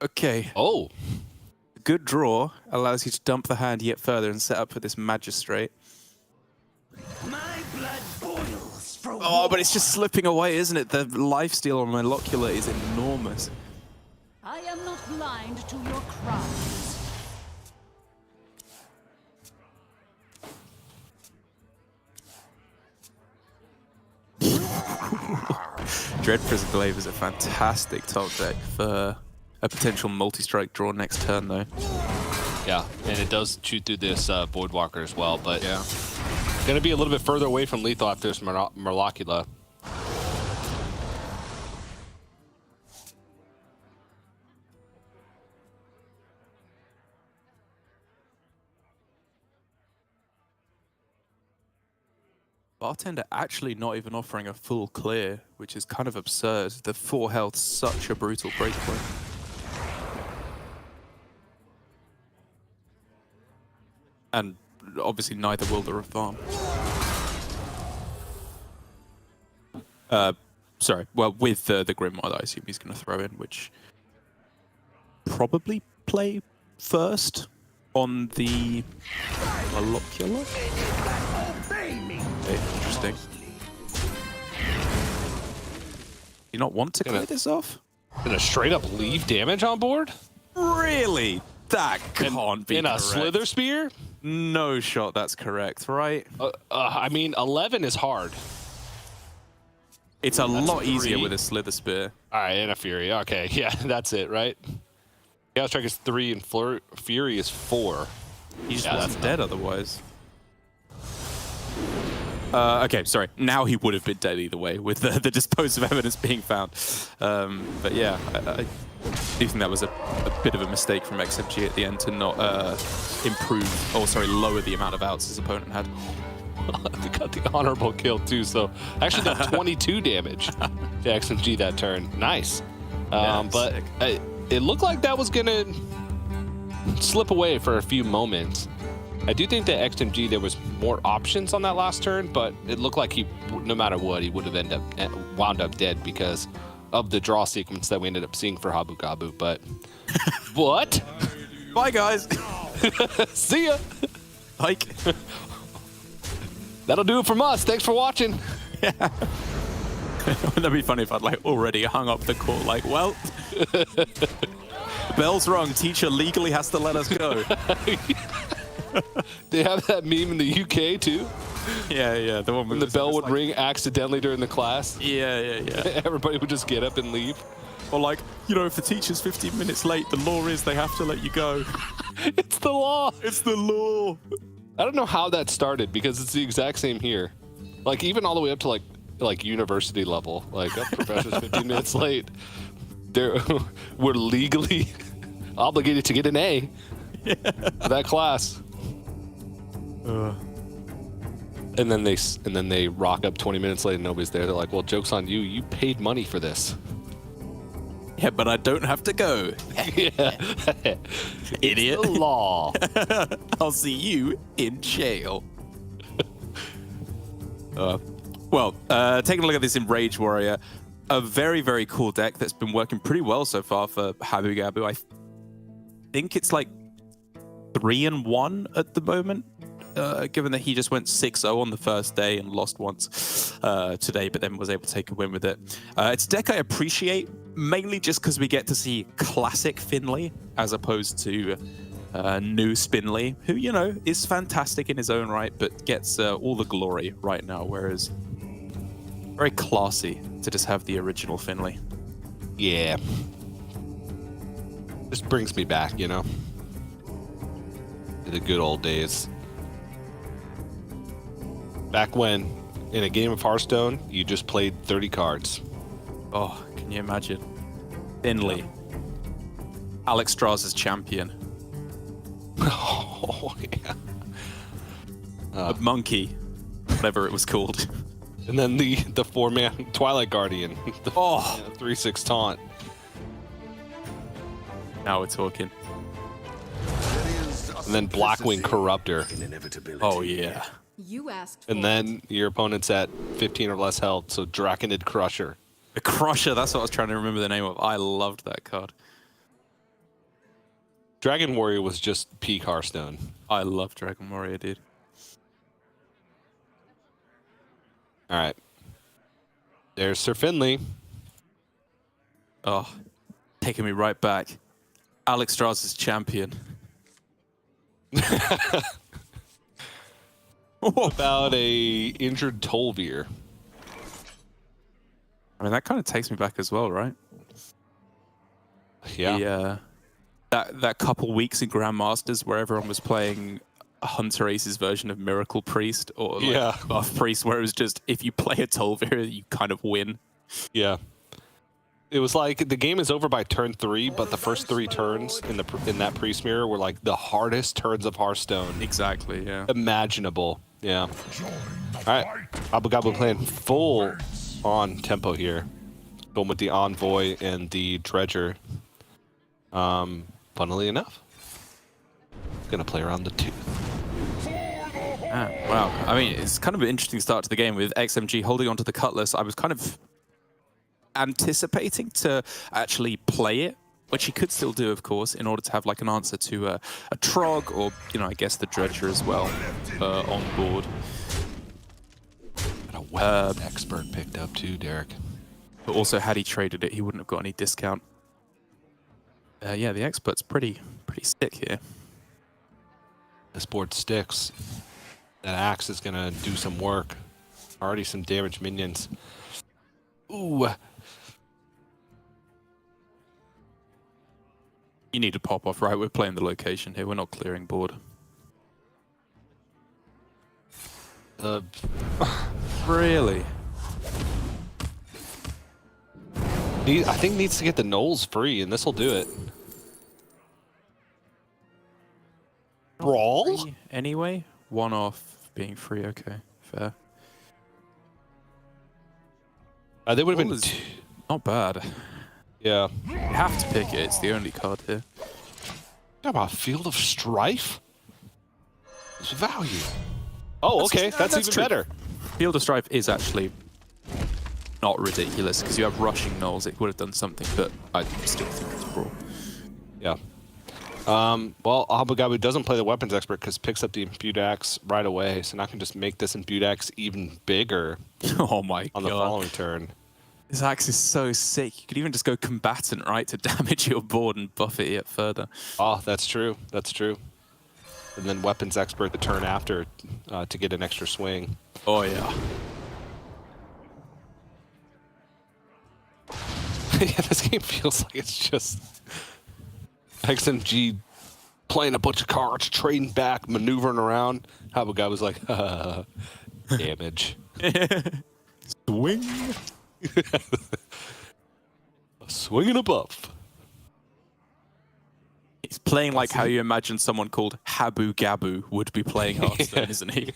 Speaker 1: Okay.
Speaker 7: Oh.
Speaker 1: Good draw allows you to dump the hand yet further and set up for this Magistrate.
Speaker 3: My blood boils for
Speaker 1: Oh, but it's just slipping away, isn't it? The lifesteal on Molocula is enormous.
Speaker 12: I am not blind to your cries.
Speaker 1: Dread Prison Glaive is a fantastic top deck for a potential multi-strike draw next turn, though.
Speaker 7: Yeah, and it does shoot through this Voidwalker as well, but yeah, going to be a little bit further away from lethal after this Morlocula.
Speaker 1: Bartender actually not even offering a full clear, which is kind of absurd. The 4 health, such a brutal breakpoint. And obviously neither will the farm. Sorry, well, with the Grimoire that I assume he's going to throw in, which probably play first on the Molocula. Okay, interesting. You not want to clear this off?
Speaker 7: Gonna straight up leave damage on board?
Speaker 1: Really? That can't be
Speaker 7: in
Speaker 1: correct.
Speaker 7: A Slither Spear?
Speaker 1: No shot that's correct, right?
Speaker 7: I mean, 11 is hard.
Speaker 1: It's a lot easier with a Slither Spear.
Speaker 7: All right, and a Fury. Okay, yeah, that's it, right? Chaos Strike is 3 and Fury is 4.
Speaker 1: He just wasn't dead otherwise. Okay, sorry. Now he would have been dead either way with the dispositive evidence being found. But yeah, I do think that was a bit of a mistake from XMG at the end to not lower the amount of outs his opponent had.
Speaker 7: They got the honorable kill too, so actually done 22 damage to XMG that turn. Nice. But it looked like that was gonna slip away for a few moments. I do think that XMG, there was more options on that last turn, but it looked like he, no matter what, he would have wound up dead because of the draw sequence that we ended up seeing for Habu Gabu. But what?
Speaker 1: Bye, guys.
Speaker 7: See ya.
Speaker 1: Hike.
Speaker 7: That'll do it from us. Thanks for watching.
Speaker 1: Yeah. Wouldn't that be funny if I'd like already hung up the call? Like, well, bell's rung. Teacher legally has to let us go.
Speaker 7: They have that meme in the UK too.
Speaker 1: Yeah, the one
Speaker 7: when the bell would ring accidentally during the class.
Speaker 1: Yeah.
Speaker 7: Everybody would just get up and leave.
Speaker 1: Or like, you know, if the teacher's 15 minutes late, the law is they have to let you go.
Speaker 7: It's the law.
Speaker 1: It's the law.
Speaker 7: I don't know how that started because it's the exact same here. Like even all the way up to like university level. Like professor's 15 minutes late. We're legally obligated to get an A for that class. And then they rock up 20 minutes late and nobody's there. They're like, well, joke's on you. You paid money for this.
Speaker 1: Yeah, but I don't have to go.
Speaker 7: Yeah.
Speaker 1: Idiot.
Speaker 7: The law.
Speaker 1: I'll see you in jail. Taking a look at this in Rage Warrior, a very, very cool deck that's been working pretty well so far for Habu Gabu. I think it's like 3-1 at the moment, given that he just went 6-0 on the first day and lost once today, but then was able to take a win with it. It's a deck I appreciate, mainly just because we get to see classic Finley as opposed to new Spinley, who, you know, is fantastic in his own right, but gets all the glory right now, whereas very classy to just have the original Finley.
Speaker 7: Yeah. This brings me back, you know, to the good old days. Back when, in a game of Hearthstone, you just played 30 cards.
Speaker 1: Oh, can you imagine? Finley. Alex Strauss' champion.
Speaker 7: Oh, yeah.
Speaker 1: A monkey, whatever it was called.
Speaker 7: And then the 4-man Twilight Guardian. The 3/6 taunt.
Speaker 1: Now we're talking.
Speaker 7: And then Blackwing Corruptor.
Speaker 1: Oh, yeah.
Speaker 12: You asked.
Speaker 7: And then your opponent's at 15 or less health, so Draconid Crusher.
Speaker 1: The Crusher, that's what I was trying to remember the name of. I loved that card.
Speaker 7: Dragon Warrior was just peak Hearthstone.
Speaker 1: I love Dragon Warrior, dude.
Speaker 7: All right. There's Sir Finley.
Speaker 1: Oh, taking me right back. Alex Strauss' champion.
Speaker 7: What about a injured Tolvir?
Speaker 1: I mean, that kind of takes me back as well, right?
Speaker 7: Yeah.
Speaker 1: That couple weeks in Grandmasters where everyone was playing Hunter Ace's version of Miracle Priest or like Buff Priest, where it was just, if you play a Tolvir, you kind of win.
Speaker 7: Yeah. It was like the game is over by turn 3, but the first 3 turns in that Priest Mirror were like the hardest turns of Hearthstone.
Speaker 1: Exactly, yeah.
Speaker 7: Imaginable. Yeah. All right. Abu Gabu playing full on tempo here. Going with the Envoy and the Dredger. Funnily enough, gonna play around the 2.
Speaker 1: Wow. I mean, it's kind of an interesting start to the game with XMG holding onto the Cutlass. I was kind of anticipating to actually play it, which he could still do, of course, in order to have like an answer to a Trog or, you know, I guess the Dredger as well on board.
Speaker 7: And a weapons expert picked up too, Derek.
Speaker 1: But also, had he traded it, he wouldn't have got any discount. Yeah, the expert's pretty sick here.
Speaker 7: This board sticks. That axe is gonna do some work. Already some damaged minions. Ooh.
Speaker 1: You need to pop off, right? We're playing the location here. We're not clearing board. Really?
Speaker 7: I think needs to get the Knolls free, and this will do it. Brawl?
Speaker 1: Anyway, 1 off being free. Okay, fair.
Speaker 7: They would have been
Speaker 1: not bad.
Speaker 7: Yeah.
Speaker 1: You have to pick it. It's the only card here.
Speaker 7: How about Field of Strife? It's value. Oh, okay. That's even
Speaker 1: true.
Speaker 7: better.
Speaker 1: Field of Strife is actually not ridiculous because you have rushing Knolls. It would have done something, but I still think it's Brawl.
Speaker 7: Yeah. Well, Abu Gabu doesn't play the weapons expert because picks up the Imbued Axe right away, so now I can just make this Imbued Axe even bigger.
Speaker 1: Oh my god!
Speaker 7: On the following turn.
Speaker 1: This axe is so sick. You could even just go combatant, right, to damage your board and buff it yet further.
Speaker 7: Oh, that's true. That's true. And then weapons expert the turn after to get an extra swing.
Speaker 1: Oh yeah.
Speaker 7: Yeah, this game feels like it's just XMG playing a bunch of cards, trading back, maneuvering around. How a guy was like, damage.
Speaker 1: Swing.
Speaker 7: A swing and a buff.
Speaker 1: He's playing like how you imagine someone called Habu Gabu would be playing Hearthstone, isn't he?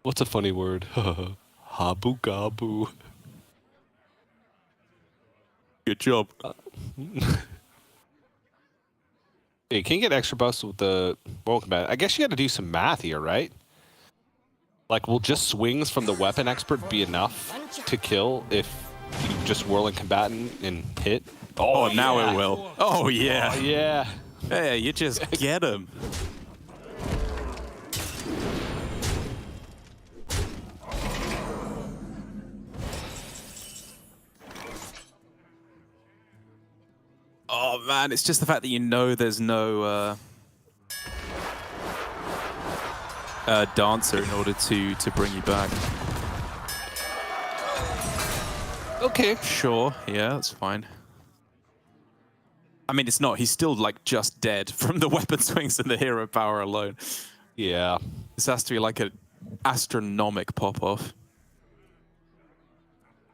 Speaker 7: What's a funny word? Habu Gabu.
Speaker 1: Good job.
Speaker 7: You can't get extra buffs with the World Combat. I guess you got to do some math here, right? Like, will just swings from the weapon expert be enough to kill if you just whirling combatant and hit?
Speaker 1: Oh, now it will. Oh, yeah.
Speaker 7: Oh, yeah.
Speaker 1: Hey, you just get him. Oh, man, it's just the fact that you know there's no dancer in order to bring you back.
Speaker 7: Okay.
Speaker 1: Sure, yeah, that's fine. I mean, it's not. He's still, like, just dead from the weapon swings and the hero power alone.
Speaker 7: Yeah.
Speaker 1: This has to be, like, an astronomic pop-off.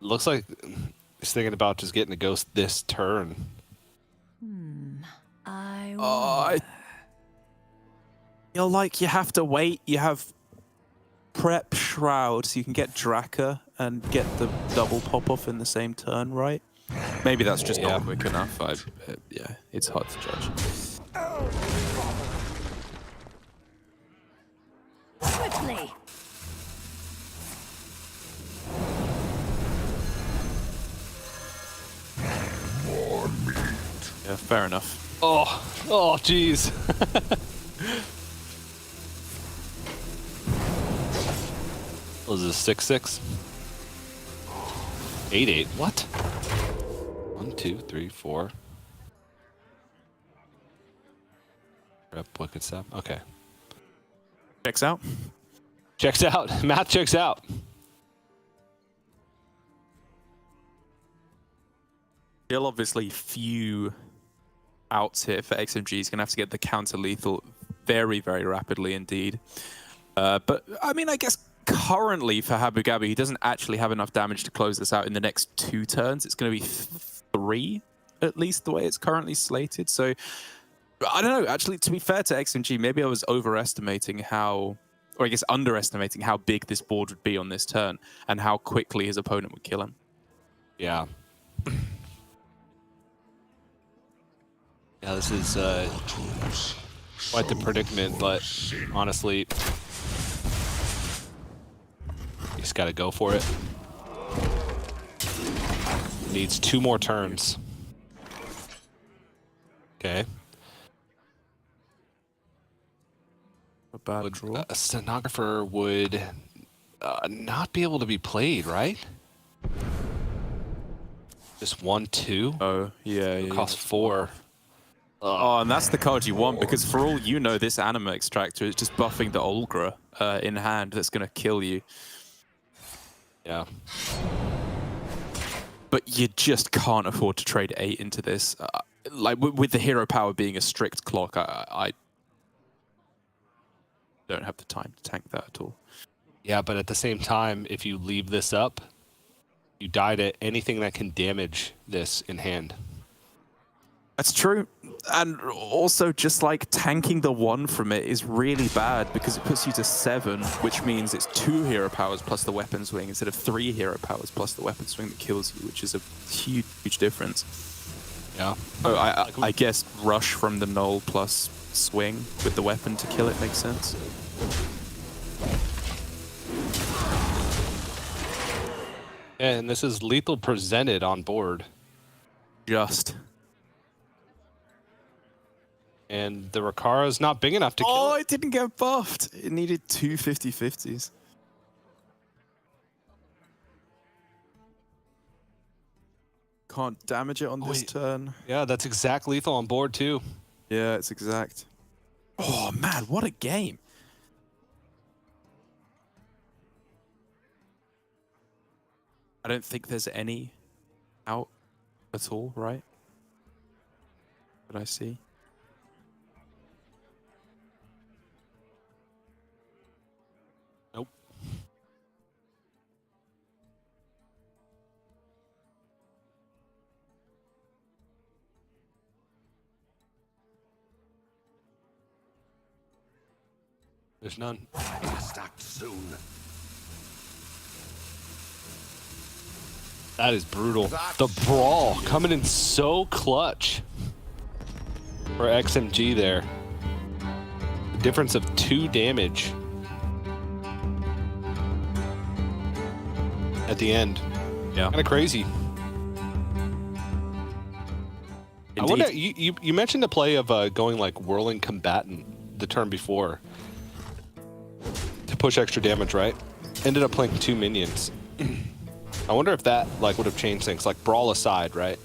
Speaker 7: Looks like he's thinking about just getting a ghost this turn.
Speaker 1: I feel like you have to wait. You have prep Shroud, so you can get Draka and get the double pop-off in the same turn, right? Maybe that's just not quick enough. Yeah, it's hard to judge.
Speaker 12: Quickly.
Speaker 1: Yeah, fair enough.
Speaker 7: Oh, jeez. Was this 6-6? 8-8. What? 1, 2, 3, 4. Rep Wicked Step. Okay.
Speaker 1: Checks out.
Speaker 7: Checks out. Math checks out.
Speaker 1: Still obviously few outs here for XMG. He's going to have to get the counter lethal very, very rapidly indeed. But, I mean, I guess currently for Habu Gabi, he doesn't actually have enough damage to close this out in the next 2 turns. It's going to be 3, at least, the way it's currently slated. So, I don't know. Actually, to be fair to XMG, maybe I was overestimating how, or I guess underestimating how big this board would be on this turn and how quickly his opponent would kill him.
Speaker 7: Yeah. Yeah, this is quite the predicament, but honestly, you just gotta go for it. Needs 2 more turns. Okay.
Speaker 1: A bad draw.
Speaker 7: A stenographer would not be able to be played, right? Just 1, 2.
Speaker 1: Oh, yeah.
Speaker 7: Cost 4.
Speaker 1: Oh, and that's the card you want, because for all you know, this Anima Extractor is just buffing the Olgra in hand that's going to kill you.
Speaker 7: Yeah.
Speaker 1: But you just can't afford to trade 8 into this. Like, with the hero power being a strict clock, I don't have the time to tank that at all.
Speaker 7: Yeah, but at the same time, if you leave this up, you die to anything that can damage this in hand.
Speaker 1: That's true. And also, just like tanking the 1 from it is really bad because it puts you to 7, which means it's 2 hero powers plus the weapon swing instead of 3 hero powers plus the weapon swing that kills you, which is a huge, huge difference.
Speaker 7: Yeah.
Speaker 1: Oh, I guess rush from the null plus swing with the weapon to kill it makes sense.
Speaker 7: And this is lethal presented on board.
Speaker 1: Just.
Speaker 7: And the Rakara is not big enough to kill
Speaker 1: Oh,
Speaker 7: it.
Speaker 1: it didn't get buffed. It needed 2 50/50s. Can't damage it on this turn.
Speaker 7: Yeah, that's exact lethal on board too.
Speaker 1: Yeah, it's exact. Oh, man, what a game. I don't think there's any out at all, right? Did I see?
Speaker 7: Nope. There's none.
Speaker 6: Must act soon.
Speaker 7: That is brutal. The brawl coming in so clutch for XMG there. The difference of 2 damage at the end.
Speaker 1: Yeah.
Speaker 7: Kind of crazy.
Speaker 1: Indeed.
Speaker 7: I wonder, you mentioned the play of going like Whirling Combatant the turn before to push extra damage, right? Ended up playing 2 minions. I wonder if that like would have changed things, like brawl aside, right?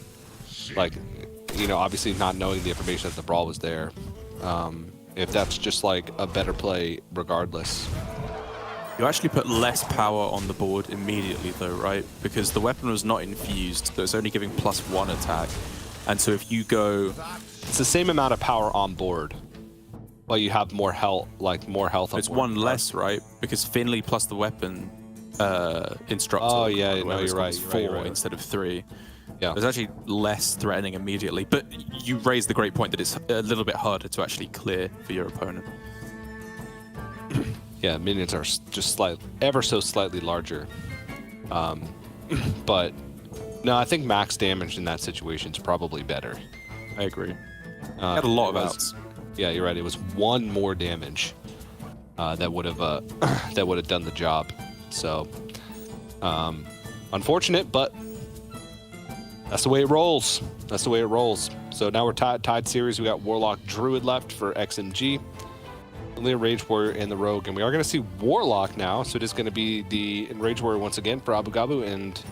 Speaker 7: Like, you know, obviously not knowing the information that the brawl was there. If that's just like a better play regardless.
Speaker 1: You actually put less power on the board immediately though, right? Because the weapon was not infused, so it's only giving +1 attack. And so if you go...
Speaker 7: It's the same amount of power on board, but you have more health, like more health on
Speaker 1: It's
Speaker 7: board.
Speaker 1: 1 less, right? Because Finley plus the weapon instructor.
Speaker 7: Oh, yeah, no,
Speaker 1: it's
Speaker 7: you're right,
Speaker 1: 4
Speaker 7: you're right.
Speaker 1: instead of 3.
Speaker 7: Yeah.
Speaker 1: It's actually less threatening immediately, but you raised the great point that it's a little bit harder to actually clear for your opponent.
Speaker 7: Yeah, minions are just ever so slightly larger. But no, I think max damage in that situation is probably better.
Speaker 1: I agree. Had a lot of outs.
Speaker 7: Yeah, you're right. It was 1 more damage that would have that would have done the job. So unfortunate, but that's the way it rolls. That's the way it rolls. So now we're tied series. We got Warlock Druid left for XMG. Only a Rage Warrior and the Rogue, and we are going to see Warlock now. So it is going to be the Rage Warrior once again for Abu Gabu and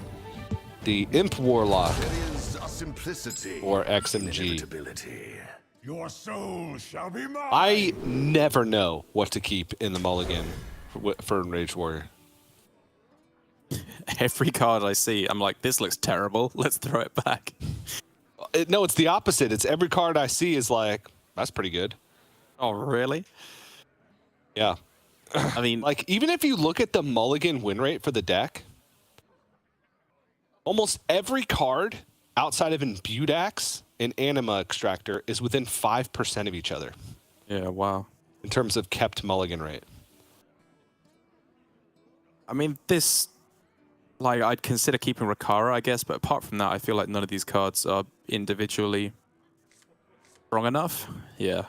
Speaker 7: the Imp Warlock or XMG.
Speaker 6: Your soul shall be mine.
Speaker 7: I never know what to keep in the mulligan for Rage Warrior.
Speaker 1: Every card I see, I'm like, this looks terrible. Let's throw it back.
Speaker 7: No, it's the opposite. It's every card I see is like, that's pretty good.
Speaker 1: Oh, really?
Speaker 7: Yeah.
Speaker 1: I mean,
Speaker 7: like, even if you look at the mulligan win rate for the deck, almost every card outside of Imbued Axe and Anima Extractor is within 5% of each other.
Speaker 1: Yeah, wow.
Speaker 7: In terms of kept mulligan rate.
Speaker 1: I mean, this, like, I'd consider keeping Rakara, I guess, but apart from that, I feel like none of these cards are individually strong enough. Yeah.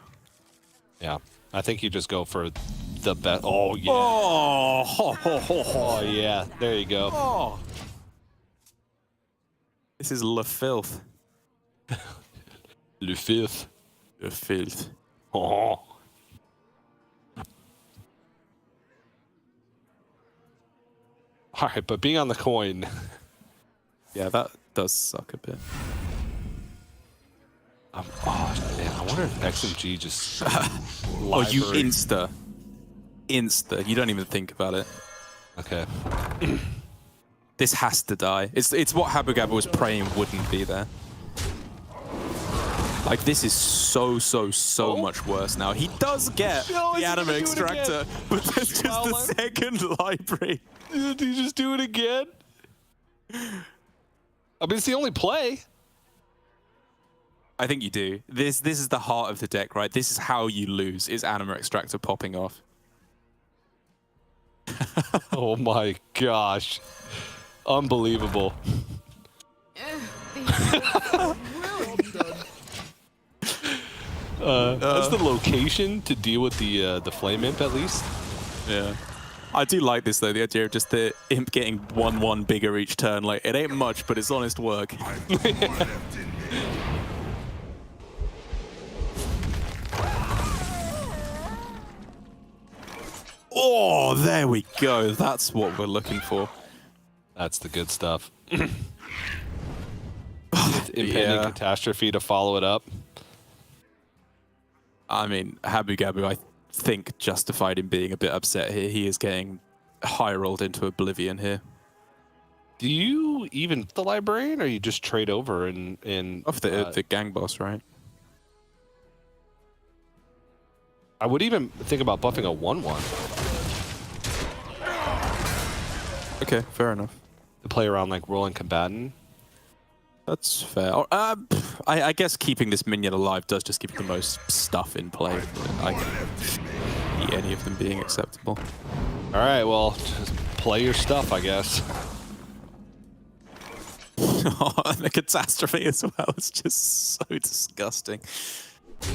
Speaker 7: Yeah. I think you just go for the best. Oh, yeah.
Speaker 1: Oh,
Speaker 7: yeah. There you go.
Speaker 1: Oh. This is Le Filth.
Speaker 7: Le Filth.
Speaker 1: Le Filth.
Speaker 7: Oh. All right, but being on the coin.
Speaker 1: Yeah, that does suck a bit.
Speaker 7: Oh, man, I wonder if XMG just...
Speaker 1: Oh, you insta. You don't even think about it.
Speaker 7: Okay.
Speaker 1: This has to die. It's what Habu Gabu was praying wouldn't be there. Like, this is so much worse now. He does get the Anima Extractor, but there's just a second library.
Speaker 7: Did he just do it again? I mean, it's the only play.
Speaker 1: I think you do. This is the heart of the deck, right? This is how you lose, is Anima Extractor popping off.
Speaker 7: Oh my gosh. Unbelievable. That's the location to deal with the Flame Imp, at least.
Speaker 1: Yeah. I do like this, though, the idea of just the Imp getting 1/1 bigger each turn. Like, it ain't much, but it's honest work. Oh, there we go. That's what we're looking for.
Speaker 7: That's the good stuff. Impending catastrophe to follow it up.
Speaker 1: I mean, Habu Gabu, I think, justified in being a bit upset here. He is getting high rolled into oblivion here.
Speaker 7: Do you even the librarian, or you just trade over and
Speaker 1: Off the gang boss, right?
Speaker 7: I would even think about buffing a 1/1
Speaker 1: Okay, fair enough.
Speaker 7: to play around like rolling combatant.
Speaker 1: That's fair. I guess keeping this minion alive does just give you the most stuff in play. I can see any of them being acceptable.
Speaker 7: All right, well, just play your stuff, I guess.
Speaker 1: And the catastrophe as well. It's just so disgusting.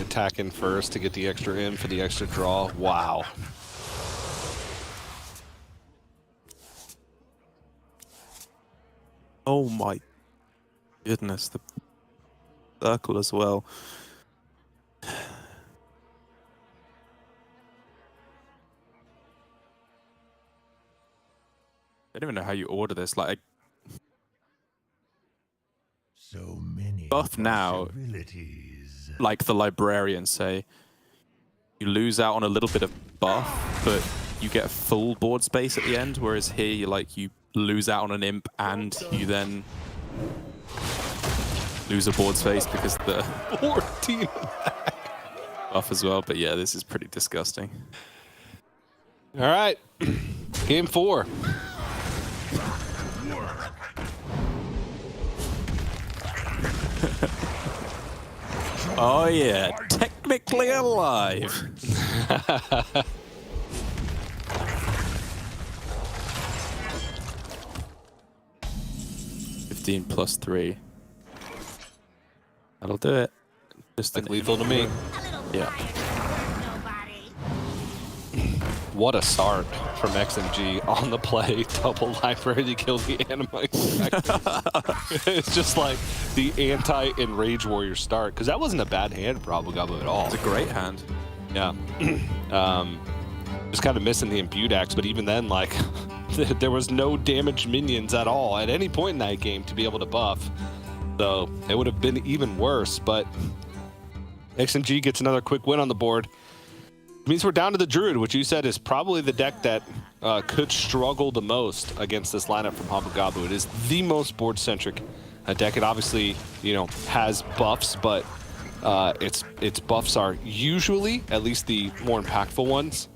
Speaker 7: Attack in first to get the extra in for the extra draw. Wow.
Speaker 1: Oh my goodness, the circle as well. I don't even know how you order this. Like,
Speaker 6: So many
Speaker 1: buff now,
Speaker 6: possibilities.
Speaker 1: like the librarians say, you lose out on a little bit of buff, but you get a full board space at the end. Whereas here, you lose out on an imp and you then lose a board space because the 14 buff as well. But yeah, this is pretty disgusting.
Speaker 7: All right, game 4.
Speaker 1: Oh yeah, technically alive. 15 plus 3. That'll do it. Just
Speaker 7: Like lethal to me.
Speaker 1: Yeah.
Speaker 7: What a start from XMG on the play. Double library to kill the anima. It's just like the anti-Enrage Warrior start. Because that wasn't a bad hand for Abu Gabu at all.
Speaker 1: It's a great hand.
Speaker 7: Yeah. Just kind of missing the imbued axe, but even then, like, there was no damaged minions at all at any point in that game to be able to buff. So it would have been even worse, but XMG gets another quick win on the board. It means we're down to the Druid, which you said is probably the deck that could struggle the most against this lineup from Abu Gabu. It is the most board-centric deck. It obviously, has buffs, but its buffs are usually, at least the more impactful ones,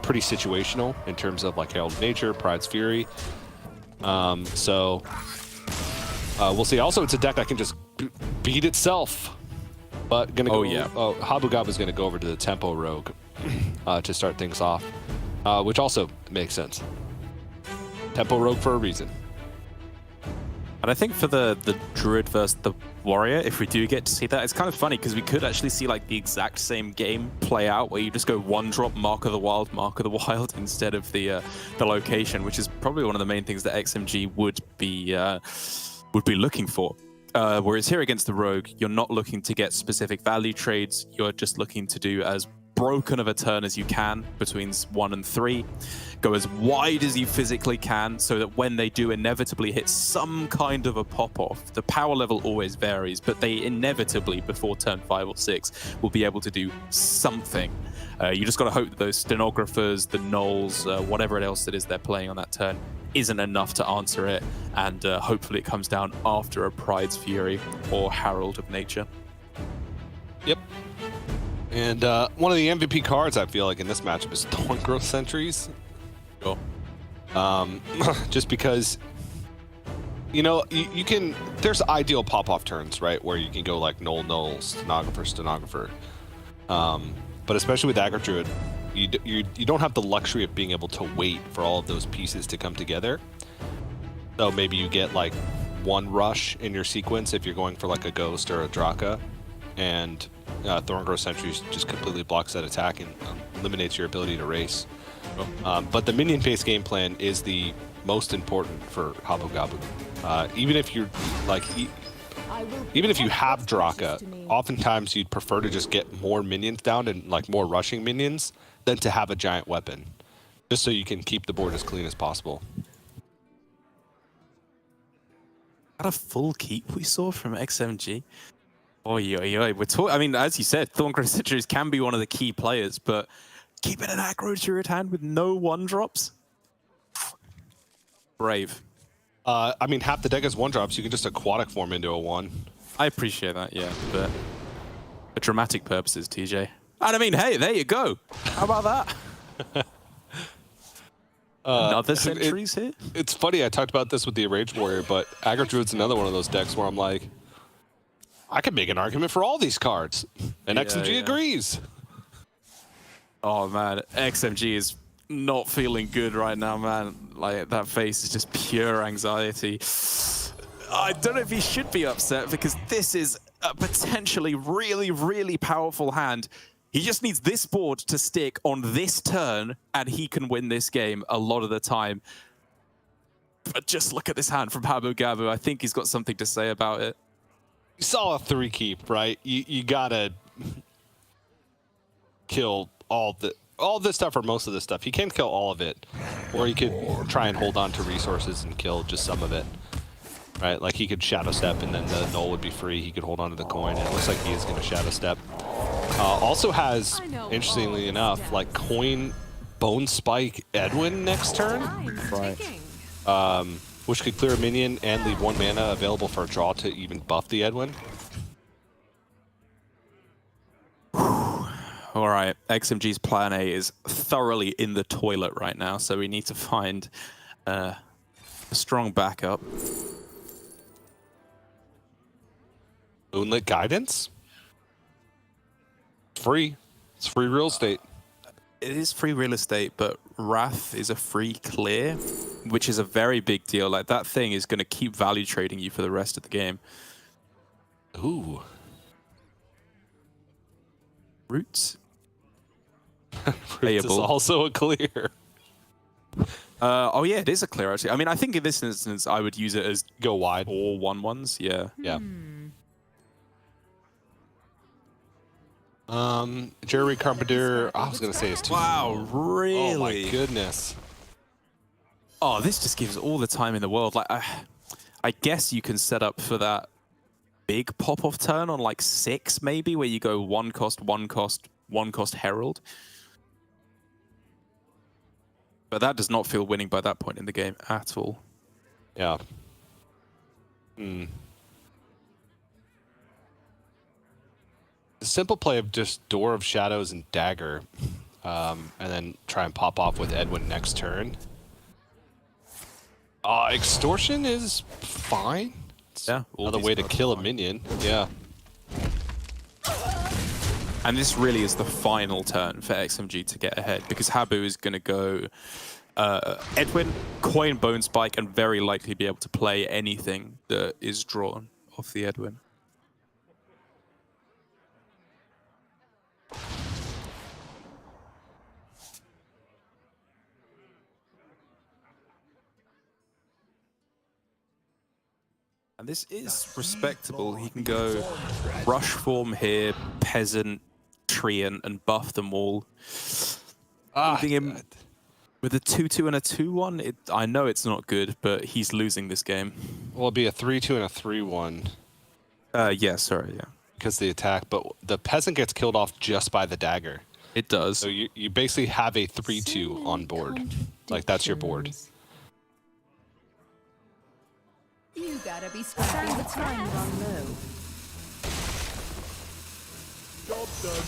Speaker 7: pretty situational in terms of like Herald of Nature, Pride's Fury. So we'll see. Also, it's a deck that can just beat itself. But gonna go. Abu Gabu is gonna go over to the Tempo Rogue to start things off, which also makes sense. Tempo Rogue for a reason.
Speaker 1: And I think for the Druid versus the Warrior, if we do get to see that, it's kind of funny because we could actually see like the exact same game play out where you just go 1-drop Mark of the Wild instead of the location, which is probably one of the main things that XMG would be looking for. Whereas here against the Rogue, you're not looking to get specific value trades. You're just looking to do as broken of a turn as you can between 1 and 3. Go as wide as you physically can so that when they do inevitably hit some kind of a pop-off, the power level always varies, but they inevitably, before turn 5 or 6, will be able to do something. You just got to hope that those stenographers, the gnolls, whatever else it is they're playing on that turn, isn't enough to answer it, and hopefully it comes down after a Pride's Fury or Herald of Nature.
Speaker 7: Yep. And one of the MVP cards I feel like in this matchup is Thorngrowth Sentries.
Speaker 1: Sure.
Speaker 7: Just because, you can, there's ideal pop-off turns, right, where you can go like Null, Stenographer. But especially with Aggro Druid, you don't have the luxury of being able to wait for all of those pieces to come together. So maybe you get like one rush in your sequence if you're going for like a Ghost or a Draka, and Thorngrowth Sentries just completely blocks that attack and eliminates your ability to race. But the minion-based game plan is the most important for Abu Gabu. Even if you're like, even if you have Draka, oftentimes you'd prefer to just get more minions down and like more rushing minions than to have a giant weapon, just so you can keep the board as clean as possible.
Speaker 1: What a full keep we saw from XMG. We're I mean, as you said, Thorngrowth Sentries can be one of the key players, but keeping an aggro Druid hand with no 1-drops? Brave.
Speaker 7: I mean, half the deck is 1-drops. You can just aquatic form into a 1.
Speaker 1: I appreciate that, yeah, but for dramatic purposes, TJ. And I mean, hey, there you go. How about that? Another Sentries here?
Speaker 7: It's funny, I talked about this with the Rage Warrior, but Aggro Druid's another one of those decks where I'm like, I could make an argument for all these cards. And XMG agrees.
Speaker 1: Oh, man. XMG is not feeling good right now, man. Like, that face is just pure anxiety. I don't know if he should be upset because this is a potentially really, really powerful hand. He just needs this board to stick on this turn and he can win this game a lot of the time. But just look at this hand from Habu Gabu. I think he's got something to say about it.
Speaker 7: You saw a 3-keep, right? You gotta kill all this stuff or most of this stuff. You can't kill all of it. Or you could try and hold on to resources and kill just some of it. Right, like he could Shadow Step and then the null would be free. He could hold on to the coin. And it looks like he is going to Shadow Step. Also has, interestingly enough, like coin Bone Spike Edwin next turn. Right. Which could clear a minion and leave 1 mana available for a draw to even buff the Edwin.
Speaker 1: All right, XMG's plan A is thoroughly in the toilet right now, so we need to find a strong backup.
Speaker 7: Moonlit Guidance? It's free. It's free real estate.
Speaker 1: It is free real estate, but Wrath is a free clear, which is a very big deal. Like, that thing is going to keep value trading you for the rest of the game.
Speaker 7: Ooh.
Speaker 1: Roots?
Speaker 7: Roots is also a clear.
Speaker 1: Oh yeah, it is a clear actually. I mean, I think in this instance, I would use it as
Speaker 7: go wide.
Speaker 1: All 1/1s, yeah.
Speaker 7: Yeah. Jerry Carpenter, I was gonna say it's too.
Speaker 1: Wow, really?
Speaker 7: Oh my goodness.
Speaker 1: Oh, this just gives all the time in the world. Like, I guess you can set up for that big pop-off turn on like 6 maybe, where you go 1 cost, 1 cost, 1 cost Herald. But that does not feel winning by that point in the game at all.
Speaker 7: Yeah. The simple play of just Door of Shadows and Dagger, and then try and pop off with Edwin next turn. Extortion is fine. It's another way to kill a minion. Yeah.
Speaker 1: And this really is the final turn for XMG to get ahead, because Habu is going to go Edwin, coin Bone Spike, and very likely be able to play anything that is drawn off the Edwin. And this is respectable. He can go Rush Form here, Peasant, Treant, and buff them all. Leaving him with a 2/2 and a 2/1. I know it's not good, but he's losing this game.
Speaker 7: Well, it'd be a 3/2 and a 3/1.
Speaker 1: Yeah, sorry, yeah.
Speaker 7: Because the attack, but the Peasant gets killed off just by the Dagger.
Speaker 1: It does.
Speaker 7: So you basically have a 3/2 on board. Like, that's your board.
Speaker 12: You gotta be spending the time on low.
Speaker 6: Job done.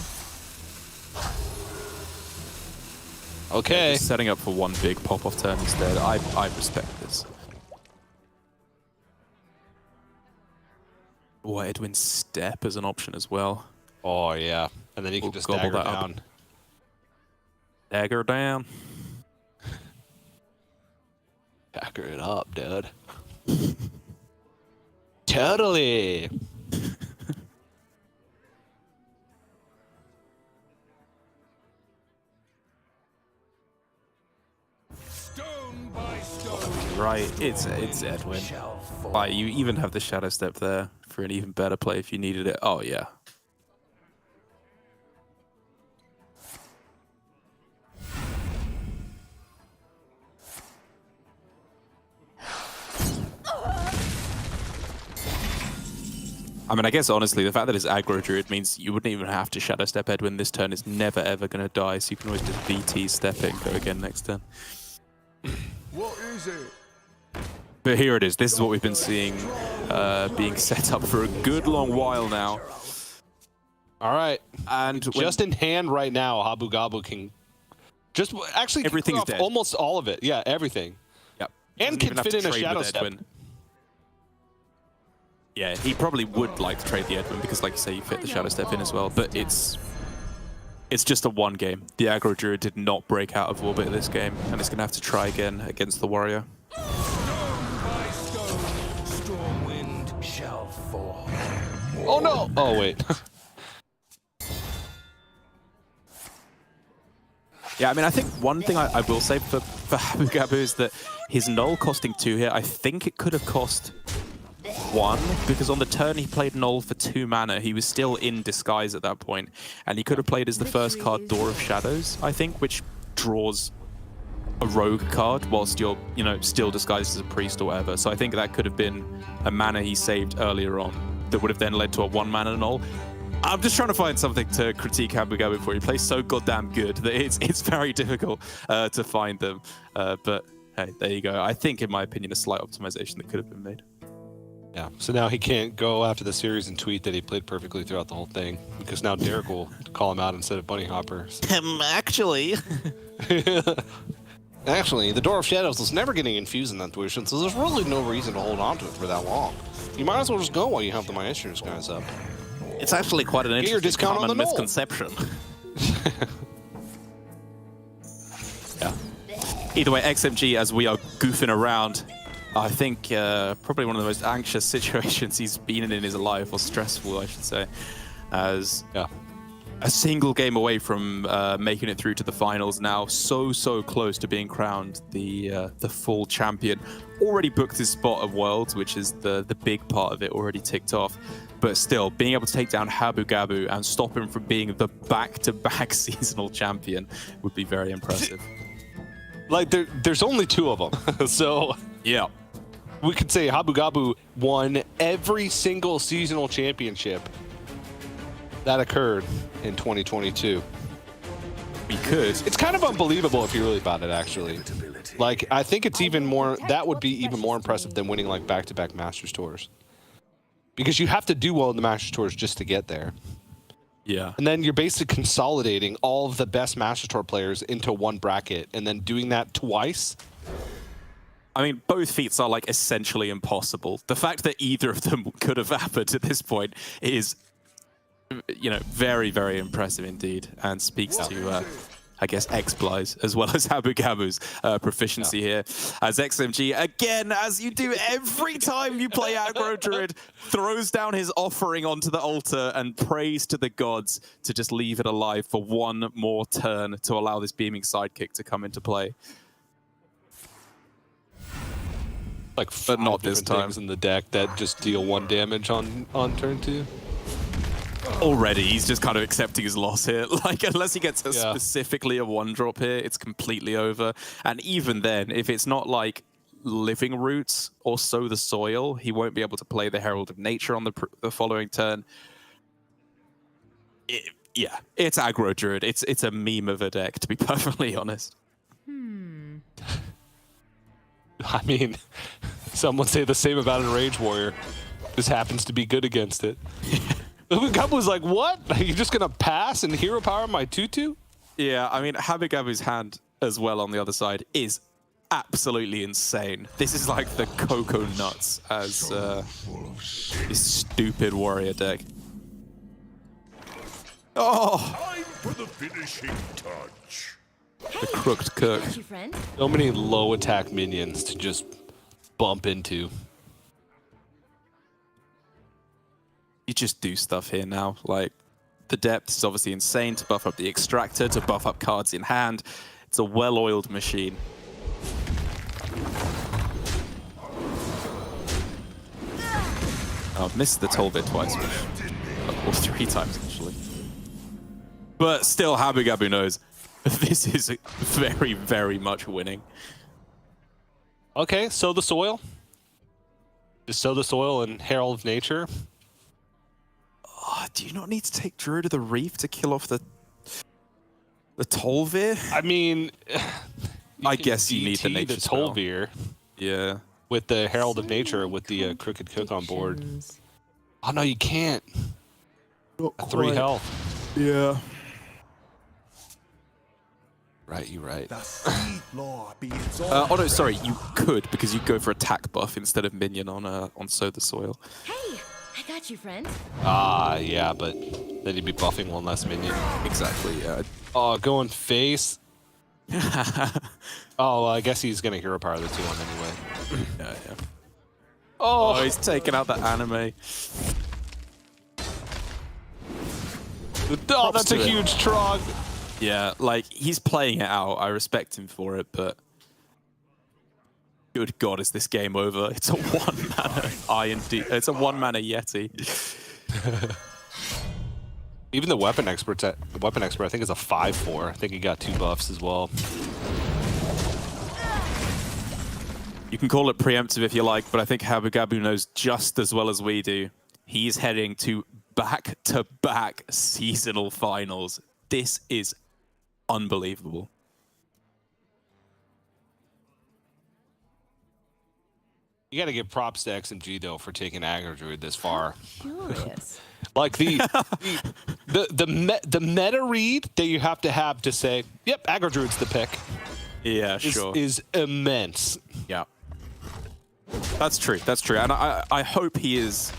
Speaker 7: Okay.
Speaker 1: Just setting up for one big pop-off turn instead. I respect this. Oh, Edwin's Step as an option as well.
Speaker 7: Oh, yeah. And then you can just dagger down.
Speaker 1: Dagger down.
Speaker 7: Dagger it up, dude. Totally.
Speaker 6: Stone by stone.
Speaker 1: Right, it's Edwin. Like, you even have the Shadow Step there for an even better play if you needed it. Oh, yeah. I mean, I guess, honestly, the fact that it's aggro druid means you wouldn't even have to Shadow Step Edwin. This turn is never, ever going to die, so you can always just BT step it and go again next turn.
Speaker 6: What is it?
Speaker 1: But here it is. This is what we've been seeing being set up for a good long while now.
Speaker 7: All right.
Speaker 1: And
Speaker 7: just in hand right now, Habu Gabu can just actually
Speaker 1: everything's
Speaker 7: off
Speaker 1: dead.
Speaker 7: Almost all of it. Yeah, everything.
Speaker 1: Yep.
Speaker 7: And can fit in a Shadow Step.
Speaker 1: Edwin. Yeah, he probably would like to trade the Edwin because, like you say, you fit the Shadow Step in as well. But it's just a one game. The Aggro Druid did not break out of orbit this game, and it's going to have to try again against the Warrior.
Speaker 3: Stone by stone, Stormwind shall fall.
Speaker 7: Oh no! Oh wait.
Speaker 1: Yeah, I mean, I think one thing I will say for Habu Gabu is that his null costing 2 here, I think it could have cost 1, because on the turn he played null for 2 mana. He was still in disguise at that point, and he could have played as the first card Door of Shadows, I think, which draws a rogue card whilst you're, you know, still disguised as a priest or whatever. So I think that could have been a mana he saved earlier on that would have then led to a 1 mana null. I'm just trying to find something to critique Habu Gabu for. He plays so goddamn good that it's very difficult to find them. But hey, there you go. I think, in my opinion, a slight optimization that could have been made.
Speaker 7: Yeah, so now he can't go after the series and tweet that he played perfectly throughout the whole thing, because now Derek will call him out instead of Bunny Hopper.
Speaker 1: Actually.
Speaker 7: Actually, the Door of Shadows was never getting infused in that tuition, so there's really no reason to hold on to it for that long. You might as well just go while you have the Maestros guys up.
Speaker 1: It's actually quite an interesting common misconception. Yeah. Either way, XMG, as we are goofing around, I think probably one of the most anxious situations he's been in his life, or stressful, I should say, as a single game away from making it through to the finals now, so close to being crowned the full champion. Already booked his spot of Worlds, which is the big part of it, already ticked off. But still, being able to take down Habu Gabu and stop him from being the back-to-back seasonal champion would be very impressive.
Speaker 7: Like, there's only 2 of them, so
Speaker 1: yeah,
Speaker 7: we could say Habu Gabu won every single seasonal championship that occurred in 2022.
Speaker 1: We could.
Speaker 7: It's kind of unbelievable if you really thought it, actually. Like, I think it's even more, that would be even more impressive than winning, like, back-to-back Masters Tours. Because you have to do well in the Masters Tours just to get there.
Speaker 1: Yeah.
Speaker 7: And then you're basically consolidating all of the best Masters Tour players into one bracket, and then doing that twice.
Speaker 1: I mean, both feats are, like, essentially impossible. The fact that either of them could have happened at this point is, you know, very, very impressive indeed, and speaks to, I guess, X-Blai's as well as Habu Gabu's proficiency here. As XMG, again, as you do every time you play Aggro Druid, throws down his offering onto the altar and prays to the gods to just leave it alive for 1 more turn to allow this beaming sidekick to come into play.
Speaker 7: Like,
Speaker 1: but not this time.
Speaker 7: In the deck that just deal 1 damage on turn 2.
Speaker 1: Already, he's just kind of accepting his loss here. Like, unless he gets specifically a 1-drop here, it's completely over. And even then, if it's not like Living Roots or Sow the Soil, he won't be able to play the Herald of Nature on the following turn. Yeah, it's Aggro Druid. It's a meme of a deck, to be perfectly honest.
Speaker 7: I mean, some would say the same about a Rage Warrior. This happens to be good against it. Gabu was like, what? Are you just going to pass and hero power my 2/2?
Speaker 1: Yeah, I mean, Habu Gabu's hand as well on the other side is absolutely insane. This is like the cocoa nuts as this stupid warrior deck. Oh!
Speaker 6: Time for the finishing touch.
Speaker 1: The crooked cook.
Speaker 7: So many low attack minions to just bump into.
Speaker 1: You just do stuff here now. Like, the depth is obviously insane to buff up the extractor, to buff up cards in hand. It's a well-oiled machine. Oh, missed the toll bit twice, or 3 times actually. But still, Habu Gabu knows this is very, very much winning.
Speaker 7: Okay, sow the soil. Just sow the soil and Herald of Nature.
Speaker 1: Oh, do you not need to take Druid of the Reef to kill off the Tolvir?
Speaker 7: I mean,
Speaker 1: I guess you need the nature
Speaker 7: Tolvir.
Speaker 1: Yeah.
Speaker 7: with the Herald of Nature with the Crooked Cook on board. Oh no, you can't. At 3 health.
Speaker 1: Yeah.
Speaker 7: Right, you're right.
Speaker 1: Oh no, sorry, you could because you go for attack buff instead of minion on Sow the Soil.
Speaker 13: Hey, I got you, friend.
Speaker 7: Yeah, but then you'd be buffing one less minion.
Speaker 1: Exactly, yeah.
Speaker 7: Oh, going face. Oh, I guess he's gonna hero power the 2-1 anyway.
Speaker 1: Yeah.
Speaker 7: Oh,
Speaker 1: he's taking out that anime.
Speaker 7: Oh, that's a huge trog.
Speaker 1: Yeah, like, he's playing it out. I respect him for it, but good God, is this game over? It's a one-mana it's a one-mana Yeti.
Speaker 7: Even the weapon expert, I think, is a 5/4. I think he got 2 buffs as well.
Speaker 1: You can call it preemptive if you like, but I think Habu Gabu knows just as well as we do. He's heading to back-to-back seasonal finals. This is unbelievable.
Speaker 7: You got to give props to XMG though for taking Aggro Druid this far.
Speaker 4: Curious.
Speaker 7: Like the meta read that you have to say, yep, Aggro Druid's the pick.
Speaker 1: Yeah, sure.
Speaker 7: Is immense.
Speaker 1: Yeah. That's true. That's true. And I hope he is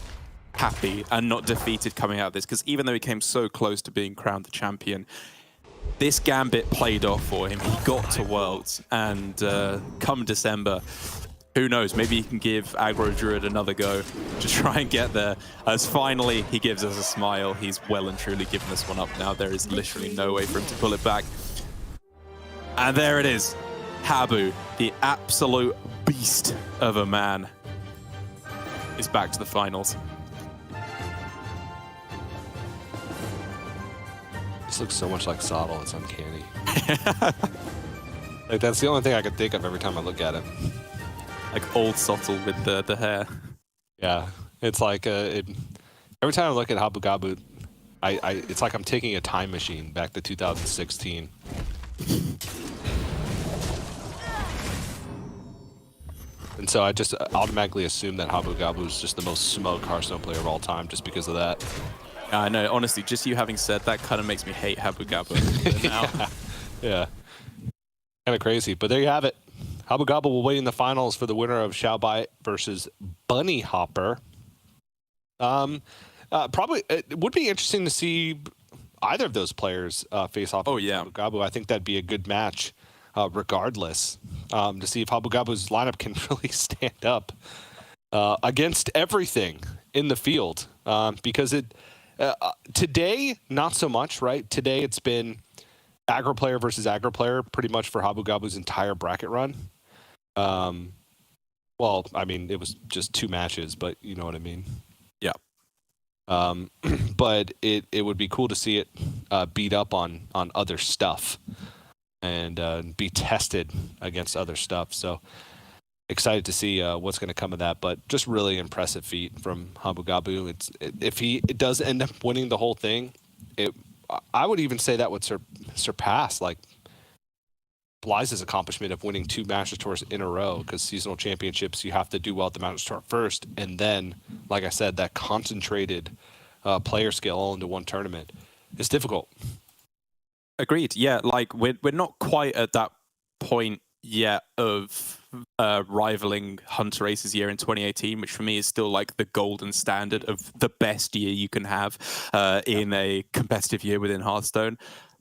Speaker 1: happy and not defeated coming out of this, because even though he came so close to being crowned the champion, this gambit played off for him. He got to Worlds, and come December, who knows, maybe he can give Aggro Druid another go to try and get there. As finally he gives us a smile. He's well and truly given this one up now. There is literally no way for him to pull it back. And there it is. Habu, the absolute beast of a man, is back to the finals.
Speaker 7: This looks so much like Soddle, it's uncanny. Like, that's the only thing I can think of every time I look at him.
Speaker 1: Like old Sottle with the hair.
Speaker 7: Yeah, it's like every time I look at Habu Gabu, it's like I'm taking a time machine back to 2016. And so I just automatically assume that Habu Gabu is just the most smug Hearthstone player of all time just because of that.
Speaker 1: I know, honestly, just you having said that kind of makes me hate Habu Gabu now.
Speaker 7: Yeah. Kind of crazy, but there you have it. Habu Gabu will wait in the finals for the winner of Xiaobai versus Bunny Hopper. Probably, it would be interesting to see either of those players face off.
Speaker 1: Oh, yeah.
Speaker 7: Habu Gabu. I think that'd be a good match, regardless, to see if Habu Gabu's lineup can really stand up against everything in the field. Because today, not so much, right? Today it's been aggro player versus aggro player pretty much for Habu Gabu's entire bracket run. Well, I mean, it was just 2 matches, but you know what I mean.
Speaker 1: Yeah.
Speaker 7: But it would be cool to see it beat up on other stuff and be tested against other stuff. So excited to see what's going to come of that. But just really impressive feat from Habu Gabu. If he does end up winning the whole thing, I would even say that would surpass like Bly's accomplishment of winning 2 Masters Tours in a row, because seasonal championships, you have to do well at the Masters Tour first, and then, like I said, that concentrated player scale all into one tournament is difficult.
Speaker 1: Agreed. Yeah, like we're not quite at that point yet of rivaling Hunter Ace's year in 2018, which for me is still like the golden standard of the best year you can have in a competitive year within Hearthstone.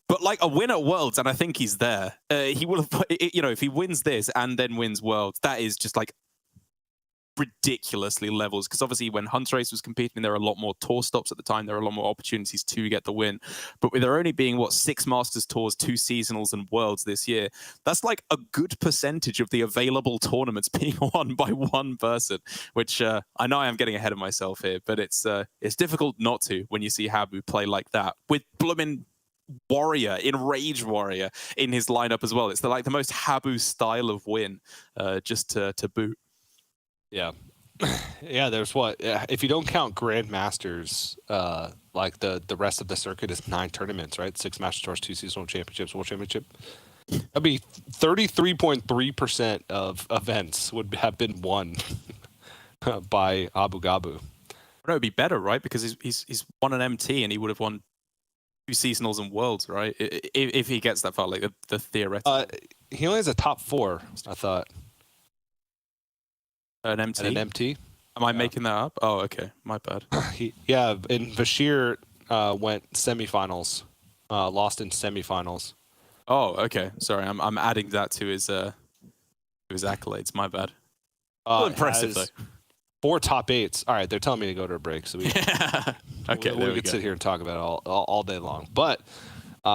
Speaker 1: But like a win at Worlds, and I think he's there. He will have, if he wins this and then wins Worlds, that is just like ridiculously levels. Because obviously when Hunter Ace was competing, there were a lot more tour stops at the time. There were a lot more opportunities to get the win. But with there only being, 6 Masters Tours, 2 Seasonals, and Worlds this year, that's like a good percentage of the available tournaments being won by one person, which I know I am getting ahead of myself here, but it's difficult not to when you see Habu play like that with bloomin' Warrior, Enrage Warrior in his lineup as well. It's the most Habu style of win, just to boot.
Speaker 7: Yeah. Yeah, there's if you don't count Grandmasters, like the rest of the circuit is 9 tournaments, right? 6 Master Tours, 2 Seasonal Championships, World Championship. That'd be 33.3% of events would have been won by Abu Ghabu.
Speaker 1: No, it'd be better, right? Because he's won an MT and he would have won 2 seasonals and worlds, right? If he gets that far, like the theoretical.
Speaker 7: He only has a top 4, I thought.
Speaker 1: An MT?
Speaker 7: An MT?
Speaker 1: Am I making that up? Oh, okay. My bad.
Speaker 7: Yeah, and Bashir went semifinals, lost in semifinals.
Speaker 1: Oh, okay. Sorry, I'm adding that to his accolades. My bad. Impressive though.
Speaker 7: 4 top 8s. All right, they're telling me to go to a break, so we
Speaker 1: okay.
Speaker 7: we could sit here and talk about it all day long. But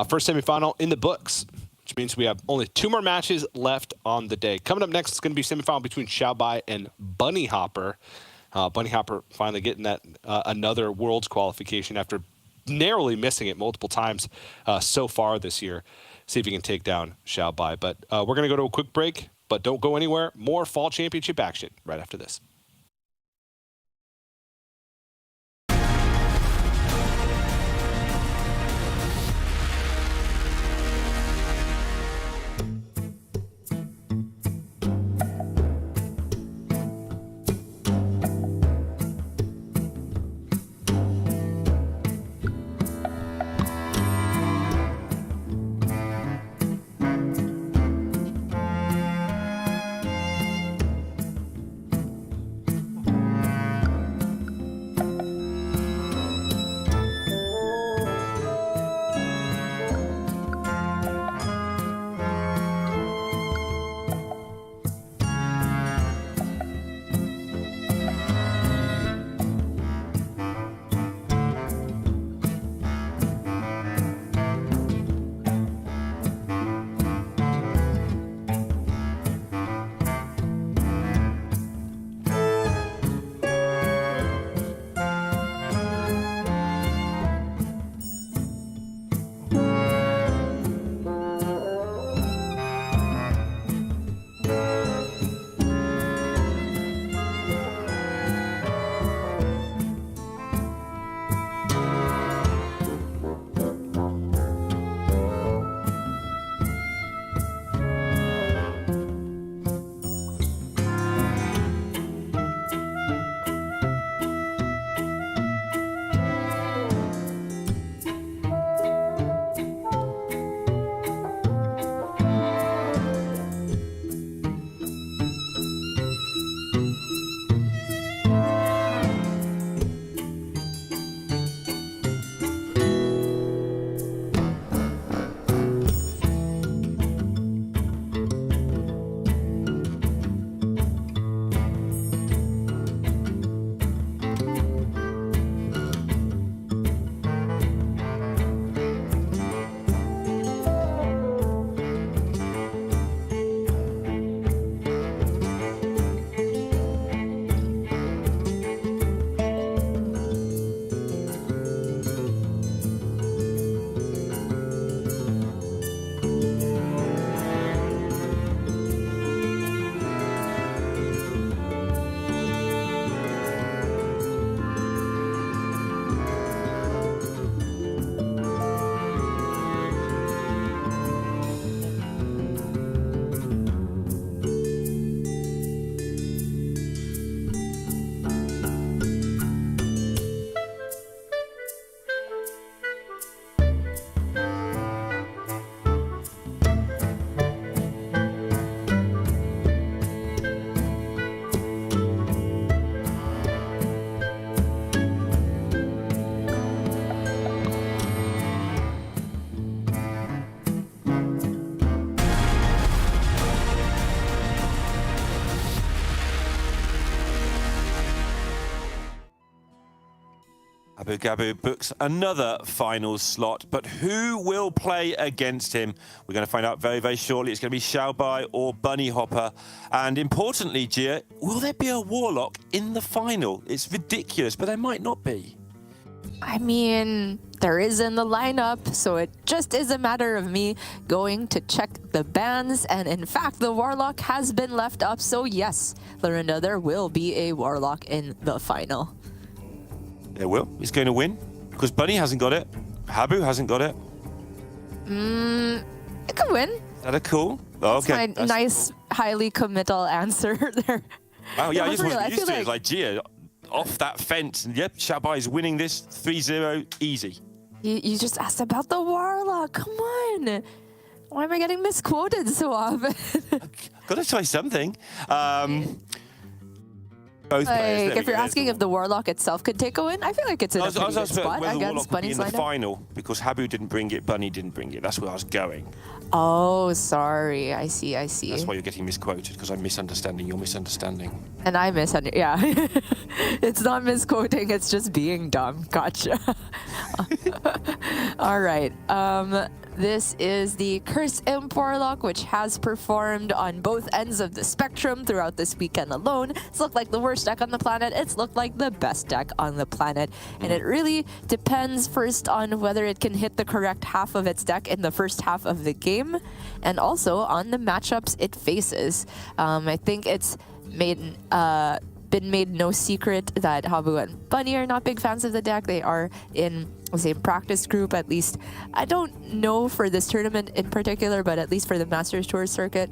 Speaker 7: first semifinal in the books, which means we have only 2 more matches left on the day. Coming up next is going to be semifinal between Xiaobai and Bunny Hopper. Bunny Hopper finally getting that another Worlds qualification after narrowly missing it multiple times so far this year. See if he can take down Xiaobai. But we're going to go to a quick break, but don't go anywhere. More Fall Championship action right after this.
Speaker 10: Abu Ghabu books another final slot, but who will play against him? We're going to find out very, very shortly. It's going to be Xiaobai or Bunny Hopper. And importantly, Gia, will there be a Warlock in the final? It's ridiculous, but there might not be.
Speaker 4: I mean, there is in the lineup, so it just is a matter of me going to check the bans. And in fact, the Warlock has been left up, so yes, Lorinda, there will be a Warlock in the final.
Speaker 10: There will. He's going to win because Bunny hasn't got it. Habu hasn't got it.
Speaker 4: It could win.
Speaker 10: Is that a cool? Oh, okay.
Speaker 4: That's my nice, highly committal answer there.
Speaker 10: Wow, yeah,
Speaker 4: No,
Speaker 10: I just
Speaker 4: for
Speaker 10: wasn't
Speaker 4: real, I
Speaker 10: used
Speaker 4: feel
Speaker 10: to it. It's like, Gia, off that fence. And yep, Xiaobai is winning this 3-0 easy.
Speaker 4: You just asked about the Warlock. Come on. Why am I getting misquoted so often?
Speaker 10: Got to try something. Both players.
Speaker 4: Like, if you're asking if the Warlock itself could take a win, I feel like it's in a pretty good spot against Bunny's
Speaker 10: in the
Speaker 4: lineup.
Speaker 10: final because Habu didn't bring it, Bunny didn't bring it. That's where I was going.
Speaker 4: Oh, sorry. I see.
Speaker 10: That's why you're getting misquoted, because I'm misunderstanding your misunderstanding.
Speaker 4: And I yeah. It's not misquoting, it's just being dumb. Gotcha. All right. This is the Curse Imp Warlock, which has performed on both ends of the spectrum throughout this weekend alone. It's looked like the worst deck on the planet. It's looked like the best deck on the planet. And it really depends first on whether it can hit the correct half of its deck in the first half of the game, and also on the matchups it faces. I think it's been made no secret that Habu and Bunny are not big fans of the deck. They are in the same practice group, at least. I don't know for this tournament in particular, but at least for the Masters Tour circuit.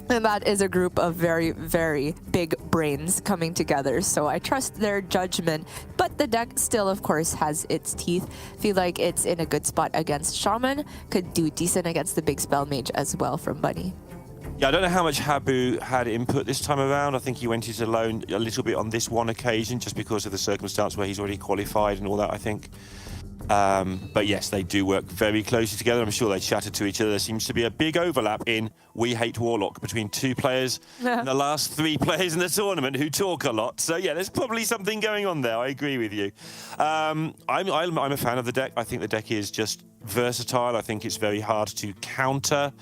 Speaker 4: And that is a group of very, very big brains coming together. So I trust their judgment. But the deck still, of course, has its teeth. Feel like it's in a good spot against Shaman. Could do decent against the big spell mage as well from Bunny.
Speaker 10: Yeah, I don't know how much Habu had input this time around. I think he went it alone a little bit on this one occasion, just because of the circumstance where he's already qualified and all that, I think. But yes, they do work very closely together. I'm sure they chatted to each other. There seems to be a big overlap in We Hate Warlock between two players and the last three players in the tournament who talk a lot. So yeah, there's probably something going on there. I agree with you. I'm a fan of the deck. I think the deck is just versatile. I think it's very hard to counter.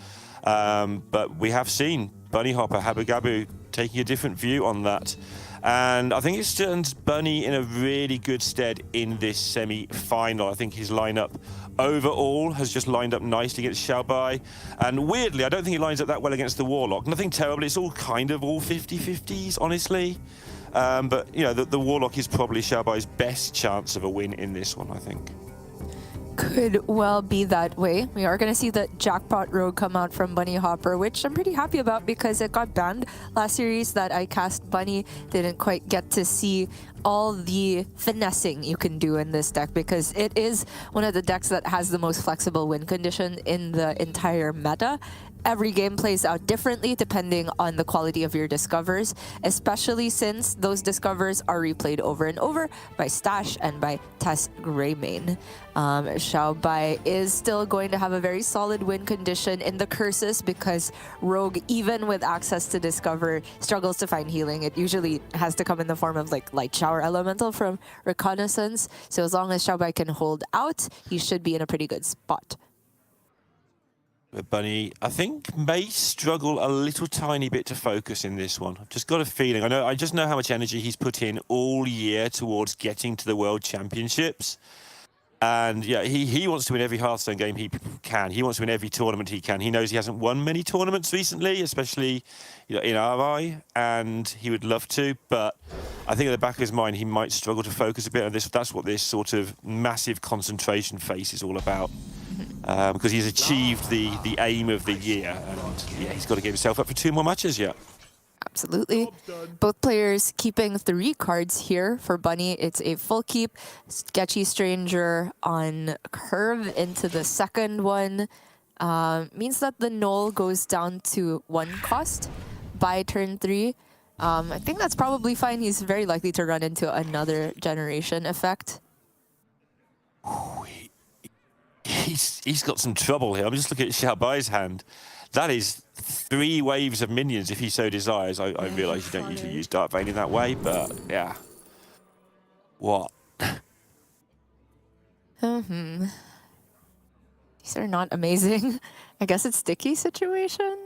Speaker 10: But we have seen Bunny Hopper, Habu Gabu taking a different view on that. And I think it stands Bunny in a really good stead in this semi-final. I think his lineup overall has just lined up nicely against Xiaobai. And weirdly, I don't think he lines up that well against the Warlock. Nothing terrible. It's all kind of all 50-50s, honestly. But, you know, the Warlock is probably Xiaobai's best chance of a win in this one, I think.
Speaker 4: Could well be that way. We are going to see the Jackpot Rogue come out from Bunny Hopper, which I'm pretty happy about because it got banned last series that I cast Bunny. Didn't quite get to see all the finessing you can do in this deck because it is one of the decks that has the most flexible win condition in the entire meta. Every game plays out differently depending on the quality of your discovers, especially since those discovers are replayed over and over by Stash and by Tess Greymane. Xiaobai is still going to have a very solid win condition in the curses because Rogue, even with access to discover, struggles to find healing. It usually has to come in the form of like Light Shower Elemental from Reconnaissance. So as long as Xiaobai can hold out, he should be in a pretty good spot.
Speaker 10: Bunny, I think, may struggle a little tiny bit to focus in this one. I've just got a feeling. I just know how much energy he's put in all year towards getting to the World Championships. And yeah, he wants to win every Hearthstone game he can. He wants to win every tournament he can. He knows he hasn't won many tournaments recently, especially in RI, and he would love to. But I think at the back of his mind, he might struggle to focus a bit. And that's what this sort of massive concentration phase is all about. Because he's achieved the aim of the year, and yeah, he's got to get himself up for 2 more matches yet.
Speaker 4: Absolutely. Both players keeping 3 cards here. For Bunny, it's a full keep. Sketchy Stranger on curve into the second one. Means that the null goes down to 1 cost by turn 3. I think that's probably fine. He's very likely to run into another generation effect.
Speaker 10: He's got some trouble here. I'm just looking at Xiaobai's hand. That is 3 waves of minions if he so desires. I realise you don't usually use Dark Vein in that way, but yeah. What?
Speaker 4: These are not amazing. I guess it's sticky situation.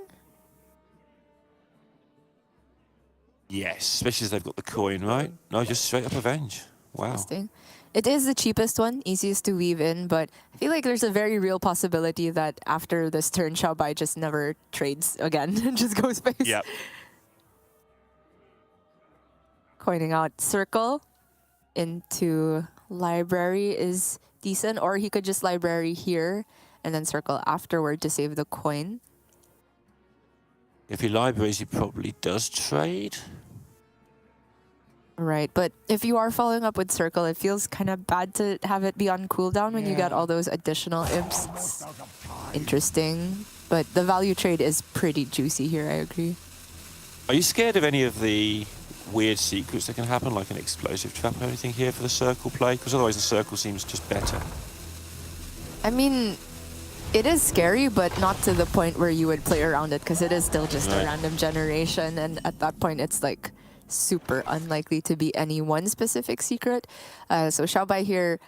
Speaker 10: Yes, especially as they've got the coin, right? No, just straight up Avenge. Wow.
Speaker 4: Interesting. It is the cheapest one, easiest to weave in, but I feel like there's a very real possibility that after this turn, Xiaobai just never trades again and just goes face.
Speaker 10: Yep.
Speaker 4: Coining out Circle into Library is decent, or he could just Library here and then Circle afterward to save the coin.
Speaker 10: If he libraries, he probably does trade.
Speaker 4: Right, but if you are following up with Circle, it feels kind of bad to have it be on cooldown when you get all those additional imps. It's interesting, but the value trade is pretty juicy here, I agree.
Speaker 10: Are you scared of any of the weird secrets that can happen, like an explosive trap or anything here for the Circle play? Because otherwise the Circle seems just better.
Speaker 4: I mean, it is scary, but not to the point where you would play around it, because it is still just a random generation, and at that point it's like super unlikely to be any one specific secret. So Xiaobai here,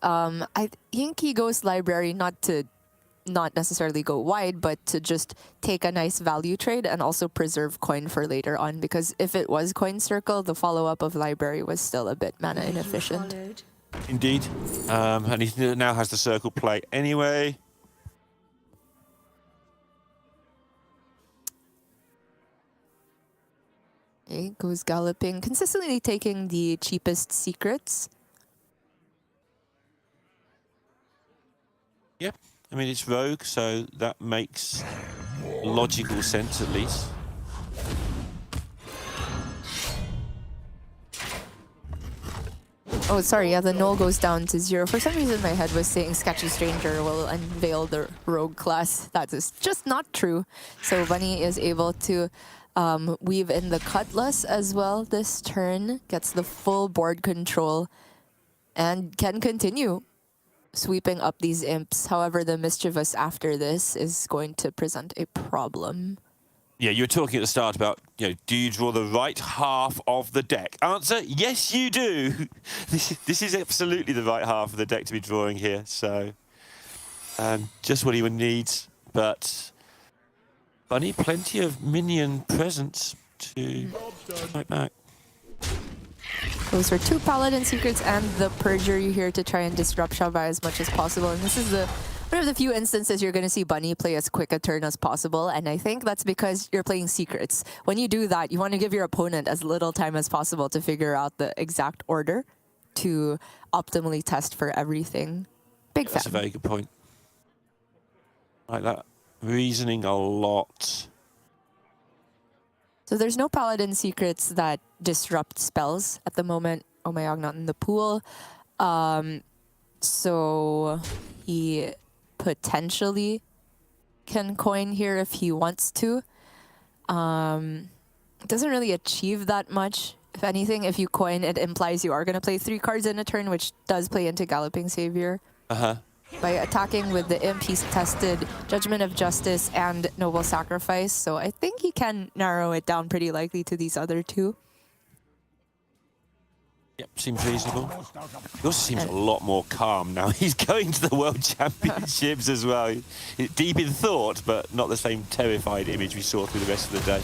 Speaker 4: I think he goes library not necessarily go wide, but to just take a nice value trade and also preserve coin for later on, because if it was coin circle, the follow-up of library was still a bit mana inefficient.
Speaker 10: Indeed. And he now has the Circle play anyway.
Speaker 4: Okay, goes galloping, consistently taking the cheapest secrets.
Speaker 10: Yep. I mean, it's rogue, so that makes logical sense at least.
Speaker 4: Oh, sorry, yeah, the null goes down to 0. For some reason, my head was saying Sketchy Stranger will unveil the rogue class. That is just not true. So Bunny is able to weave in the Cutlass as well this turn, gets the full board control, and can continue sweeping up these imps. However, the Mischievous after this is going to present a problem.
Speaker 10: Yeah, you were talking at the start about, do you draw the right half of the deck? Answer, yes, you do. This is absolutely the right half of the deck to be drawing here. So, just what he would need. But Bunny, plenty of minion presence to fight back.
Speaker 4: Those are 2 Paladin Secrets and the Perjury here to try and disrupt Xiaobai as much as possible. And this is one of the few instances you're going to see Bunny play as quick a turn as possible. And I think that's because you're playing Secrets. When you do that, you want to give your opponent as little time as possible to figure out the exact order to optimally test for everything. Big fan.
Speaker 10: That's a very good point. I like that reasoning a lot.
Speaker 4: So there's no Paladin Secrets that disrupt spells at the moment. Omayog not in the pool. So he potentially can coin here if he wants to. It doesn't really achieve that much. If anything, if you coin, it implies you are going to play 3 cards in a turn, which does play into Galloping Savior. By attacking with the Imp, he's tested Judgment of Justice and Noble Sacrifice, so I think he can narrow it down pretty likely to these other 2.
Speaker 10: Yep, seems reasonable. He also seems a lot more calm now. He's going to the World Championships as well. He's deep in thought, but not the same terrified image we saw through the rest of the day.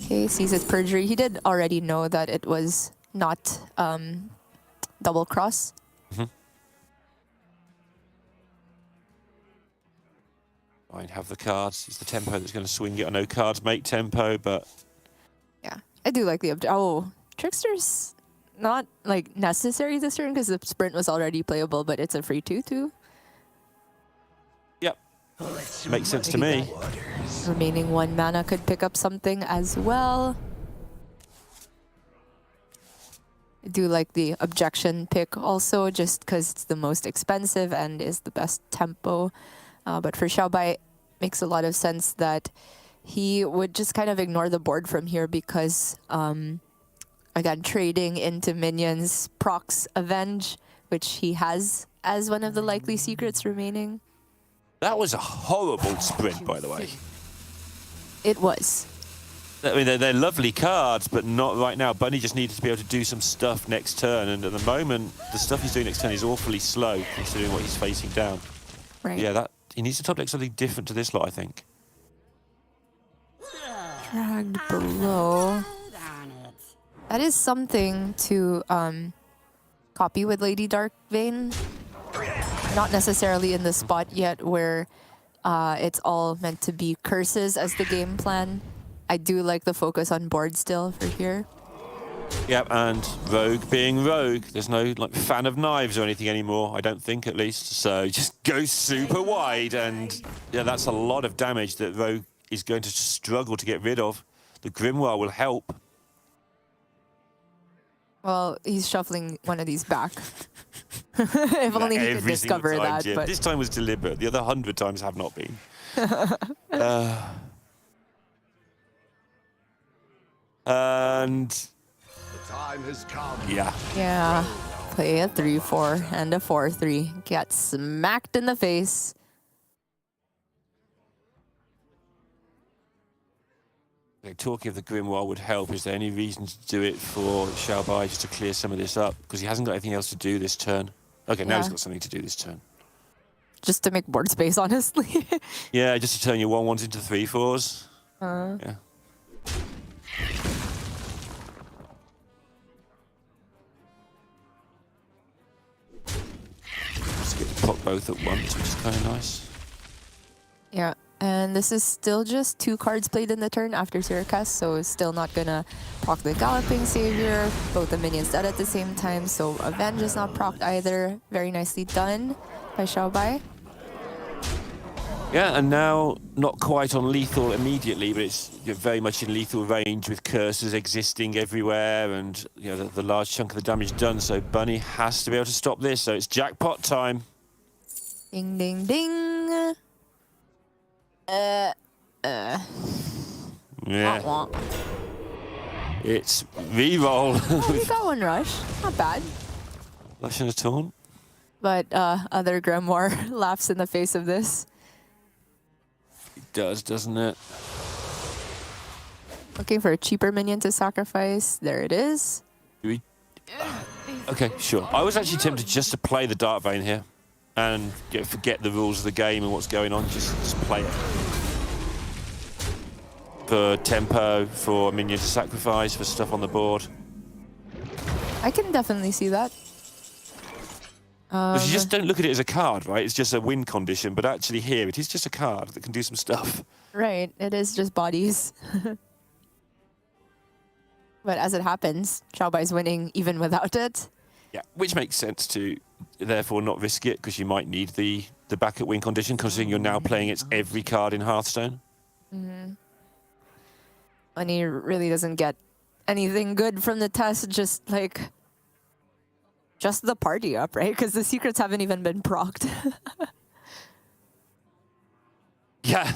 Speaker 4: Okay, sees his Perjury. He did already know that it was not double cross.
Speaker 10: Fine, have the cards. It's the tempo that's going to swing it. I know cards make tempo, but
Speaker 4: yeah, I do like the Trickster's not like necessary this turn because the sprint was already playable, but it's a free 2/2.
Speaker 10: Yep, makes sense to me.
Speaker 4: Remaining 1 mana could pick up something as well. I do like the objection pick also, just because it's the most expensive and is the best tempo. But for Xiaobai, makes a lot of sense that he would just kind of ignore the board from here because, again, trading into minions procs Avenge, which he has as one of the likely secrets remaining.
Speaker 10: That was a horrible sprint, by the way.
Speaker 4: It was.
Speaker 10: I mean, they're lovely cards, but not right now. Bunny just needed to be able to do some stuff next turn, and at the moment, the stuff he's doing next turn is awfully slow, considering what he's facing down.
Speaker 4: Right.
Speaker 10: Yeah, he needs to top deck something different to this lot, I think.
Speaker 4: Dragged below. That is something to copy with Lady Darkvein. Not necessarily in the spot yet where it's all meant to be curses as the game plan. I do like the focus on board still for here.
Speaker 10: Yep, and Rogue being Rogue. There's no like fan of knives or anything anymore, I don't think, at least. So just go super wide, and yeah, that's a lot of damage that Rogue is going to struggle to get rid of. The Grimoire will help.
Speaker 4: Well, he's shuffling one of these back. If only he could discover that.
Speaker 10: Jim.
Speaker 4: But
Speaker 10: This time was deliberate. The other 100 times have not been. And
Speaker 6: The time has come.
Speaker 10: yeah.
Speaker 4: yeah, play a 3-4 and a 4-3. Get smacked in the face.
Speaker 10: Okay, talking of the Grimoire would help. Is there any reason to do it for Xiaobai just to clear some of this up? Because he hasn't got anything else to do this turn. Okay, now he's got something to do this turn.
Speaker 4: Just to make board space, honestly.
Speaker 10: Yeah, just to turn your 1-1s into 3-4s. Yeah. Just get the pot both at once, which is kind of nice.
Speaker 4: Yeah, and this is still just 2 cards played in the turn after Siricast, so it's still not gonna proc the Galloping Savior. Both the minions dead at the same time, so Avenge is not procced either. Very nicely done by Xiaobai.
Speaker 10: Yeah, and now not quite on lethal immediately, but it's very much in lethal range with cursors existing everywhere, and you know the large chunk of the damage done. So Bunny has to be able to stop this. So it's jackpot time.
Speaker 4: Ding, ding, ding.
Speaker 10: Yeah.
Speaker 4: Wah, wah.
Speaker 10: It's re-roll.
Speaker 4: Oh, we got one rush. Not bad.
Speaker 10: Lush and a taunt.
Speaker 4: But other Grimoire laughs in the face of this.
Speaker 10: It does, doesn't it?
Speaker 4: Looking for a cheaper minion to sacrifice. There it is.
Speaker 10: Okay, sure. I was actually tempted just to play the Dark Vein here and forget the rules of the game and what's going on. Just play it. For tempo, for a minion to sacrifice, for stuff on the board.
Speaker 4: I can definitely see that.
Speaker 10: Because you just don't look at it as a card, right? It's just a win condition, but actually here it is just a card that can do some stuff.
Speaker 4: Right, it is just bodies. But as it happens, Xiaobai's winning even without it.
Speaker 10: Yeah, which makes sense to therefore not risk it, because you might need the backup win condition, considering you're now playing its every card in Hearthstone.
Speaker 4: And he really doesn't get anything good from the test, just the party up, right? Because the secrets haven't even been procced.
Speaker 10: Yeah,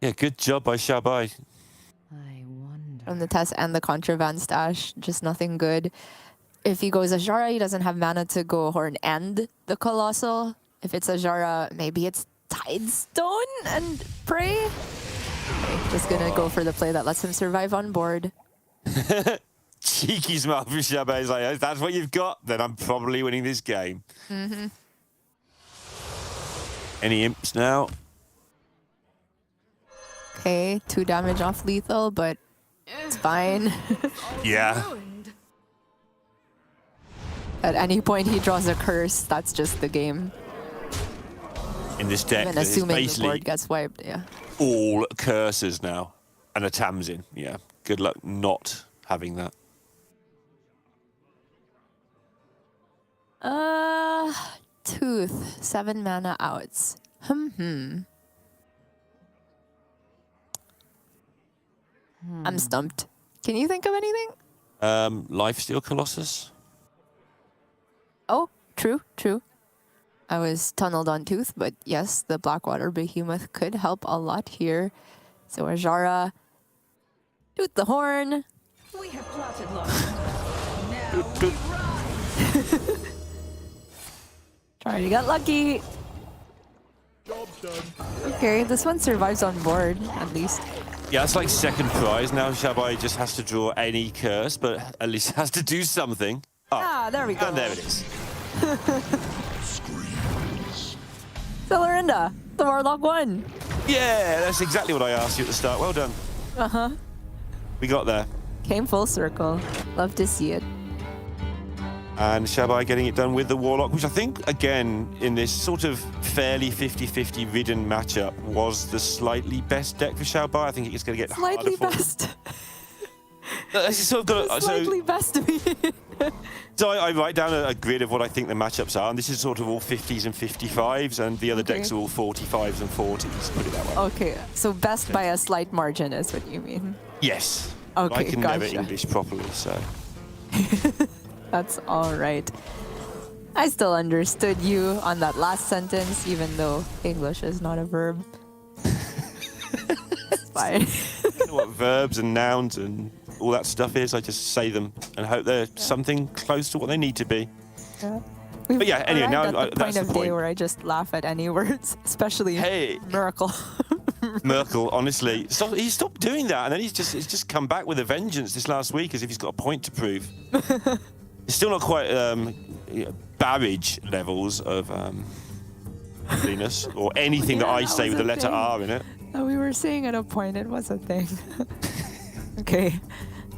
Speaker 10: good job by Xiaobai.
Speaker 4: From the test and the contraband stash, just nothing good. If he goes Azara, he doesn't have mana to go Horn and the Colossal. If it's Azara, maybe it's Tidestone and Prey. Okay, just gonna go for the play that lets him survive on board.
Speaker 10: Cheeky smile from Xiaobai. He's like, if that's what you've got, then I'm probably winning this game. Any imps now?
Speaker 4: Okay, 2 damage off lethal, but it's fine.
Speaker 10: Yeah.
Speaker 4: At any point he draws a curse, that's just the game.
Speaker 10: In this deck,
Speaker 4: Even
Speaker 10: it's
Speaker 4: assuming the
Speaker 10: basically
Speaker 4: board gets wiped, yeah.
Speaker 10: all curses now. And a Tamsin, yeah. Good luck not having that.
Speaker 4: Tooth, 7 mana outs. I'm stumped. Can you think of anything?
Speaker 10: Lifesteal Colossus?
Speaker 4: Oh, true. I was tunneled on Tooth, but yes, the Blackwater Behemoth could help a lot here. So Azara, Tooth the Horn.
Speaker 12: We have plotted long. Now we run.
Speaker 4: Trying to get lucky.
Speaker 6: Job done.
Speaker 4: Okay, this one survives on board, at least.
Speaker 10: Yeah, it's like second prize. Now Xiaobai just has to draw any curse, but at least has to do something. Oh,
Speaker 4: There we go.
Speaker 10: and there it is.
Speaker 4: Celorinda, the Warlock won.
Speaker 10: Yeah, that's exactly what I asked you at the start. Well done. We got there.
Speaker 4: Came full circle. Love to see it.
Speaker 10: And Xiaobai getting it done with the Warlock, which I think, again, in this sort of fairly 50-50 ridden matchup, was the slightly best deck for Xiaobai. I think it's going to get
Speaker 4: Slightly
Speaker 10: harder for him.
Speaker 4: best.
Speaker 10: It's sort of got,
Speaker 4: Slightly best me.
Speaker 10: So I write down a grid of what I think the matchups are, and this is sort of all 50s and 55s, and the other decks are all 45s and 40s, put it that way.
Speaker 4: Okay, so best by a slight margin is what you mean.
Speaker 10: Yes.
Speaker 4: Okay,
Speaker 10: I can never
Speaker 4: gotcha.
Speaker 10: English properly, so.
Speaker 4: That's all right. I still understood you on that last sentence, even though English is not a verb. It's fine.
Speaker 10: I know what verbs and nouns and all that stuff is. I just say them and hope they're something close to what they need to be.
Speaker 4: Yeah.
Speaker 10: But yeah, anyway, now
Speaker 4: at the
Speaker 10: that's
Speaker 4: point
Speaker 10: the
Speaker 4: of day
Speaker 10: point.
Speaker 4: where I just laugh at any words, especially Miracle.
Speaker 10: Merkel, honestly, he stopped doing that, and then he's just come back with a vengeance this last week, as if he's got a point to prove. It's still not quite Barrage levels of Venus or anything that I say with the letter R in it.
Speaker 4: We were saying at a point it was a thing. Okay.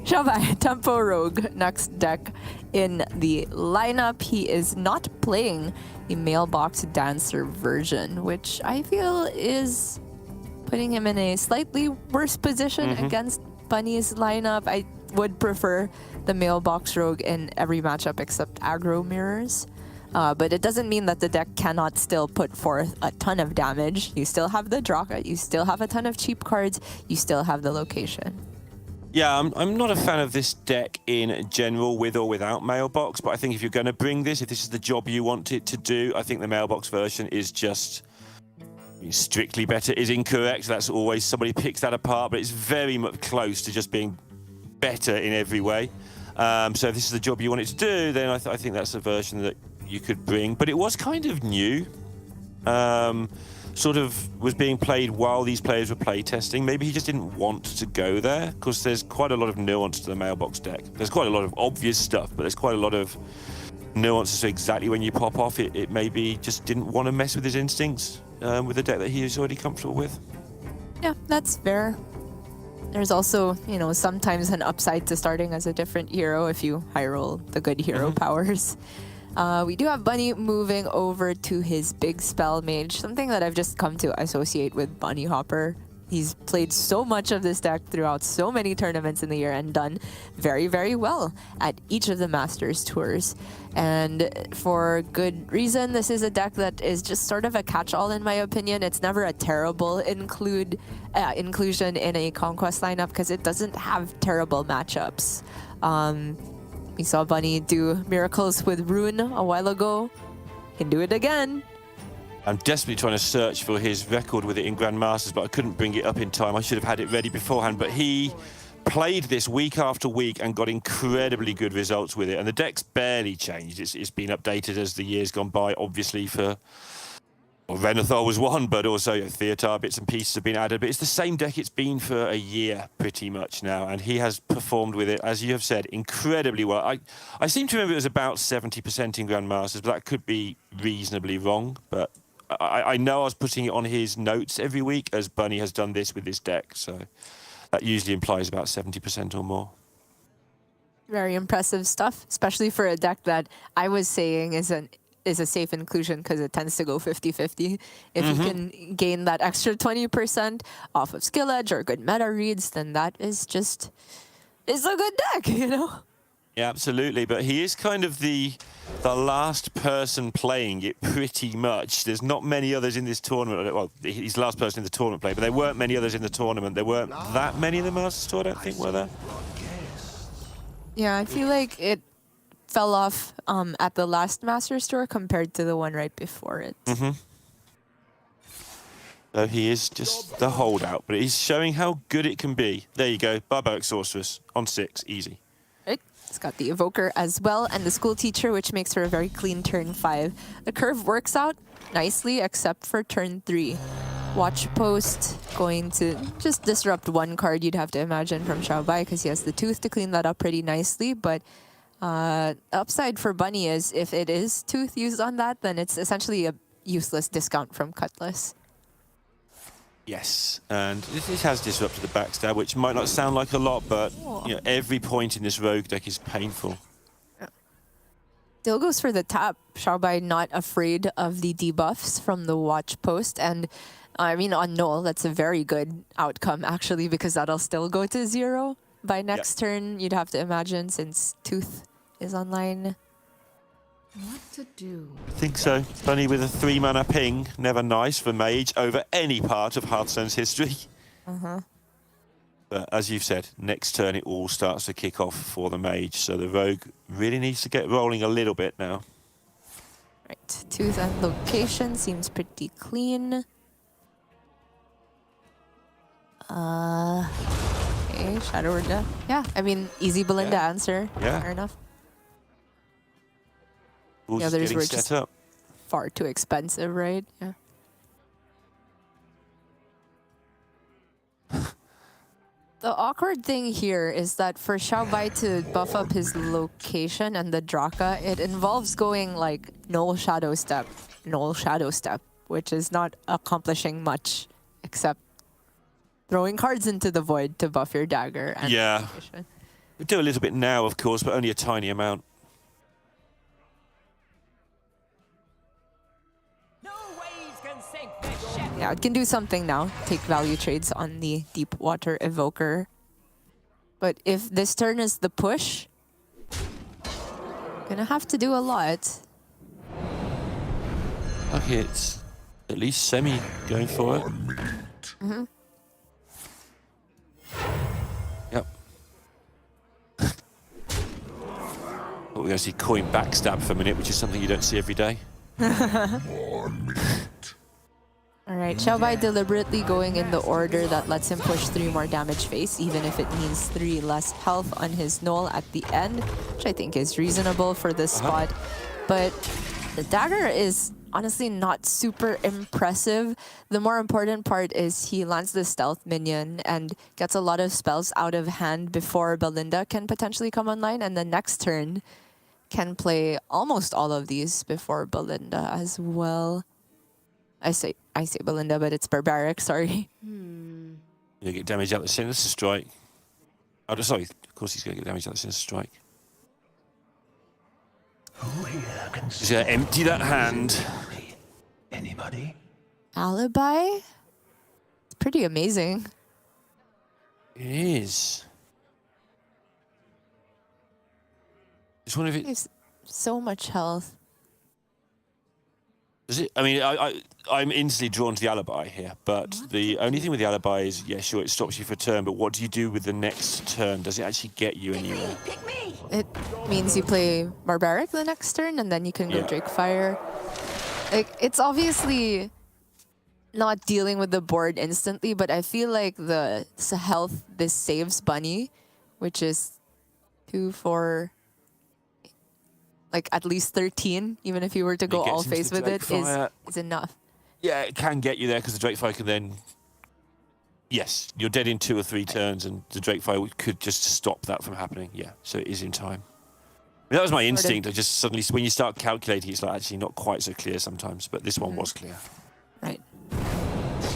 Speaker 4: Xiaobai, Tempo Rogue, next deck in the lineup. He is not playing the Mailbox Dancer version, which I feel is putting him in a slightly worse position against Bunny's lineup. I would prefer the Mailbox Rogue in every matchup except aggro mirrors. But it doesn't mean that the deck cannot still put forth a ton of damage. You still have the draw cut, you still have a ton of cheap cards, you still have the location.
Speaker 10: Yeah, I'm not a fan of this deck in general, with or without Mailbox, but I think if you're going to bring this, if this is the job you want it to do, I think the Mailbox version is just strictly better is incorrect. That's always, somebody picks that apart, but it's very much close to just being better in every way. So if this is the job you want it to do, then I think that's a version that you could bring. But it was kind of new. Sort of was being played while these players were playtesting. Maybe he just didn't want to go there, because there's quite a lot of nuance to the Mailbox deck. There's quite a lot of obvious stuff, but there's quite a lot of nuances to exactly when you pop off. It maybe just didn't want to mess with his instincts with a deck that he is already comfortable with.
Speaker 4: Yeah, that's fair. There's also, sometimes an upside to starting as a different hero if you high roll the good hero powers. We do have Bunny moving over to his big spell mage, something that I've just come to associate with Bunny Hopper. He's played so much of this deck throughout so many tournaments in the year and done very, very well at each of the Masters tours. And for good reason, this is a deck that is just sort of a catch-all in my opinion. It's never a terrible inclusion in a Conquest lineup because it doesn't have terrible matchups. We saw Bunny do miracles with Rune a while ago. Can do it again.
Speaker 10: I'm desperately trying to search for his record with it in Grandmasters, but I couldn't bring it up in time. I should have had it ready beforehand, but he played this week after week and got incredibly good results with it. And the deck's barely changed. It's been updated as the years gone by, obviously, for... Well, Renathar was one, but also Theatar bits and pieces have been added. But it's the same deck it's been for a year, pretty much now. And he has performed with it, as you have said, incredibly well. I seem to remember it was about 70% in Grandmasters, but that could be reasonably wrong. But I know I was putting it on his notes every week, as Bunny has done this with this deck. So that usually implies about 70% or more.
Speaker 4: Very impressive stuff, especially for a deck that I was saying is a safe inclusion because it tends to go 50-50. If you can gain that extra 20% off of skill edge or good meta reads, then that is just a good deck,
Speaker 10: Yeah, absolutely. But he is kind of the last person playing it pretty much. There's not many others in this tournament. Well, he's the last person in the tournament play, but there weren't many others in the tournament. There weren't that many in the Masters Tour, I don't think, were there?
Speaker 4: Yeah, I feel like it fell off at the last Masters Tour compared to the one right before it.
Speaker 10: So he is just the holdout, but he's showing how good it can be. There you go, Barbaric Sorceress on 6, easy.
Speaker 4: Right. It's got the Evoker as well and the School Teacher, which makes for a very clean turn 5. The curve works out nicely except for turn 3. Watch Post going to just disrupt one card, you'd have to imagine, from Xiaobai because he has the Tooth to clean that up pretty nicely, but upside for Bunny is if it is Tooth used on that, then it's essentially a useless discount from Cutlass.
Speaker 10: Yes, and this has disrupted the backstab, which might not sound like a lot, but every point in this Rogue deck is painful.
Speaker 4: Still goes for the tap. Xiaobai not afraid of the debuffs from the Watch Post, and I mean on Null, that's a very good outcome actually because that'll still go to 0. by next turn, you'd have to imagine, since Tooth is online.
Speaker 12: What to do?
Speaker 10: I think so. Bunny with a 3-mana ping, never nice for Mage over any part of Hearthstone's history. But as you've said, next turn it all starts to kick off for the Mage, so the Rogue really needs to get rolling a little bit now.
Speaker 4: Right, Tooth and location seems pretty clean. Okay, Shadow Word Death. Yeah, I mean, easy Belinda answer.
Speaker 10: Yeah.
Speaker 4: Fair enough.
Speaker 10: Rules
Speaker 4: The
Speaker 10: is
Speaker 4: others
Speaker 10: getting
Speaker 4: were
Speaker 10: set
Speaker 4: just
Speaker 10: up.
Speaker 4: far too expensive, right? Yeah. The awkward thing here is that for Xiaobai to buff up his location and the Draka, it involves going like null shadow step, which is not accomplishing much except throwing cards into the void to buff your dagger. And
Speaker 10: Yeah.
Speaker 4: location.
Speaker 10: We do a little bit now, of course, but only a tiny amount.
Speaker 4: Yeah, it can do something now. Take value trades on the Deep Water Evoker. But if this turn is the push, gonna have to do a lot.
Speaker 10: Okay, it's at least Semi going for it. Yep. We're going to see coin backstab for a minute, which is something you don't see every day.
Speaker 4: Alright, Xiaobai deliberately going in the order that lets him push 3 more damage face, even if it means 3 less health on his null at the end, which I think is reasonable for this spot. But the dagger is honestly not super impressive. The more important part is he lands the stealth minion and gets a lot of spells out of hand before Belinda can potentially come online, and the next turn can play almost all of these before Belinda as well. I say Belinda, but it's Barbaric, sorry.
Speaker 10: You get damage out the Sinister Strike. Oh, sorry, of course he's going to get damage out the Sinister Strike. He's going to empty that hand.
Speaker 5: Anybody?
Speaker 4: Alibi? It's pretty amazing.
Speaker 10: It is. Just wonder if it...
Speaker 4: There's so much health.
Speaker 10: Does it? I mean, I'm instantly drawn to the alibi here, but the only thing with the alibi is, yeah, sure, it stops you for a turn, but what do you do with the next turn? Does it actually get you anywhere?
Speaker 4: It means you play Barbaric the next turn, and then you can go Drake Fire. Like, it's obviously not dealing with the board instantly, but I feel like the health this saves Bunny, which is 2, 4... like at least 13, even if you were to go all face with it, is enough.
Speaker 10: Yeah, it can get you there because the Drake Fire can then... Yes, you're dead in 2 or 3 turns, and the Drake Fire could just stop that from happening. Yeah, so it is in time. I mean, that was my instinct. I just suddenly, when you start calculating, it's like actually not quite so clear sometimes, but this one was clear.
Speaker 4: Right.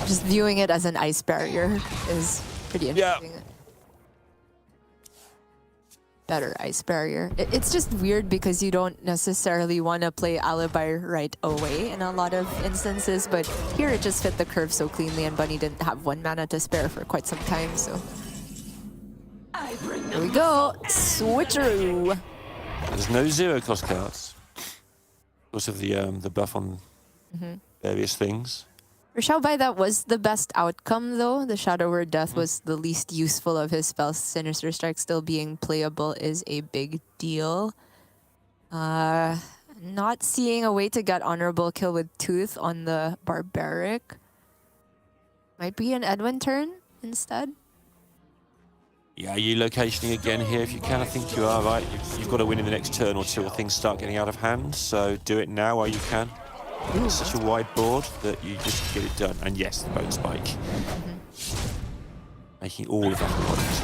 Speaker 4: Just viewing it as an ice barrier is pretty interesting.
Speaker 10: Yeah.
Speaker 4: Better ice barrier. It's just weird because you don't necessarily want to play Alibi right away in a lot of instances, but here it just fit the curve so cleanly, and Bunny didn't have 1 mana to spare for quite some time, so... Here we go! Switcheroo!
Speaker 10: There's no 0-cost cards because of the buff on various things.
Speaker 4: For Xiaobai, that was the best outcome, though. The Shadow Word Death was the least useful of his spells. Sinister Strike still being playable is a big deal. Not seeing a way to get honorable kill with Tooth on the Barbaric. Might be an Edwin turn instead.
Speaker 10: Yeah, are you locationing again here if you can? I think you are, right? You've got to win in the next turn or two or things start getting out of hand, so do it now while you can. It's such a wide board that you just get it done. And yes, the Bone Spike. Making all of that important.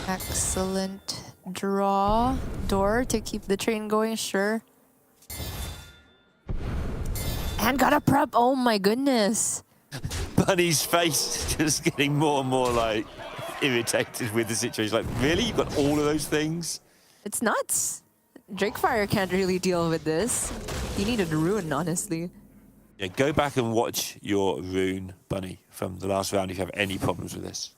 Speaker 4: Excellent draw. Door to keep the train going, sure. And got a prep. Oh my goodness.
Speaker 10: Bunny's face just getting more and more like irritated with the situation. Like, really? You've got all of those things?
Speaker 4: It's nuts. Drakefire can't really deal with this. He needed a rune, honestly.
Speaker 10: Yeah, go back and watch your rune, Bunny, from the last round if you have any problems with this.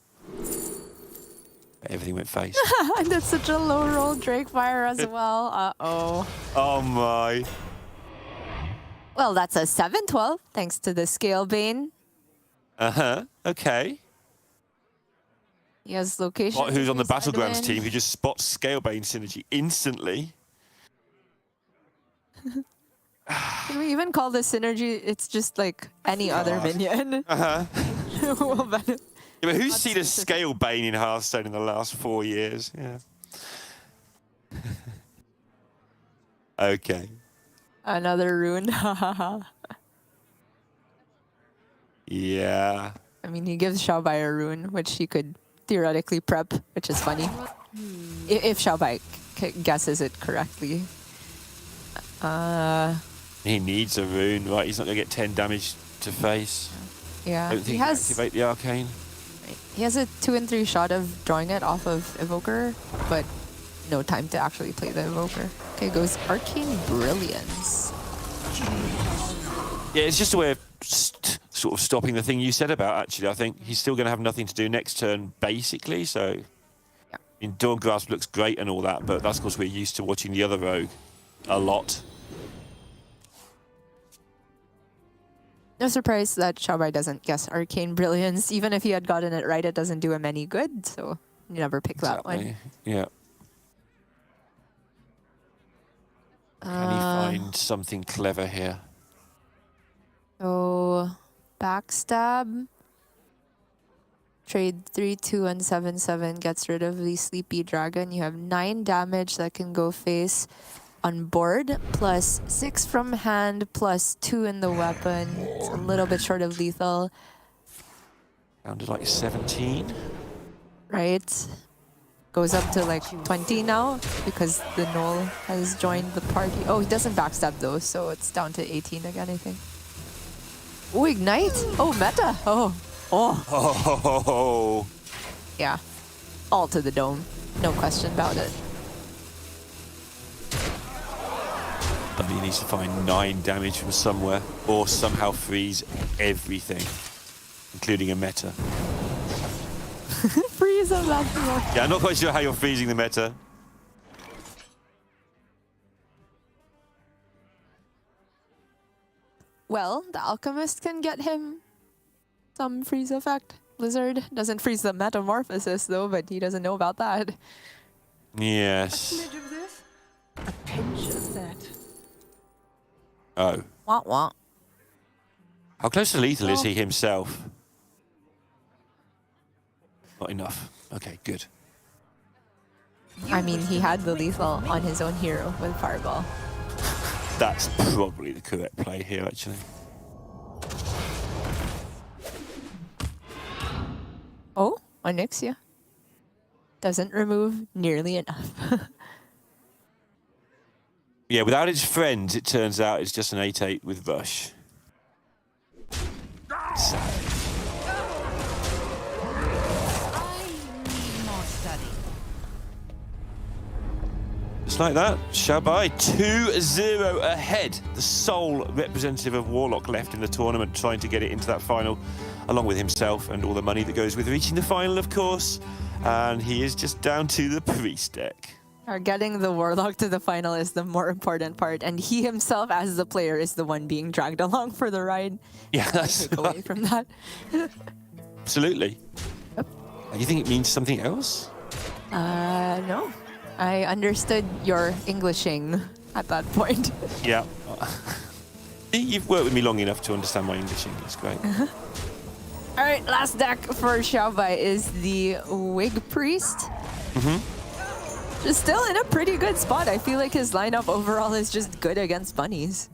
Speaker 10: Everything went face.
Speaker 4: And that's such a low roll Drake Fire as well. Uh-oh.
Speaker 10: Oh my.
Speaker 4: Well, that's a 7-12 thanks to the Scale Bane.
Speaker 10: Uh-huh. Okay.
Speaker 4: He has location.
Speaker 10: Who's on the
Speaker 4: increase
Speaker 10: Battlegrounds
Speaker 4: admin.
Speaker 10: team who just spots Scalebane synergy instantly.
Speaker 4: Can we even call this synergy? It's just like any other minion.
Speaker 10: Uh-huh.
Speaker 4: Well, but
Speaker 10: Yeah, but who's
Speaker 4: Not
Speaker 10: seen a
Speaker 4: specific.
Speaker 10: Scalebane in Hearthstone in the last 4 years? Yeah. Okay.
Speaker 4: another rune.
Speaker 10: Yeah.
Speaker 4: I mean, he gives Xiaobai a rune, which he could theoretically prep, which is funny. If Xiaobai guesses it correctly.
Speaker 10: He needs a rune, right? He's not going to get 10 damage to face.
Speaker 4: Yeah,
Speaker 10: I don't think he can activate the arcane.
Speaker 4: He has a 2 and 3 shot of drawing it off of Evoker, but no time to actually play the Evoker. Okay, goes Arcane Brilliance.
Speaker 10: Yeah, it's just a way of sort of stopping the thing you said about, actually. I think he's still going to have nothing to do next turn, basically, so...
Speaker 4: Yeah.
Speaker 10: I mean, Dawn Grasp looks great and all that, but that's because we're used to watching the other rogue a lot.
Speaker 4: No surprise that Xiaobai doesn't guess Arcane Brilliance. Even if he had gotten it right, it doesn't do him any good, so you never pick that one.
Speaker 10: Yeah. Can he find something clever here?
Speaker 4: So, Backstab. Trade 3-2 and 7-7 gets rid of the Sleepy Dragon. You have 9 damage that can go face on board, plus 6 from hand, plus 2 in the weapon. It's a little bit short of lethal,
Speaker 10: Down to like 17.
Speaker 4: right? Goes up to like 20 now because the Knoll has joined the party. Oh, he doesn't backstab though, so it's down to 18 again, I think. Oh, Ignite! Oh, meta! Oh.
Speaker 10: Oh.
Speaker 4: Yeah. All to the dome. No question about it.
Speaker 10: But he needs to find 9 damage from somewhere, or somehow freeze everything, including a meta.
Speaker 4: Freeze on that one.
Speaker 10: Yeah, I'm not quite sure how you're freezing the meta.
Speaker 4: Well, the Alchemist can get him some freeze effect. Blizzard doesn't freeze the Metamorphosis though, but he doesn't know about that.
Speaker 10: Yes.
Speaker 12: Smidge of this, a pinch of that.
Speaker 10: Oh.
Speaker 4: Wah wah.
Speaker 10: How close to lethal is he himself? Not enough. Okay, good.
Speaker 4: I mean, he had the lethal on his own hero with Fireball.
Speaker 10: That's probably the correct play here, actually.
Speaker 4: Oh, Onyxia. Doesn't remove nearly enough.
Speaker 10: Yeah, without its friends, it turns out it's just an 8-8 with Rush. So.
Speaker 12: I need more study.
Speaker 10: Just like that, Xiaobai 2-0 ahead. The sole representative of Warlock left in the tournament, trying to get it into that final, along with himself and all the money that goes with reaching the final, of course. And he is just down to the Priest deck.
Speaker 4: Getting the Warlock to the final is the more important part, and he himself, as the player, is the one being dragged along for the ride.
Speaker 10: Yeah, that's
Speaker 4: Take away from that.
Speaker 10: Absolutely.
Speaker 4: Yep.
Speaker 10: You think it means something else?
Speaker 4: No. I understood your Englishing at that point.
Speaker 10: Yeah. You've worked with me long enough to understand my Englishing. It's great.
Speaker 4: All right, last deck for Xiaobai is the Wig Priest. Just still in a pretty good spot. I feel like his lineup overall is just good against bunnies.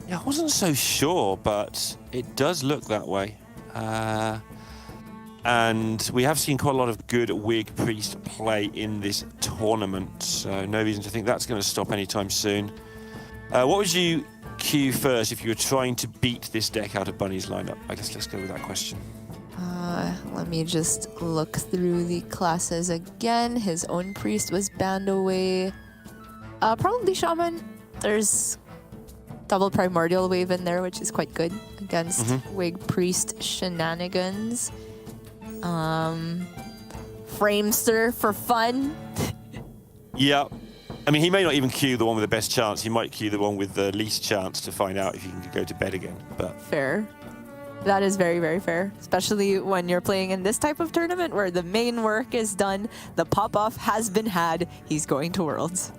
Speaker 10: Yeah, I wasn't so sure, but it does look that way. And we have seen quite a lot of good Wig Priest play in this tournament, so no reason to think that's going to stop anytime soon. What would you queue first if you were trying to beat this deck out of Bunny's lineup? I guess let's go with that question.
Speaker 4: Let me just look through the classes again. His own priest was banned away. Probably Shaman. There's double Primordial Wave in there, which is quite good against Wig Priest shenanigans. Framester for fun.
Speaker 10: Yeah. I mean, he may not even queue the one with the best chance. He might queue the one with the least chance to find out if he can go to bed again. But
Speaker 4: Fair. That is very, very fair, especially when you're playing in this type of tournament where the main work is done, the pop-off has been had, he's going to Worlds.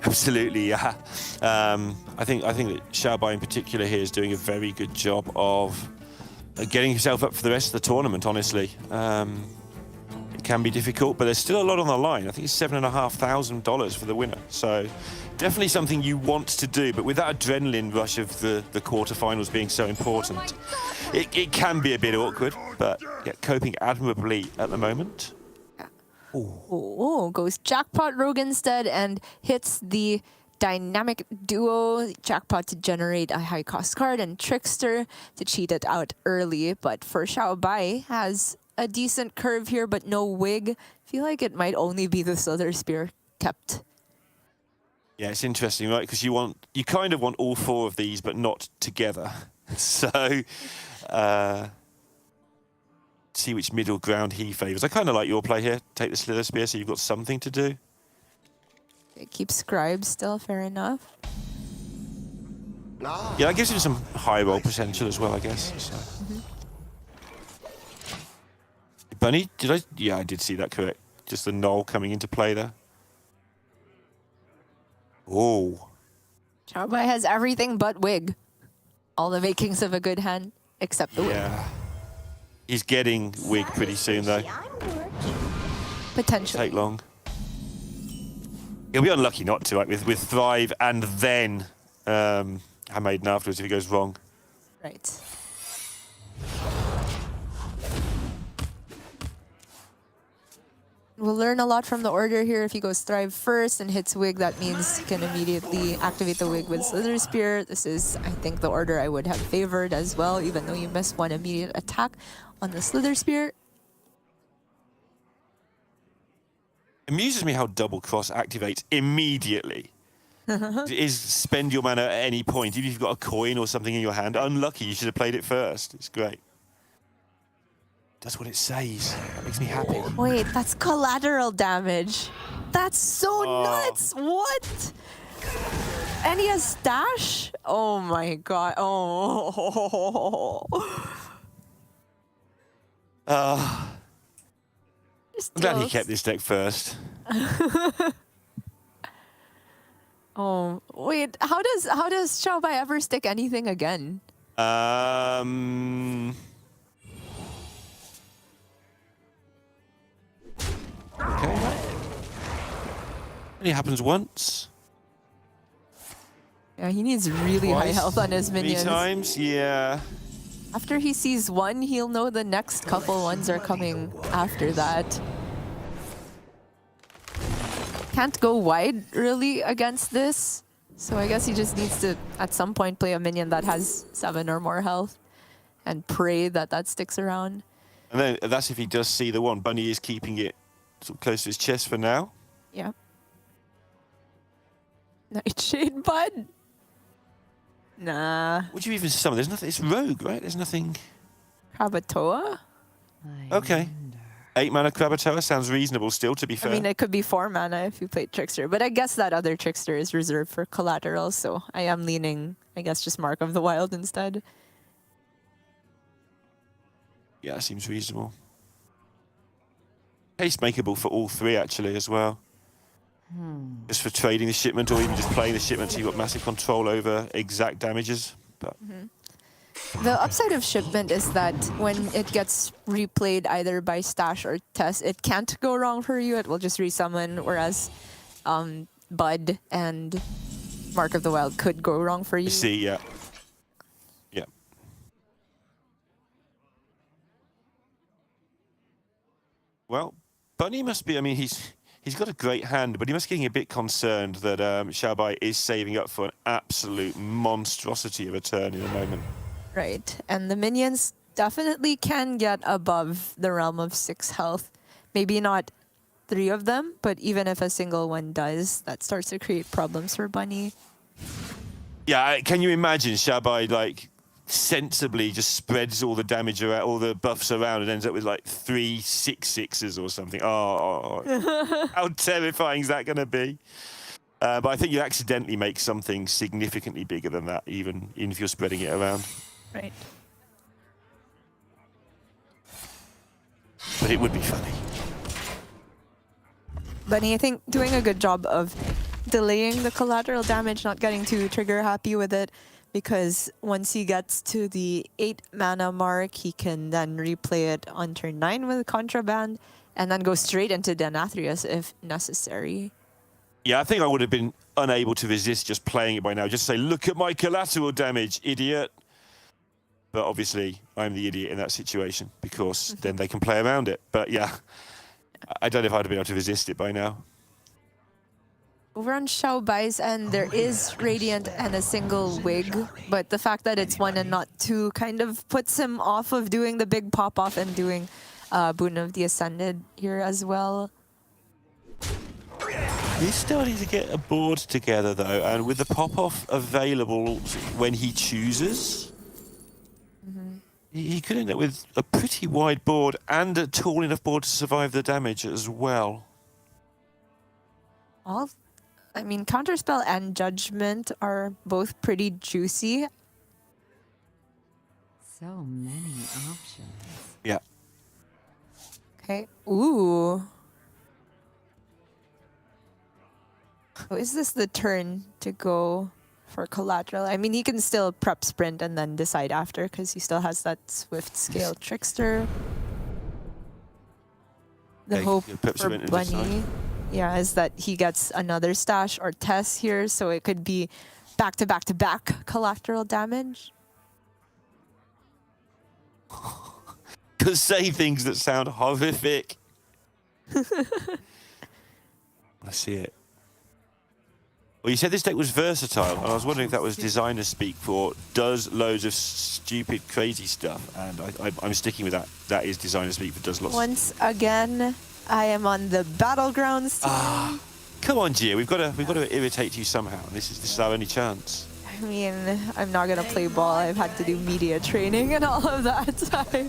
Speaker 10: absolutely, yeah. I think that Xiaobai in particular here is doing a very good job of getting himself up for the rest of the tournament, honestly. It can be difficult, but there's still a lot on the line. I think it's $7,500 for the winner. So definitely something you want to do, but with that adrenaline rush of the quarterfinals being so important, it can be a bit awkward, but yeah, coping admirably at the moment.
Speaker 4: Oh, goes Jackpot Rogue instead and hits the dynamic duo Jackpot to generate a high cost card and Trickster to cheat it out early. But for Xiaobai has a decent curve here, but no wig. I feel like it might only be the Slither Spear kept.
Speaker 10: Yeah, it's interesting, right? Because you kind of want all four of these, but not together. So, see which middle ground he favours. I kind of like your play here. Take the Slither Spear, so you've got something to do.
Speaker 4: It keeps Scribe still, fair enough.
Speaker 10: Yeah, that gives him some high roll potential as well, I guess. So. Bunny, did I? Yeah, I did see that, correct. Just the null coming into play there. Oh.
Speaker 4: Xiaobai has everything but wig. All the makings of a good hand, except the wig.
Speaker 10: Yeah. He's getting wig pretty soon, though.
Speaker 4: Potentially.
Speaker 10: Take long. He'll be unlucky not to, like, with Thrive and then Handmaiden afterwards if he goes wrong.
Speaker 4: Right. We'll learn a lot from the order here. If he goes Thrive first and hits Wig, that means he can immediately activate the Wig with Slither Spear. This is, I think, the order I would have favored as well, even though you miss one immediate attack on the Slither Spear.
Speaker 10: It amuses me how Double Cross activates immediately. It is spend your mana at any point. Even if you've got a coin or something in your hand, unlucky, you should have played it first. It's great. That's what it says. That makes me happy.
Speaker 4: Wait, that's collateral damage. That's so nuts. What? And he has stash? Oh my god. Oh.
Speaker 10: I'm glad he kept this deck first.
Speaker 4: Oh, wait. How does Xiaobai ever stick anything again?
Speaker 10: Okay. Only happens once.
Speaker 4: Yeah, he needs really high health on his minions.
Speaker 10: 3 times, yeah.
Speaker 4: After he sees one, he'll know the next couple ones are coming after that. Can't go wide, really, against this. So I guess he just needs to, at some point, play a minion that has 7 or more health and pray that that sticks around.
Speaker 10: And then that's if he does see the one. Bunny is keeping it sort of close to his chest for now.
Speaker 4: Yeah. Nightshade Bud? Nah.
Speaker 10: Would you even summon? There's nothing. It's rogue, right? There's nothing.
Speaker 4: Krakatoa?
Speaker 10: Okay. 8 mana Krakatoa sounds reasonable still, to be fair.
Speaker 4: I mean, it could be 4 mana if you played Trickster, but I guess that other Trickster is reserved for collateral, so I am leaning, I guess, just Mark of the Wild instead.
Speaker 10: Yeah, seems reasonable. Case makeable for all 3, actually, as well. Just for trading the shipment or even just playing the shipment so you've got massive control over exact damages. But
Speaker 4: The upside of shipment is that when it gets replayed either by Stash or Tess, it can't go wrong for you. It will just resummon, whereas Bud and Mark of the Wild could go wrong for you.
Speaker 10: I see, yeah. Yeah. Well, Bunny must be, I mean, he's got a great hand, but he must be getting a bit concerned that Xiaobai is saving up for an absolute monstrosity of a turn in a moment.
Speaker 4: Right, and the minions definitely can get above the realm of 6 health. Maybe not 3 of them, but even if a single one does, that starts to create problems for Bunny.
Speaker 10: Yeah, can you imagine Xiaobai, like, sensibly just spreads all the damage around, all the buffs around, and ends up with like 3 6/6s or something. How terrifying is that going to be? But I think you accidentally make something significantly bigger than that, even if you're spreading it around.
Speaker 4: Right.
Speaker 10: But it would be funny.
Speaker 4: Bunny, I think, doing a good job of delaying the collateral damage, not getting too trigger happy with it, because once he gets to the 8 mana mark, he can then replay it on turn 9 with Contraband, and then go straight into Denathrius if necessary.
Speaker 10: Yeah, I think I would have been unable to resist just playing it by now. Just say, look at my collateral damage, idiot. But obviously, I'm the idiot in that situation, because then they can play around it. But yeah, I don't know if I'd have been able to resist it by now.
Speaker 4: Over on Xiao Bai's end, there is Radiant and a single Wig, but the fact that it's 1 and not 2 kind of puts him off of doing the big pop-off and doing Boon of the Ascended here as well.
Speaker 10: He's starting to get a board together, though, and with the pop-off available when he chooses, he could end up with a pretty wide board and a tall enough board to survive the damage as well.
Speaker 4: I mean, Counterspell and Judgment are both pretty juicy.
Speaker 9: So many options.
Speaker 10: Yeah.
Speaker 4: Okay. Ooh. Oh, is this the turn to go for collateral? I mean, he can still prep sprint and then decide after, because he still has that Swift Scale Trickster. The hope for Bunny, yeah, is that he gets another stash or Tess here, so it could be back to back to back collateral damage.
Speaker 10: To say things that sound horrific. I see it. Well, you said this deck was versatile, and I was wondering if that was designer speak for does loads of stupid, crazy stuff, and I'm sticking with that. That is designer speak for does lots.
Speaker 4: Once again, I am on the Battlegrounds team.
Speaker 10: Come on, Gia, we've got to irritate you somehow. This is our only chance.
Speaker 4: I mean, I'm not gonna play ball. I've had to do media training and all of that.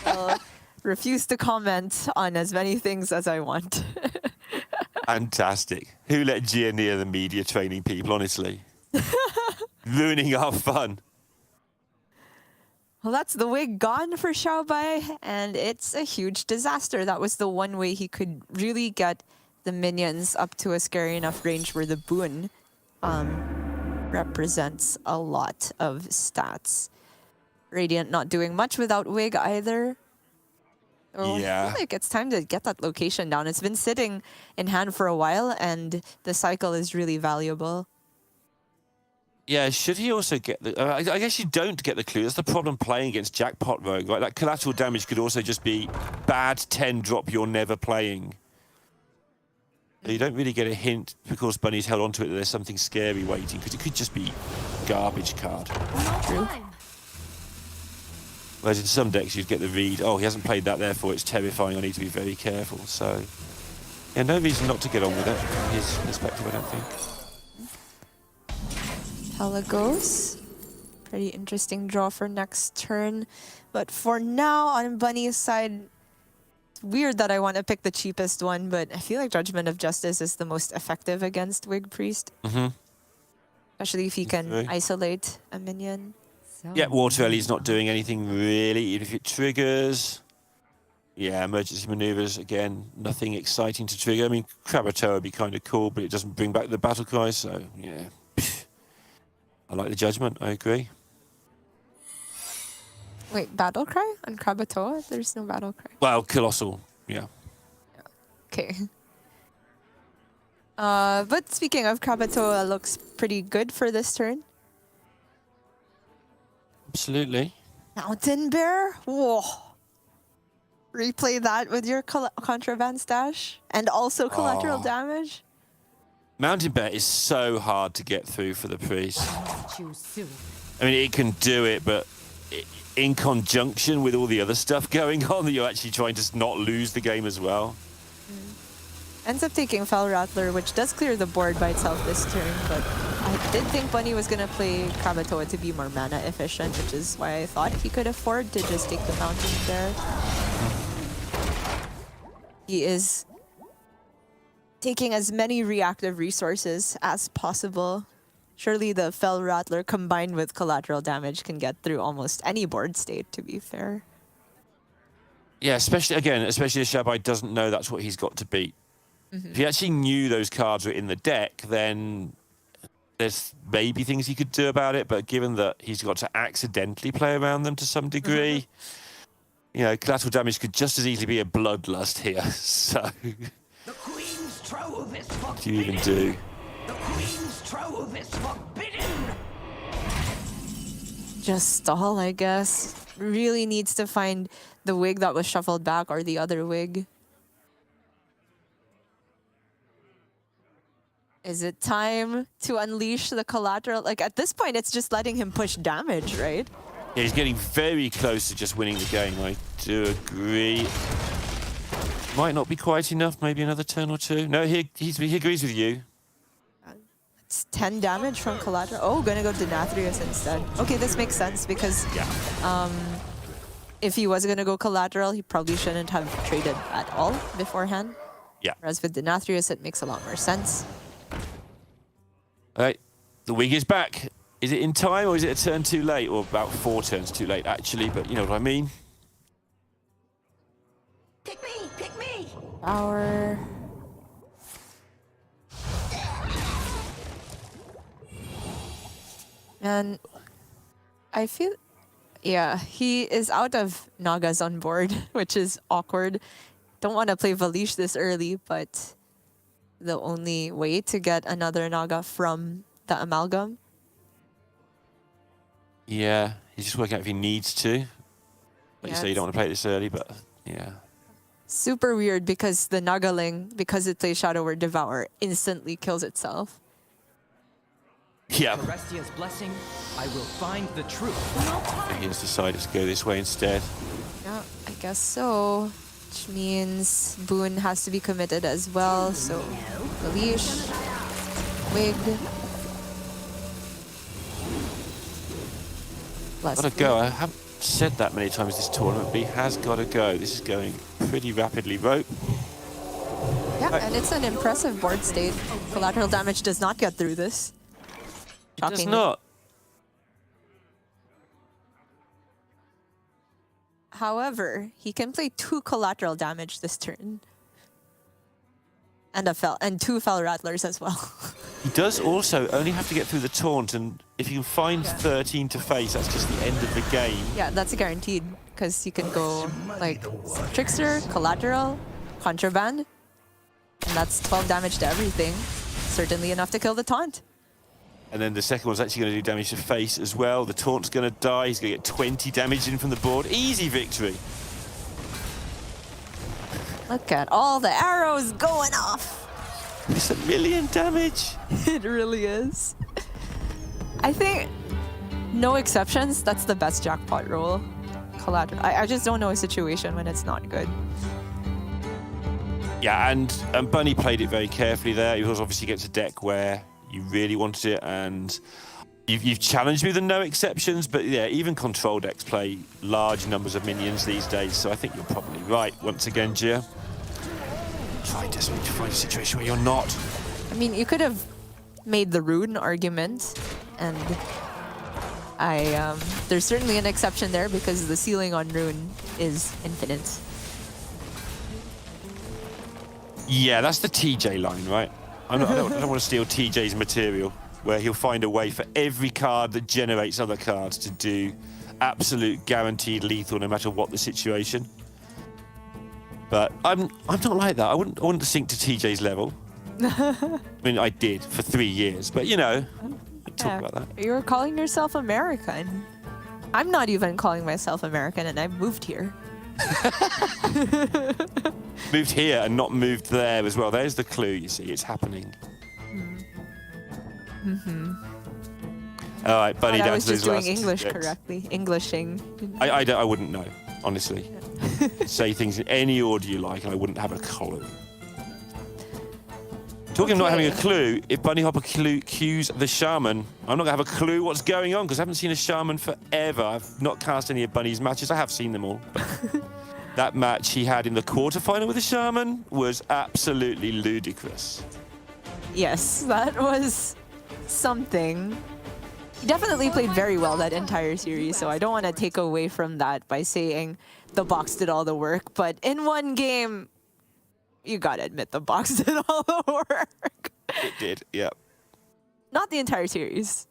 Speaker 4: I'll refuse to comment on as many things as I want.
Speaker 10: Fantastic. Who let Gia near the media training people, honestly? Ruining our fun.
Speaker 4: Well, that's the Wig gone for Xiao Bai, and it's a huge disaster. That was the one way he could really get the minions up to a scary enough range where the Boon represents a lot of stats. Radiant not doing much without Wig either. Oh,
Speaker 10: yeah.
Speaker 4: I feel like it's time to get that location down. It's been sitting in hand for a while, and the cycle is really valuable.
Speaker 10: Yeah, should he also get the... I guess you don't get the clue. That's the problem playing against Jackpot Rogue, right? That collateral damage could also just be bad 10 drop you're never playing. So you don't really get a hint because Bunny's held onto it that there's something scary waiting, because it could just be garbage card.
Speaker 4: True.
Speaker 10: Whereas in some decks you'd get the read, oh, he hasn't played that, therefore it's terrifying, I need to be very careful. So, yeah, no reason not to get on with it from his perspective, I don't think.
Speaker 4: Pelagos. Pretty interesting draw for next turn. But for now, on Bunny's side, it's weird that I want to pick the cheapest one, but I feel like Judgment of Justice is the most effective against Wig Priest. Especially if he can isolate a minion.
Speaker 10: Yeah, Water Ellie's not doing anything really, even if it triggers. Yeah, emergency maneuvers, again, nothing exciting to trigger. I mean, Krabatoa would be kind of cool, but it doesn't bring back the battle cry, so yeah. I like the Judgment, I agree.
Speaker 4: Wait, Battle Cry on Krabatoa? There's no Battle Cry.
Speaker 10: Well, Colossal, yeah.
Speaker 4: Okay. But speaking of, Krabatoa looks pretty good for this turn.
Speaker 10: Absolutely.
Speaker 4: Mountain Bear? Whoa. Replay that with your Contraband stash and also collateral damage.
Speaker 10: Mountain Bear is so hard to get through for the priest. I mean, it can do it, but in conjunction with all the other stuff going on, that you're actually trying to not lose the game as well.
Speaker 4: ends up taking Fel Rattler, which does clear the board by itself this turn, but I did think Bunny was going to play Krakatoa to be more mana efficient, which is why I thought he could afford to just take the mountain there. He is taking as many reactive resources as possible. Surely the Fel Rattler combined with collateral damage can get through almost any board state, to be fair.
Speaker 10: Yeah, especially if Shabai doesn't know that's what he's got to beat. If he actually knew those cards were in the deck, then there's maybe things he could do about it. But given that he's got to accidentally play around them to some degree, you know, collateral damage could just as easily be a bloodlust here. So,
Speaker 3: The Queen's trove is forbidden.
Speaker 10: what do you even do?
Speaker 3: The Queen's trove is forbidden.
Speaker 4: Just stall, I guess. Really needs to find the wig that was shuffled back or the other wig. Is it time to unleash the collateral? Like, at this point, it's just letting him push damage, right?
Speaker 10: Yeah, he's getting very close to just winning the game. I do agree. Might not be quite enough. Maybe another turn or two. No, he agrees with you.
Speaker 4: It's 10 damage from collateral. Oh, gonna go Denathrius instead. Okay, this makes sense because if he was gonna go collateral, he probably shouldn't have traded at all beforehand.
Speaker 10: Yeah.
Speaker 4: Whereas with Denathrius, it makes a lot more sense.
Speaker 10: All right, the wig is back. Is it in time or is it a turn too late? Or about 4 turns too late, actually, but you know what I mean.
Speaker 3: Pick me, pick me.
Speaker 4: Power. And I feel, yeah, he is out of Nagas on board, which is awkward. Don't want to play Valish this early, but the only way to get another Naga from the Amalgam.
Speaker 10: Yeah, he's just working out if he needs to. Like you say, you don't want to play it this early, but yeah.
Speaker 4: Super weird because the Nagaling, because it plays Shadow Word Devour, instantly kills itself.
Speaker 10: Yeah.
Speaker 8: Orestia's blessing, I will find the truth.
Speaker 10: He has decided to go this way instead.
Speaker 4: Yeah, I guess so. Which means Boone has to be committed as well. So, Valish, Wig.
Speaker 10: Gotta go. I haven't said that many times this tournament, but he has got to go. This is going pretty rapidly, Rope.
Speaker 4: Yeah, and it's an impressive board state. Collateral damage does not get through this.
Speaker 10: It does
Speaker 4: Shockingly.
Speaker 10: not.
Speaker 4: However, he can play 2 collateral damage this turn. And 2 Fel Rattlers as well.
Speaker 10: He does also only have to get through the taunt, and if you can find 13 to face, that's just the end of the game.
Speaker 4: Yeah, that's guaranteed. Because you can go like Trickster, Collateral, Contraband. And that's 12 damage to everything. Certainly enough to kill the taunt.
Speaker 10: And then the second one's actually going to do damage to face as well. The taunt's going to die. He's going to get 20 damage in from the board. Easy victory.
Speaker 4: Look at all the arrows going off.
Speaker 10: It's 1 million damage.
Speaker 4: It really is. I think, no exceptions, that's the best jackpot roll. Collateral. I just don't know a situation when it's not good.
Speaker 10: Yeah, and Bunny played it very carefully there. He was obviously against a deck where you really wanted it, and you've challenged me with the no exceptions, but yeah, even control decks play large numbers of minions these days, so I think you're probably right once again, Gia. Try desperately to find a situation where you're not.
Speaker 4: I mean, you could have made the rune argument, and there's certainly an exception there because the ceiling on rune is infinite.
Speaker 10: Yeah, that's the TJ line, right? I don't want to steal TJ's material, where he'll find a way for every card that generates other cards to do absolute guaranteed lethal no matter what the situation. But I'm not like that. I wouldn't sink to TJ's level. I mean, I did for 3 years, but you know, we'll talk about that.
Speaker 4: You're calling yourself American. I'm not even calling myself American, and I moved here.
Speaker 10: Moved here and not moved there as well. There's the clue, you see. It's happening. All right, Bunny, down to
Speaker 4: I was just
Speaker 10: those
Speaker 4: doing
Speaker 10: last
Speaker 4: English
Speaker 10: bits.
Speaker 4: correctly. Englishing.
Speaker 10: I wouldn't know, honestly. Say things in any order you like, and I wouldn't have a column. Talking of not having a clue, if Bunny Hopper cues the Shaman, I'm not going to have a clue what's going on because I haven't seen a Shaman forever. I've not cast any of Bunny's matches. I have seen them all. But that match he had in the quarterfinal with the Shaman was absolutely ludicrous.
Speaker 4: Yes, that was something. He definitely played very well that entire series, so I don't want to take away from that by saying the box did all the work. But in one game, you gotta admit the box did all the work.
Speaker 10: It did, yeah.
Speaker 4: Not the entire series.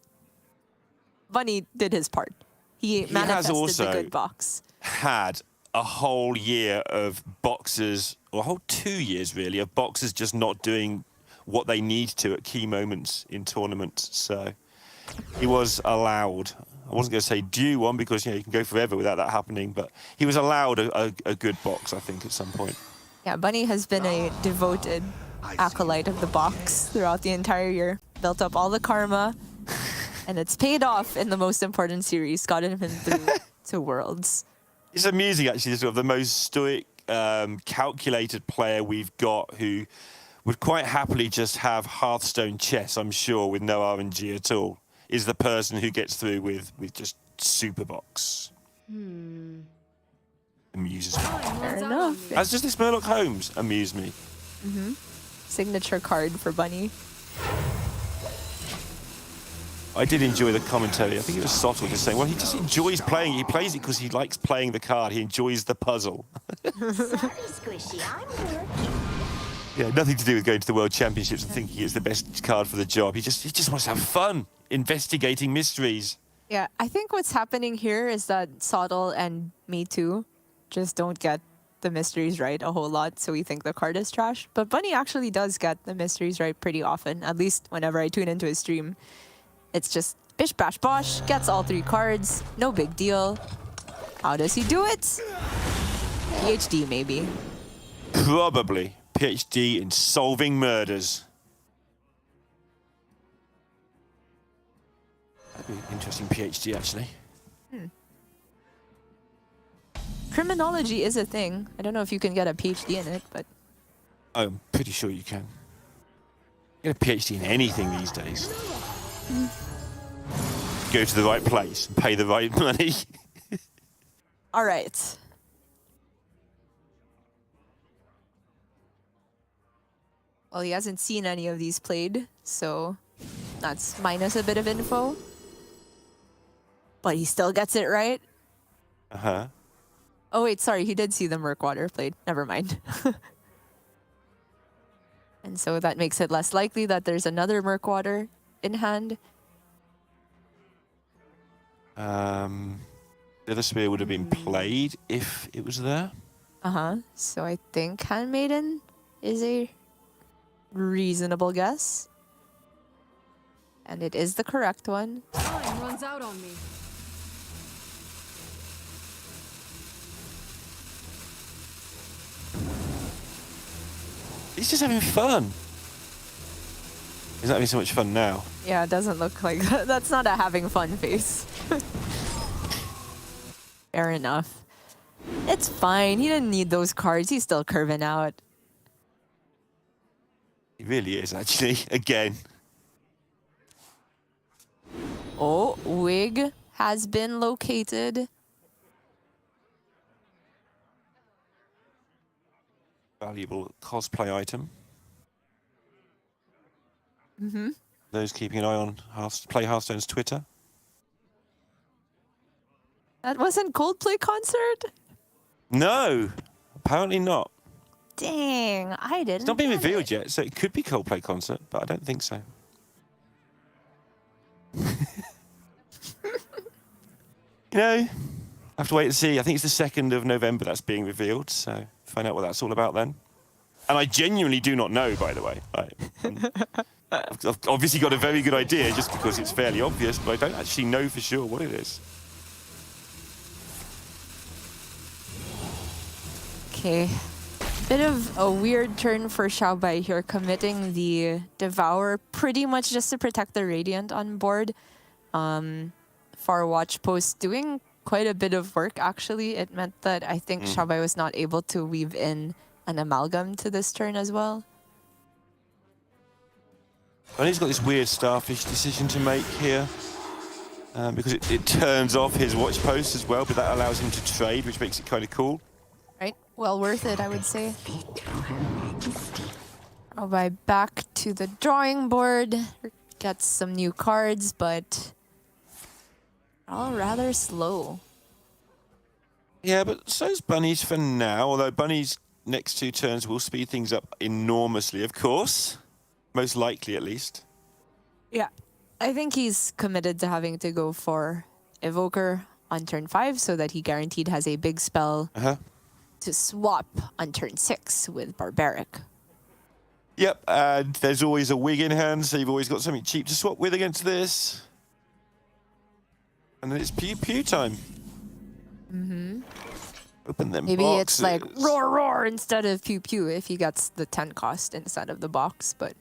Speaker 4: Bunny did his part. He manifested
Speaker 10: also
Speaker 4: the good box.
Speaker 10: Had a whole year of boxers, or a whole 2 years really, of boxers just not doing what they need to at key moments in tournaments. So he was allowed, I wasn't going to say due one because you can go forever without that happening, but he was allowed a good box, I think, at some point.
Speaker 4: Yeah, Bunny has been a devoted acolyte of the box throughout the entire year. Built up all the karma, and it's paid off in the most important series, gotten him through to Worlds.
Speaker 10: It's amusing, actually, sort of the most stoic, calculated player we've got who would quite happily just have Hearthstone chess, I'm sure, with no RNG at all, is the person who gets through with just super box. Amuses me.
Speaker 4: Fair enough.
Speaker 10: As does this Murloc Holmes amuse me.
Speaker 4: Signature card for Bunny.
Speaker 10: I did enjoy the commentary. I think it was Sottle just saying, well, he just enjoys playing. He plays it because he likes playing the card. He enjoys the puzzle.
Speaker 9: Sorry, Squishy, I'm working.
Speaker 10: Yeah, nothing to do with going to the World Championships and thinking it's the best card for the job. He just wants to have fun investigating mysteries.
Speaker 4: Yeah, I think what's happening here is that Sottle and me too just don't get the mysteries right a whole lot, so we think the card is trash. But Bunny actually does get the mysteries right pretty often, at least whenever I tune into his stream. It's just bish bash bosh, gets all 3 cards, no big deal. How does he do it? PhD maybe.
Speaker 10: Probably PhD in solving murders. That'd be an interesting PhD, actually.
Speaker 4: Criminology is a thing. I don't know if you can get a PhD in it, but...
Speaker 10: I'm pretty sure you can. Get a PhD in anything these days. Go to the right place and pay the right money.
Speaker 4: All right. Well, he hasn't seen any of these played, so that's minus a bit of info. But he still gets it right.
Speaker 10: Uh-huh.
Speaker 4: Oh, wait, sorry. He did see the Murkwater played. Never mind. And so that makes it less likely that there's another Murkwater in hand.
Speaker 10: The other spear would have been played if it was there.
Speaker 4: So I think Handmaiden is a reasonable guess. And it is the correct one.
Speaker 12: Time runs out on me.
Speaker 10: He's just having fun. He's not having so much fun now.
Speaker 4: Yeah, it doesn't look like that. That's not a having fun face. Fair enough. It's fine. He didn't need those cards. He's still curving out.
Speaker 10: He really is, actually. Again.
Speaker 4: Oh, wig has been located.
Speaker 10: Valuable cosplay item. Those keeping an eye on Play Hearthstone's Twitter.
Speaker 4: That wasn't Coldplay concert?
Speaker 10: No, apparently not.
Speaker 4: Dang, I didn't.
Speaker 10: It's not been revealed yet, so it could be Coldplay concert, but I don't think so. I have to wait and see. I think it's the 2nd of November that's being revealed, so find out what that's all about then. And I genuinely do not know, by the way. I've obviously got a very good idea just because it's fairly obvious, but I don't actually know for sure what it is.
Speaker 4: Okay. Bit of a weird turn for Xiaobai here, committing the Devour pretty much just to protect the Radiant on board. Far Watch Post doing quite a bit of work, actually. It meant that I think Xiaobai was not able to weave in an Amalgam to this turn as well.
Speaker 10: And he's got this weird starfish decision to make here. Because it turns off his watch post as well, but that allows him to trade, which makes it kind of cool.
Speaker 4: Right? Well worth it, I would say. I'll buy back to the drawing board. Get some new cards, but all rather slow.
Speaker 10: Yeah, but so's Bunny's for now, although Bunny's next 2 turns will speed things up enormously, of course. Most likely, at least.
Speaker 4: Yeah. I think he's committed to having to go for Evoker on turn 5 so that he guaranteed has a big spell to swap on turn 6 with Barbaric.
Speaker 10: Yep, and there's always a wig in hand, so you've always got something cheap to swap with against this. And then it's pew pew time. Open them
Speaker 4: Maybe
Speaker 10: boxes.
Speaker 4: it's like roar roar instead of pew pew if he gets the 10 cost instead of the box, but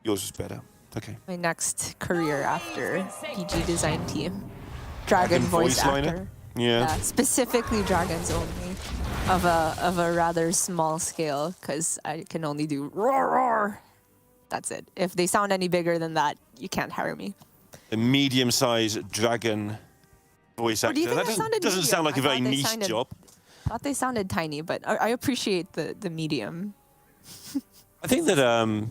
Speaker 10: Yours is better. Okay.
Speaker 4: my next career after PG design team. Dragon voice
Speaker 10: liner?
Speaker 4: actor.
Speaker 10: Yeah.
Speaker 4: Specifically dragons only. Of a rather small scale, because I can only do roar roar. That's it. If they sound any bigger than that, you can't hire me.
Speaker 10: A medium-sized dragon voice actor.
Speaker 4: do you think
Speaker 10: That
Speaker 4: that sounded
Speaker 10: doesn't sound like a
Speaker 4: medium? I
Speaker 10: very
Speaker 4: thought they
Speaker 10: niche
Speaker 4: sounded-
Speaker 10: job.
Speaker 4: I thought they sounded tiny, but I appreciate the medium.
Speaker 10: I think that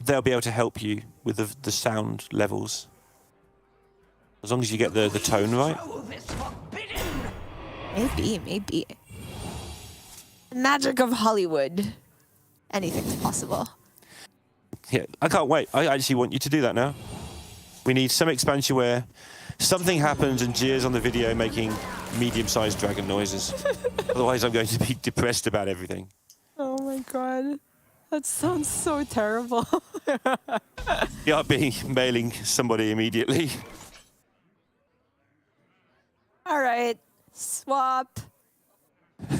Speaker 10: they'll be able to help you with the sound levels. As long as you get the tone right.
Speaker 4: Maybe. The magic of Hollywood. Anything's possible.
Speaker 10: Yeah, I can't wait. I actually want you to do that now. We need some expansion where something happens and Jier's on the video making medium-sized dragon noises. Otherwise, I'm going to be depressed about everything.
Speaker 4: Oh my god. That sounds so terrible.
Speaker 10: You are mailing somebody immediately.
Speaker 4: All right. Swap.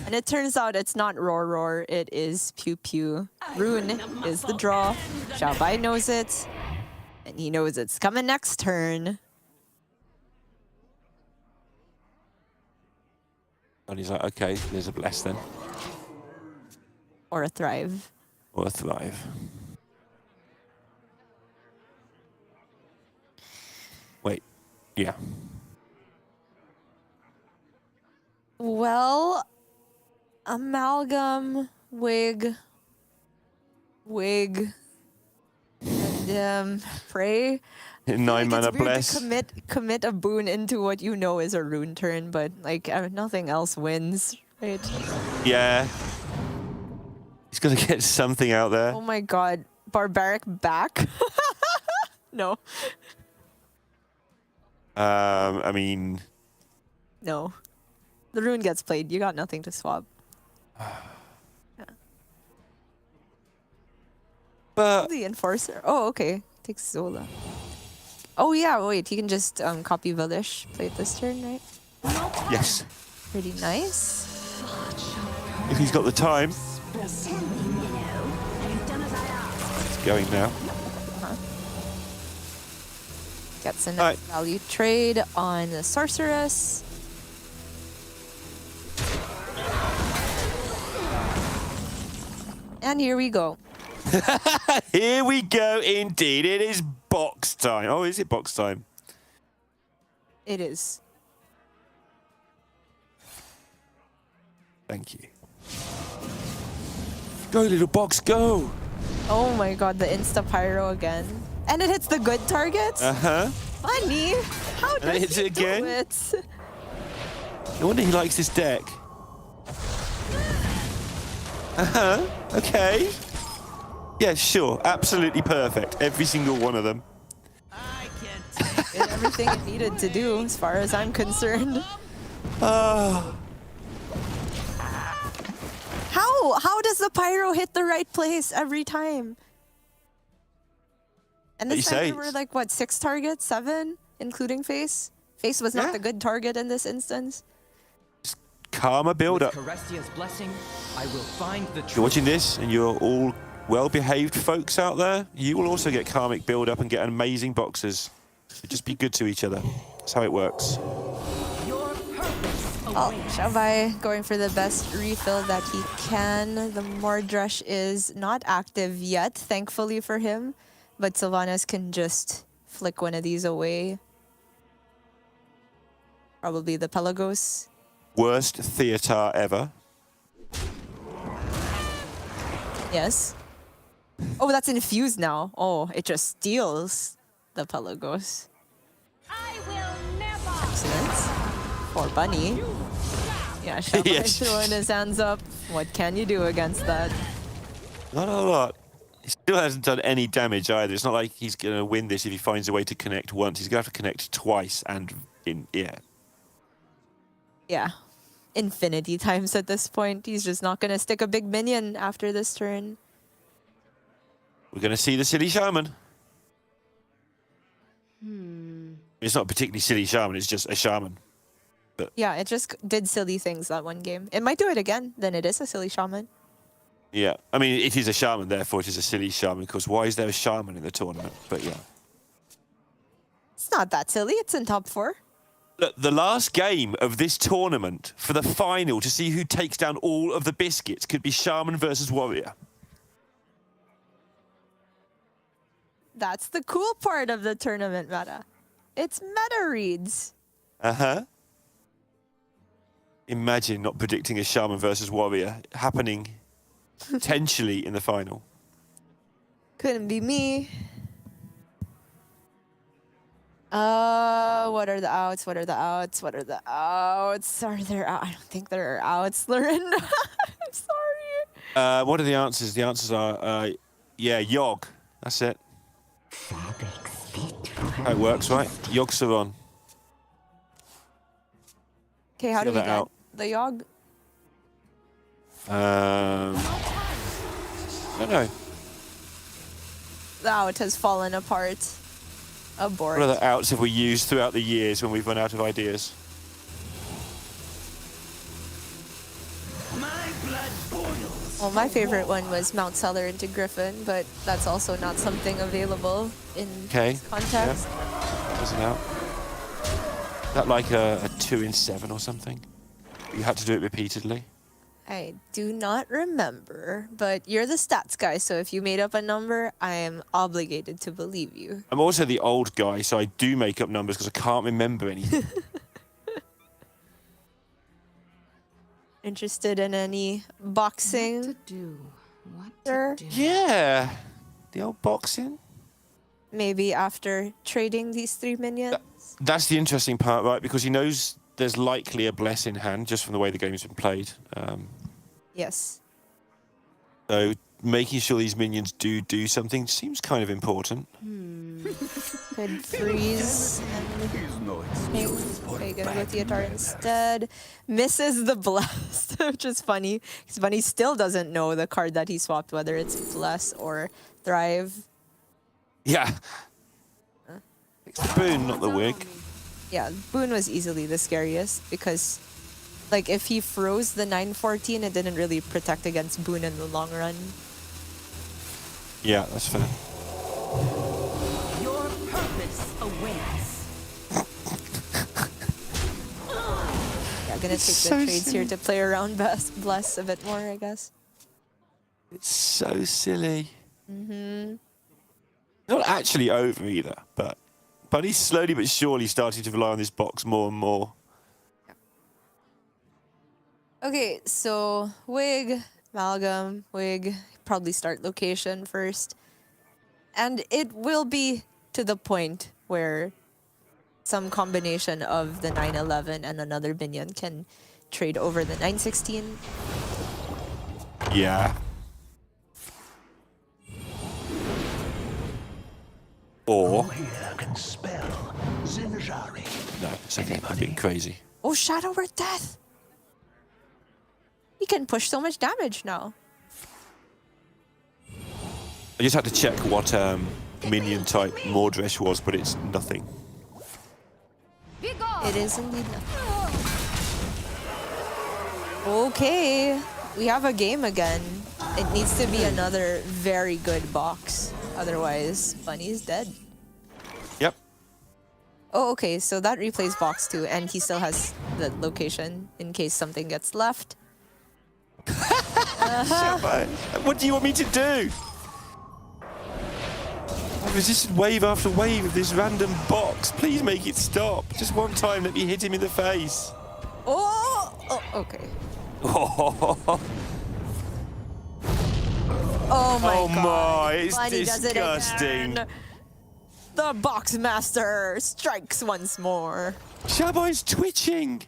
Speaker 4: And it turns out it's not roar roar, it is pew pew. Rune is the draw. Xiao Bai knows it. And he knows it's coming next turn.
Speaker 10: And he's like, okay, there's a bless then.
Speaker 4: Or a thrive.
Speaker 10: Or a thrive. Wait, yeah.
Speaker 4: Well, amalgam, wig, and pray.
Speaker 10: 9 mana
Speaker 4: It's weird
Speaker 10: bless.
Speaker 4: to commit a boon into what you know is a rune turn, but like nothing else wins, right?
Speaker 10: Yeah. He's gonna get something out there.
Speaker 4: Oh my god, barbaric back? No.
Speaker 10: I mean,
Speaker 4: No. The rune gets played. You got nothing to swap.
Speaker 10: but
Speaker 4: The enforcer. Oh, okay. Takes Zola. Oh yeah, wait. He can just copy Valish. Play it this turn, right?
Speaker 10: yes,
Speaker 4: Pretty nice.
Speaker 10: if he's got the time. It's going now.
Speaker 4: Gets a nice value trade on the sorceress. And here we go.
Speaker 10: Here we go, indeed. It is box time. Oh, is it box time?
Speaker 4: It is.
Speaker 10: Thank you. Go, little box, go.
Speaker 4: Oh my god, the insta pyro again. And it hits the good targets? Funny. How
Speaker 10: And it
Speaker 4: does
Speaker 10: hits
Speaker 4: he
Speaker 10: it
Speaker 4: do
Speaker 10: again?
Speaker 4: it?
Speaker 10: No wonder he likes this deck. Okay. Yeah, sure. Absolutely perfect. Every single one of them.
Speaker 4: Did everything it needed to do, as far as I'm concerned. How does the pyro hit the right place every time? And this time there were like, what, 6 targets? 7? Including Face? Face was not the good target in this instance.
Speaker 10: Karma build up.
Speaker 8: Carestia's blessing, I will find the truth.
Speaker 10: You're watching this and you're all well-behaved folks out there, you will also get karmic build up and get amazing boxes. So just be good to each other. That's how it works.
Speaker 12: Your purpose
Speaker 4: Xiaobai going for the best refill that he can. The Mordrush is not active yet, thankfully for him. But Sylvanas can just flick one of these away. Probably the Pelagos.
Speaker 10: Worst theater ever.
Speaker 4: Yes. Oh, that's infused now. Oh, it just steals the Pelagos.
Speaker 12: I will never.
Speaker 4: Excellent. For Bunny. Yeah, Xiaobai
Speaker 10: Yes.
Speaker 4: throwing his hands up. What can you do against that?
Speaker 10: Not a lot. He still hasn't done any damage either. It's not like he's going to win this if he finds a way to connect once. He's going to have to connect twice and
Speaker 4: Yeah. Infinity times at this point. He's just not going to stick a big minion after this turn.
Speaker 10: We're going to see the silly shaman. It's not a particularly silly shaman, it's just a shaman. But
Speaker 4: Yeah, it just did silly things that one game. It might do it again, then it is a silly shaman.
Speaker 10: yeah, I mean, it is a shaman, therefore it is a silly shaman, because why is there a shaman in the tournament? But yeah.
Speaker 4: It's not that silly, it's in top 4.
Speaker 10: Look, the last game of this tournament for the final to see who takes down all of the biscuits could be shaman versus warrior.
Speaker 4: That's the cool part of the tournament meta. It's meta reads.
Speaker 10: Uh-huh. Imagine not predicting a shaman versus warrior happening potentially in the final.
Speaker 4: Couldn't be me. What are the outs? What are the outs? What are the outs? Are there out? I don't think there are outs, Lorinda. I'm sorry.
Speaker 10: What are the answers? The answers are, yeah, Yogg. That's it. How it works, right? Yogg's are on.
Speaker 4: Okay, how do we
Speaker 10: that
Speaker 4: get
Speaker 10: out.
Speaker 4: the Yogg?
Speaker 10: I don't know.
Speaker 4: The out has fallen apart. Abort.
Speaker 10: What other outs have we used throughout the years when we've run out of ideas?
Speaker 3: My blood boils.
Speaker 4: Well, my favorite one was Mount Seller into Griffin, but that's also not something available in
Speaker 10: Okay.
Speaker 4: this context.
Speaker 10: Yeah. There's an out. Is that like a 2 in 7 or something? You had to do it repeatedly?
Speaker 4: I do not remember, but you're the stats guy, so if you made up a number, I am obligated to believe you.
Speaker 10: I'm also the old guy, so I do make up numbers because I can't remember anything.
Speaker 4: Interested in any boxing?
Speaker 12: What to do? What
Speaker 4: Sir?
Speaker 12: to do?
Speaker 10: Yeah. The old boxing.
Speaker 4: Maybe after trading these 3 minions?
Speaker 10: That's the interesting part, right? Because he knows there's likely a bless in hand just from the way the game's been played.
Speaker 4: Yes.
Speaker 10: So making sure these minions do something seems kind of important.
Speaker 4: Could freeze and Pagan with the Atar instead. Misses the blast, which is funny. Because Bunny still doesn't know the card that he swapped, whether it's bless or thrive.
Speaker 10: Yeah. It's the boon, not the wig.
Speaker 4: Yeah, Boon was easily the scariest because, like, if he froze the 914, it didn't really protect against Boon in the long run.
Speaker 10: Yeah, that's fair.
Speaker 12: Your purpose awaits.
Speaker 4: Yeah, gonna take
Speaker 10: so
Speaker 4: the trades here
Speaker 10: silly.
Speaker 4: to play around bless a bit more, I guess.
Speaker 10: It's so silly. Not actually over either, but he's slowly but surely starting to rely on this box more and more.
Speaker 4: Okay, so Wig, Amalgam, Wig, probably start location first. And it will be to the point where some combination of the 911 and another minion can trade over the 916.
Speaker 10: Yeah. Or
Speaker 5: Here can spell Zinjari.
Speaker 10: no, it's okay. I'm being crazy.
Speaker 4: Oh, Shadow Word Death! He can push so much damage now.
Speaker 10: I just had to check what minion type Mordresh was, but it's nothing.
Speaker 4: It is indeed nothing. Okay, we have a game again. It needs to be another very good box. Otherwise, Bunny's dead.
Speaker 10: Yep.
Speaker 4: Oh, okay. So that replays box 2, and he still has the location in case something gets left.
Speaker 10: What do you want me to do? I've resisted wave after wave of this random box. Please make it stop. Just one time, let me hit him in the face.
Speaker 4: Oh, okay.
Speaker 10: Oh
Speaker 4: Oh my god.
Speaker 10: my, it's
Speaker 4: Bunny does it
Speaker 10: disgusting.
Speaker 4: again. The box master strikes once more.
Speaker 10: Shabai's twitching.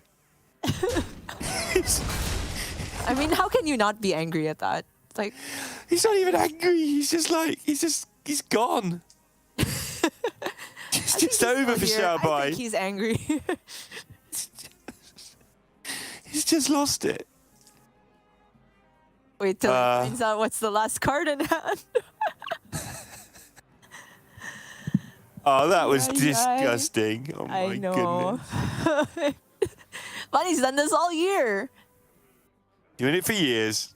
Speaker 4: I mean, how can you not be angry at that? Like,
Speaker 10: he's not even angry. He's just like, he's gone. It's just over for Xiaobai.
Speaker 4: I think he's angry.
Speaker 10: He's just lost it.
Speaker 4: Wait till he finds out what's the last card in hand.
Speaker 10: Oh, that was disgusting. Oh my
Speaker 4: I know.
Speaker 10: goodness.
Speaker 4: Bunny's done this all year.
Speaker 10: Doing it for years.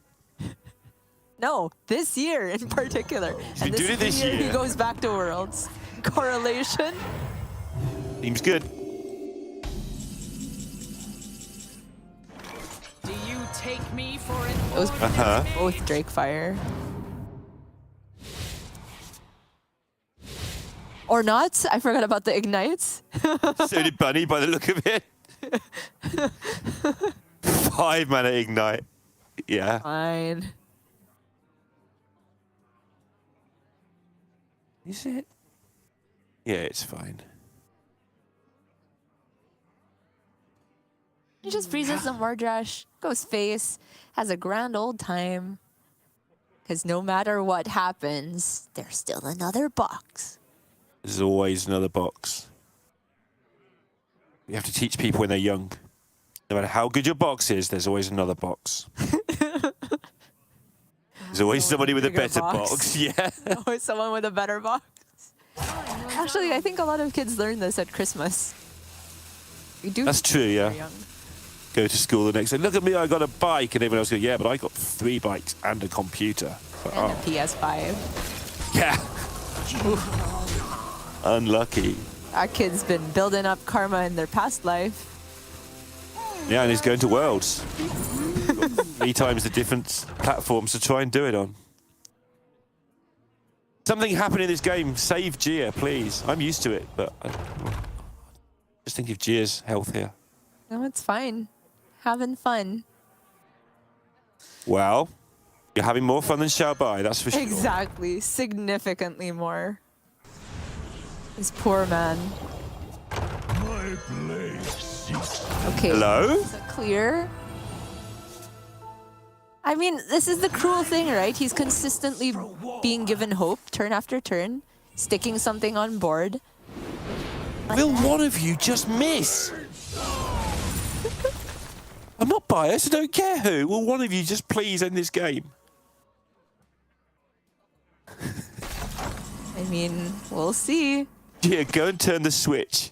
Speaker 4: No, this year in particular.
Speaker 10: He's been doing it this year.
Speaker 4: He goes back to Worlds. Correlation.
Speaker 10: Seems good.
Speaker 8: Do you take me for an
Speaker 4: Those
Speaker 8: ordinary?
Speaker 4: both Drake Fire. Or not? I forgot about the ignites.
Speaker 10: So did Bunny by the look of it. 5 mana ignite. Yeah.
Speaker 4: Fine.
Speaker 10: Is it? Yeah, it's fine.
Speaker 4: He just freezes some more Drush, goes face, has a grand old time. Because no matter what happens, there's still another box.
Speaker 10: There's always another box. You have to teach people when they're young. No matter how good your box is, there's always another box. There's always somebody with a better box. Yeah.
Speaker 4: Always someone with a better box. Actually, I think a lot of kids learn this at Christmas. We do.
Speaker 10: That's true, yeah.
Speaker 4: Young.
Speaker 10: Go to school the next day. Look at me, I got a bike. And everyone else goes, yeah, but I got 3 bikes and a computer. But,
Speaker 4: And a PS5.
Speaker 10: Yeah. Unlucky.
Speaker 4: Our kid's been building up karma in their past life.
Speaker 10: Yeah, and he's going to Worlds. 3 times the different platforms to try and do it on. Something happened in this game. Save Gia, please. I'm used to it, but I just think of Gia's health here.
Speaker 4: No, it's fine. Having fun.
Speaker 10: Well, you're having more fun than Xiaobai, that's for sure.
Speaker 4: Exactly. Significantly more. This poor man.
Speaker 5: My blade seeks.
Speaker 4: Okay.
Speaker 10: Hello?
Speaker 4: Is it clear? I mean, this is the cruel thing, right? He's consistently being given hope turn after turn, sticking something on board.
Speaker 10: Will one of you just miss? I'm not biased, I don't care who. Will one of you just please end this game?
Speaker 4: I mean, we'll see.
Speaker 10: Yeah, go and turn the switch.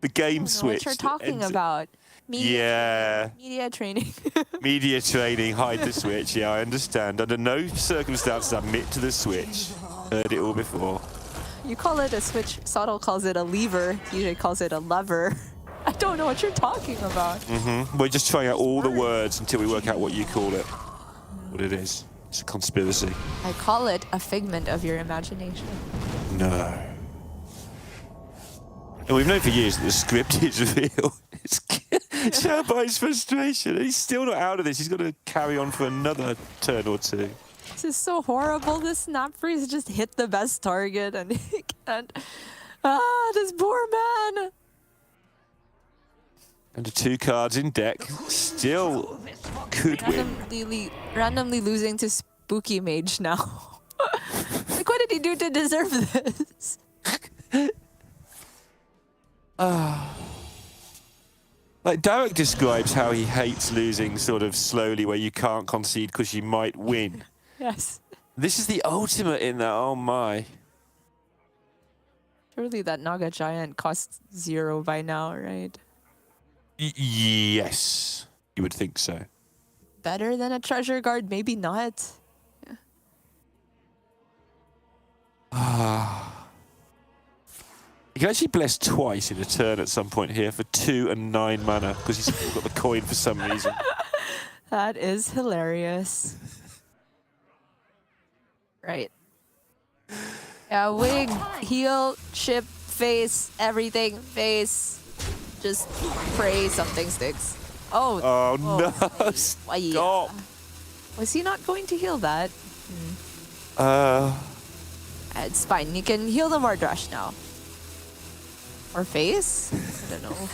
Speaker 10: The game
Speaker 4: I don't know
Speaker 10: switch.
Speaker 4: what you're talking about. Media training.
Speaker 10: Media training, hide the switch. Yeah, I understand. Under no circumstances admit to the switch. Heard it all before.
Speaker 4: You call it a switch. Sottle calls it a lever. TJ calls it a lever. I don't know what you're talking about.
Speaker 10: We're just trying out all the words until we work out what you call it. What it is. It's a conspiracy.
Speaker 4: I call it a figment of your imagination.
Speaker 10: No. And we've known for years that the script is real. It's Xiaobai's frustration. He's still not out of this. He's got to carry on for another turn or 2.
Speaker 4: This is so horrible. This snap freeze just hit the best target and he can't. Ah, this poor man.
Speaker 10: And the 2 cards in deck still could win.
Speaker 4: Randomly losing to Spooky Mage now. Like, what did he do to deserve this?
Speaker 10: Like Derek describes how he hates losing sort of slowly where you can't concede because you might win.
Speaker 4: Yes.
Speaker 10: This is the ultimate in that, oh my.
Speaker 4: Surely that Naga Giant costs 0 by now, right?
Speaker 10: Yes, you would think so.
Speaker 4: Better than a Treasure Guard, maybe not.
Speaker 10: You can actually bless twice in a turn at some point here for 2 and 9 mana because he's still got the coin for some reason.
Speaker 4: That is hilarious. Right. Yeah, wig, heal, chip, face, everything, face. Just pray something sticks. Oh
Speaker 10: no! Stop!
Speaker 4: Was he not going to heal that? It's fine. You can heal the Mordrash now. Or face? I don't know.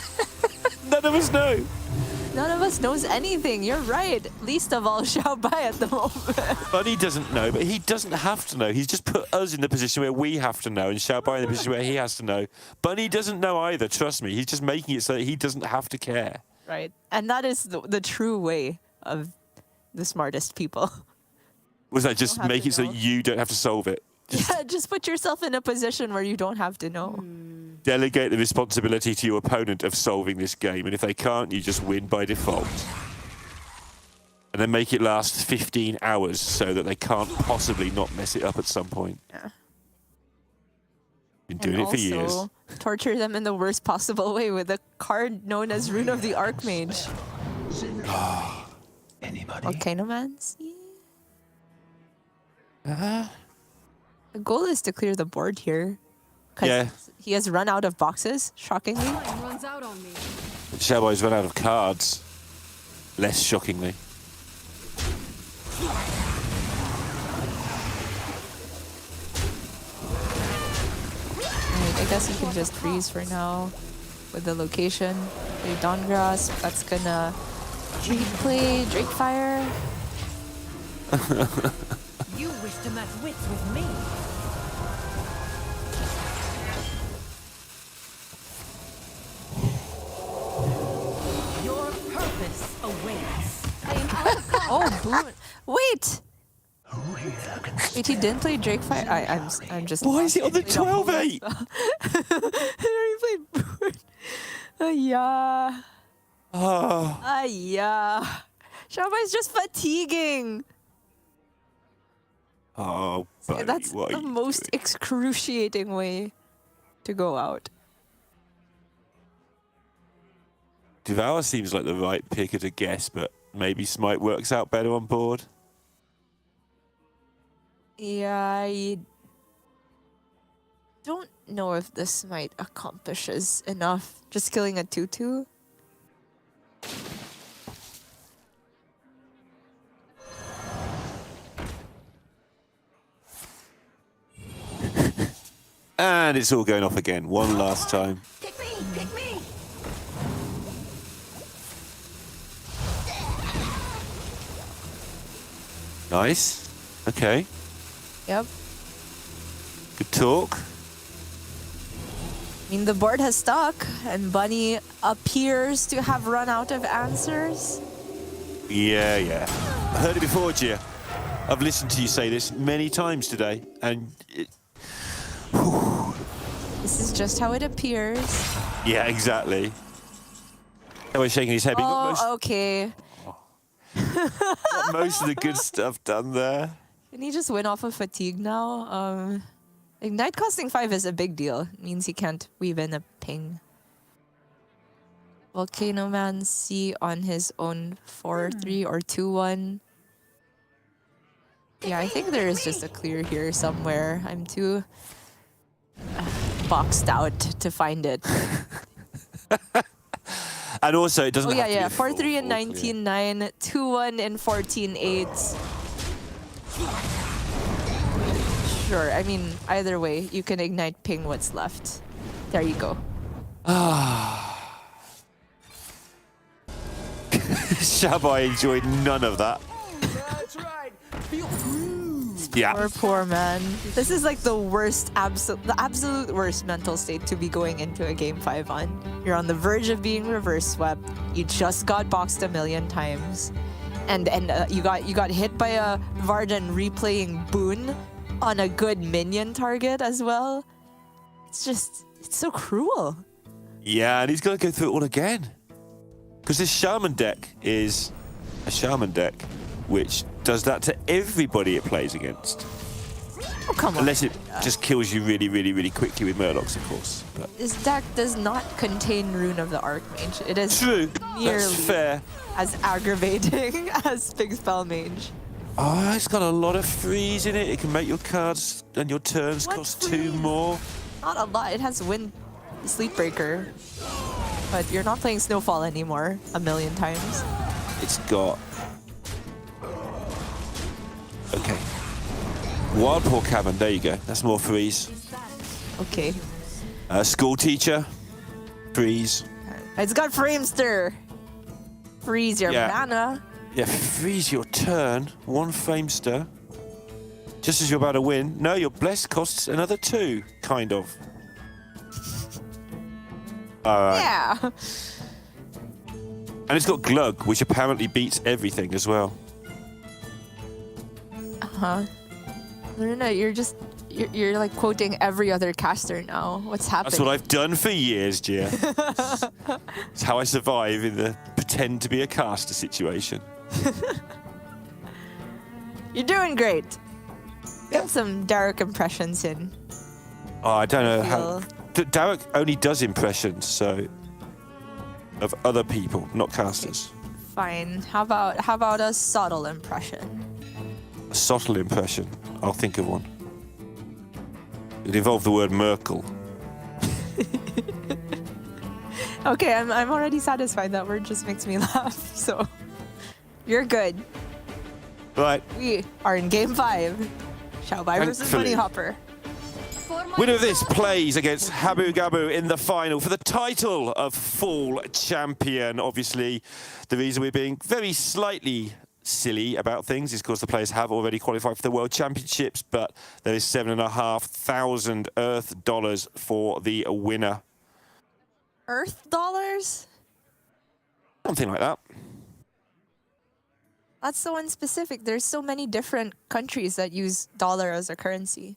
Speaker 10: None of us know.
Speaker 4: None of us knows anything. You're right. Least of all Xiao Bai at the moment.
Speaker 10: Bunny doesn't know, but he doesn't have to know. He's just put us in the position where we have to know, and Xiao Bai in the position where he has to know. Bunny doesn't know either, trust me. He's just making it so that he doesn't have to care.
Speaker 4: Right. And that is the true way of the smartest people.
Speaker 10: Was that just make it so you don't have to solve it?
Speaker 4: Yeah, just put yourself in a position where you don't have to know.
Speaker 10: Delegate the responsibility to your opponent of solving this game, and if they can't, you just win by default. And then make it last 15 hours so that they can't possibly not mess it up at some point.
Speaker 4: Yeah.
Speaker 10: Been doing it for years.
Speaker 4: Torture them in the worst possible way with a card known as Rune of the Archmage.
Speaker 5: Anybody?
Speaker 4: Volcanomancy? The goal is to clear the board here.
Speaker 10: Yeah.
Speaker 4: He has run out of boxes, shockingly.
Speaker 8: Runs out on me.
Speaker 10: Xiao Bai's run out of cards. Less shockingly.
Speaker 4: Right, I guess he can just freeze for now with the location. Play Dawngrasp. That's gonna replay Drakefire.
Speaker 8: You wish to match wits with me. Your purpose awaits.
Speaker 4: I am out of cards. Oh, boon. Wait! Wait, he didn't play Drakefire? I'm just...
Speaker 10: Why is it on the 12-8?
Speaker 4: He played boon. Yeah.
Speaker 10: Oh.
Speaker 4: Yeah. Xiao Bai's just fatiguing.
Speaker 10: Oh, buddy,
Speaker 4: That's the most excruciating way to go out.
Speaker 10: Devour seems like the right picker to guess, but maybe Smite works out better on board.
Speaker 4: Yeah, I don't know if this Smite accomplishes enough. Just killing a 2/2.
Speaker 10: And it's all going off again, one last time.
Speaker 3: Pick me! Pick me!
Speaker 10: Nice. Okay.
Speaker 4: Yep.
Speaker 10: Good talk.
Speaker 4: I mean, the board has stuck, and Bunny appears to have run out of answers.
Speaker 10: Yeah, yeah. I heard it before, Gia. I've listened to you say this many times today, and
Speaker 4: This is just how it appears.
Speaker 10: yeah, exactly. He's shaking his head. But
Speaker 4: Oh, okay.
Speaker 10: got most of the good stuff done there.
Speaker 4: Can he just win off of fatigue now? Ignite costing 5 is a big deal. It means he can't weave in a ping. Volcanomancy on his own 4-3 or 2-1. Yeah, I think there is just a clear here somewhere. I'm too boxed out to find it.
Speaker 10: And also, it doesn't
Speaker 4: Oh,
Speaker 10: have
Speaker 4: yeah,
Speaker 10: to be
Speaker 4: 4-3 and 19-9, 2-1 and 14-8. Sure, I mean, either way, you can ignite ping what's left. There you go.
Speaker 10: Xiao Bai enjoyed none of that.
Speaker 3: That's right. Feel
Speaker 10: Yeah.
Speaker 4: Poor man. This is like the worst, the absolute worst mental state to be going into a game 5 on. You're on the verge of being reverse swept. You just got boxed a million times, and you got hit by a Varden replaying Boon on a good minion target as well. It's so cruel.
Speaker 10: Yeah, and he's got to go through it all again. Because this Shaman deck is a Shaman deck which does that to everybody it plays against.
Speaker 4: Oh, come on.
Speaker 10: Unless it just kills you really, really, really quickly with Murlocs, of course. But
Speaker 4: This deck does not contain Rune of the Archmage. It is
Speaker 10: true.
Speaker 4: nearly
Speaker 10: That's fair.
Speaker 4: as aggravating as Big Spell Mage.
Speaker 10: Oh, it's got a lot of freeze in it. It can make your cards and your turns cost 2 more.
Speaker 4: Not a lot. It has Wind Sleepbreaker. But you're not playing Snowfall anymore a million times.
Speaker 10: It's got... Okay. Wild Paw Cavern, there you go. That's more freeze.
Speaker 4: Okay.
Speaker 10: School Teacher, freeze.
Speaker 4: It's got Framester. Freeze your mana.
Speaker 10: Yeah, freeze your turn. 1 Framester. Just as you're about to win. No, your Bless costs another 2, kind of. Alright.
Speaker 4: Yeah.
Speaker 10: And it's got Glug, which apparently beats everything as well.
Speaker 4: Uh-huh. No, you're like quoting every other caster now. What's happening?
Speaker 10: That's what I've done for years, Gia. It's how I survive in the pretend to be a caster situation.
Speaker 4: You're doing great. Get some Derek impressions in.
Speaker 10: Oh, I don't know how... Derek only does impressions, so... of other people, not casters.
Speaker 4: Fine. How about a subtle impression?
Speaker 10: A subtle impression. I'll think of one. It involved the word Merkel.
Speaker 4: Okay, I'm already satisfied. That word just makes me laugh. So, you're good.
Speaker 10: Right.
Speaker 4: We are in Game 5. Xiaobai versus
Speaker 10: Thankfully.
Speaker 4: Bunny Hopper.
Speaker 10: Winner of this plays against Habu Gabu in the final for the title of Fall Champion. Obviously, the reason we're being very slightly silly about things is because the players have already qualified for the World Championships, but there is $7,500 Earth dollars for the winner.
Speaker 4: Earth dollars?
Speaker 10: Something like that.
Speaker 4: That's so unspecific. There's so many different countries that use dollar as a currency.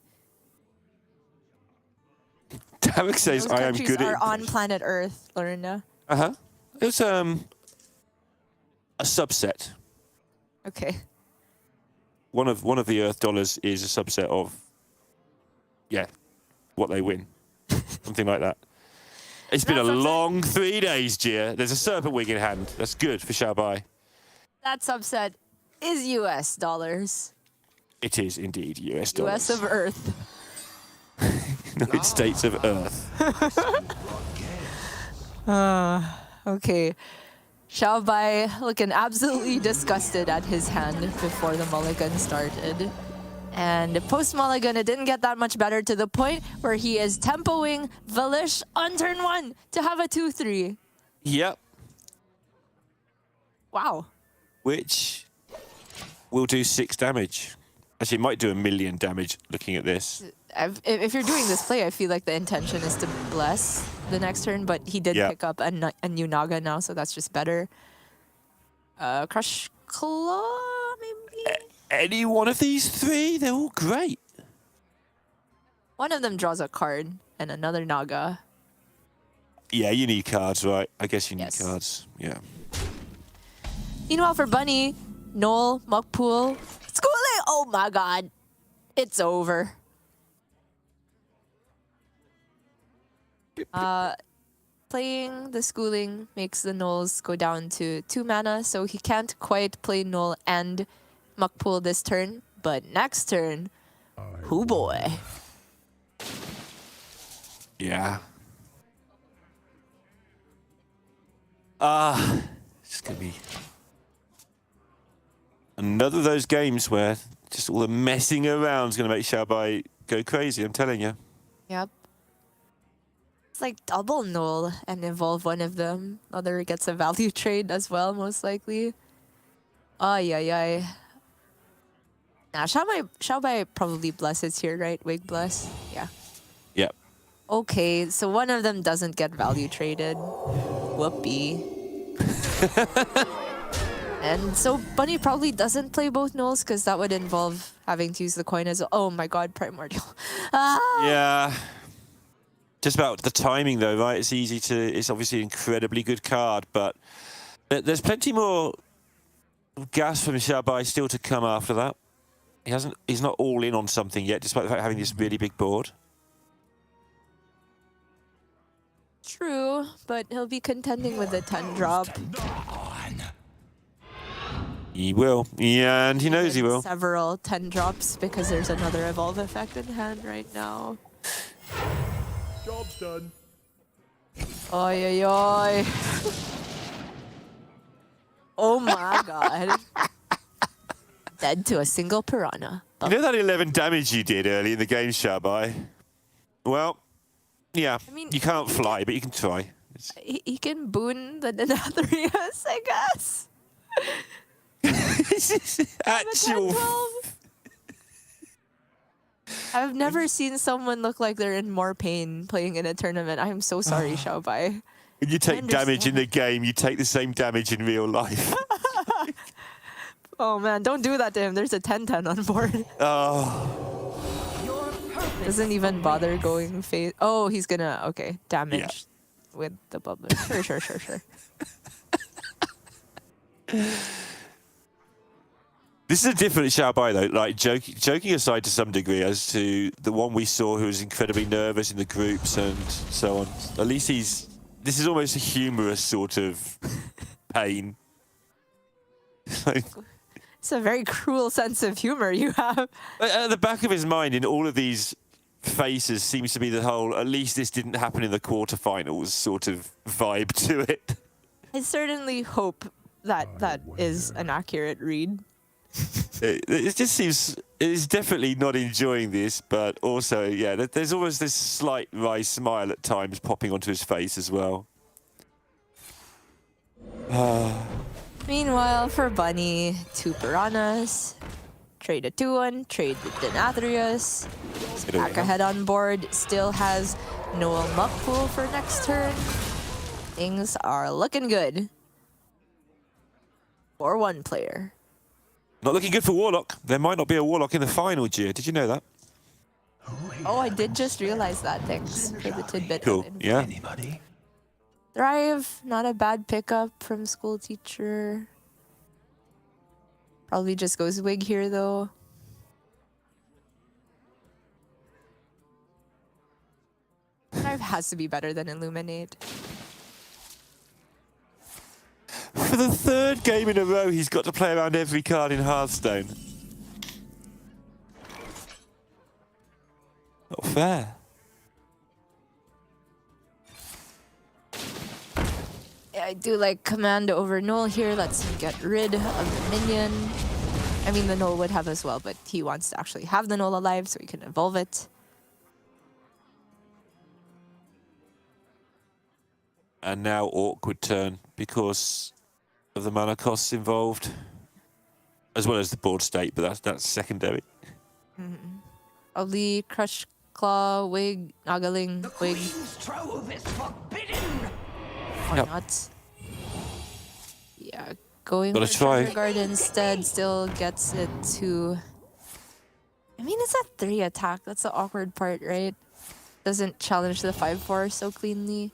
Speaker 10: Derek says
Speaker 4: Those
Speaker 10: I am
Speaker 4: countries
Speaker 10: good
Speaker 4: are
Speaker 10: at...
Speaker 4: on planet Earth, Lorena.
Speaker 10: Uh-huh. It's a subset.
Speaker 4: Okay.
Speaker 10: One of the Earth dollars is a subset of, yeah, what they win. Something like that. It's been a long 3 days, Gia. There's a serpent wing in hand. That's good for Xiaobai.
Speaker 4: That subset is US dollars.
Speaker 10: It is indeed US dollars.
Speaker 4: US of Earth.
Speaker 10: United States of Earth.
Speaker 4: Okay. Xiaobai looking absolutely disgusted at his hand before the mulligan started. And post-mulligan, it didn't get that much better to the point where he is tempoing Valish on turn 1 to have a 2-3.
Speaker 10: Yep.
Speaker 4: Wow.
Speaker 10: Which will do 6 damage. Actually, it might do 1 million damage looking at this.
Speaker 4: If you're doing this play, I feel like the intention is to bless the next turn, but he did pick up a new Naga now, so that's just better. Crush Claw, maybe?
Speaker 10: Any one of these 3, they're all great.
Speaker 4: One of them draws a card, and another Naga.
Speaker 10: Yeah, you need cards, right? I guess you need cards. Yeah.
Speaker 4: Meanwhile, for Bunny, Noel, Mukpool, Schooling! Oh my god. It's over. Playing the Schooling makes the Knolls go down to 2 mana, so he can't quite play Noel and Mukpool this turn. But next turn, oh boy.
Speaker 10: Yeah. It's going to be another of those games where just all the messing around is going to make Xiaobai go crazy, I'm telling you.
Speaker 4: Yep. It's like double Noel and evolve one of them. Other gets a value trade as well, most likely. Ay, ay, ay. Nah, Xiaobai probably blesses here, right? Wig bless? Yeah.
Speaker 10: Yep.
Speaker 4: Okay, so one of them doesn't get value traded. Whoopee. And so Bunny probably doesn't play both Knolls because that would involve having to use the coin as well. Oh my god, Primordial.
Speaker 10: Yeah. Just about the timing though, right? It's obviously an incredibly good card, but there's plenty more gas from Xiaobai still to come after that. He's not all in on something yet, despite the fact of having this really big board.
Speaker 4: True, but he'll be contending with the 10 drop.
Speaker 10: He will. Yeah, and he knows he will.
Speaker 4: Several 10 drops because there's another evolve effect in hand right now.
Speaker 6: Job's done.
Speaker 4: Oi, oi, oi. Oh my god. Dead to a single piranha.
Speaker 10: You know that 11 damage you did early in the game, Shabai? Well, yeah,
Speaker 4: I mean,
Speaker 10: you can't fly, but you can try.
Speaker 4: He can boon the Denathrius, I guess.
Speaker 10: Actual.
Speaker 4: I've never seen someone look like they're in more pain playing in a tournament. I am so sorry, Xiaobai.
Speaker 10: When you take damage in the game, you take the same damage in real life.
Speaker 4: Oh man, don't do that to him. There's a 10-10 on board.
Speaker 10: Oh.
Speaker 4: Doesn't even bother going face. Oh, he's gonna, okay, damage with the bubble. Sure.
Speaker 10: This is a different Xiaobai though, like joking aside to some degree as to the one we saw who was incredibly nervous in the groups and so on. At least this is almost a humorous sort of pain.
Speaker 4: It's a very cruel sense of humor you have.
Speaker 10: At the back of his mind in all of these faces seems to be the whole, at least this didn't happen in the quarterfinals sort of vibe to it.
Speaker 4: I certainly hope that that is an accurate read.
Speaker 10: It just seems it's definitely not enjoying this, but also, yeah, there's almost this slight wry smile at times popping onto his face as well.
Speaker 4: Meanwhile, for Bunny, 2 piranhas, trade a 2-1, trade the Denathrius, back ahead on board, still has Noel Muckpool for next turn. Things are looking good for one player.
Speaker 10: Not looking good for Warlock. There might not be a Warlock in the final, Gia. Did you know that?
Speaker 4: Oh, I did just realize that. Thanks for the tidbit.
Speaker 10: Cool, yeah.
Speaker 4: Thrive, not a bad pickup from school teacher. Probably just goes wig here though. Thrive has to be better than Illuminate.
Speaker 10: For the 3rd game in a row, he's got to play around every card in Hearthstone. Not fair.
Speaker 4: Yeah, I do like command over Null here. Lets him get rid of the minion. I mean, the Null would have as well, but he wants to actually have the Null alive so he can evolve it.
Speaker 10: And now awkward turn because of the mana costs involved, as well as the board state, but that's secondary.
Speaker 4: Ali, Crush Claw, Wig, Nagaling, Wig.
Speaker 3: Trove is forbidden.
Speaker 4: Why not? Yeah, going
Speaker 10: Gotta
Speaker 4: for
Speaker 10: try.
Speaker 4: Treasure Guard instead still gets it to... I mean, it's a 3 attack. That's the awkward part, right? Doesn't challenge the 5/4 so cleanly.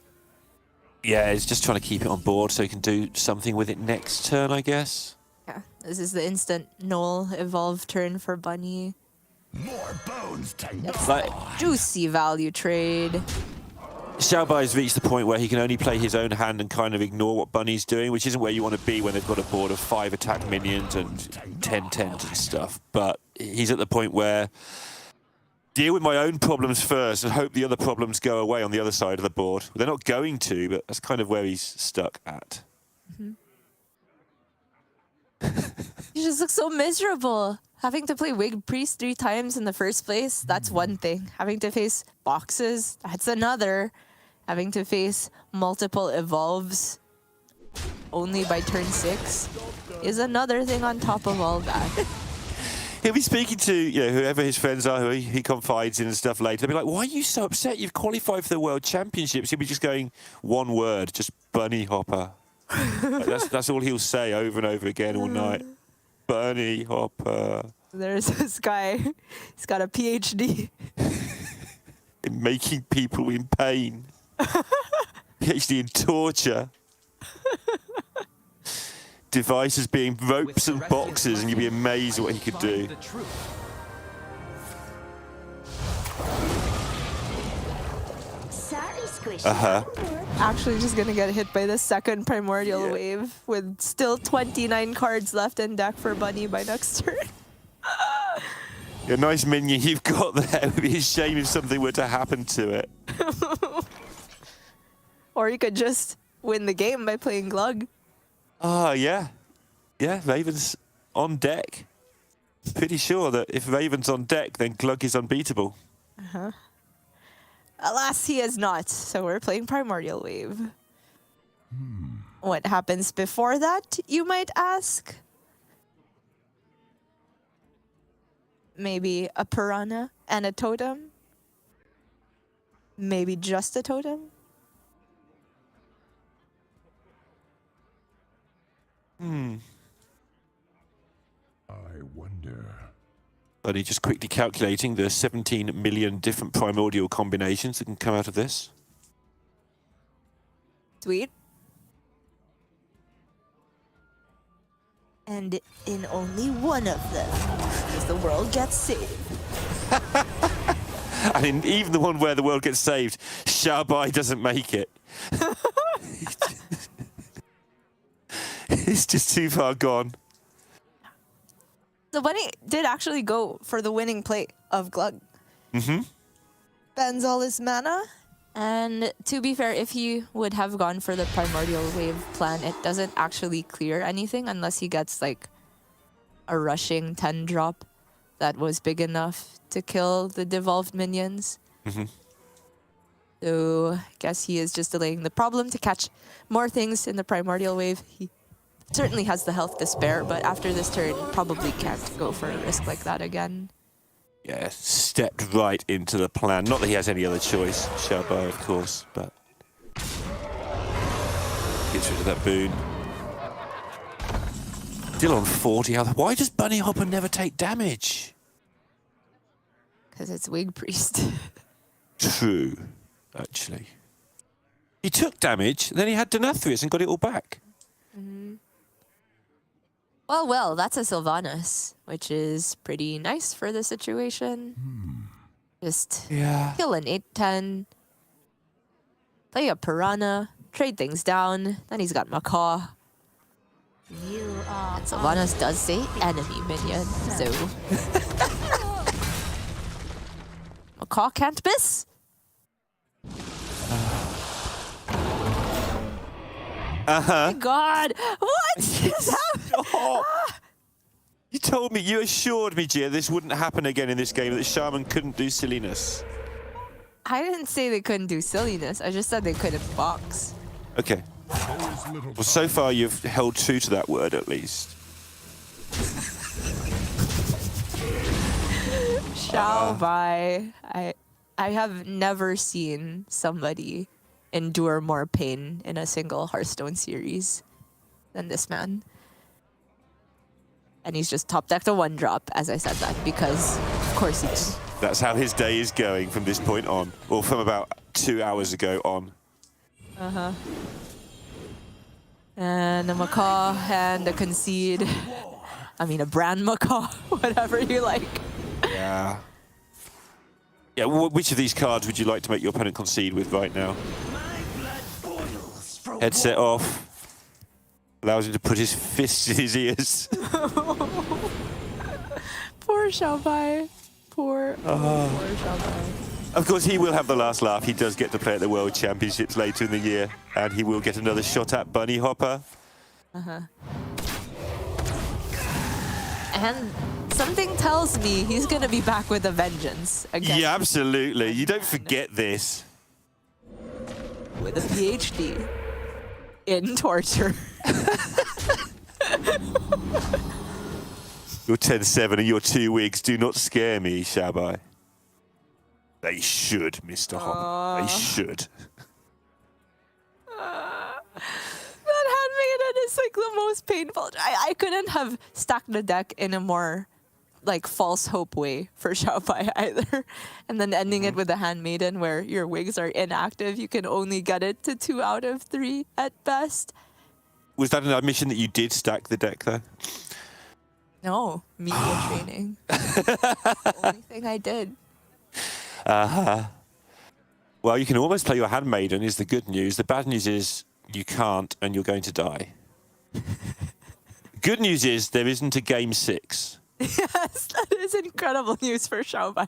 Speaker 10: Yeah, he's just trying to keep it on board so he can do something with it next turn, I guess.
Speaker 4: Yeah, this is the instant Null evolve turn for Bunny.
Speaker 5: More bones to
Speaker 4: It's
Speaker 10: Like,
Speaker 4: juicy value trade.
Speaker 10: Xiaobai's reached the point where he can only play his own hand and kind of ignore what Bunny's doing, which isn't where you want to be when they've got a board of 5 attack minions and 10 10s and stuff. But he's at the point where deal with my own problems first and hope the other problems go away on the other side of the board. They're not going to, but that's kind of where he's stuck at.
Speaker 4: You just look so miserable. Having to play Wig Priest 3 times in the first place, that's one thing. Having to face boxes, that's another. Having to face multiple evolves only by turn 6 is another thing on top of all that.
Speaker 10: He'll be speaking to whoever his friends are, who he confides in and stuff later. They'll be like, why are you so upset? You've qualified for the World Championships. He'll be just going one word, just bunny hopper. Like, that's all he'll say over and over again all night. Bunny hopper.
Speaker 4: There's this guy. He's got a PhD.
Speaker 10: In making people in pain. PhD in torture. Devices being ropes and boxes, and you'd be amazed at what he could do.
Speaker 4: Actually just gonna get hit by the second Primordial Wave with still 29 cards left in deck for Bunny by next turn.
Speaker 10: A nice minion you've got there. It would be a shame if something were to happen to it.
Speaker 4: Or you could just win the game by playing Glug.
Speaker 10: Yeah. Yeah, Raven's on deck. Pretty sure that if Raven's on deck, then Glug is unbeatable.
Speaker 4: Alas, he is not, so we're playing Primordial Wave. What happens before that, you might ask? Maybe a Piranha and a Totem? Maybe just a Totem?
Speaker 5: I wonder.
Speaker 10: Only just quickly calculating the 17 million different primordial combinations that can come out of this.
Speaker 4: Sweet. And in only one of them does the world get saved.
Speaker 10: And in even the one where the world gets saved, Xiaobai doesn't make it. It's just too far gone.
Speaker 4: The Bunny did actually go for the winning play of Glug. Spends all his mana. And to be fair, if he would have gone for the Primordial Wave plan, it doesn't actually clear anything unless he gets like a rushing 10 drop that was big enough to kill the devolved minions. So I guess he is just delaying the problem to catch more things in the Primordial Wave. He certainly has the health to spare, but after this turn, probably can't go for a risk like that again.
Speaker 10: Yeah, stepped right into the plan. Not that he has any other choice, Xiaobai, of course, but gets rid of that boon. Still on 40 health. Why does Bunny Hopper never take damage?
Speaker 4: Because it's Wig Priest.
Speaker 10: True, actually. He took damage, then he had Denathrius and got it all back.
Speaker 4: Well, that's a Sylvanas, which is pretty nice for the situation. Just kill an 8/10, play a Piranha, trade things down, then he's got Macaw. And Sylvanas does say enemy minion, so... Macaw can't miss! Oh my god! What is happening?
Speaker 10: You told me, you assured me, Gia, this wouldn't happen again in this game, that Shaman couldn't do silliness.
Speaker 4: I didn't say they couldn't do silliness, I just said they couldn't box.
Speaker 10: Okay. Well, so far you've held true to that word, at least.
Speaker 4: Xiaobai. I have never seen somebody endure more pain in a single Hearthstone series than this man. And he's just top decked a 1-drop, as I said that, because of course he did.
Speaker 10: That's how his day is going from this point on, or from about 2 hours ago on.
Speaker 4: And a Macaw and a Concede. I mean, a Brand Macaw, whatever you like.
Speaker 10: Yeah. Yeah, which of these cards would you like to make your opponent concede with right now? Headset off. Allows him to put his fists in his ears.
Speaker 4: Poor Xiaobai. Poor Xiaobai.
Speaker 10: Of course, he will have the last laugh. He does get to play at the World Championships later in the year, and he will get another shot at Bunny Hopper.
Speaker 4: And something tells me he's going to be back with a vengeance again.
Speaker 10: Yeah, absolutely. You don't forget this.
Speaker 4: With a PhD in torture.
Speaker 10: Your 10-7 and your 2 wigs do not scare me, Xiaobai. They should, Mr. Hopper. They should.
Speaker 4: That handmaiden is like the most painful. I couldn't have stacked the deck in a more like false hope way for Xiaobai either. And then ending it with a handmaiden where your wigs are inactive. You can only get it to 2 out of 3 at best.
Speaker 10: Was that an admission that you did stack the deck, though?
Speaker 4: No, media training. The only thing I did.
Speaker 10: Well, you can almost play your handmaiden is the good news. The bad news is you can't and you're going to die. Good news is there isn't a game 6.
Speaker 4: Yes, that is incredible news for Xiaobai.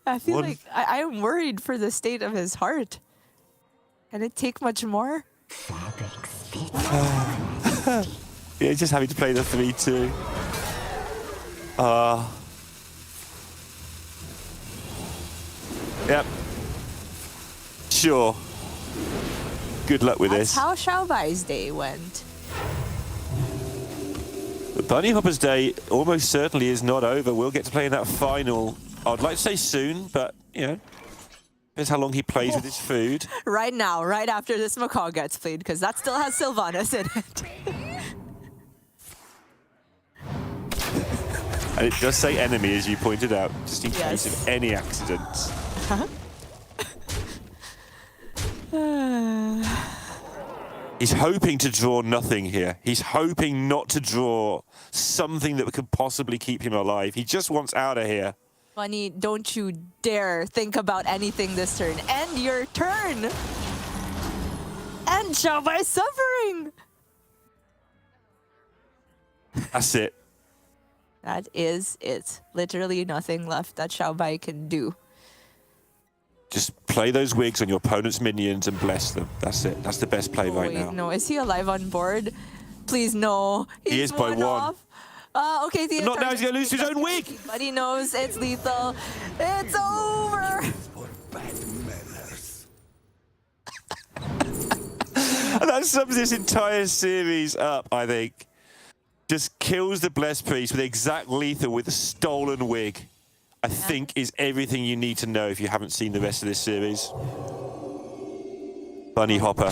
Speaker 4: I feel like I am worried for the state of his heart. Can it take much more?
Speaker 10: Yeah, just having to play the 3-2. Yep. Sure. Good luck with
Speaker 4: That's
Speaker 10: this.
Speaker 4: how Xiaobai's day went.
Speaker 10: But Bunny Hopper's day almost certainly is not over. We'll get to play in that final. I'd like to say soon, but, you know, depends how long he plays with his food.
Speaker 4: Right now, right after this macaw gets played, because that still has Sylvanas in it.
Speaker 10: And it does say enemy, as you pointed out, just in case of any accidents. He's hoping to draw nothing here. He's hoping not to draw something that could possibly keep him alive. He just wants out of here.
Speaker 4: Bunny, don't you dare think about anything this turn. End your turn! End Xiaobai suffering!
Speaker 10: That's it.
Speaker 4: That is it. Literally nothing left that Xiaobai can do.
Speaker 10: Just play those wigs on your opponent's minions and bless them. That's it. That's the best play right now.
Speaker 4: No, is he alive on board? Please, no.
Speaker 10: He is by 1.
Speaker 4: Off. Okay, the
Speaker 10: Not now, he's going to lose his own wig.
Speaker 4: But he knows it's lethal. It's over.
Speaker 10: And that sums this entire series up, I think. Just kills the Blessed Priest with exact lethal with a stolen wig. I think is everything you need to know if you haven't seen the rest of this series. Bunny Hopper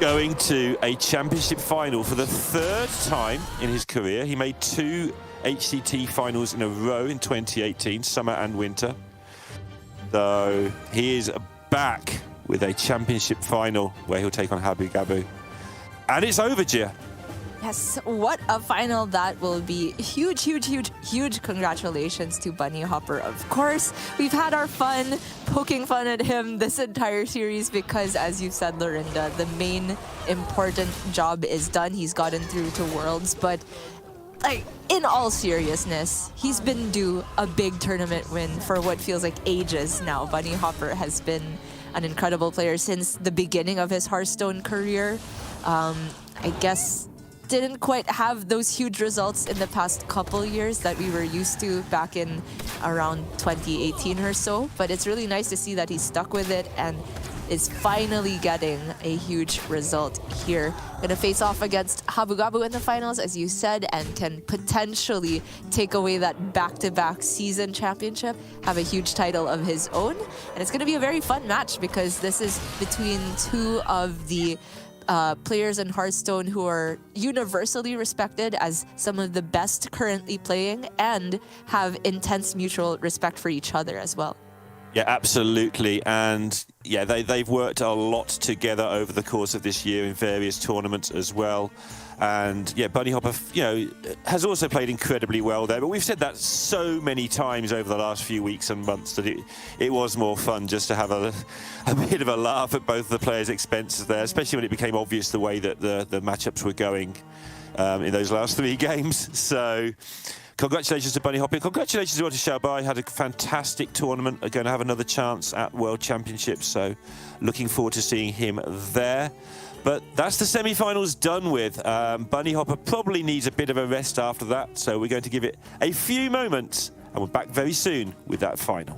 Speaker 10: going to a championship final for the 3rd time in his career. He made 2 HCT finals in a row in 2018, summer and winter. So he is back with a championship final where he'll take on Habu Gabu. And it's over, Gia.
Speaker 4: Yes, what a final that will be. Huge, huge, huge, huge congratulations to Bunny Hopper, of course. We've had our fun poking fun at him this entire series because, as you said, Lorinda, the main important job is done. He's gotten through to Worlds, but like, in all seriousness, he's been due a big tournament win for what feels like ages now. Bunny Hopper has been an incredible player since the beginning of his Hearthstone career. I guess didn't quite have those huge results in the past couple years that we were used to back in around 2018 or so, but it's really nice to see that he's stuck with it and is finally getting a huge result here. Gonna face off against Habu Gabu in the finals, as you said, and can potentially take away that back-to-back season championship, have a huge title of his own, and it's gonna be a very fun match because this is between 2 of the players in Hearthstone who are universally respected as some of the best currently playing and have intense mutual respect for each other as well.
Speaker 10: Yeah, absolutely. And yeah, they've worked a lot together over the course of this year in various tournaments as well. And yeah, Bunny Hopper, you know, has also played incredibly well there. But we've said that so many times over the last few weeks and months that it was more fun just to have a bit of a laugh at both the players' expenses there, especially when it became obvious the way that the matchups were going in those last 3 games. So congratulations to Bunny Hopper. Congratulations to Xiaobai. Had a fantastic tournament. Are going to have another chance at World Championships. So looking forward to seeing him there. But that's the semi-finals done with. Bunny Hopper probably needs a bit of a rest after that. So we're going to give it a few moments. And we're back very soon with that final.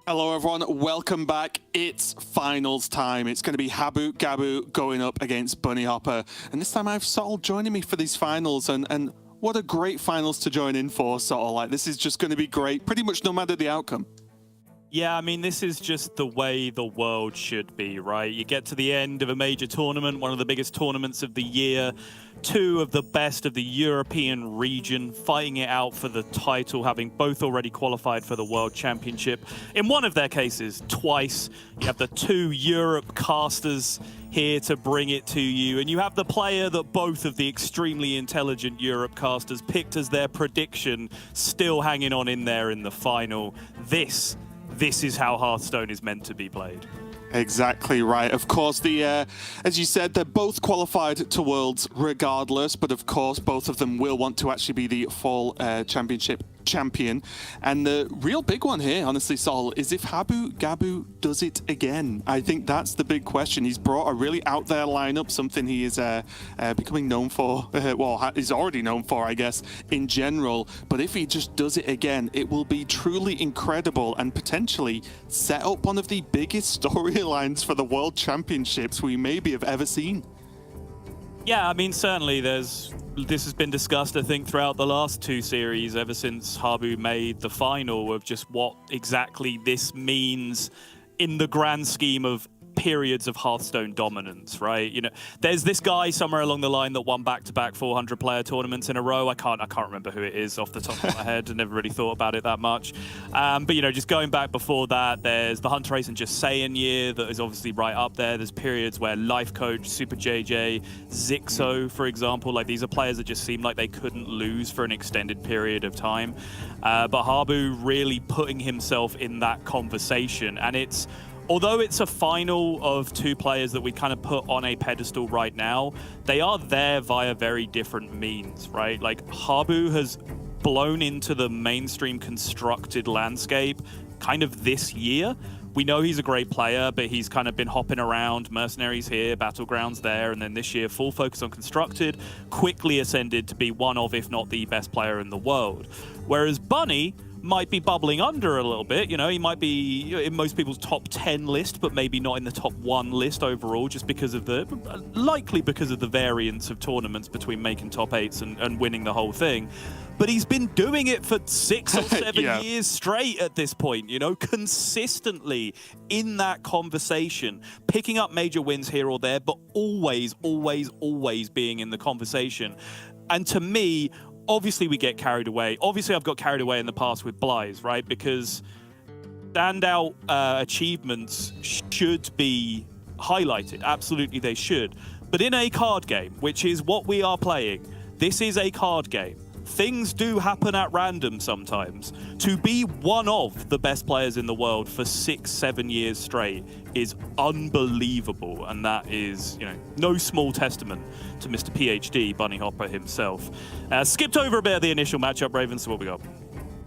Speaker 11: Hello everyone, welcome back. It's finals time. It's going to be Habu Gabu going up against Bunny Hopper. And this time I have Sol joining me for these finals, and what a great finals to join in for, Sol. Like, this is just going to be great, pretty much no matter the outcome.
Speaker 2: Yeah, I mean, this is just the way the world should be, right? You get to the end of a major tournament, one of the biggest tournaments of the year, two of the best of the European region fighting it out for the title, having both already qualified for the World Championship. In one of their cases, twice. You have the two Europe casters here to bring it to you, and you have the player that both of the extremely intelligent Europe casters picked as their prediction still hanging on in there in the final. This is how Hearthstone is meant to be played.
Speaker 11: Exactly right. Of course, as you said, they're both qualified to Worlds regardless, but of course, both of them will want to actually be the fall championship champion. And the real big one here, honestly, Sol, is if Habu Gabu does it again. I think that's the big question. He's brought a really out there lineup, something he is becoming known for, well, he's already known for, I guess, in general. But if he just does it again, it will be truly incredible and potentially set up one of the biggest storylines for the World Championships we maybe have ever seen.
Speaker 2: Yeah, I mean, certainly this has been discussed, I think, throughout the last two series, ever since Habu made the final, of just what exactly this means in the grand scheme of periods of Hearthstone dominance, right? You know, there's this guy somewhere along the line that won back-to-back 400-player tournaments in a row. I can't remember who it is off the top of my head. I never really thought about it that much. But, you know, just going back before that, there's the Hunter Ace and Just Saiyan year that is obviously right up there. There's periods where Life Coach, Super JJ, Zixo, for example, like these are players that just seem like they couldn't lose for an extended period of time. But Habu really putting himself in that conversation, and although it's a final of two players that we kind of put on a pedestal right now, they are there via very different means, right? Like, Habu has blown into the mainstream constructed landscape kind of this year. We know he's a great player, but he's kind of been hopping around, Mercenaries here, Battlegrounds there, and then this year, full focus on constructed, quickly ascended to be one of, if not the best player in the world. Whereas Bunny might be bubbling under a little bit, you know, he might be in most people's top 10 list, but maybe not in the top 1 list overall, just because of likely because of the variance of tournaments between making top 8s and winning the whole thing. But he's been doing it for 6 or 7 years straight at this point, you know, consistently in that conversation, picking up major wins here or there, but always, always, always being in the conversation. And to me, obviously we get carried away. Obviously I've got carried away in the past with Bly's, right? Because standout achievements should be highlighted. Absolutely they should. But in a card game, which is what we are playing, this is a card game. Things do happen at random sometimes. To be one of the best players in the world for 6-7 years straight is unbelievable, and that is, you know, no small testament to Mr. PhD, Bunny Hopper himself. Skipped over a bit of the initial matchup, Ravens, so what we got?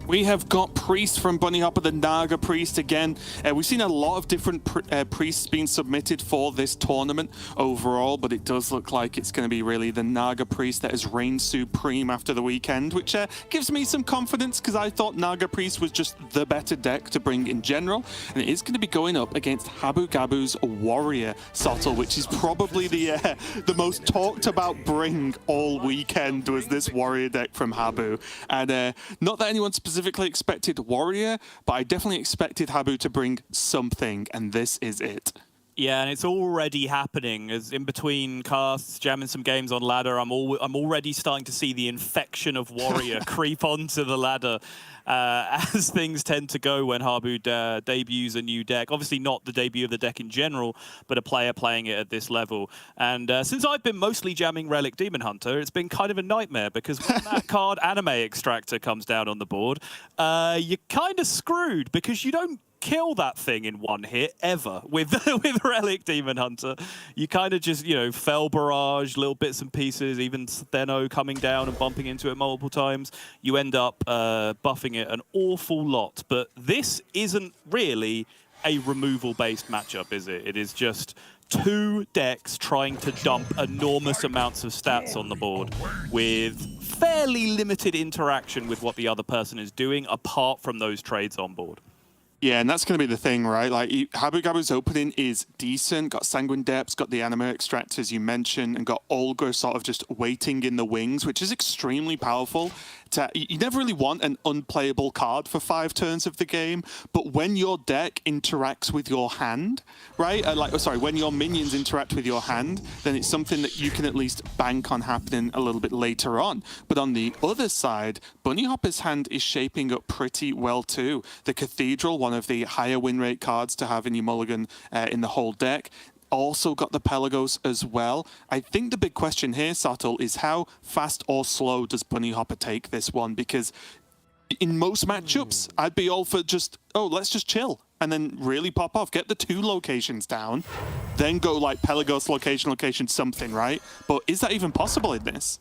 Speaker 11: We have got Priest from Bunny Hopper, the Naga Priest again. We've seen a lot of different priests being submitted for this tournament overall, but it does look like it's going to be really the Naga Priest that has reigned supreme after the weekend, which gives me some confidence because I thought Naga Priest was just the better deck to bring in general. And it is going to be going up against Habu Gabu's Warrior Sottle, which is probably the most talked about bring all weekend was this Warrior deck from Habu. And not that anyone specifically expected Warrior, but I definitely expected Habu to bring something, and this is it.
Speaker 2: Yeah, and it's already happening. As in between casts, jamming some games on ladder, I'm already starting to see the infection of Warrior creep onto the ladder, as things tend to go when Habu debuts a new deck. Obviously not the debut of the deck in general, but a player playing it at this level. And since I've been mostly jamming Relic Demon Hunter, it's been kind of a nightmare, because when that card Anime Extractor comes down on the board, you're kind of screwed, because you don't kill that thing in one hit ever with Relic Demon Hunter. You kind of just, you know, Fell Barrage, little bits and pieces, even Steno coming down and bumping into it multiple times. You end up buffing it an awful lot. But this isn't really a removal-based matchup, is it? It is just two decks trying to dump enormous amounts of stats on the board with fairly limited interaction with what the other person is doing, apart from those trades on board.
Speaker 11: Yeah, and that's going to be the thing, right? Like, Habu Gabu's opening is decent, got Sanguine Depths, got the Anima Extract, as you mentioned, and got Olga sort of just waiting in the wings, which is extremely powerful. You never really want an unplayable card for 5 turns of the game, but when your deck interacts with your hand, right? When your minions interact with your hand, then it's something that you can at least bank on happening a little bit later on. But on the other side, Bunny Hopper's hand is shaping up pretty well too. The Cathedral, one of the higher win rate cards to have in your mulligan in the whole deck. Also got the Pelagos as well. I think the big question here, Subtle, is how fast or slow does Bunny Hopper take this one? Because in most matchups, I'd be all for let's just chill and then really pop off. Get the 2 locations down, then go like Pelagos, location, something, right? But is that even possible in this?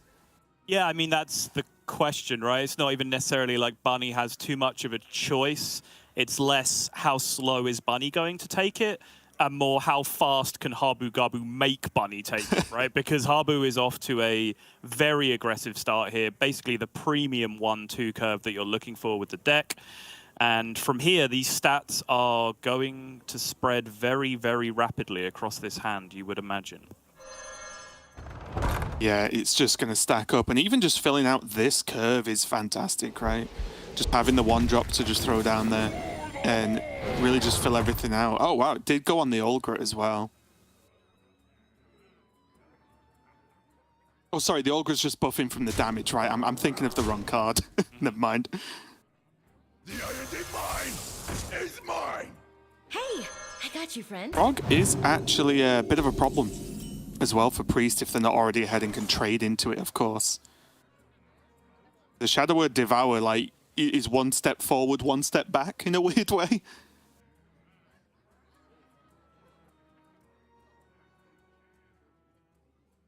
Speaker 2: Yeah, I mean, that's the question, right? It's not even necessarily like Bunny has too much of a choice. It's less how slow is Bunny going to take it, and more how fast can Habu Gabu make Bunny take it, right? Because Habu is off to a very aggressive start here, basically the premium 1-2 curve that you're looking for with the deck. And from here, these stats are going to spread very, very rapidly across this hand, you would imagine.
Speaker 11: Yeah, it's just going to stack up. And even just filling out this curve is fantastic, right? Just having the 1-drop to just throw down there and really just fill everything out. Oh, wow, it did go on the Olga as well. Oh, sorry, the Olga's just buffing from the damage, right? I'm thinking of the wrong card. Never mind.
Speaker 5: The identity mine is mine.
Speaker 13: Hey, I got you, friend.
Speaker 11: Frog is actually a bit of a problem as well for Priest if they're not already ahead and can trade into it, of course. The Shadow Word Devour, like, is 1 step forward, 1 step back in a weird way.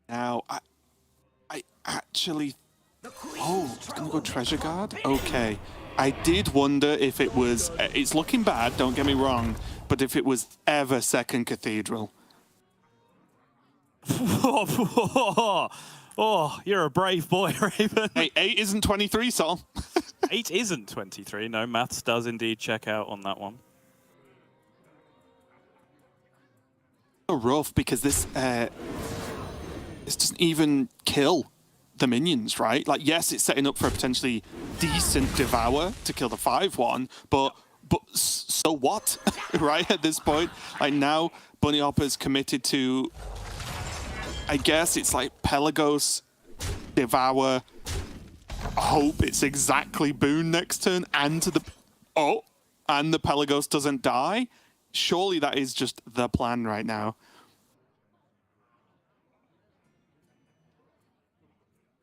Speaker 11: Now, I actually... Oh, it's going to go Treasure Guard? Okay. I did wonder if it was... It's looking bad, don't get me wrong, but if it was ever second Cathedral.
Speaker 2: Oh, you're a brave boy, Raven.
Speaker 11: Hey, 8 isn't 23, Sol.
Speaker 2: 8 isn't 23. No, maths does indeed check out on that one.
Speaker 11: So rough because this doesn't even kill the minions, right? Like, yes, it's setting up for a potentially decent Devour to kill the 5-1, but so what, right? At this point, like now, Bunny Hopper's committed to. I guess it's like Pelagos, Devour, hope it's exactly Boon next turn, and the Pelagos doesn't die. Surely that is just the plan right now.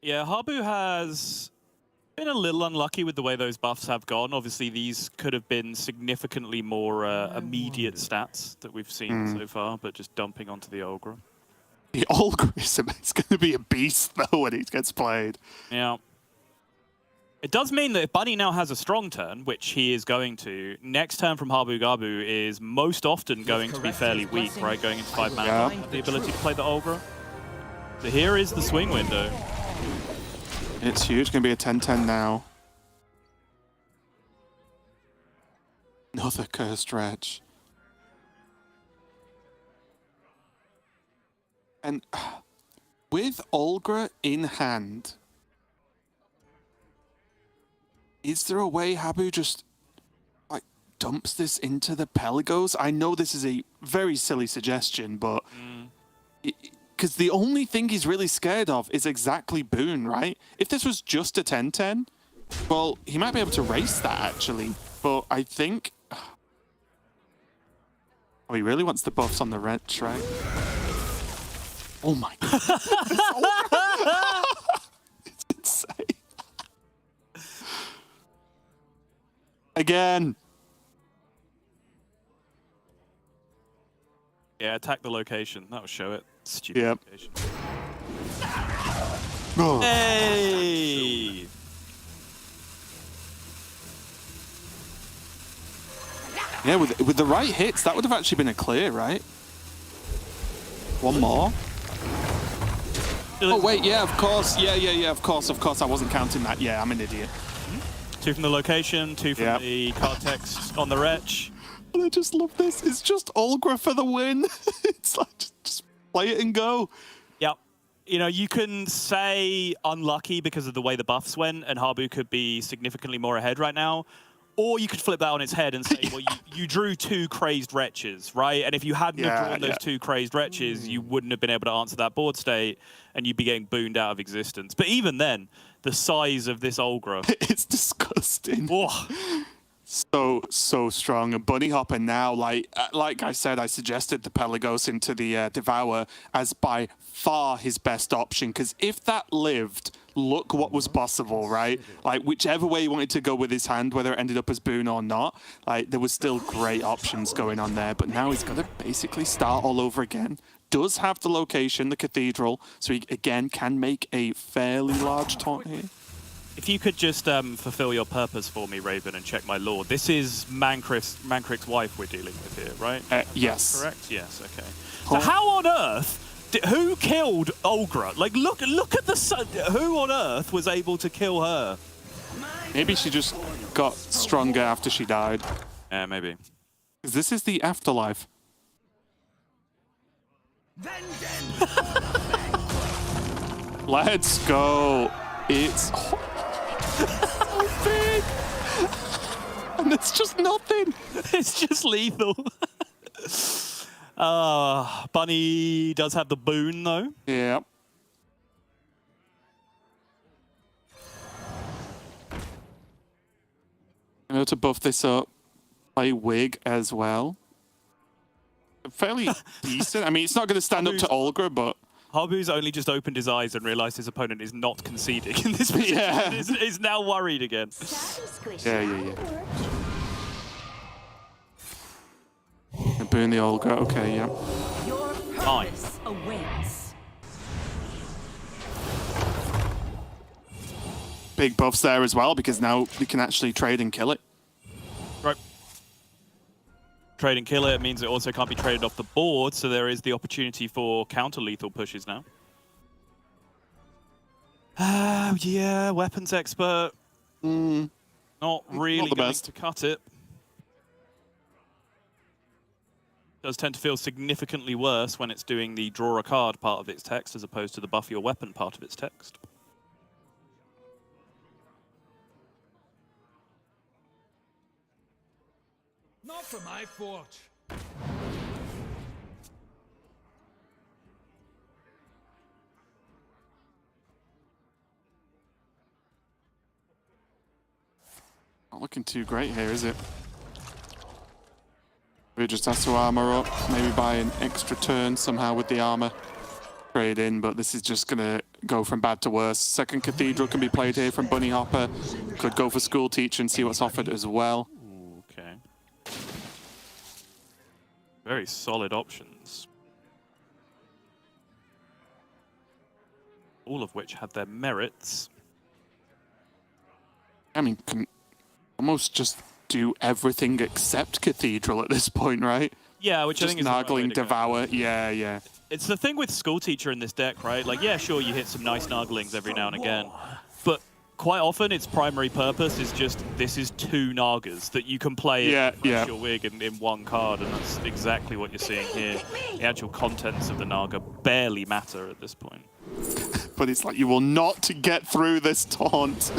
Speaker 2: Yeah, Habu has been a little unlucky with the way those buffs have gone. Obviously, these could have been significantly more immediate stats that we've seen so far, but just dumping onto the Olga.
Speaker 11: The Olga is going to be a beast, though, when it gets played.
Speaker 2: Yeah. It does mean that if Bunny now has a strong turn, which he is going to, next turn from Habu Gabu is most often going to be fairly weak, right? Going into 5 mana,
Speaker 11: Yeah.
Speaker 2: the ability to play the Olga. So here is the swing window.
Speaker 11: It's huge. Going to be a 10-10 now. Another Cursed Wretch. And with Olga in hand, is there a way Habu just like dumps this into the Pelagos? I know this is a very silly suggestion, but because the only thing he's really scared of is exactly Boon, right? If this was just a 10-10, well, he might be able to race that actually. But I think, oh, he really wants the buffs on the Wretch, right? Oh my god. It's insane. Again.
Speaker 2: Yeah, attack the location. That'll show it. Stupid location.
Speaker 11: Oh.
Speaker 2: Hey!
Speaker 11: Yeah, with the right hits, that would have actually been a clear, right? One more. Oh, wait, yeah, of course. Yeah, of course. I wasn't counting that. Yeah, I'm an idiot.
Speaker 2: 2 from the location, 2 from the card text on the Wretch.
Speaker 11: And I just love this. It's just Olgra for the win. It's like, just play it and go.
Speaker 2: Yep. You know, you can say unlucky because of the way the buffs went, and Habu could be significantly more ahead right now. Or you could flip that on its head and say, well, you drew 2 crazed wretches, right? And if you hadn't have drawn those 2 crazed wretches, you wouldn't have been able to answer that board state, and you'd be getting booned out of existence. But even then, the size of this Olgra.
Speaker 11: It's disgusting.
Speaker 2: Oh.
Speaker 11: So strong. And Bunny Hopper now, like I said, I suggested the Pelagos into the Devour as by far his best option, because if that lived, look what was possible, right? Like, whichever way he wanted to go with his hand, whether it ended up as boon or not, like, there was still great options going on there. But now he's got to basically start all over again. Does have the location, the cathedral, so he, again, can make a fairly large taunt here.
Speaker 2: If you could just fulfill your purpose for me, Raven, and check my lord. This is Mancrick's wife we're dealing with here, right?
Speaker 11: Yes.
Speaker 2: Correct? Yes, okay. So how on earth... Who killed Olgra? Like, look at the sun. Who on earth was able to kill her?
Speaker 11: Maybe she just got stronger after she died.
Speaker 2: Yeah, maybe.
Speaker 11: Because this is the afterlife. Let's go. It's so big. And it's just nothing.
Speaker 2: It's just lethal. Bunny does have the boon, though.
Speaker 11: Yeah. I'm going to buff this up. Play Wig as well. Fairly decent. I mean, it's not going to stand up to Olgra, but...
Speaker 2: Habu's only just opened his eyes and realized his opponent is not conceding in this position.
Speaker 11: Yeah.
Speaker 2: He's now worried again.
Speaker 11: Yeah. Burn the Olga, okay, yeah.
Speaker 8: Your purpose awaits.
Speaker 11: Big buffs there as well, because now we can actually trade and kill it.
Speaker 2: Right. Trade and kill it means it also can't be traded off the board, so there is the opportunity for counter-lethal pushes now. Yeah, weapons expert. Not really going to cut it. Does tend to feel significantly worse when it's doing the draw a card part of its text as opposed to the buff your weapon part of its text.
Speaker 3: Not for my forge.
Speaker 11: Not looking too great here, is it? We just has to armor up, maybe buy an extra turn somehow with the armor. Trade in, but this is just going to go from bad to worse. Second Cathedral can be played here from Bunny Hopper. Could go for School Teacher and see what's offered as well.
Speaker 2: Ooh, okay. Very solid options. All of which have their merits.
Speaker 11: I mean, can almost just do everything except Cathedral at this point, right?
Speaker 2: Yeah, which
Speaker 11: just
Speaker 2: I think is the right way
Speaker 11: Nargling,
Speaker 2: to go.
Speaker 11: Devour, yeah.
Speaker 2: It's the thing with School Teacher in this deck, right? Like, yeah, sure, you hit some nice Narglings every now and again, but quite often its primary purpose is just, this is 2 Nagas that you can play your wig in one card, and that's exactly what you're seeing here. The actual contents of the Naga barely matter at this point.
Speaker 11: But it's like, you will not get through this taunt.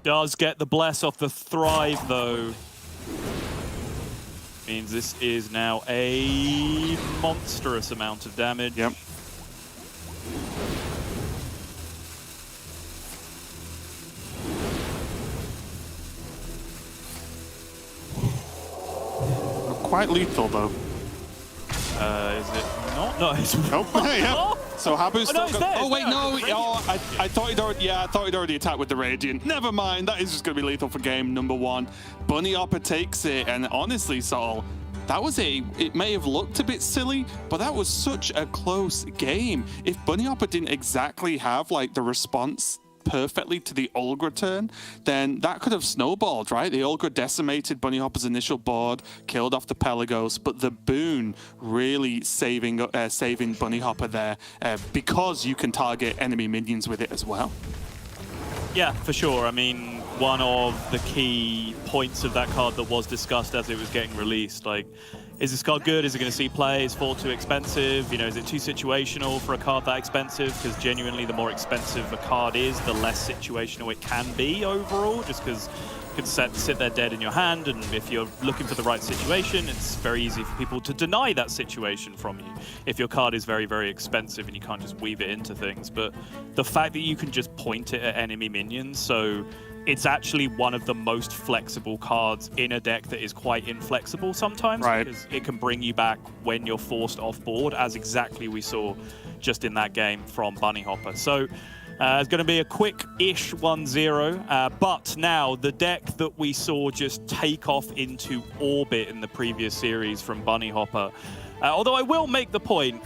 Speaker 2: Does get the bless off the Thrive, though. Means this is now a monstrous amount of damage.
Speaker 11: Yep. Quite lethal, though.
Speaker 2: Is it not? No, it's
Speaker 11: nope. Yeah. So Habu's still wait, no. I thought he'd already attacked with the Radiant. Never mind. That is just going to be lethal for game number 1. Bunny Hopper takes it, and honestly, Sol, that was it may have looked a bit silly, but that was such a close game. If Bunny Hopper didn't exactly have like the response perfectly to the Olgra turn, then that could have snowballed, right? The Olgra decimated Bunny Hopper's initial board, killed off the Pelagos, but the boon really saving Bunny Hopper there because you can target enemy minions with it as well.
Speaker 2: Yeah, for sure. I mean, one of the key points of that card that was discussed as it was getting released. Like, is this card good? Is it going to see play? Is 4 too expensive? You know, is it too situational for a card that expensive? Because genuinely, the more expensive a card is, the less situational it can be overall, just because you can sit there dead in your hand, and if you're looking for the right situation, it's very easy for people to deny that situation from you if your card is very, very expensive and you can't just weave it into things. But the fact that you can just point it at enemy minions, so it's actually one of the most flexible cards in a deck that is quite inflexible sometimes, because it can bring you back when you're forced off board, as exactly we saw just in that game from Bunny Hopper. So it's going to be a quick-ish 1-0, but now the deck that we saw just take off into orbit in the previous series from Bunny Hopper, although I will make the point,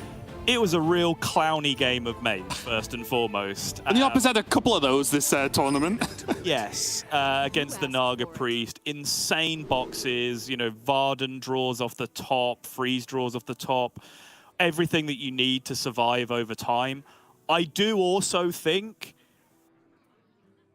Speaker 2: it was a real clowny game of Mage, first and foremost.
Speaker 11: And the Hopper's had a couple of those this tournament.
Speaker 2: Yes, against the Naga Priest. Insane boxes, you know, Varden draws off the top, Freeze draws off the top, everything that you need to survive over time. I do also think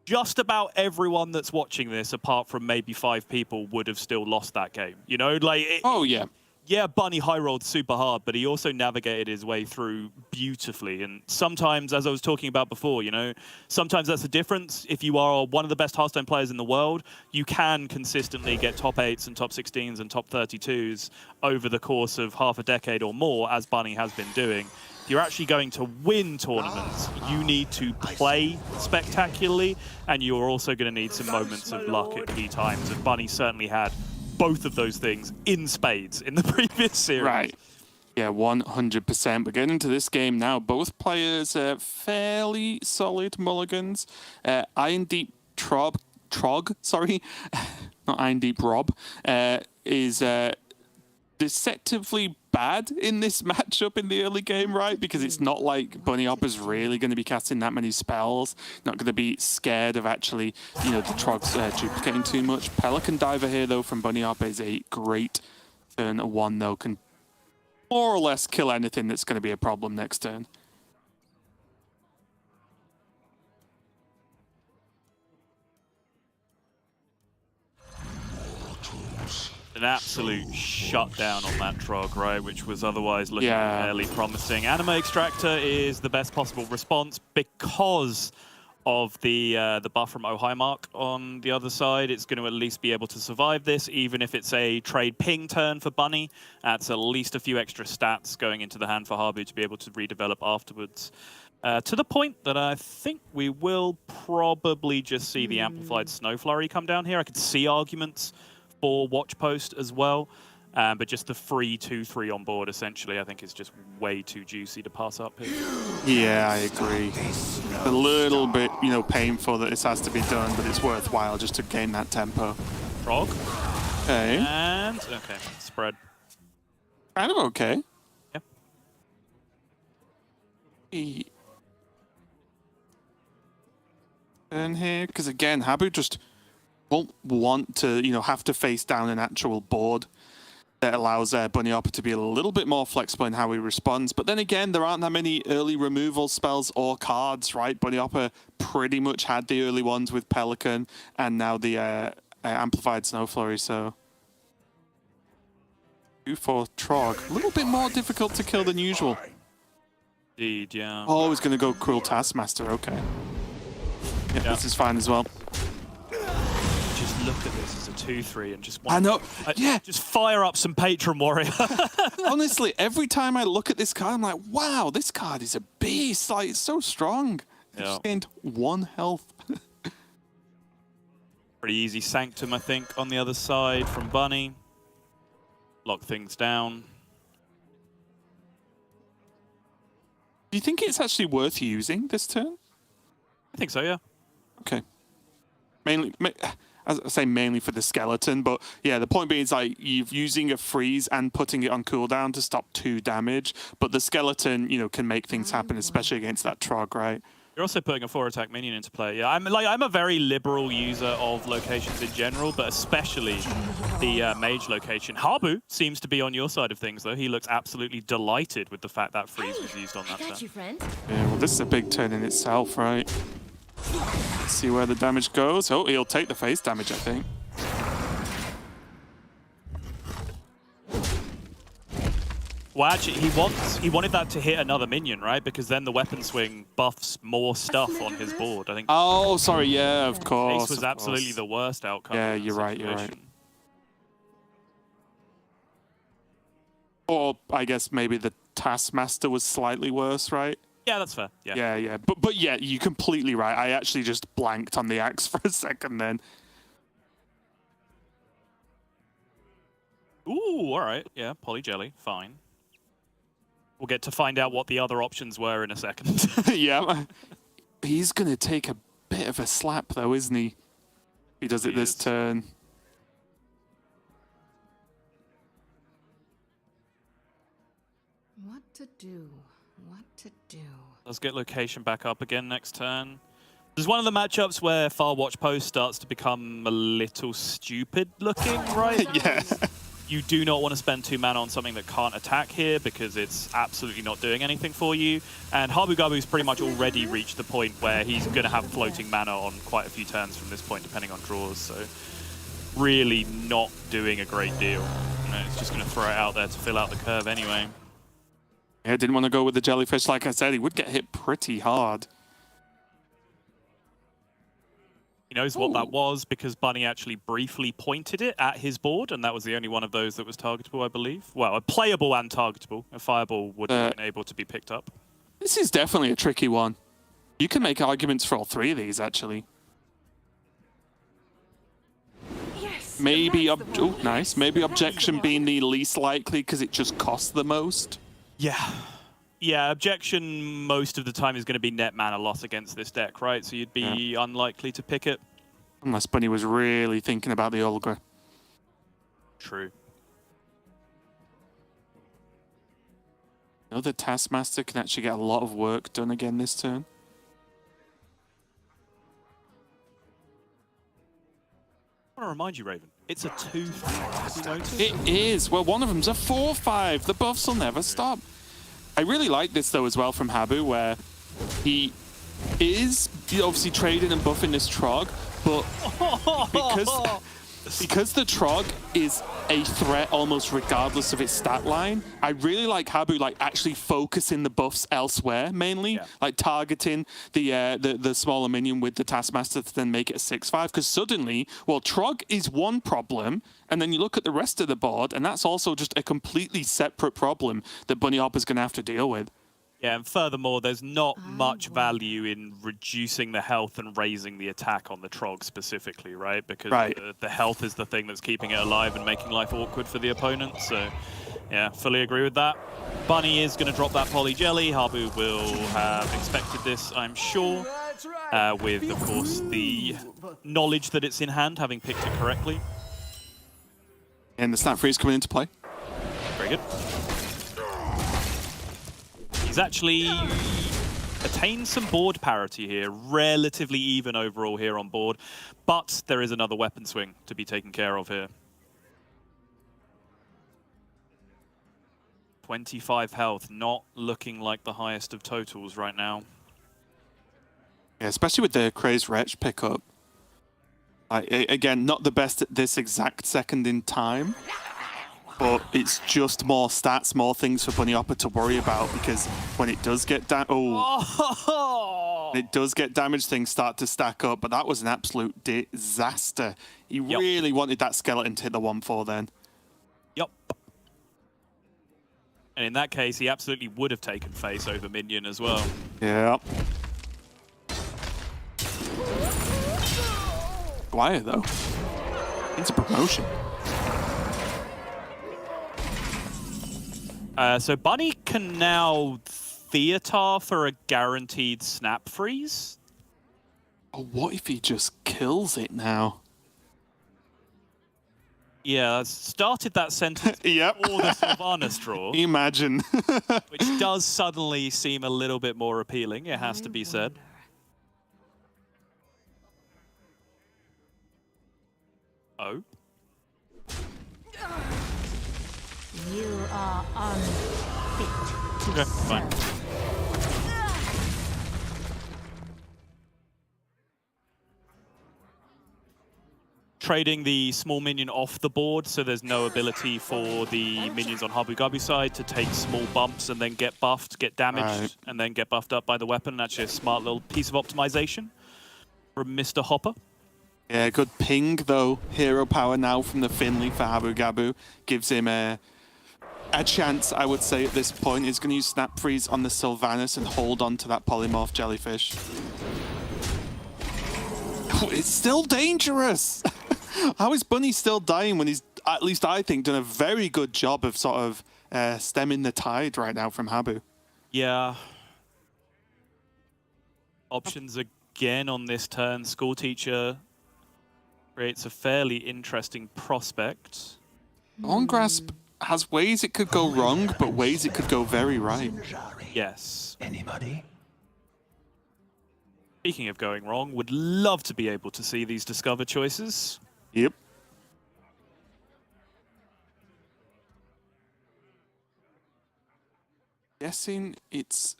Speaker 2: just about everyone that's watching this, apart from maybe 5 people, would have still lost that game. You know, like...
Speaker 11: Oh, yeah.
Speaker 2: Yeah, Bunny high-rolled super hard, but he also navigated his way through beautifully. And sometimes, as I was talking about before, you know, sometimes that's the difference. If you are one of the best Hearthstone players in the world, you can consistently get top 8s and top 16s and top 32s over the course of half a decade or more, as Bunny has been doing. If you're actually going to win tournaments, you need to play spectacularly, and you're also going to need some moments of luck at key times. And Bunny certainly had both of those things in spades in the previous series.
Speaker 11: Right. Yeah, 100%. But getting into this game now, both players are fairly solid mulligans. Iron Deep Trog, sorry, not Iron Deep Rob, is deceptively bad in this matchup in the early game, right? Because it's not like Bunny Hopper's really going to be casting that many spells, not going to be scared of actually, you know, the Trogs duplicating too much. Pelican Diver here, though, from Bunny Hopper is a great turn 1, though. Can more or less kill anything that's going to be a problem next turn.
Speaker 2: An absolute shutdown on that Trog, right, which was otherwise looking fairly promising. Anima Extractor is the best possible response because of the buff from Ohimark on the other side. It's going to at least be able to survive this, even if it's a trade ping turn for Bunny. That's at least a few extra stats going into the hand for Habu to be able to redevelop afterwards. To the point that I think we will probably just see the Amplified Snow Flurry come down here. I could see arguments for Watch Post as well, but just the free 2-3 on board, essentially, I think is just way too juicy to pass up here.
Speaker 11: Yeah, I agree. A little bit, you know, painful that this has to be done, but it's worthwhile just to gain that tempo.
Speaker 2: Trog.
Speaker 11: Okay.
Speaker 2: And, okay, spread.
Speaker 11: Kind of okay.
Speaker 2: Yep.
Speaker 11: Turn here, because again, Habu just won't want to, you know, have to face down an actual board that allows Bunny Hopper to be a little bit more flexible in how he responds. But then again, there aren't that many early removal spells or cards, right? Bunny Hopper pretty much had the early ones with Pelican and now the Amplified Snow Flurry, so 2-4 Trog. A little bit more difficult to kill than usual.
Speaker 2: Indeed, yeah.
Speaker 11: Oh, he's going to go Cruel Taskmaster, okay. Yeah, this is fine as well.
Speaker 2: Just look at this as a 2-3 and just
Speaker 11: I know,
Speaker 2: just fire up some Patron Warrior.
Speaker 11: Honestly, every time I look at this card, I'm like, wow, this card is a beast. Like, it's so strong.
Speaker 2: Yeah.
Speaker 11: Just gained 1 health.
Speaker 2: Pretty easy Sanctum, I think, on the other side from Bunny. Lock things down.
Speaker 11: Do you think it's actually worth using this turn?
Speaker 2: I think so, yeah.
Speaker 11: Okay. Mainly, as I say, mainly for the skeleton, but yeah, the point being is like you're using a freeze and putting it on cooldown to stop 2 damage, but the skeleton, you know, can make things happen, especially against that Trog, right?
Speaker 2: You're also putting a 4-attack minion into play. Yeah, I'm a very liberal user of locations in general, but especially the mage location. Habu seems to be on your side of things, though. He looks absolutely delighted with the fact that freeze was used on that turn.
Speaker 13: I got you, friend.
Speaker 11: Yeah, well, this is a big turn in itself, right? Let's see where the damage goes. Oh, he'll take the face damage, I think.
Speaker 2: Well, actually, he wanted that to hit another minion, right? Because then the weapon swing buffs more stuff on his board. I think.
Speaker 11: Oh, sorry. Yeah, of course.
Speaker 2: Ace was absolutely the worst outcome.
Speaker 11: Yeah, you're right. You're right. Or I guess maybe the Taskmaster was slightly worse, right?
Speaker 2: Yeah, that's fair. Yeah.
Speaker 11: Yeah. But yeah, you're completely right. I actually just blanked on the axe for a second then.
Speaker 2: Ooh, all right. Yeah, Poly Jelly, fine. We'll get to find out what the other options were in a second.
Speaker 11: Yeah. He's going to take a bit of a slap, though, isn't he? He does it this turn.
Speaker 12: What to do? What to do?
Speaker 2: Let's get location back up again next turn. There's one of the matchups where Far Watch Post starts to become a little stupid looking, right?
Speaker 11: Yeah.
Speaker 2: You do not want to spend 2 mana on something that can't attack here because it's absolutely not doing anything for you. And Habu Gabu's pretty much already reached the point where he's going to have floating mana on quite a few turns from this point, depending on draws. So really not doing a great deal. You know, it's just going to throw it out there to fill out the curve anyway.
Speaker 11: Yeah, didn't want to go with the jellyfish. Like I said, he would get hit pretty hard.
Speaker 2: He knows what that was because Bunny actually briefly pointed it at his board, and that was the only one of those that was targetable, I believe. Well, a playable and targetable. A fireball would have been able to be picked up.
Speaker 11: This is definitely a tricky one. You can make arguments for all 3 of these, actually.
Speaker 12: Yes.
Speaker 11: Maybe, nice. Maybe objection being the least likely because it just costs the most.
Speaker 2: Yeah. Yeah, objection most of the time is going to be net mana loss against this deck, right? So you'd be unlikely to pick it.
Speaker 11: Unless Bunny was really thinking about the Olga.
Speaker 2: True.
Speaker 11: You know, the Taskmaster can actually get a lot of work done again this turn.
Speaker 2: I want to remind you, Raven, it's a 2/5. Have you noticed?
Speaker 11: It is. Well, one of them's a 4/5. The buffs will never stop. I really like this, though, as well from Habu, where he is obviously trading and buffing this Trog, but because the Trog is a threat almost regardless of its stat line, I really like Habu actually focusing the buffs elsewhere, mainly, like targeting the smaller minion with the Taskmaster to then make it a 6/5, because suddenly, well, Trog is one problem, and then you look at the rest of the board, and that's also just a completely separate problem that Bunny Hopper's going to have to deal with.
Speaker 2: Yeah, and furthermore, there's not much value in reducing the health and raising the attack on the Trog specifically, right? Because the health is the thing that's keeping it alive and making life awkward for the opponent. So, yeah, fully agree with that. Bunny is going to drop that Poly Jelly. Habu will have expected this, I'm sure, with, of course, the knowledge that it's in hand, having picked it correctly.
Speaker 11: And the Snap Freeze coming into play.
Speaker 2: Very good. He's actually attained some board parity here, relatively even overall here on board, but there is another weapon swing to be taken care of here. 25 health, not looking like the highest of totals right now.
Speaker 11: Yeah, especially with the Crazed Wretch pickup. Again, not the best at this exact second in time. But it's just more stats, more things for Bunny Hopper to worry about, because when it does get it does get damaged, things start to stack up. But that was an absolute disaster. He really wanted that skeleton to hit the 1/4 then.
Speaker 2: Yep. And in that case, he absolutely would have taken face over minion as well.
Speaker 11: Yeah. Why though? It's a promotion.
Speaker 2: So Bunny can now Theater for a guaranteed snap freeze.
Speaker 11: Oh, what if he just kills it now?
Speaker 2: Yeah, I started that sentence before the Sylvanas draw.
Speaker 11: Imagine.
Speaker 2: Which does suddenly seem a little bit more appealing, it has to be said. Oh.
Speaker 8: You are unfit.
Speaker 2: Okay, fine. trading the small minion off the board, so there's no ability for the minions on Habu Gabu side to take small bumps and then get buffed, get damaged, and then get buffed up by the weapon. Actually, a smart little piece of optimization from Mr. Hopper.
Speaker 11: Yeah, good ping, though. Hero power now from the Finley for Habu Gabu. Gives him a chance, I would say, at this point. He's going to use Snap Freeze on the Sylvanas and hold on to that Polymorph Jellyfish. It's still dangerous! How is Bunny still dying when he's, at least I think, done a very good job of sort of stemming the tide right now from Habu?
Speaker 2: Yeah. Options again on this turn. School Teacher creates a fairly interesting prospect.
Speaker 11: On Grasp has ways it could go wrong, but ways it could go very right.
Speaker 2: Yes.
Speaker 5: Anybody?
Speaker 2: Speaking of going wrong, would love to be able to see these Discover choices.
Speaker 11: Yep. Guessing it's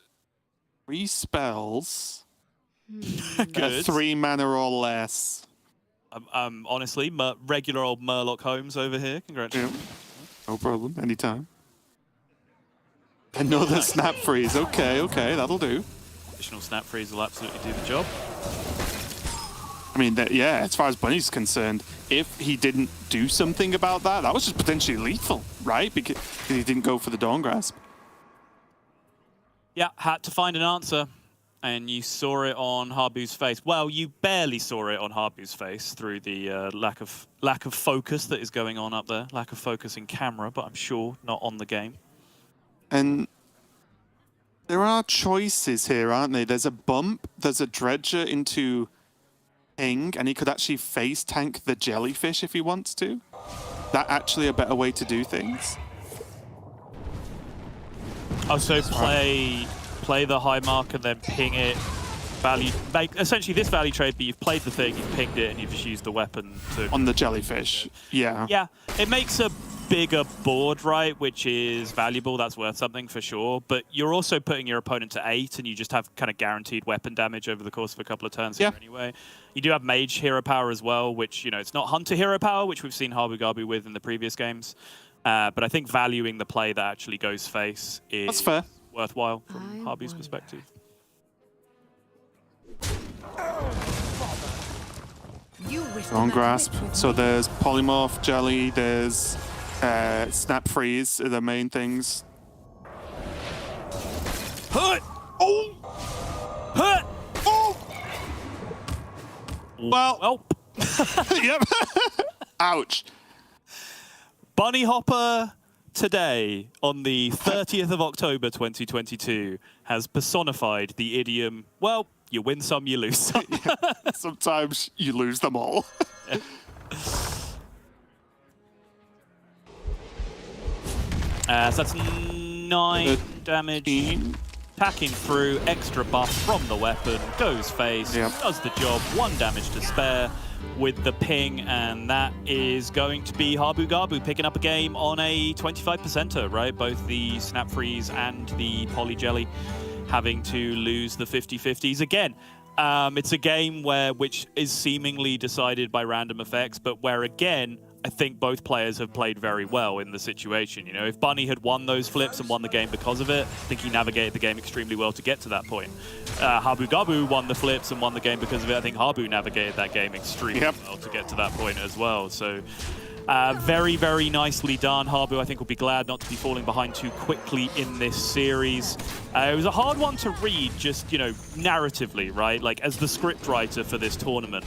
Speaker 11: 3 spells.
Speaker 2: Good.
Speaker 11: 3 mana or less.
Speaker 2: Honestly, regular old Murloc Holmes over here. Congratulations.
Speaker 11: Yep. No problem. Anytime. Another Snap Freeze. Okay, that'll do.
Speaker 2: Additional Snap Freeze will absolutely do the job.
Speaker 11: I mean, yeah, as far as Bunny's concerned, if he didn't do something about that, that was just potentially lethal, right? Because he didn't go for the Dawn Grasp.
Speaker 2: Yeah, had to find an answer. And you saw it on Habu's face. Well, you barely saw it on Habu's face through the lack of focus that is going on up there. Lack of focus in camera, but I'm sure not on the game.
Speaker 11: And there are choices here, aren't there? There's a bump, there's a dredger into Ping, and he could actually face tank the Jellyfish if he wants to. That actually a better way to do things?
Speaker 2: Oh, so play the high mark and then ping it. Essentially this value trade, but you've played the thing, you've pinged it, and you've just used the weapon to...
Speaker 11: On the Jellyfish, yeah.
Speaker 2: Yeah, it makes a bigger board, right, which is valuable, that's worth something for sure, but you're also putting your opponent to 8, and you just have kind of guaranteed weapon damage over the course of a couple of turns here anyway. You do have Mage hero power as well, which, you know, it's not Hunter hero power, which we've seen Habu Gabu with in the previous games, but I think valuing the play that actually goes face is...
Speaker 11: That's fair.
Speaker 2: Worthwhile from Habu's perspective.
Speaker 11: Dawn Grasp. So there's Polymorph, Jelly, there's Snap Freeze are the main things.
Speaker 2: Hut!
Speaker 11: Oh!
Speaker 2: Hut!
Speaker 11: Oh! Well. Yep. Ouch.
Speaker 2: Bunny Hopper today, on the 30th of October 2022, has personified the idiom, well, you win some, you lose some.
Speaker 11: Sometimes you lose them all.
Speaker 2: So that's 9 damage. Packing through, extra buff from the weapon, goes face, does the job, 1 damage to spare with the ping, and that is going to be Habu Gabu picking up a game on a 25%er, right? Both the Snap Freeze and the Poly Jelly having to lose the 50-50s. Again, it's a game which is seemingly decided by random effects, but where, again, I think both players have played very well in the situation. You know, if Bunny had won those flips and won the game because of it, I think he navigated the game extremely well to get to that point. Habu Gabu won the flips and won the game because of it. I think Habu navigated that game extremely well to get to that point as well. So very, very nicely done. Habu, I think, will be glad not to be falling behind too quickly in this series. It was a hard one to read, just, you know, narratively, right? Like, as the script writer for this tournament,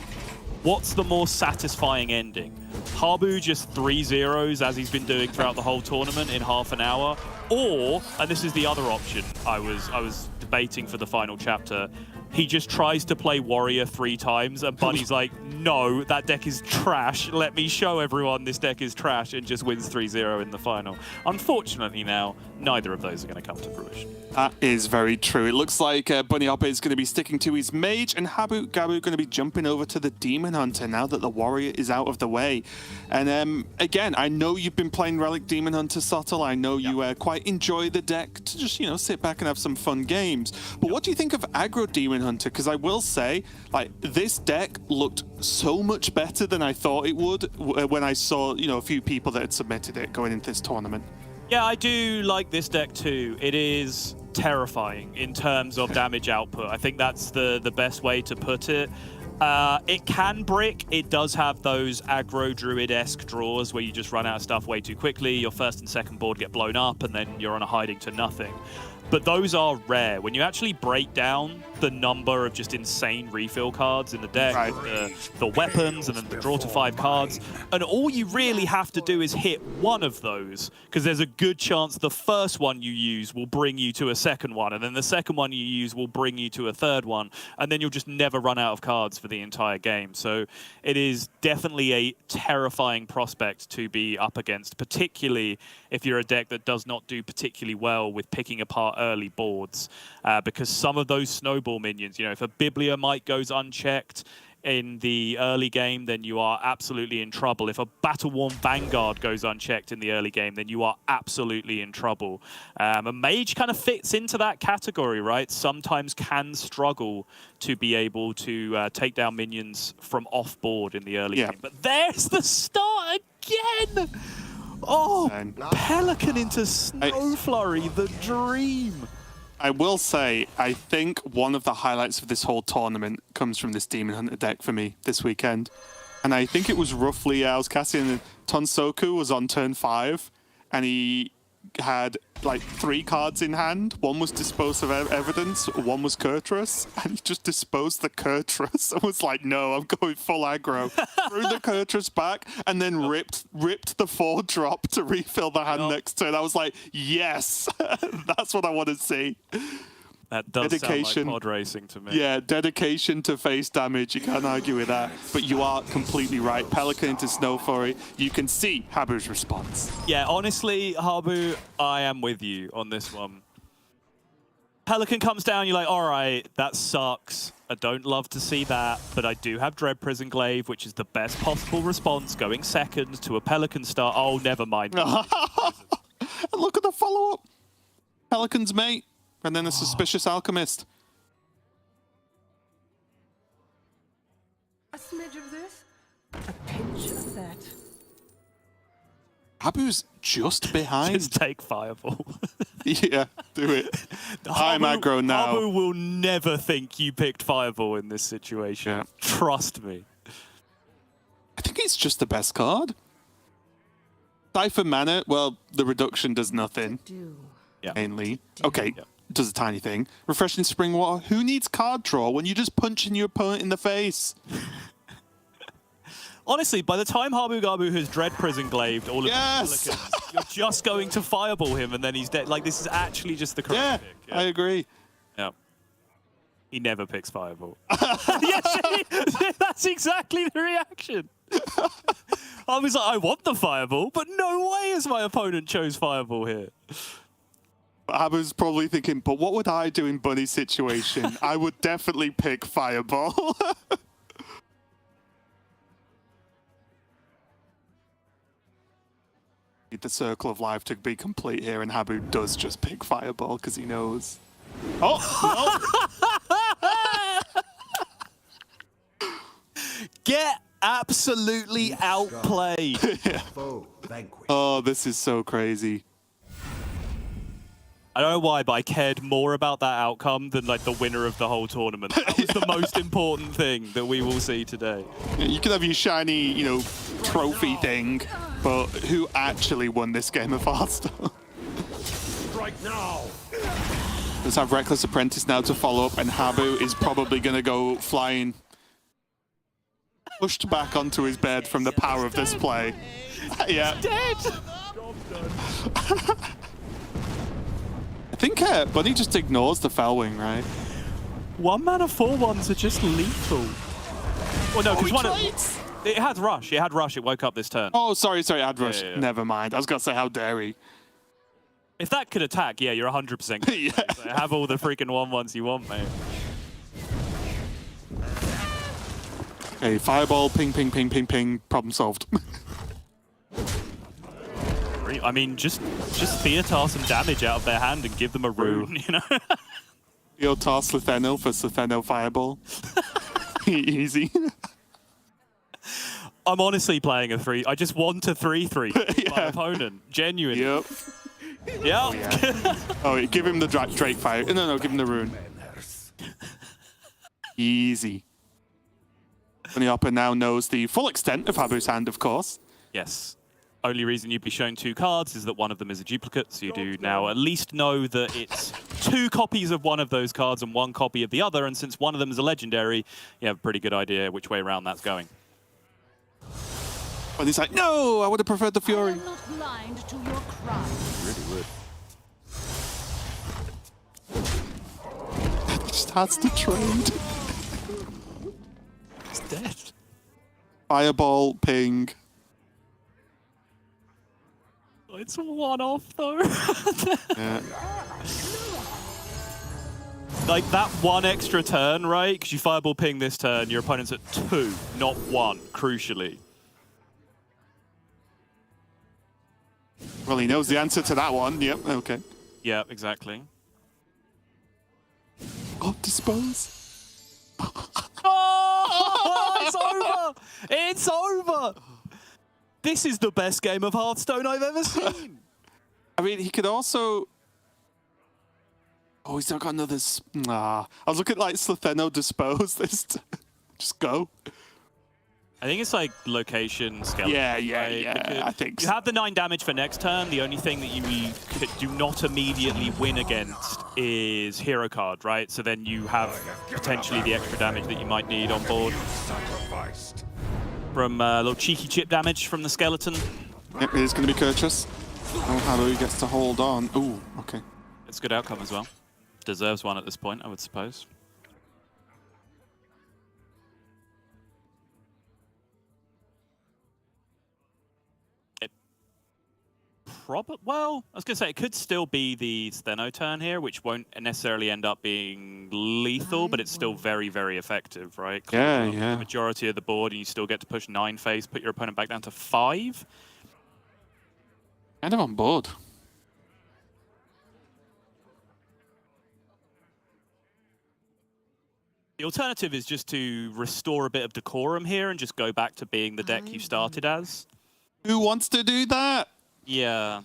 Speaker 2: what's the more satisfying ending? Habu just 3-0s as he's been doing throughout the whole tournament in half an hour, or, and this is the other option I was debating for the final chapter, he just tries to play Warrior 3 times and Bunny's like, no, that deck is trash. Let me show everyone this deck is trash, and just wins 3-0 in the final. Unfortunately now, neither of those are going to come to fruition.
Speaker 11: That is very true. It looks like Bunny Hopper is going to be sticking to his Mage, and Habu Gabu going to be jumping over to the Demon Hunter now that the Warrior is out of the way. And again, I know you've been playing Relic Demon Hunter, Subtle. I know you quite enjoy the deck to just, you know, sit back and have some fun games. But what do you think of aggro Demon Hunter, because I will say, like, this deck looked so much better than I thought it would when I saw, you know, a few people that had submitted it going into this tournament.
Speaker 2: Yeah, I do like this deck too. It is terrifying in terms of damage output. I think that's the best way to put it. It can brick. It does have those aggro druid-esque draws where you just run out of stuff way too quickly. Your first and second board get blown up, and then you're on a hiding to nothing. But those are rare. When you actually break down the number of just insane refill cards in the deck, the weapons, and then the draw to 5 cards, and all you really have to do is hit one of those, because there's a good chance the first one you use will bring you to a second one, and then the second one you use will bring you to a third one, and then you'll just never run out of cards for the entire game. So it is definitely a terrifying prospect to be up against, particularly if you're a deck that does not do particularly well with picking apart early boards, because some of those snowball minions, you know, if a Bibliomite goes unchecked in the early game, then you are absolutely in trouble. If a Battle-Worn Vanguard goes unchecked in the early game, then you are absolutely in trouble. A Mage kind of fits into that category, right? Sometimes can struggle to be able to take down minions from off-board in the early game. But there's the start again! Oh, Pelican into Snow Flurry, the dream.
Speaker 11: I will say, I think one of the highlights of this whole tournament comes from this Demon Hunter deck for me this weekend. And I think it was roughly, I was casting, and Tonsoku was on turn 5, and he had like 3 cards in hand. One was Dispose of Evidence, one was Kurtrus, and he just disposed the Kurtrus. I was like, no, I'm going full aggro. Threw the Kurtrus back, and then ripped the 4-drop to refill the hand next turn. I was like, yes, that's what I want to see.
Speaker 2: That does
Speaker 11: dedication,
Speaker 2: sound like pod racing to me.
Speaker 11: Yeah, dedication to face damage. You can't argue with that. But you are completely right. Pelican into Snow Flurry. You can see Habu's response.
Speaker 2: Yeah, honestly, Habu, I am with you on this one. Pelican comes down, you're like, all right, that sucks. I don't love to see that, but I do have Dread Prison Glaive, which is the best possible response, going second to a Pelican start. Oh, never mind.
Speaker 11: Look at the follow-up. Pelican's mate. And then a Suspicious Alchemist.
Speaker 12: A smidge of this, a pinch of that.
Speaker 11: Habu's just behind.
Speaker 2: Just take Fireball.
Speaker 11: Yeah, do it. I'm aggro now.
Speaker 2: Habu will never think you picked Fireball in this situation. Yeah. Trust me.
Speaker 11: I think it's just the best card. Siphon Mana, well, the reduction does nothing. Mainly. Okay. Yeah. Does a tiny thing. Refreshing Spring Water. Who needs card draw when you're just punching your opponent in the face?
Speaker 2: Honestly, by the time Habu Gabu has Dread Prison Glaved all of the Pelicans, you're just going to Fireball him and then he's dead. Like, this is actually just the correct pick.
Speaker 11: Yeah, I agree.
Speaker 2: Yeah. He never picks Fireball. That's exactly the reaction. I was like, I want the Fireball, but no way has my opponent chose Fireball here.
Speaker 11: I was probably thinking, but what would I do in Bunny's situation? I would definitely pick Fireball. Need the circle of life to be complete here, and Habu does just pick Fireball because he knows. Oh,
Speaker 2: no! Get absolutely outplayed.
Speaker 11: Oh, this is so crazy.
Speaker 2: I don't know why, but I cared more about that outcome than like the winner of the whole tournament. That was the most important thing that we will see today.
Speaker 11: Yeah, you can have your shiny, you know, trophy thing, but who actually won this game of Hearthstone?
Speaker 5: Right now.
Speaker 11: Let's have Reckless Apprentice now to follow up, and Habu is probably going to go flying. Pushed back onto his bed from the power of this play. Yeah.
Speaker 2: Dead!
Speaker 11: I think Bunny just ignores the Fellwing, right?
Speaker 2: 1 mana 4/1s are just lethal. Well, no, because it had Rush. It had Rush. It woke up this turn.
Speaker 11: Oh, sorry, it had Rush. Yeah. Never mind. I was going to say, how dare he?
Speaker 2: If that could attack, yeah, you're 100% good. Yeah. So have all the freaking 1/1s you want, mate.
Speaker 11: Okay, Fireball, ping, ping, ping, ping, ping. Problem solved.
Speaker 2: I mean, just Theatar some damage out of their hand and give them a rune, you know?
Speaker 11: Yo, toss Slitheno for Slitheno Fireball. Easy.
Speaker 2: I'm honestly playing a 3. I just want a 3-3 my opponent. Genuinely.
Speaker 11: Yep.
Speaker 2: Yep.
Speaker 11: Oh, yeah. Oh, give him the Drake Fire. No, give him the rune. Easy. Bunny Hopper now knows the full extent of Habu's hand, of course.
Speaker 2: Yes. Only reason you'd be shown 2 cards is that one of them is a duplicate, so you do now at least know that it's 2 copies of one of those cards and 1 copy of the other, and since one of them is a legendary, you have a pretty good idea which way around that's going.
Speaker 11: But he's like, no, I would have preferred the Fury.
Speaker 8: I am not blind to your cry.
Speaker 2: Really would.
Speaker 11: Just has to trade.
Speaker 2: It's dead.
Speaker 11: Fireball, ping.
Speaker 2: It's a one-off, though.
Speaker 11: Yeah.
Speaker 2: Like, that 1 extra turn, right? Because you fireball ping this turn, your opponent's at 2, not 1, crucially.
Speaker 11: Well, he knows the answer to that one. Yep, okay.
Speaker 2: Yeah, exactly.
Speaker 11: Oh, dispose.
Speaker 2: Oh, it's over! It's over! This is the best game of Hearthstone I've ever seen.
Speaker 11: I mean, he could also... Oh, he's not got another... Nah. I was looking like Slitheno dispose this. Just go.
Speaker 2: I think it's like location, skeleton.
Speaker 11: Yeah, I think
Speaker 2: so. You have the 9 damage for next turn. The only thing that you do not immediately win against is hero card, right? So then you have potentially the extra damage that you might need on board. From a little cheeky chip damage from the skeleton.
Speaker 11: Yep, it is going to be courteous. Oh, Habu gets to hold on. Ooh, okay.
Speaker 2: It's a good outcome as well. Deserves one at this point, I would suppose. Well, I was going to say, it could still be the Steno turn here, which won't necessarily end up being lethal, but it's still very, very effective, right?
Speaker 11: Yeah,
Speaker 2: The majority of the board, and you still get to push 9 phase, put your opponent back down to 5.
Speaker 11: Kind of on board.
Speaker 2: The alternative is just to restore a bit of decorum here and just go back to being the deck you started as.
Speaker 11: Who wants to do that?
Speaker 2: Yeah.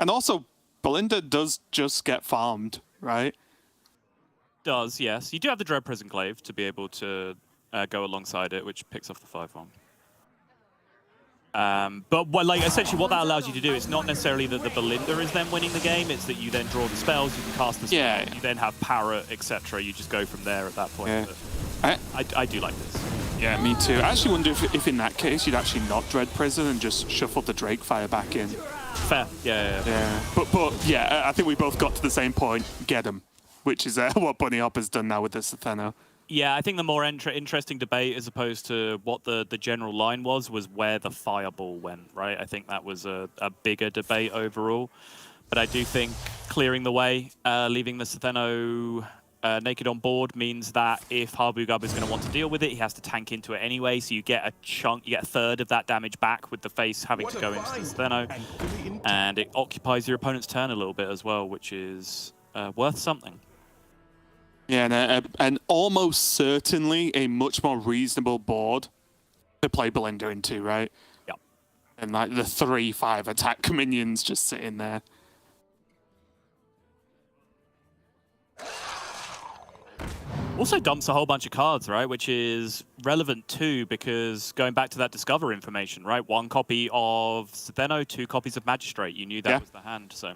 Speaker 11: And also, Belinda does just get farmed, right?
Speaker 2: Does, yes. You do have the Dread Prison Glaive to be able to go alongside it, which picks off the 5-1. But essentially what that allows you to do, it's not necessarily that the Belinda is then winning the game, it's that you then draw the spells, you can cast the spells, you then have Parrot, etc. You just go from there at that point.
Speaker 11: Yeah.
Speaker 2: I do like this.
Speaker 11: Yeah, me too. I actually wonder if in that case you'd actually not Dread Prison and just shuffle the Drake Fire back in.
Speaker 2: Fair, yeah.
Speaker 11: But yeah, I think we both got to the same point. Get him, which is what Bunny Hopper's done now with the Slitheno.
Speaker 2: Yeah, I think the more interesting debate, as opposed to what the general line was where the fireball went, right? I think that was a bigger debate overall. But I do think clearing the way, leaving the Slitheno naked on board means that if Habu Gub is going to want to deal with it, he has to tank into it anyway, so you get a chunk, you get a third of that damage back with the face having to go into the Slitheno. And it occupies your opponent's turn a little bit as well, which is worth something.
Speaker 11: Yeah, and almost certainly a much more reasonable board to play Belinda into, right?
Speaker 2: Yep.
Speaker 11: And like the 3-5 attack minions just sitting there.
Speaker 2: Also dumps a whole bunch of cards, right? Which is relevant too, because going back to that Discover information, right? 1 copy of Slitheno, 2 copies of Magistrate. You knew that was the hand, so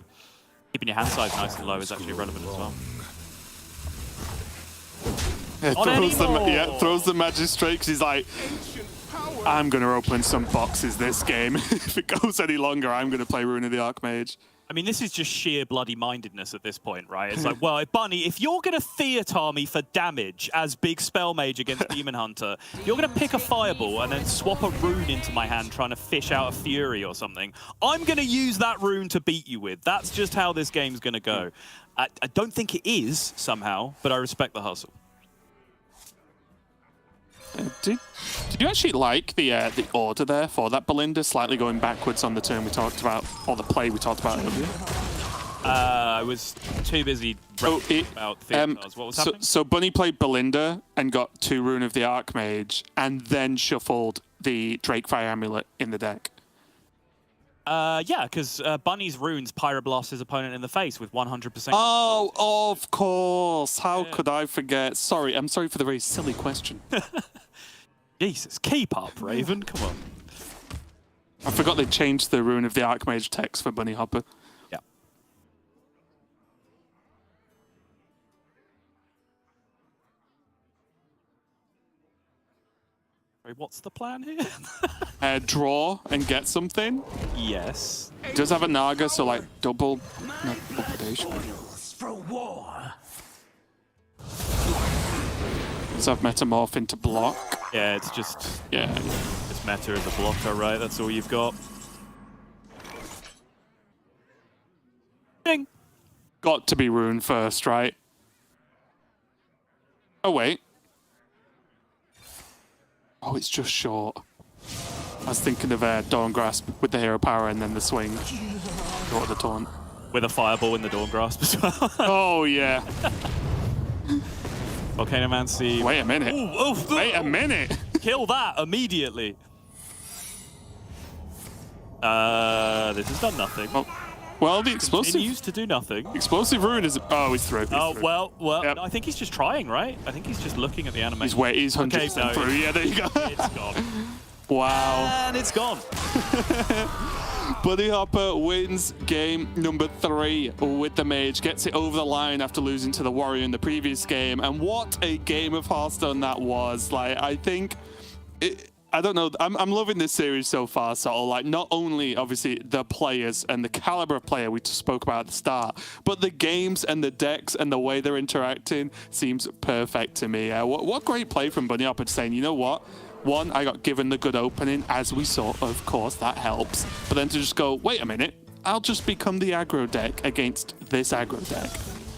Speaker 2: keeping your hand size nice and low is actually relevant as well.
Speaker 11: Yeah, throws the Magistrate because he's like, I'm going to open some boxes this game. If it goes any longer, I'm going to play Rune of the Archmage.
Speaker 2: I mean, this is just sheer bloody-mindedness at this point, right? It's like, well, Bunny, if you're going to Theatar me for damage as big spell mage against Demon Hunter, you're going to pick a Fireball and then swap a rune into my hand trying to fish out a Fury or something. I'm going to use that rune to beat you with. That's just how this game's going to go. I don't think it is, somehow, but I respect the hustle.
Speaker 11: Did you actually like the order there for that Belinda, slightly going backwards on the turn we talked about, or the play we talked about earlier?
Speaker 2: I was too busy about Theatars. What was happening?
Speaker 11: So Bunny played Belinda and got 2 Rune of the Archmage, and then shuffled the Drakefire Amulet in the deck.
Speaker 2: Yeah, because Bunny's runes Pyroblast his opponent in the face with 100%.
Speaker 11: Oh, of course. How could I forget? Sorry, I'm sorry for the very silly question.
Speaker 2: Jesus, keep up, Raven. Come on.
Speaker 11: I forgot they changed the Rune of the Archmage text for Bunny Hopper.
Speaker 2: Yeah. Wait, what's the plan here?
Speaker 11: Draw and get something.
Speaker 2: Yes.
Speaker 11: It does have a Naga, so like double predation.
Speaker 5: For war.
Speaker 11: Does have Metamorph into block.
Speaker 2: Yeah, it's just
Speaker 11: Yeah.
Speaker 2: it's meta as a blocker, right? That's all you've got. Ding.
Speaker 11: Got to be Rune first, right? Oh, wait. Oh, it's just short. I was thinking of Dawn Grasp with the hero power and then the swing. Short of the taunt.
Speaker 2: With a fireball in the Dawn Grasp as well.
Speaker 11: Oh, yeah.
Speaker 2: Volcanomancy.
Speaker 11: Wait a minute. Wait a minute.
Speaker 2: Kill that immediately. This has done nothing.
Speaker 11: Well, the explosive
Speaker 2: continues to do nothing.
Speaker 11: Explosive Rune is. Oh, he's through.
Speaker 2: Well.
Speaker 11: Yep.
Speaker 2: No, I think he's just trying, right? I think he's just looking at the animation.
Speaker 11: He's 100% through. Yeah, there you go.
Speaker 2: It's gone.
Speaker 11: Wow.
Speaker 2: And it's gone.
Speaker 11: Bunny Hopper wins game number 3 with the Mage, gets it over the line after losing to the Warrior in the previous game. And what a game of Hearthstone that was. Like, I think, I don't know, I'm loving this series so far. So, like, not only, obviously, the players and the caliber of player we spoke about at the start, but the games and the decks and the way they're interacting seems perfect to me. What great play from Bunny Hopper saying, you know what? One, I got given the good opening, as we saw, of course, that helps. But then to just go, wait a minute, I'll just become the aggro deck against this aggro deck.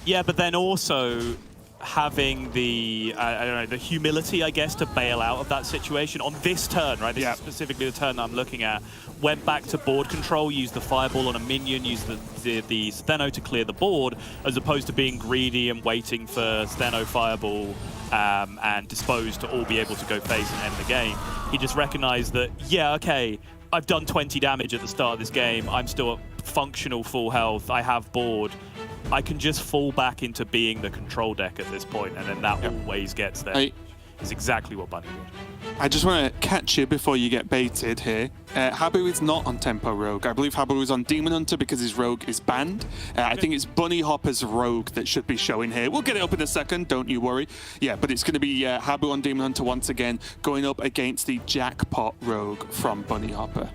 Speaker 2: Yeah, but then also having the, I don't know, the humility, I guess, to bail out of that situation on this turn, right? This is specifically the turn that I'm looking at. Went back to board control, used the fireball on a minion, used the Steno to clear the board, as opposed to being greedy and waiting for Steno fireball and Dispose to all be able to go face and end the game. He just recognized that, yeah, okay, I've done 20 damage at the start of this game. I'm still at functional full health. I have board. I can just fall back into being the control deck at this point, and then that always gets there. It's exactly what Bunny did.
Speaker 11: I just want to catch you before you get baited here. Habu is not on Tempo Rogue. I believe Habu is on Demon Hunter because his Rogue is banned. I think it's Bunny Hopper's Rogue that should be showing here. We'll get it up in a second, don't you worry. Yeah, but it's going to be Habu on Demon Hunter once again, going up against the Jackpot Rogue from Bunny Hopper.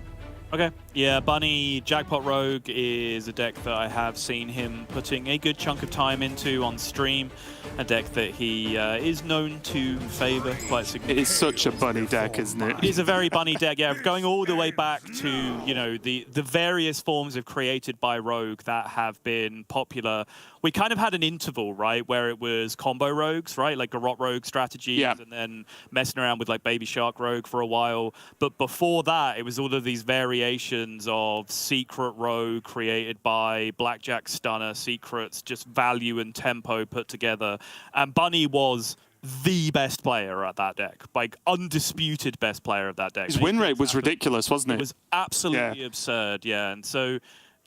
Speaker 2: Okay, yeah, Bunny Jackpot Rogue is a deck that I have seen him putting a good chunk of time into on stream. A deck that he is known to favor quite significantly.
Speaker 11: It is such a Bunny deck, isn't it?
Speaker 2: It is a very Bunny deck, yeah. Going all the way back to, you know, the various forms of created by Rogue that have been popular. We kind of had an interval, right, where it was combo rogues, right, like Garrote Rogue strategies, and then messing around with like Baby Shark Rogue for a while. But before that, it was all of these variations of Secret Rogue created by Blackjack Stunner, Secrets, just value and tempo put together. And Bunny was the best player at that deck, like undisputed best player of that deck.
Speaker 11: His win rate was ridiculous, wasn't it?
Speaker 2: It was absolutely absurd, yeah. And so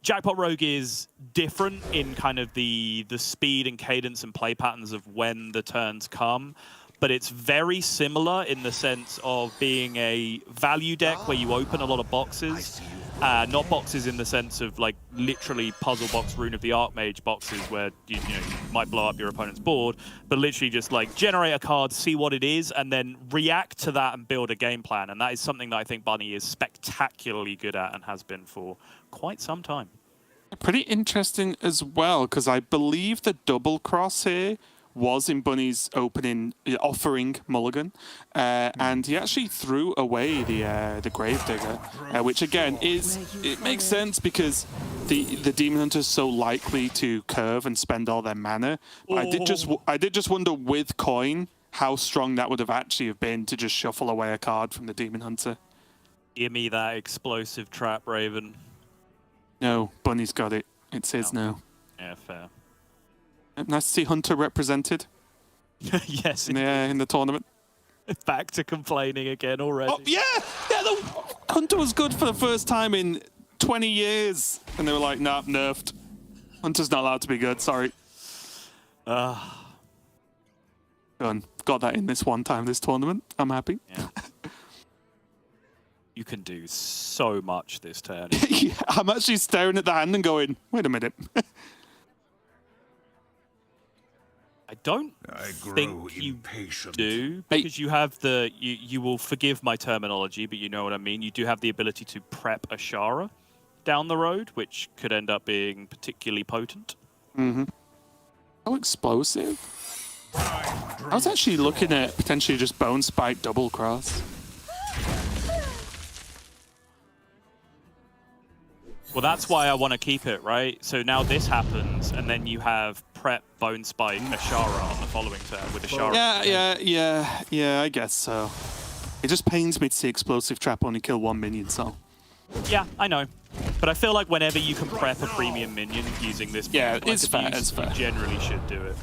Speaker 2: Jackpot Rogue is different in kind of the speed and cadence and play patterns of when the turns come, but it's very similar in the sense of being a value deck where you open a lot of boxes. Not boxes in the sense of like literally puzzle box Rune of the Archmage boxes where you might blow up your opponent's board, but literally just like generate a card, see what it is, and then react to that and build a game plan. And that is something that I think Bunny is spectacularly good at and has been for quite some time.
Speaker 11: Pretty interesting as well, because I believe the double cross here was in Bunny's opening offering mulligan, and he actually threw away the Gravedigger, which again it makes sense because the Demon Hunter is so likely to curve and spend all their mana. But I did just wonder with coin how strong that would have actually have been to just shuffle away a card from the Demon Hunter.
Speaker 2: Give me that explosive trap, Raven.
Speaker 11: No, Bunny's got it. It's his now.
Speaker 2: Yeah, fair.
Speaker 11: Nice to see Hunter represented.
Speaker 2: Yes.
Speaker 11: In the tournament.
Speaker 2: Back to complaining again already.
Speaker 11: Oh, yeah! Hunter was good for the first time in 20 years. And they were like, nah, nerfed. Hunter's not allowed to be good, sorry. Done. Got that in this one time, this tournament. I'm happy.
Speaker 2: Yeah. You can do so much this turn.
Speaker 11: Yeah, I'm actually staring at the hand and going, wait a minute.
Speaker 2: I don't think you do, because you have the, you will forgive my terminology, but you know what I mean. You do have the ability to prep a Shara down the road, which could end up being particularly potent.
Speaker 11: Mm-hmm. How explosive. I was actually looking at potentially just Bone Spike double cross.
Speaker 2: Well, that's why I want to keep it, right? So now this happens, and then you have prep, Bone Spike, Ashara on the following turn with Ashara.
Speaker 11: Yeah, I guess so. It just pains me to see Explosive Trap only kill one minion, so.
Speaker 2: Yeah, I know. But I feel like whenever you can prep a premium minion using this,
Speaker 11: yeah, it's fair, it's fair.
Speaker 2: You generally should do it.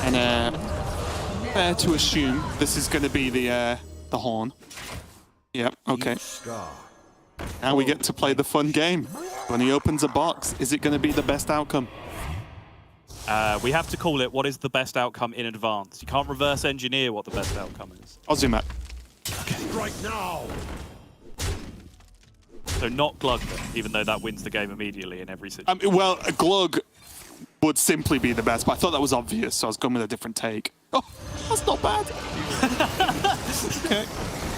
Speaker 11: And fair to assume this is going to be the horn. Yep, okay. Now we get to play the fun game. When he opens a box, is it going to be the best outcome?
Speaker 2: We have to call it what is the best outcome in advance. You can't reverse engineer what the best outcome is.
Speaker 11: Ozumat.
Speaker 2: Okay.
Speaker 6: Right now.
Speaker 2: So not Glug, even though that wins the game immediately in every situation.
Speaker 11: Well, Glug would simply be the best, but I thought that was obvious, so I was going with a different take. Oh, that's not bad. Okay.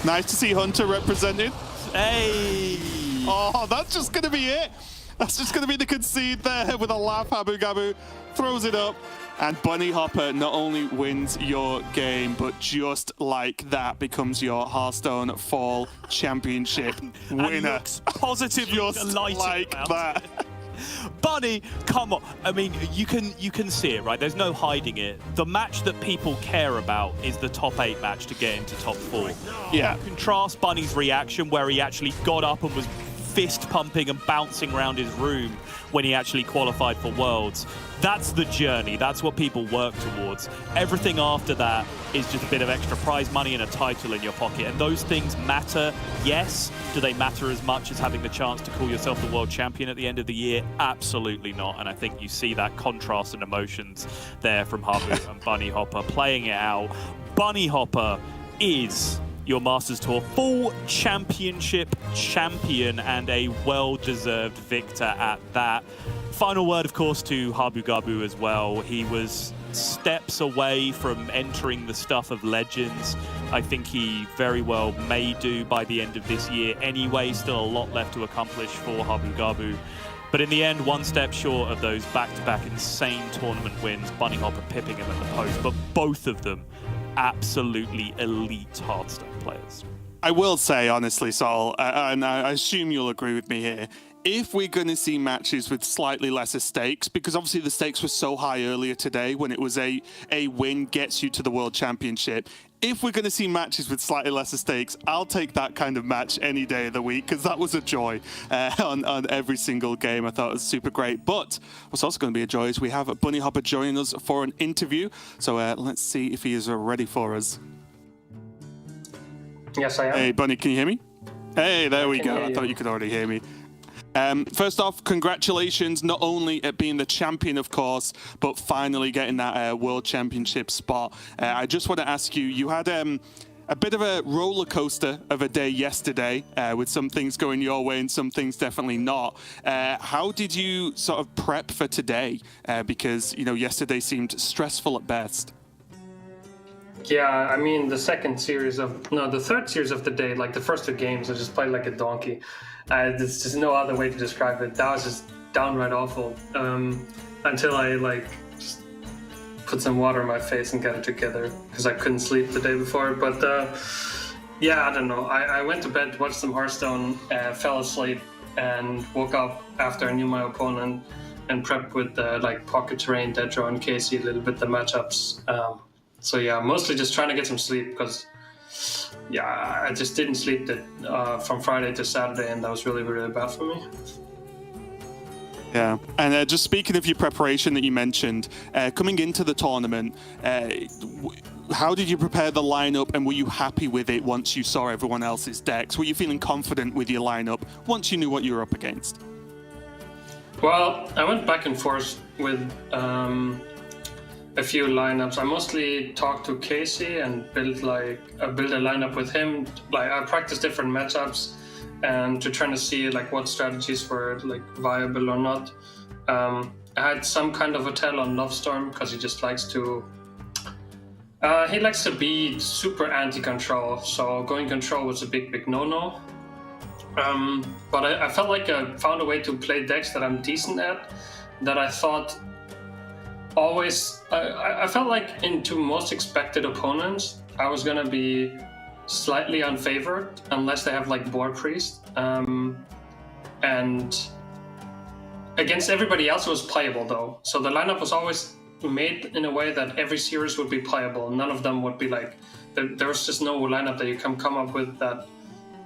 Speaker 11: Nice to see Hunter represented.
Speaker 2: Hey!
Speaker 11: Oh, that's just going to be it. That's just going to be the concede there with a laugh. Habu Gabu throws it up. And Bunny Hopper not only wins your game, but just like that becomes your Hearthstone Fall Championship winner.
Speaker 2: Positively
Speaker 11: just
Speaker 2: delighted
Speaker 11: like that.
Speaker 2: Bunny, come on. I mean, you can see it, right? There's no hiding it. The match that people care about is the top 8 match to get into top 4.
Speaker 11: Yeah.
Speaker 2: Contrast Bunny's reaction where he actually got up and was fist pumping and bouncing around his room when he actually qualified for Worlds. That's the journey. That's what people work towards. Everything after that is just a bit of extra prize money and a title in your pocket. And those things matter, yes. Do they matter as much as having the chance to call yourself the world champion at the end of the year? Absolutely not. And I think you see that contrast and emotions there from Habu and Bunny Hopper playing it out. Bunny Hopper is your Masters Tour Full Championship champion and a well-deserved victor at that. Final word, of course, to Habu Gabu as well. He was steps away from entering the stuff of legends. I think he very well may do by the end of this year anyway. Still a lot left to accomplish for Habu Gabu. But in the end, one step short of those back-to-back insane tournament wins, Bunny Hopper pipping him at the post. But both of them absolutely elite Hearthstone players.
Speaker 11: I will say, honestly, Sol, and I assume you'll agree with me here, if we're going to see matches with slightly lesser stakes, because obviously the stakes were so high earlier today when it was a win gets you to the World Championship, if we're going to see matches with slightly lesser stakes, I'll take that kind of match any day of the week, because that was a joy on every single game. I thought it was super great. But what's also going to be a joy is we have Bunny Hopper joining us for an interview. So let's see if he is ready for us.
Speaker 14: Yes, I am.
Speaker 11: Hey, Bunny, can you hear me? Hey, there we go. I thought you could already hear me. First off, congratulations not only at being the champion, of course, but finally getting that World Championship spot. I just want to ask you, you had a bit of a roller coaster of a day yesterday with some things going your way and some things definitely not. How did you sort of prep for today? Because, you know, yesterday seemed stressful at best.
Speaker 14: Yeah, I mean, the third series of the day, like the first 2 games, I just played like a donkey. There's just no other way to describe it. That was just downright awful. Until I just put some water in my face and got it together because I couldn't sleep the day before. But yeah, I don't know. I went to bed, watched some Hearthstone, fell asleep, and woke up after I knew my opponent and prepped with like Pocket Terrain, Dedra, and Casey a little bit the matchups. So yeah, mostly just trying to get some sleep because yeah, I just didn't sleep from Friday to Saturday, and that was really, really bad for me.
Speaker 11: Yeah, and just speaking of your preparation that you mentioned, coming into the tournament, how did you prepare the lineup, and were you happy with it once you saw everyone else's decks? Were you feeling confident with your lineup once you knew what you were up against?
Speaker 14: Well, I went back and forth with a few lineups. I mostly talked to Casey and built a lineup with him. Like, I practiced different matchups and to try to see like what strategies were like viable or not. I had some kind of a tell on Lovestorm because he just likes to be super anti-control, so going control was a big no-no. But I felt like I found a way to play decks that I'm decent at, that I thought always... I felt like into most expected opponents, I was going to be slightly unfavored unless they have like Boar Priest. And against everybody else it was playable though. So the lineup was always made in a way that every series would be playable. None of them would be like... There was just no lineup that you can come up with that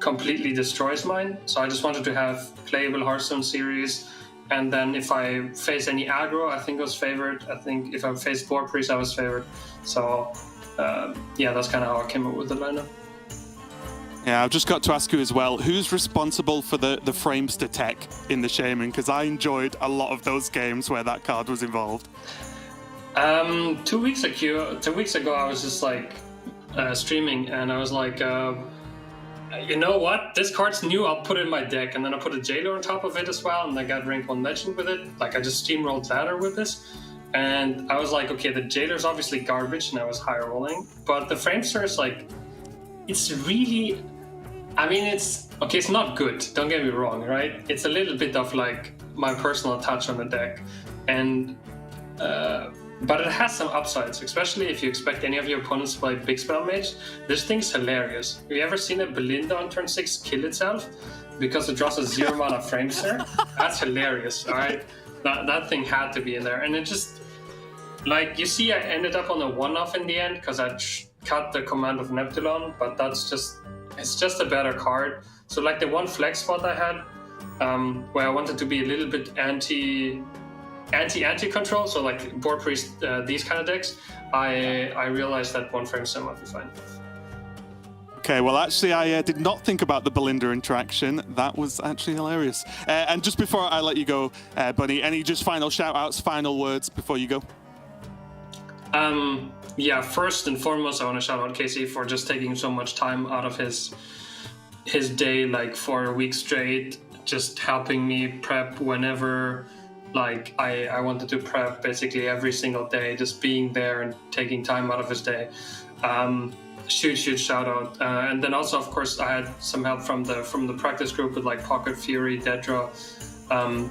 Speaker 14: completely destroys mine. So I just wanted to have playable Hearthstone series. And then if I face any aggro, I think I was favored. I think if I faced Boar Priest, I was favored. So yeah, that's kind of how I came up with the lineup.
Speaker 11: Yeah, I've just got to ask you as well, who's responsible for the Framester tech in the Shaman? Because I enjoyed a lot of those games where that card was involved.
Speaker 14: 2 weeks ago, I was just like streaming, and I was like, you know what? This card's new. I'll put it in my deck, and then I put a Jailer on top of it as well, and I got rank 1 legend with it. Like I just steamrolled ladder with this, and I was like, okay, the Jailer's obviously garbage, and I was high rolling, but the Framester is like, it's really. I mean, it's not good, don't get me wrong, right? It's a little bit of like my personal touch on the deck, and but it has some upsides, especially if you expect any of your opponents to play Big Spell Mage. This thing's hilarious. Have you ever seen a Belinda on turn 6 kill itself because it draws a 0 mana Framester? That's hilarious, alright? That thing had to be in there, and it just, like, you see I ended up on a 1-off in the end because I cut the command of Neptulon, but it's just a better card. So like the one flex spot I had, where I wanted to be a little bit anti-control, so like Boar Priest, these kind of decks, I realized that one frame set might be fine.
Speaker 11: Okay, well actually I did not think about the Belinda interaction. That was actually hilarious. And just before I let you go, Bunny, any just final shout-outs, final words before you go?
Speaker 14: Yeah, first and foremost, I want to shout out Casey for just taking so much time out of his day, like for a week straight, just helping me prep whenever, like I wanted to prep basically every single day, just being there and taking time out of his day. Huge shout out. And then also, of course, I had some help from the practice group with like Pocket Fury, Dedra,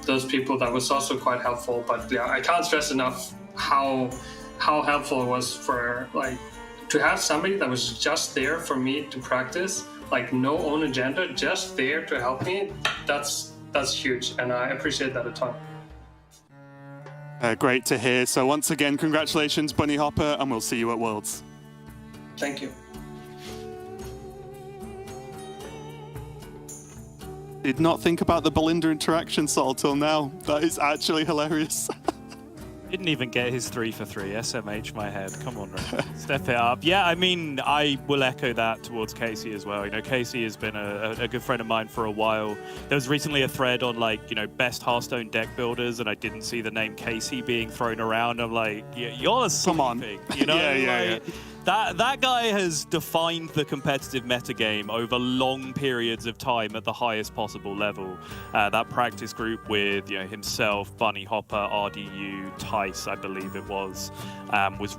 Speaker 14: those people. That was also quite helpful. But yeah, I can't stress enough how helpful it was for like to have somebody that was just there for me to practice, like no own agenda, just there to help me. That's huge, and I appreciate that a ton.
Speaker 11: Great to hear. So once again, congratulations, Bunny Hopper, and we'll see you at Worlds.
Speaker 14: Thank you.
Speaker 11: Did not think about the Belinda interaction, Sol, till now. That is actually hilarious.
Speaker 2: Didn't even get his 3 for 3. SMH my head. Come on, Ray. Step it up. Yeah, I mean, I will echo that towards Casey as well. You know, Casey has been a good friend of mine for a while. There was recently a thread on, like, you know, best Hearthstone deck builders, and I didn't see the name Casey being thrown around. I'm like, you're a something, you know?
Speaker 11: yeah.
Speaker 2: That guy has defined the competitive metagame over long periods of time at the highest possible level. That practice group with himself, Bunny Hopper, RDU, Tice, I believe it was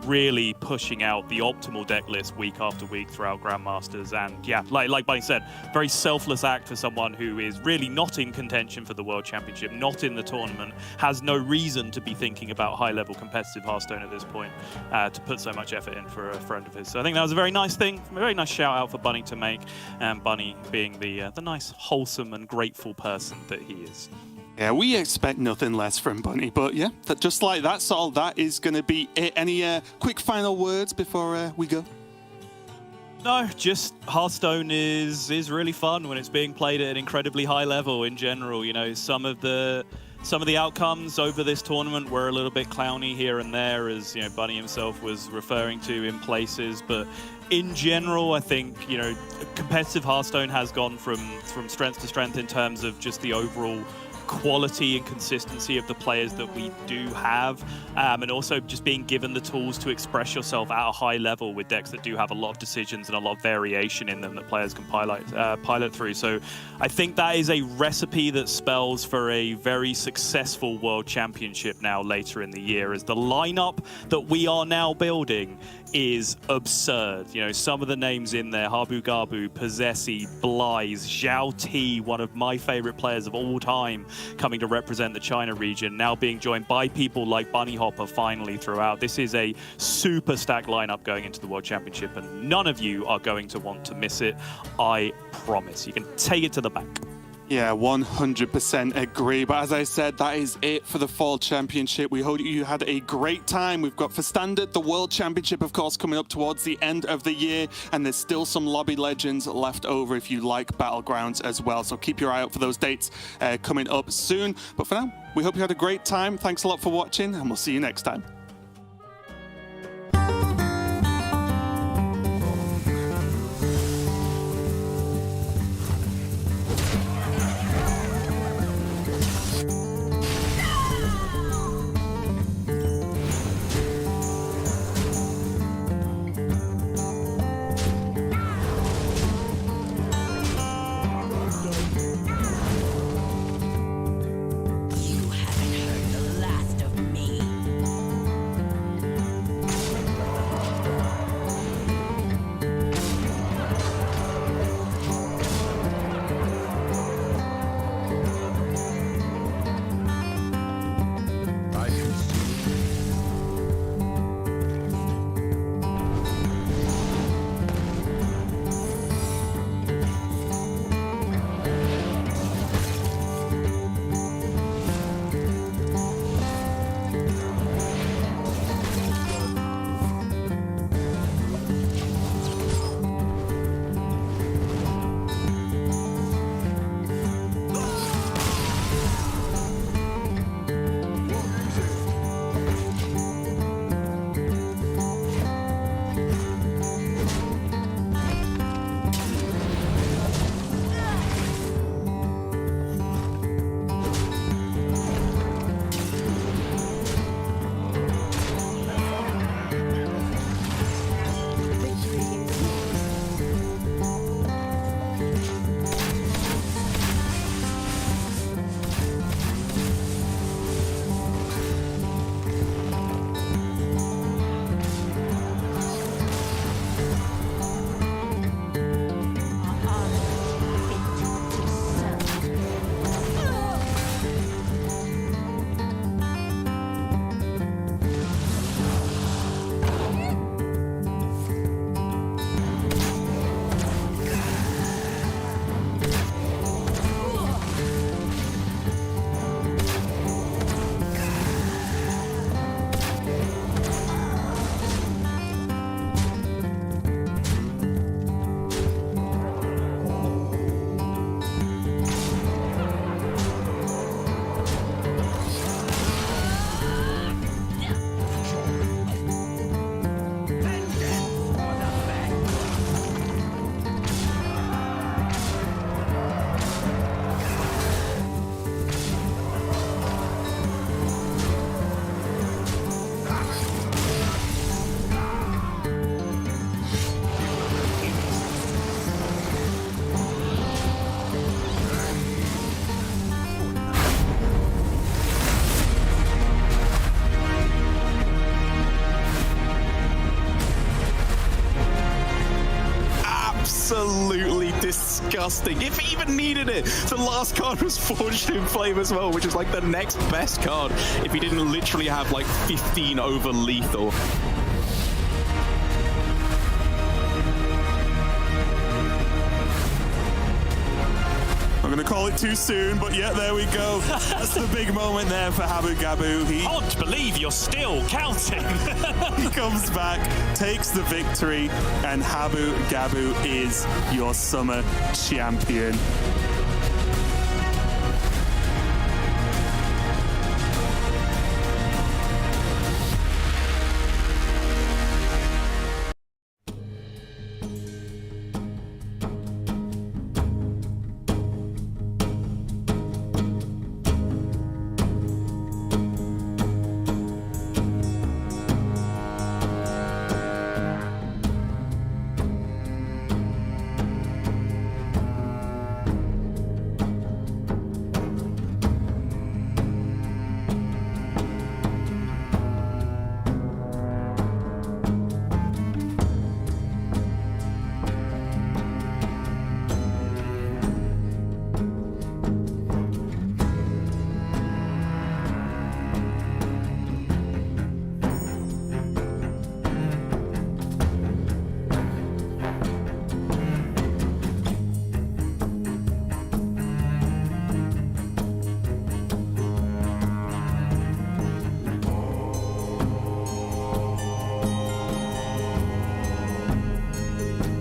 Speaker 2: really pushing out the optimal deck list week after week throughout Grandmasters. And yeah, like Bunny said, very selfless act for someone who is really not in contention for the World Championship, not in the tournament, has no reason to be thinking about high-level competitive Hearthstone at this point, to put so much effort in for a friend of his. So I think that was a very nice thing, a very nice shout out for Bunny to make, and Bunny being the nice, wholesome and grateful person that he is.
Speaker 11: Yeah, we expect nothing less from Bunny, but yeah, just like that, Sol, that is going to be it. Any quick final words before we go?
Speaker 2: No, just Hearthstone is really fun when it's being played at an incredibly high level in general. You know, some of the outcomes over this tournament were a little bit clowny here and there, as you know, Bunny himself was referring to in places. But in general, I think, you know, competitive Hearthstone has gone from strength to strength in terms of just the overall quality and consistency of the players that we do have, and also just being given the tools to express yourself at a high level with decks that do have a lot of decisions and a lot of variation in them that players can pilot through. So I think that is a recipe that spells for a very successful World Championship now later in the year, as the lineup that we are now building is absurd. You know, some of the names in there: Habu Gabu, Possessi, Blaze, Zhao Ti, one of my favorite players of all time, coming to represent the China region, now being joined by people like Bunny Hopper finally throughout. This is a super stacked lineup going into the World Championship, and none of you are going to want to miss it. I promise. You can take it to the bank.
Speaker 11: Yeah, 100% agree. But as I said, that is it for the Fall Championship. We hope you had a great time. We've got, for standard, the World Championship, of course, coming up towards the end of the year. And there's still some lobby legends left over if you like Battlegrounds as well. So keep your eye out for those dates coming up soon. But for now, we hope you had a great time. Thanks a lot for watching, and we'll see you next time.
Speaker 1: absolutely disgusting. If it even needed it. The last card was Forged in Flame as well, which is like the next best card if he didn't literally have like 15 over lethal. I'm gonna
Speaker 11: to call it too soon, but yeah, there we go. That's the big moment there for Habu Gabu. He
Speaker 2: Can't believe you're still counting.
Speaker 11: He comes back, takes the victory, and Habu Gabu is your summer champion.